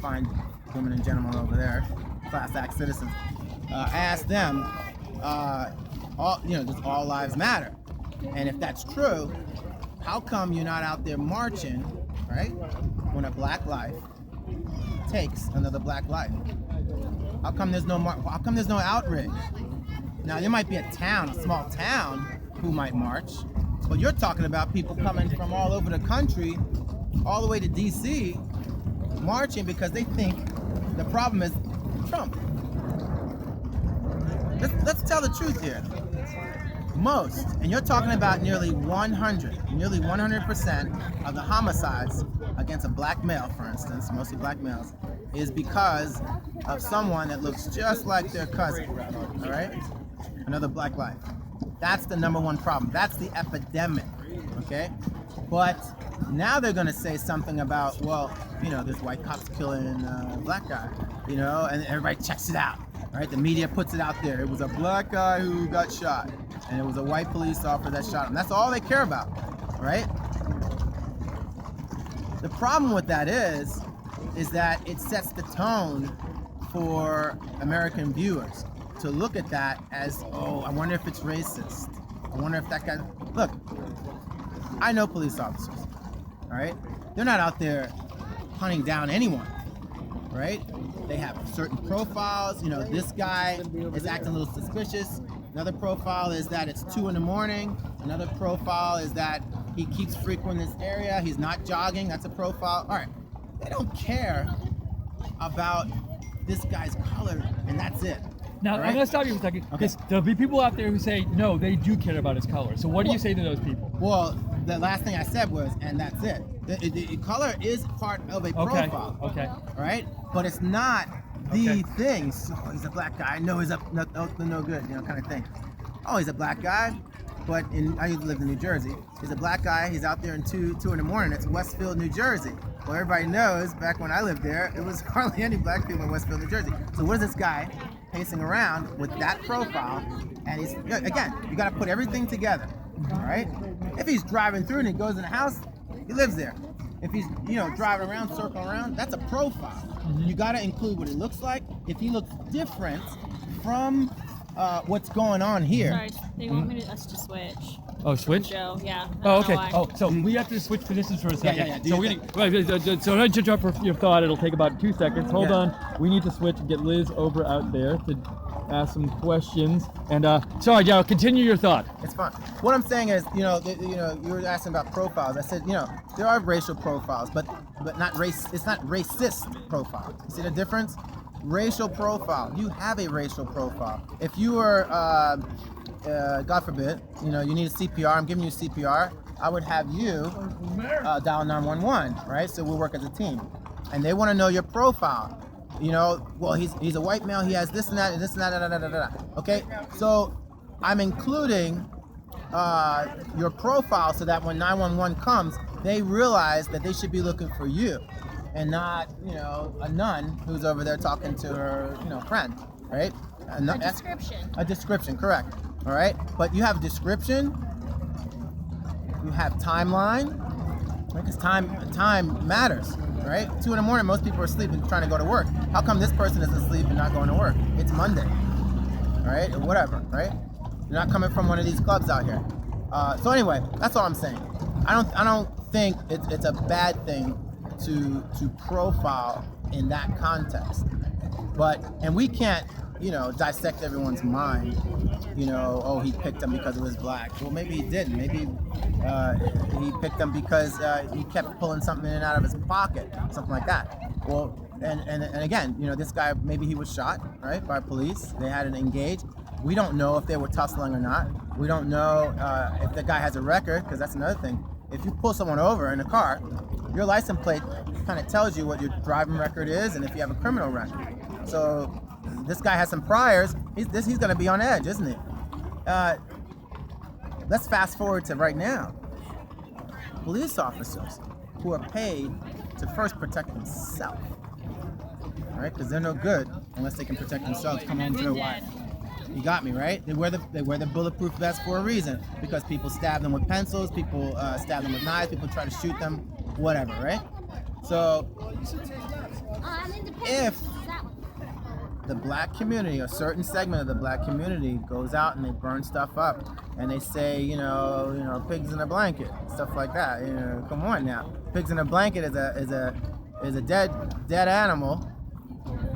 fine women and gentlemen over there, class act citizens, I asked them, does all lives matter? And if that's true, how come you're not out there marching, right? When a black life takes another black life? How come there's no outrage? Now there might be a small town, who might march, but you're talking about people coming from all over the country, all the way to DC, marching because they think the problem is Trump. Let's tell the truth here. Most, and you're talking about nearly 100% of the homicides against a black male, for instance, mostly black males, is because of someone that looks just like their cousin, all right? Another black life. That's the number one problem. That's the epidemic, okay? But now they're gonna say something about, there's white cops killing a black guy, and everybody checks it out, right? The media puts it out there. It was a black guy who got shot, and it was a white police officer that shot him. That's all they care about, right? The problem with that is that it sets the tone for American viewers to look at that as, I wonder if it's racist. I wonder if that guy... Look, I know police officers, all right? They're not out there hunting down anyone, right? They have certain profiles. This guy is acting a little suspicious. Another profile is that it's 2 a.m. Another profile is that he keeps frequenting this area. He's not jogging. That's a profile. All right. They don't care about this guy's color, and that's it. Now, right? I'm going to stop you for a second, because there'll be people out there who say, no, they do care about his color. So what do you say to those people? Well, the last thing I said was, and that's it. The color is part of a profile. Okay. Right? But it's not the thing. So he's a black guy. No, he's up, no good, kind of thing. Oh, he's a black guy. But I used to live in New Jersey. He's a black guy. He's out there in 2 a.m. It's Westfield, New Jersey. Well, everybody knows back when I lived there, it was hardly any black people in Westfield, New Jersey. So what is this guy pacing around with that profile? And he's, again, you got to put everything together, all right? If he's driving through and he goes in a house, he lives there. If he's, driving around, circling around, that's a profile. You got to include what he looks like. If he looks different from what's going on here. Sorry, they want us to switch. Oh, switch? Joe, yeah. Oh, okay. Oh, so we have to switch positions for a second. Yeah. So we're gonna. So to interrupt your thought, it'll take about 2 seconds. Hold on. We need to switch and get Liz over out there to ask some questions. And sorry, Joe. Continue your thought. It's fine. What I'm saying is, you were asking about profiles. I said, there are racial profiles, but not race. It's not racist profile. You see the difference? Racial profile. You have a racial profile. If you were, God forbid, you need a CPR. I'm giving you CPR. I would have you dial 911, right? So we'll work as a team, and they want to know your profile. He's a white male. He has this and that, and this and that. Da. Okay, so I'm including your profile so that when 911 comes, they realize that they should be looking for you. and not, a nun who's over there talking to her, friend, right? A description. A description, correct. All right, but you have description, you have timeline, because time matters, right? 2 in the morning, most people are sleeping, trying to go to work. How come this person is asleep and not going to work? It's Monday, right? Or whatever, right? You're not coming from one of these clubs out here. So anyway, that's all I'm saying. I don't think it's a bad thing to profile in that context, and we can't dissect everyone's mind. Oh, he picked him because it was black. Well, maybe he didn't. Maybe he picked him because he kept pulling something in and out of his pocket, something like that. Well, and again, this guy, maybe he was shot, right, by police. They had an engage. We don't know if they were tussling or not. We don't know if the guy has a record, because that's another thing. If you pull someone over in a car, your license plate kind of tells you what your driving record is and if you have a criminal record. So this guy has some priors. He's going to be on edge, isn't he? Let's fast forward to right now. Police officers who are paid to first protect themselves, right? Because they're no good unless they can protect themselves. Come home to their wife. You got me, right? They wear the bulletproof vest for a reason, because people stab them with pencils, people stab them with knives, people try to shoot them, whatever, right? So if the black community, a certain segment of the black community, goes out and they burn stuff up and they say, pigs in a blanket, stuff like that. Come on now. Pigs in a blanket is a dead animal,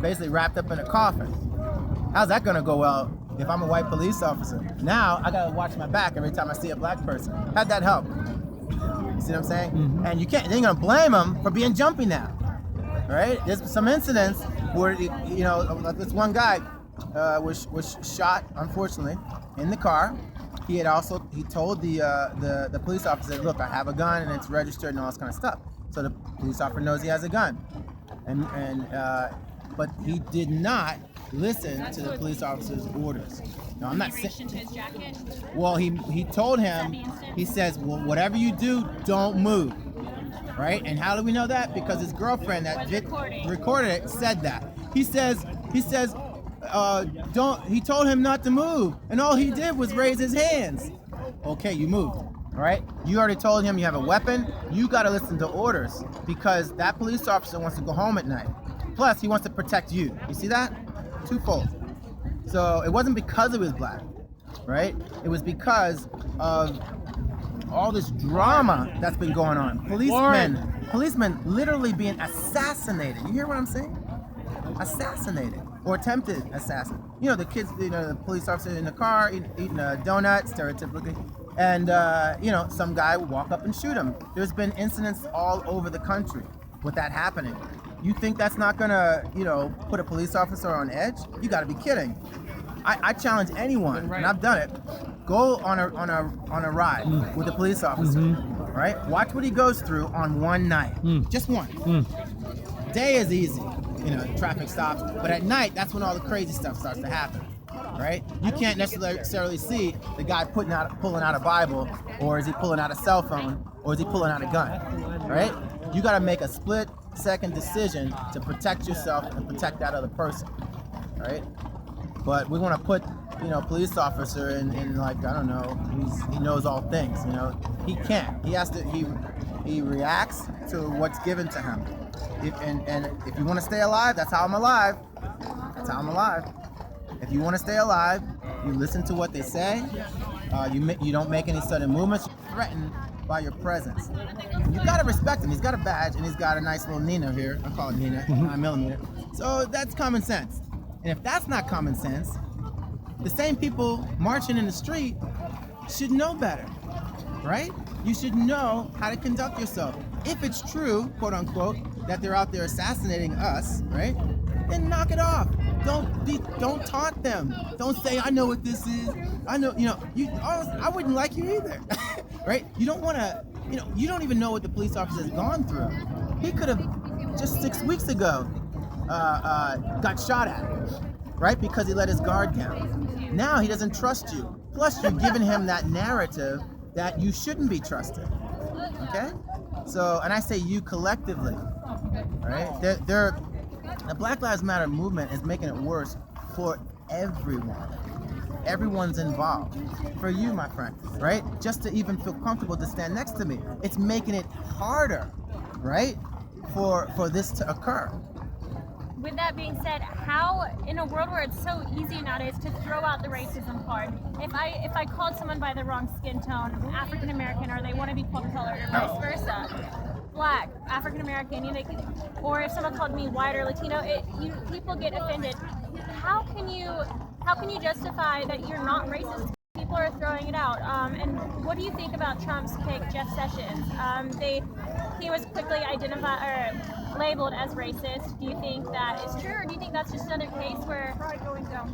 basically wrapped up in a coffin. How's that gonna go well if I'm a white police officer? Now I gotta watch my back every time I see a black person. How'd that help? You see what I'm saying? Mm-hmm. And you ain't gonna blame them for being jumpy now, right? There's some incidents where this one guy was shot, unfortunately, in the car. He told the police officer, look, I have a gun and it's registered and all this kind of stuff. So the police officer knows he has a gun, but he did not listen to the police officer's orders. Now, I'm not saying. Well, he told him. He says, well, whatever you do, don't move. Right? And how do we know that? Because his girlfriend that recorded it said that. He says, don't. He told him not to move, and all he did was raise his hands. Okay, you moved. All right? You already told him you have a weapon. You got to listen to orders, because that police officer wants to go home at night. Plus, he wants to protect you. You see that? Twofold. So it wasn't because he was black, right? It was because of all this drama that's been going on. Policemen literally being assassinated. You hear what I'm saying? Assassinated or attempted assassin. The kids, the police officer in the car eating a donut, stereotypically, and some guy would walk up and shoot him. There's been incidents all over the country with that happening. You think that's not gonna, put a police officer on edge? You got to be kidding. I challenge anyone, and I've done it. Go on a ride with a police officer, right? Watch what he goes through on one night, just one. Day is easy, traffic stops, but at night, that's when all the crazy stuff starts to happen, right? You can't necessarily see the guy pulling out a Bible, or is he pulling out a cell phone, or is he pulling out a gun, right? You got to make a split-second decision to protect yourself and protect that other person, right? But we want to put, police officer in like, I don't know, he knows all things, He can't. He has to, he reacts to what's given to him. If you want to stay alive, that's how I'm alive. That's how I'm alive. If you want to stay alive, you listen to what they say. You don't make any sudden movements. You're threatened by your presence. You gotta respect him. He's got a badge and he's got a nice little Nina here. I call it Nina, 9mm. So that's common sense. And if that's not common sense, the same people marching in the street should know better, right? You should know how to conduct yourself. If it's true, quote unquote, that they're out there assassinating us, right? Then knock it off. Don't taunt them. Don't say, I know what this is. I know, I wouldn't like you either, right? You don't want to, you don't even know what the police officer has gone through. He could have just 6 weeks ago got shot at, right? Because he let his guard down. Now he doesn't trust you. Plus, you're giving him that narrative that you shouldn't be trusted, okay? So, and I say you collectively, right? The Black Lives Matter movement is making it worse for everyone. Everyone's involved. For you, my friend, right? Just to even feel comfortable to stand next to me, it's making it harder, right, for this to occur. With that being said, how in a world where it's so easy nowadays to throw out the racism card, if I called someone by the wrong skin tone, African American, or they want to be called colored, or vice versa, Black, African American, or if someone called me white or Latino, people get offended. How can you justify that you're not racist? People are throwing it out. And what do you think about Trump's pick, Jeff Sessions? He was quickly labeled as racist. Do you think that is true, or do you think that's just another case where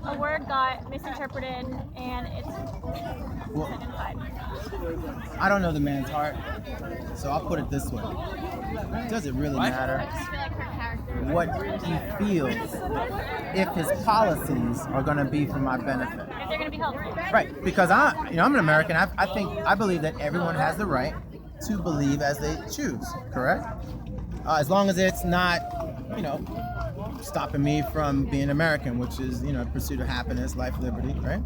a word got misinterpreted and it's identified? I don't know the man's heart, so I'll put it this way. Does it really matter what he feels if his policies are going to be for my benefit? If they're going to be helpful. Right, because I'm an American. I believe that everyone has the right to believe as they choose, correct? As long as it's not, stopping me from being American, which is, pursuit of happiness, life, liberty, right?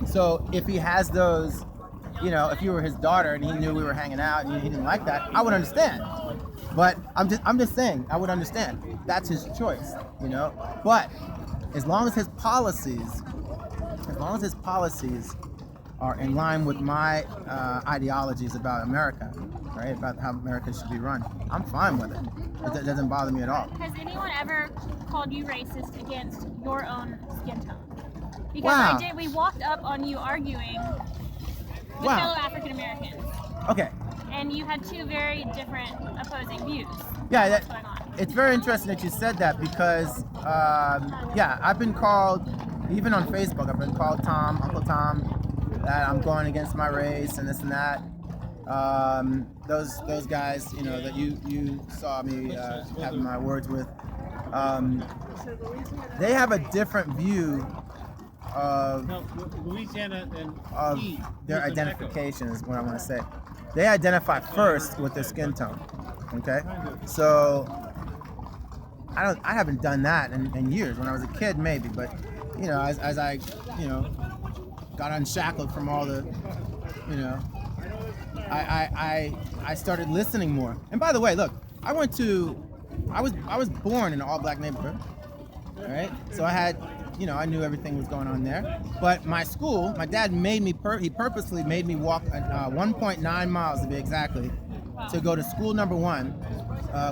So if he has those, if you were his daughter and he knew we were hanging out and he didn't like that, I would understand. But I'm just saying, I would understand. That's his choice, But as long as his policies are in line with my ideologies about America, right? About how America should be run, I'm fine with it. It doesn't bother me at all. Has anyone ever called you racist against your own skin tone? Because Wow. we walked up on you arguing with Wow. fellow African Americans. Okay. And you had two very different opposing views. Yeah, What's going on? it's very interesting that you said that because, I've been called, even on Facebook, I've been called Tom, Uncle Tom, that I'm going against my race and this and that. Those guys, that you saw me having my words with, they have a different view of their identification is what I want to say. They identify first with their skin tone. Okay, so I haven't done that in years. When I was a kid, maybe, but as I got unshackled from all the, I started listening more. And by the way, look, I was born in an all-black neighborhood. All right, so I had, I knew everything was going on there. But my school, my dad made me he purposely made me walk 1.9 miles to be exactly, to go to school number 1,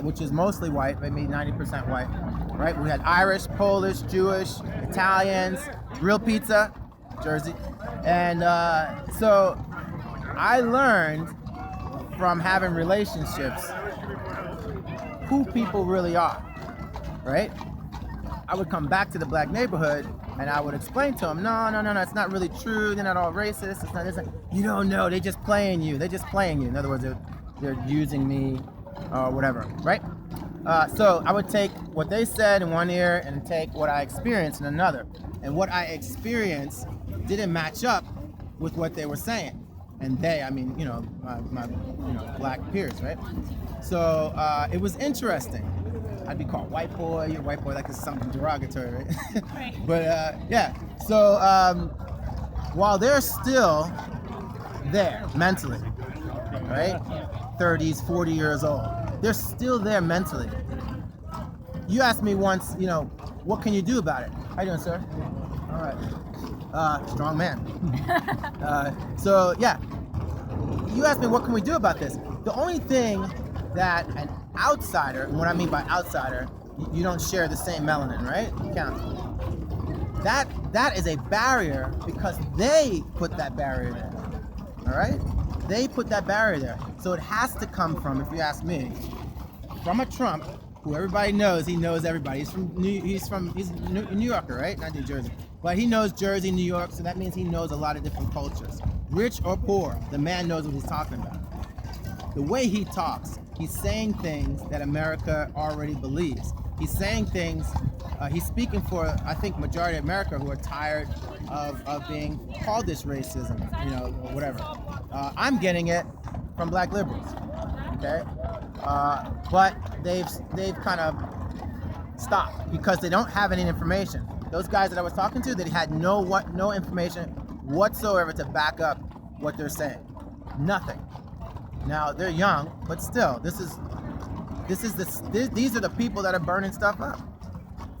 which is mostly white, maybe 90% white. Right, we had Irish, Polish, Jewish, Italians, real pizza, Jersey, and so I learned from having relationships who people really are, right? I would come back to the black neighborhood and I would explain to them, no, it's not really true. They're not all racist. It's not this. You don't know. They're just playing you. In other words, they're using me or whatever, right? So I would take what they said in one ear and take what I experienced in another. And what I experienced didn't match up with what they were saying. And they, I mean, my black peers, right? So it was interesting. I'd be called white boy, you're white boy, like it's something derogatory, right? But yeah, so while they're still there mentally, right? 30s, 40 years old, they're still there mentally. You asked me once, what can you do about it? How you doing, sir? All right. Strong man. So yeah, you asked me what can we do about this? The only thing that an outsider, and what I mean by outsider, you don't share the same melanin, right? Count. That is a barrier because they put that barrier there. All right? They put that barrier there. So it has to come from, if you ask me, from a Trump who everybody knows, he knows everybody. He's a New Yorker, right? Not New Jersey. But he knows Jersey, New York, so that means he knows a lot of different cultures. Rich or poor, the man knows what he's talking about. The way he talks, he's saying things that America already believes. He's saying things, he's speaking for, I think, majority of America who are tired of being called this racism, or whatever. I'm getting it from black liberals, okay? but they've kind of stopped because they don't have any information. Those guys that I was talking to, they had no information whatsoever to back up what they're saying. Nothing. Now they're young, but still, these are the people that are burning stuff up,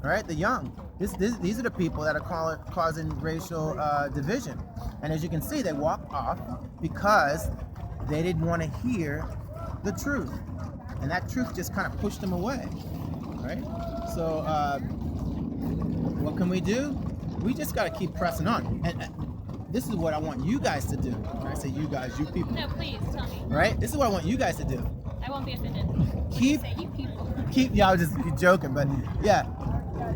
right? The young. These are the people that are causing racial division. And as you can see, they walked off because they didn't want to hear the truth, and that truth just kind of pushed them away, right? So what can we do? We just got to keep pressing on. And this is what I want you guys to do. When I say you guys, you people. No, please tell me. Right? This is what I want you guys to do. I won't be offended. Say you people. Yeah, I was just joking, but yeah,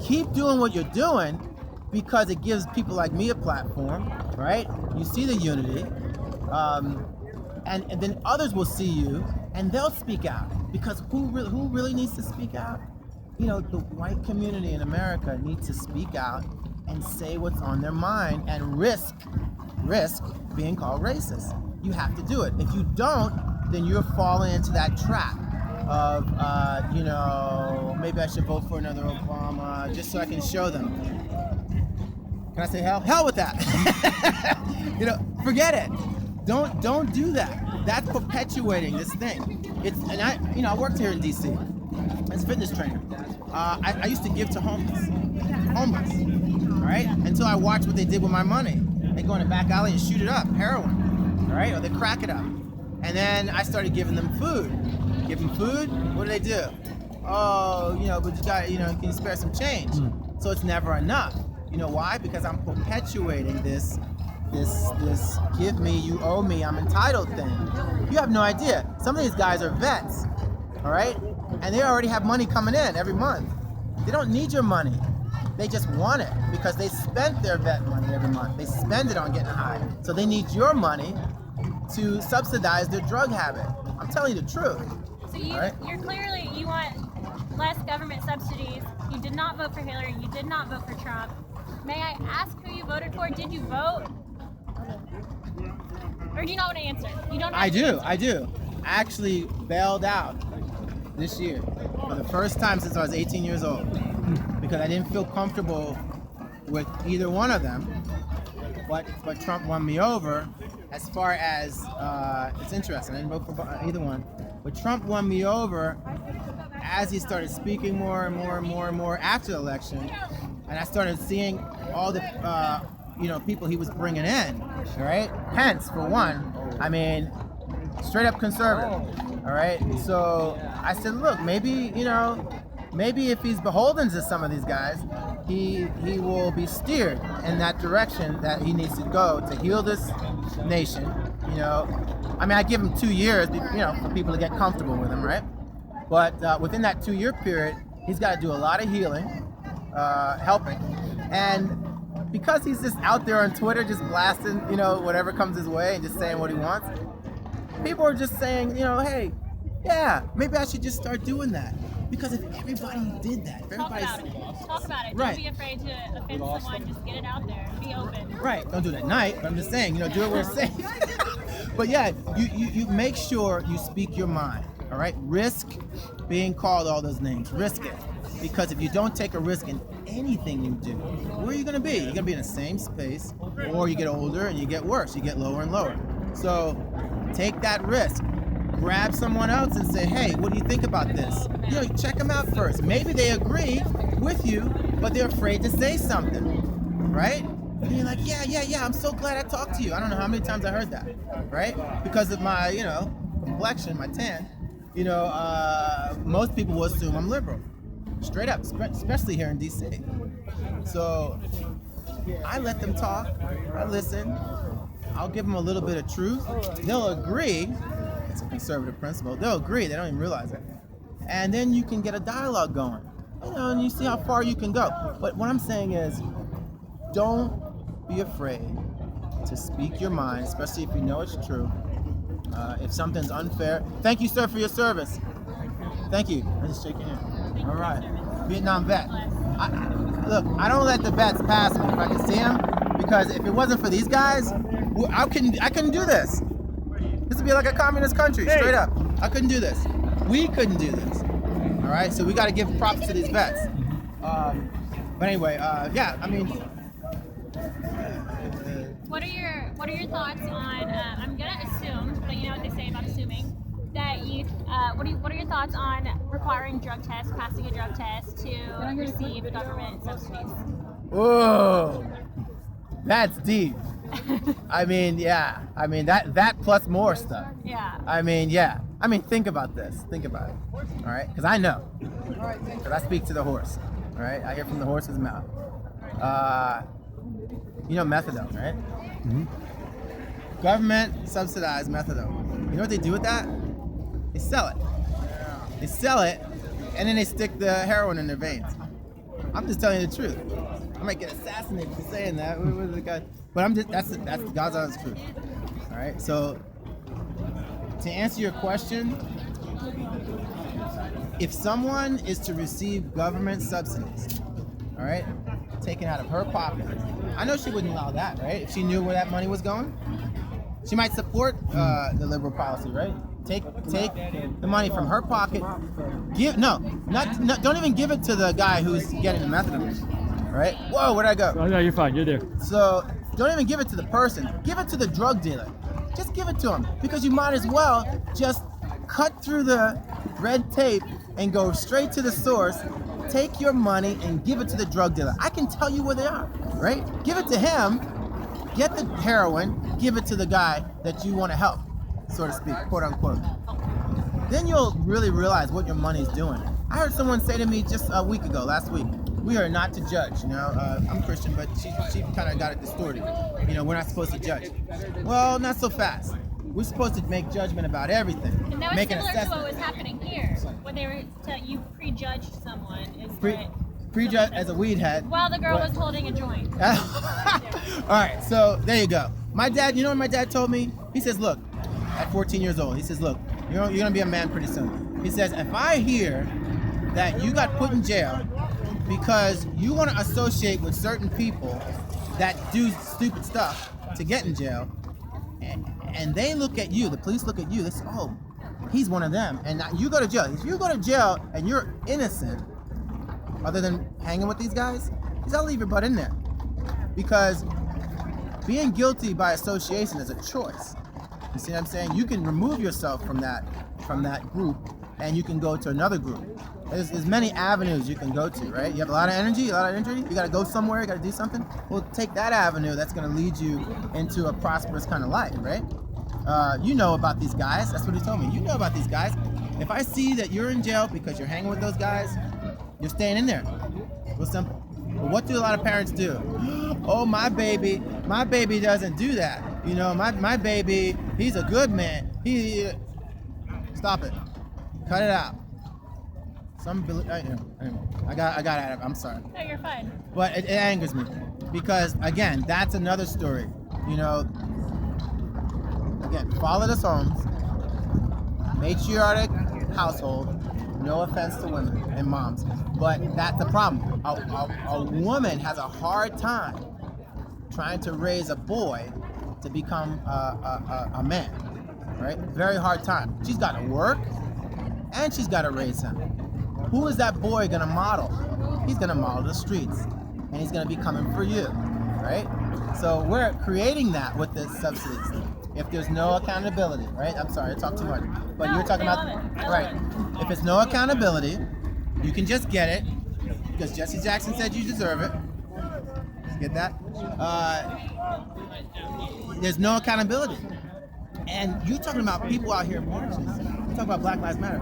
keep doing what you're doing because it gives people like me a platform, right? You see the unity, and then others will see you and they'll speak out, because who really needs to speak out? You know, the white community in America needs to speak out and say what's on their mind and risk being called racist. You have to do it. If you don't, then you're falling into that trap of, maybe I should vote for another Obama just so I can show them. Can I say hell? Hell with that. Forget it. Don't do that. That's perpetuating this thing. I worked here in DC as a fitness trainer. I used to give to homeless, all right? Until I watched what they did with my money. They go in the back alley and shoot it up, heroin, all right? Or they crack it up. And then I started giving them food. Give them food, what do they do? Oh, but you got, can you spare some change? So it's never enough. You know why? Because I'm perpetuating this give me, you owe me, I'm entitled thing. You have no idea. Some of these guys are vets, all right? And they already have money coming in every month. They don't need your money. They just want it because they spent their vet money every month. They spend it on getting high. So they need your money to subsidize their drug habit. I'm telling you the truth. So you're clearly, you want less government subsidies. You did not vote for Hillary. You did not vote for Trump. May I ask who you voted for? Did you vote? Or do you not want to answer? You don't. I do. I actually bailed out this year for the first time since I was 18 years old because I didn't feel comfortable with either one of them. But Trump won me over. As far as it's interesting, I didn't vote for either one. But Trump won me over as he started speaking more and more after the election, and I started seeing all the people he was bringing in, right? Pence, for one, I mean, straight up conservative, all right? So I said, look, maybe if he's beholden to some of these guys, he will be steered in that direction that he needs to go to heal this nation, I mean, I give him 2 years, for people to get comfortable with him, right? But within that 2-year period, he's got to do a lot of healing, helping, and because he's just out there on Twitter just blasting, whatever comes his way and just saying what he wants, people are just saying, hey, yeah, maybe I should just start doing that. Because if everybody did that, if everybody talk about it. Right. Don't be afraid to offend someone. Just get it out there. Be open. Right. Don't do it at night. But I'm just saying, do it where it's safe. But yeah, you make sure you speak your mind. All right. Risk being called all those names. Risk it. Because if you don't take a risk in anything you do, where are you going to be? You're going to be in the same space, or you get older and you get worse. You get lower and lower. So take that risk. Grab someone else and say, hey, what do you think about this? Check them out first. Maybe they agree with you, but they're afraid to say something, right? And you're like, yeah, I'm so glad I talked to you. I don't know how many times I heard that, right? Because of my, complexion, my tan, most people will assume I'm liberal, straight up, especially here in DC. So I let them talk, I listen, I'll give them a little bit of truth. They'll agree. It's a conservative principle. They'll agree. They don't even realize it. And then you can get a dialogue going. And you see how far you can go. But what I'm saying is, don't be afraid to speak your mind, especially if you know it's true. If something's unfair. Thank you, sir, for your service. Thank you. I just shake your hand. All right. Vietnam vet. I don't let the vets pass me if I can see them, because if it wasn't for these guys, I couldn't do this. This would be like a communist country, straight up. I couldn't do this. We couldn't do this. All right, so we got to give props to these vets. But anyway, yeah, I mean. What are your thoughts on? I'm gonna assume, but you know what they say about assuming that you. What are your thoughts on requiring drug tests, passing a drug test to receive government subsidies? Whoa, that's deep. I mean, yeah. I mean that plus more stuff. Yeah. I mean, yeah. I mean, think about this. Think about it. All right, because I know. Because I speak to the horse. All right, I hear from the horse's mouth. You know methadone, right? Mm-hmm. Government subsidized methadone. You know what they do with that? They sell it. They sell it, and then they stick the heroin in their veins. I'm just telling you the truth. I might get assassinated for saying that. But I'm just that's God's honest truth. All right. So to answer your question, if someone is to receive government subsidies, all right, taken out of her pocket, I know she wouldn't allow that, right? If she knew where that money was going, she might support the liberal policy, right? Take the money from her pocket. Don't even give it to the guy who's getting the methadone, right? Whoa, where'd I go? Oh, no, you're fine. You're there. So don't even give it to the person. Give it to the drug dealer. Just give it to him, because you might as well just cut through the red tape and go straight to the source. Take your money and give it to the drug dealer. I can tell you where they are, right? Give it to him, get the heroin, give it to the guy that you want to help, so to speak, quote unquote. Then you'll really realize what your money's doing. I heard someone say to me just a week ago, last week, we are not to judge, you know. I'm Christian, but she kind of got it distorted. You know, we're not supposed to judge. Well, not so fast. We're supposed to make judgment about everything. And that was make similar an to assessment. what was happening here, when they were you prejudged someone. Prejudge as a weed head. While the girl was holding a joint. All right, so there you go. My dad, you know what my dad told me? He says, look, at 14 years old, he says, look, you're gonna be a man pretty soon. He says, if I hear that you got put in jail because you want to associate with certain people that do stupid stuff to get in jail, and they look at you, the police look at you, they say, oh, he's one of them, and you go to jail. If you go to jail and you're innocent, other than hanging with these guys, I'll leave your butt in there. Because being guilty by association is a choice. You see what I'm saying? You can remove yourself from that group, and you can go to another group. There's many avenues you can go to, right? You have a lot of energy, you gotta go somewhere, you gotta do something. Well, take that avenue that's gonna lead you into a prosperous kind of life, right? You know about these guys, that's what he told me. You know about these guys. If I see that you're in jail because you're hanging with those guys, you're staying in there. Real simple. But what do a lot of parents do? Oh, my baby doesn't do that. You know, my baby, he's a good man. Stop it. Cut it out. I got out of it. I'm sorry. No, you're fine. But it angers me because, again, that's another story. You know, again, fatherless homes, matriarchic household. No offense to women and moms, but that's the problem. A woman has a hard time trying to raise a boy to become a man, right? Very hard time. She's got to work and she's got to raise him. Who is that boy gonna model? He's gonna model the streets, and he's gonna be coming for you, right? So we're creating that with the subsidies. If there's no accountability, right? I'm sorry, I talked too much, but you're talking about right. If it's no accountability, you can just get it because Jesse Jackson said you deserve it. Get that? There's no accountability, and you're talking about people out here marching. You talk about Black Lives Matter.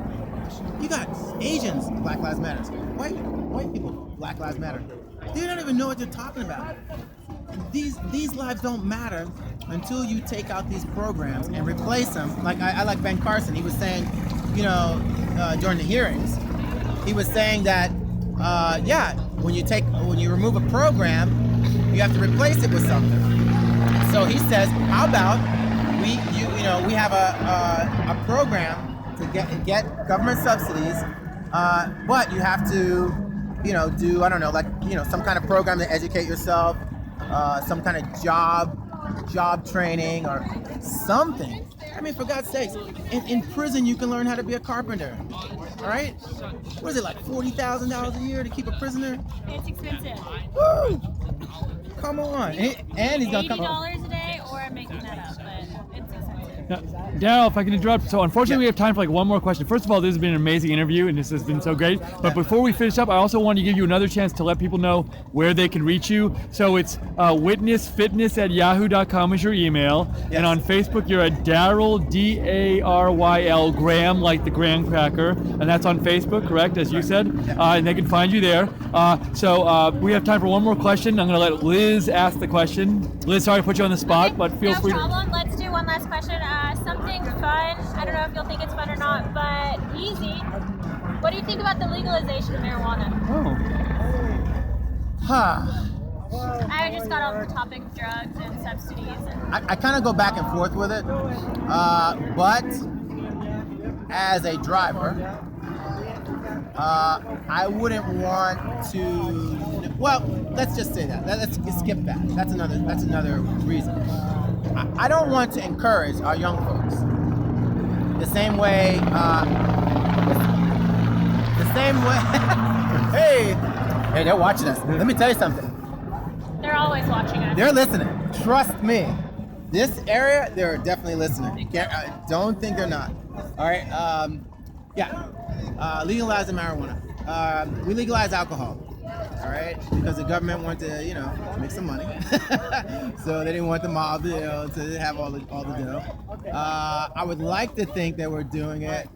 You got Asians, Black Lives Matter. White people, Black Lives Matter. They don't even know what they're talking about. These lives don't matter until you take out these programs and replace them. Like I like Ben Carson. He was saying, you know, during the hearings, he was saying that, when you remove a program, you have to replace it with something. So he says, how about we have a program to get government subsidies, but you have to, do, I don't know, like, some kind of program to educate yourself, some kind of job training or something I mean, for God's sakes, in prison you can learn how to be a carpenter. All right? What is it, like $40,000 a year to keep a prisoner? It's expensive. Woo! Come on. And he's gonna come $80 a day, or I'm making that up, but it's expensive. Now, Daryl, if I can interrupt. So unfortunately, we have time for like one more question. First of all, this has been an amazing interview, and this has been so great. But before we finish up, I also want to give you another chance to let people know where they can reach you. So it's witnessfitness@yahoo.com is your email. Yes. And on Facebook, you're at Daryl, Daryl Graham, like the graham cracker. And that's on Facebook, correct, as you said? And they can find you there. So we have time for one more question. I'm going to let Liz ask the question. Liz, sorry to put you on the spot, but feel free No to... problem. Let's do one last question. Something fun. I don't know if you'll think it's fun or not, but easy. What do you think about the legalization of marijuana? I just got off the topic of drugs and subsidies. I kind of go back and forth with it, but as a driver, I wouldn't want to. Well, let's just say that. Let's skip that. That's another reason. I don't want to encourage our young folks the same way. Hey, they're watching us. Let me tell you something. They're always watching us. They're listening. Trust me. This area, they're definitely listening. Don't think they're not. All right. Legalizing marijuana. We legalize alcohol. All right, because the government wanted to, make some money, so they didn't want the mob, to have all the dough. I would like to think that we're doing it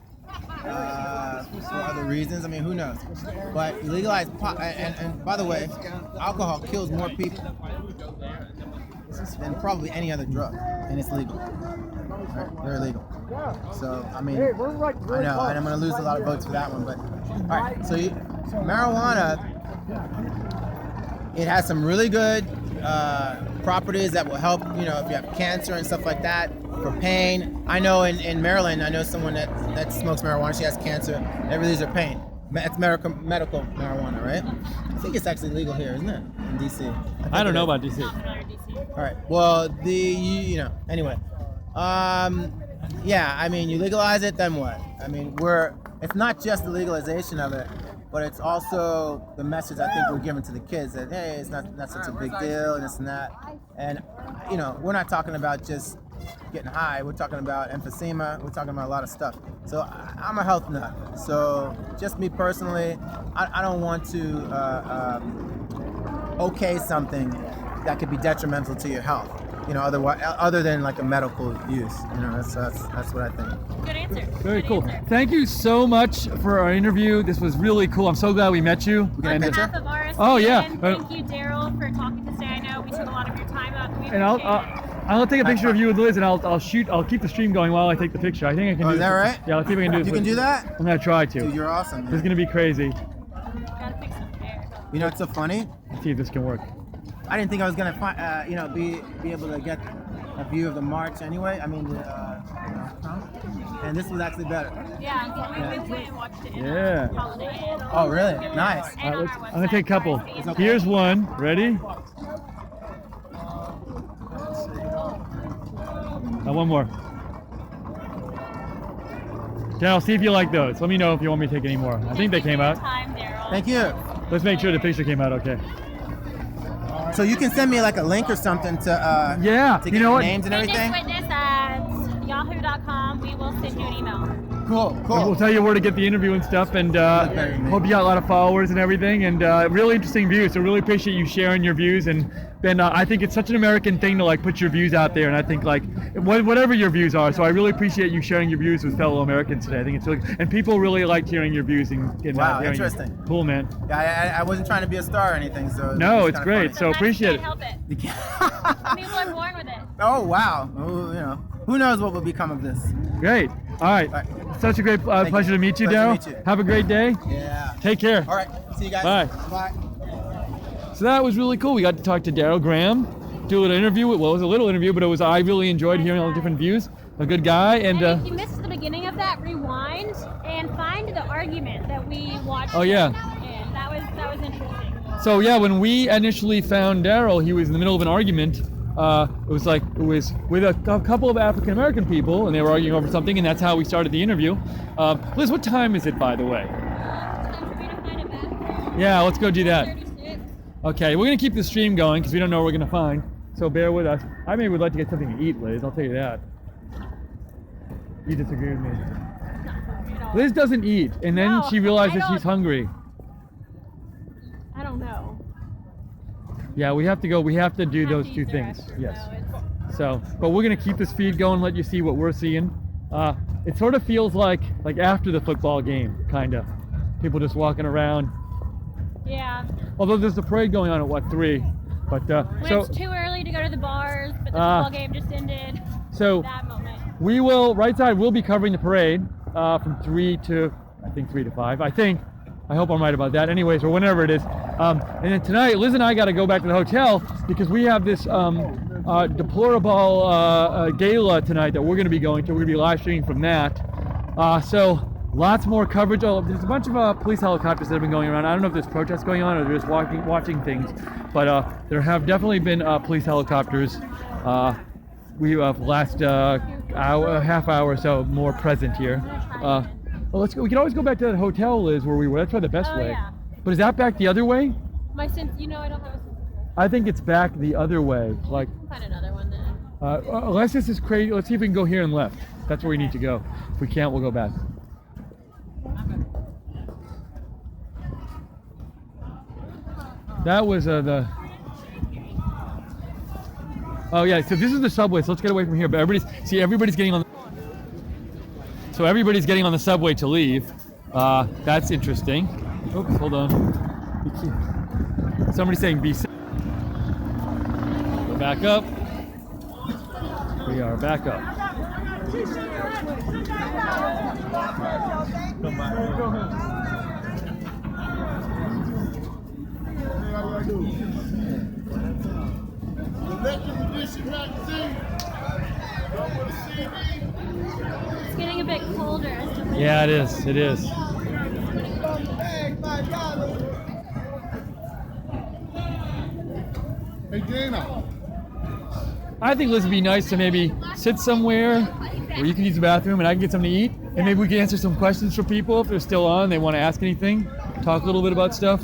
for other reasons. I mean, who knows? But legalize pot, and by the way, alcohol kills more people than probably any other drug, and it's legal. Right? They're illegal. So I mean, I know, and I'm going to lose a lot of votes for that one. But all right, so marijuana. It has some really good properties that will help, if you have cancer and stuff like that, for pain. I know in Maryland, I know someone that smokes marijuana. She has cancer. They relieves her pain. It's medical marijuana, right? I think it's actually legal here, isn't it? In D.C. I don't know about D.C. All right. Well, anyway. I mean, you legalize it, then what? I mean, it's not just the legalization of it, but it's also the message I think we're giving to the kids that, hey, it's not such a big deal and this and that. And, we're not talking about just getting high. We're talking about emphysema. We're talking about a lot of stuff. So I'm a health nut. So just me personally, I don't want to okay something that could be detrimental to your health. Other than like a medical use. That's what I think. Good answer. Very cool. Thank you so much for our interview. This was really cool. I'm so glad we met you. On behalf of RSBN, Oh yeah. Thank you, Daryl, for talking today. I know we took a lot of your time up. And I'll take a picture of you with Liz, and I'll keep the stream going while I take the picture. I think I can do is that right? Yeah, I'll see if I can do this. You can do that? I'm gonna try to. Dude, you're awesome. Man. This is gonna be crazy. Gotta fix some hair. It's so funny. Let's see if this can work. I didn't think I was gonna be able to get a view of the march anyway. I mean, and this was actually better. Yeah, we went and watched it. Holiday Inn. Oh, really? Nice. All right, I'm gonna take a couple. Here's one. Ready? One more. Daryl, see if you like those. Let me know if you want me to take any more. I think they came out. Thank you. Let's make sure the picture came out okay. So you can send me like a link or something to to get names and everything. Witness@yahoo.com. We will send you an email. Cool. We'll tell you where to get the interview and stuff, and hope you got a lot of followers and everything, and really interesting views. So really appreciate you sharing your views, and Ben, I think it's such an American thing to like put your views out there, and I think like whatever your views are. So I really appreciate you sharing your views with fellow Americans today. I think it's really, and people really like hearing your views and wow, interesting. Cool, man. Yeah, I wasn't trying to be a star or anything, so no, it's great. Funny. So appreciate it. Help it. People are born with it. Oh wow. Who knows what will become of this? Great. All right. Such a great pleasure to meet you, Daryl. Have a great day. Yeah. Take care. All right. See you guys. Bye. Bye. So that was really cool. We got to talk to Daryl Graham, do a little interview. Well, it was a little interview, but I really enjoyed hearing all the different views. A good guy. And if you missed the beginning of that, rewind and find the argument that we watched. Oh yeah. And that was interesting. So yeah, when we initially found Daryl, he was in the middle of an argument it was with a couple of African American people, and they were arguing over something, and that's how we started the interview. Liz, what time is it, by the way? Yeah, let's go do that. Okay, we're gonna keep the stream going because we don't know what we're gonna find, so bear with us. I maybe would like to get something to eat, Liz. I'll tell you that. You disagree with me. Liz doesn't eat, and then No, she realizes I she's hungry. I don't know. Yeah, we have to go. We have to do those two things. Yes. So, but we're gonna keep this feed going, let you see what we're seeing. It sort of feels like after the football game, kind of. People just walking around. Yeah. Although there's a parade going on at 3, but When so it's too early to go to the bars, but the football game just ended. so That moment. we will. Right side will be covering the parade from 3 to 5. I hope I'm right about that. Anyways, or whenever it is. And then tonight, Liz and I got to go back to the hotel because we have this deplorable gala tonight that we're going to be going to. We're going to be live streaming from that. So lots more coverage. Oh, there's a bunch of police helicopters that have been going around. I don't know if there's protests going on or they're just watching things, but there have definitely been police helicopters. We have last half hour or so more present here. Well, let's go. We can always go back to that hotel, Liz, where we were. That's probably the best way. Yeah. But is that back the other way? My sense, I don't have a sense. I think it's back the other way. Like, Find another one then. unless this is crazy, let's see if we can go here and left. That's where we need to go. If we can't, we'll go back. That was the. Oh yeah, so this is the subway. So let's get away from here. But everybody's getting on. So everybody's getting on the subway to leave. That's interesting. Oops, hold on. Somebody's saying be safe. We're back up. We are back up. It's getting a bit colder. Yeah, it is. It is. Hey, Dana. I think Liz would be nice to maybe sit somewhere where you can use the bathroom and I can get something to eat, and maybe we can answer some questions for people if they're still on, they want to ask anything, talk a little bit about stuff.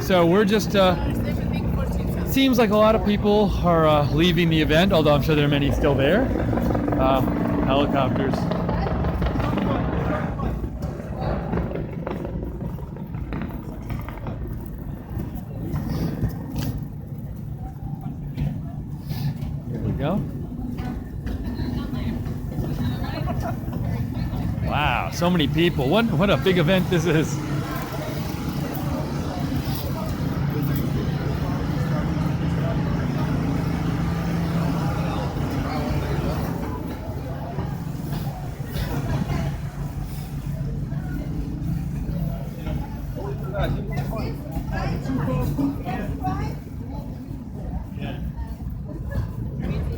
So we're just, seems like a lot of people are leaving the event, although I'm sure there are many still there. Helicopters. Here we go. Wow, so many people. What a big event this is.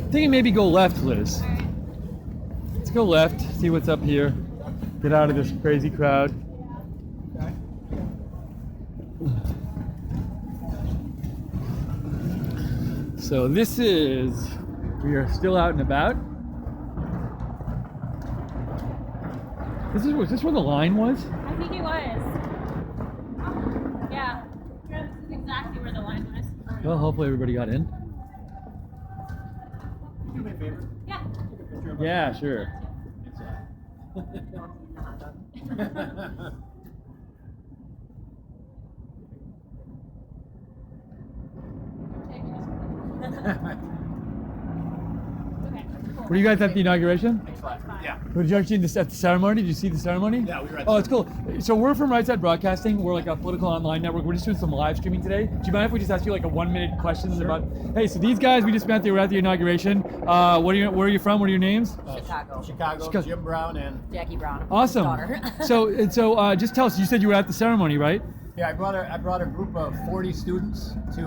I think maybe go left, Liz. Let's go left, see what's up here. Get out of this crazy crowd. So this is, we are still out and about. Was this where the line was? I think it was. Yeah. This is exactly where the line was. Well, hopefully everybody got in. Do me a favor. Yeah. Take a picture of Yeah, sure. Were you guys at the inauguration? Yeah. Did you actually at the ceremony? Did you see the ceremony? Yeah, we were at Oh, the it's cool. So we're from Right Side Broadcasting. We're like a political online network. We're just doing some live streaming today. Do you mind if we just ask you like a 1-minute questions about? Hey, so these guys we just met. They were at the inauguration. Where are you from? What are your names? Chicago. Jim Brown and Jackie Brown. Awesome. So just tell us. You said you were at the ceremony, right? yeah, I brought a group of 40 students to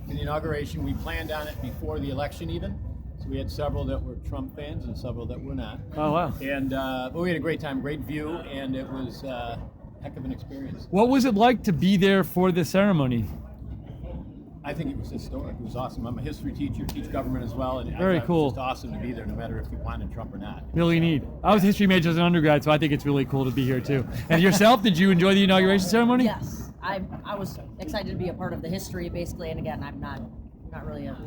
the inauguration. We planned on it before the election even. So we had several that were Trump fans and several that were not. Oh, wow. And but we had a great time, great view, and it was a heck of an experience. What was it like to be there for the ceremony? I think it was historic. It was awesome. I'm a history teacher, teach government as well, and Very I thought cool. It was just awesome to be there, no matter if you wanted Trump or not. Really neat. I was a history major as an undergrad, so I think it's really cool to be here too. And yourself, did you enjoy the inauguration ceremony? Yes, I was excited to be a part of the history, basically. And again, I'm not really a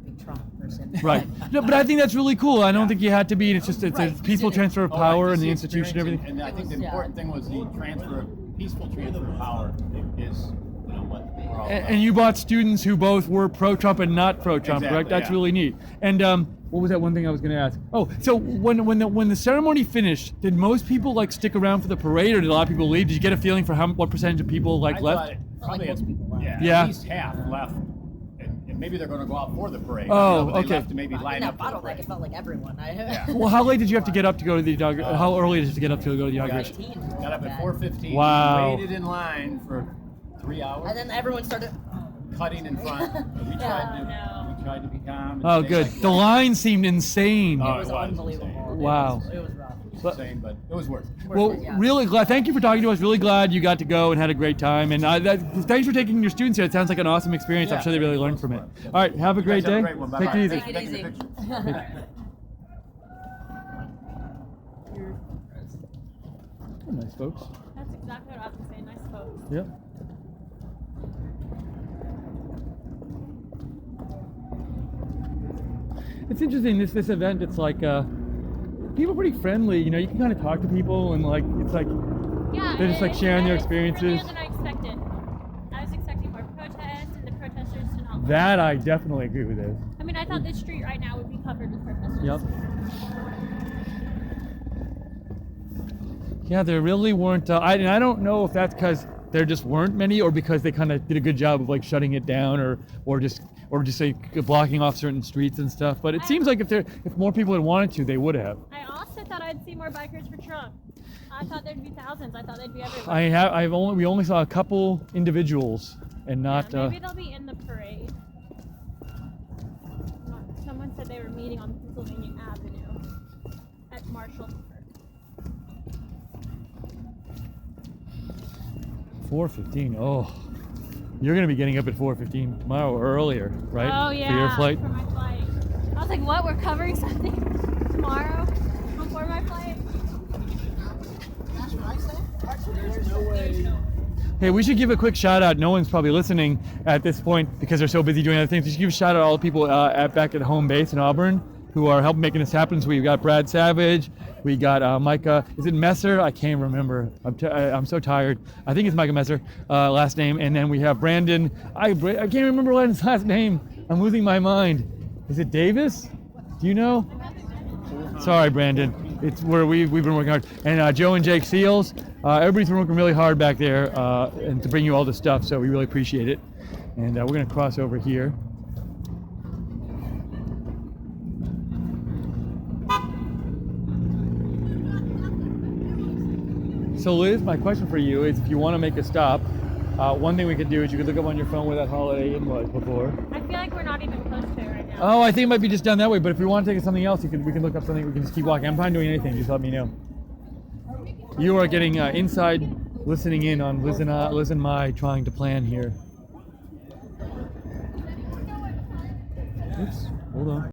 big Trump person. Right. No, but I think that's really cool. I don't think you had to be. And it's a peaceful transfer of power and the institution and everything. And I think the important thing was the peaceful transfer of power is, you know, what we're all about. And you brought students who both were pro-Trump and not pro-Trump, Exactly, correct? That's yeah. really neat. And what was that one thing I was going to ask? Oh, so when the ceremony finished, did most people like stick around for the parade, or did a lot of people leave? Did you get a feeling for what percentage of people like I left? thought probably most people left. Yeah. At least half left. And maybe they're going to go out for the parade. Oh, you know, but they okay. left to maybe In line that up for the bottleneck, parade. it felt like everyone. Well, how late did you have to get up to go to the inauguration? How early did you have to get up to go to the inauguration? Got up at 4:15. Wow. Waited in line for 3 hours. And then everyone started Cutting in front. We tried to be calm. And Oh, stay good. like The that. line seemed insane. Oh, It was unbelievable. Wow. It was rough. It was insane, but it was worth it. Well, really glad. Thank you for talking to us. Really glad you got to go and had a great time. And thanks for taking your students here. It sounds like an awesome experience. I'm Yeah. sure they really learned from it. All right, have a You great guys have day. a great one. Take Bye-bye. it easy. Take it easy. Oh, nice folks. That's exactly what I was gonna say. Nice folks. Yep. It's interesting, this event, it's like people are pretty friendly, you know, you can kind of talk to people and like it's like Yeah, they're just like sharing their it's experiences. friendlier than I expected. I was expecting more protests and the protesters to not. That I definitely agree with this. I mean, I thought this street right now would be covered with protesters. Yep. Yeah, there really weren't. I don't know if that's because there just weren't many, or because they kind of did a good job of like shutting it down, or just like blocking off certain streets and stuff. But it seems like if more people had wanted to, they would have. I also thought I'd see more bikers for Trump. I thought there'd be thousands. I thought they'd be everywhere. We only saw a couple individuals, and not. Maybe they'll be in the parade. Someone said they were meeting on Pennsylvania Avenue at Marshall. 4:15. Oh, you're gonna be getting up at 4:15 tomorrow or earlier, right? Oh yeah. For your flight. For my flight. I was like, what? We're covering something tomorrow before my flight. Hey, we should give a quick shout out. No one's probably listening at this point because they're so busy doing other things. We should give a shout out to all the people back at home base in Auburn who are helping making this happen. So we've got Brad Savage, we got Micah, is it Messer? I can't remember. I'm so tired. I think it's Micah Messer, last name. And then we have Brandon. I can't remember his last name. I'm losing my mind. Is it Davis? Do you know? Sorry, Brandon. It's where we've been working hard. And Joe and Jake Seals. Everybody's been working really hard back there and to bring you all this stuff, so we really appreciate it. And we're going to cross over here. So Liz, my question for you is if you want to make a stop, one thing we could do is you could look up on your phone where that Holiday Inn was before. I feel like we're not even close to it right now. Oh, I think it might be just down that way, but if we want to take something else, we can look up something, we can just keep walking. I'm fine doing anything, just let me know. You are getting inside listening in on Liz and my trying to plan here. Oops, hold on.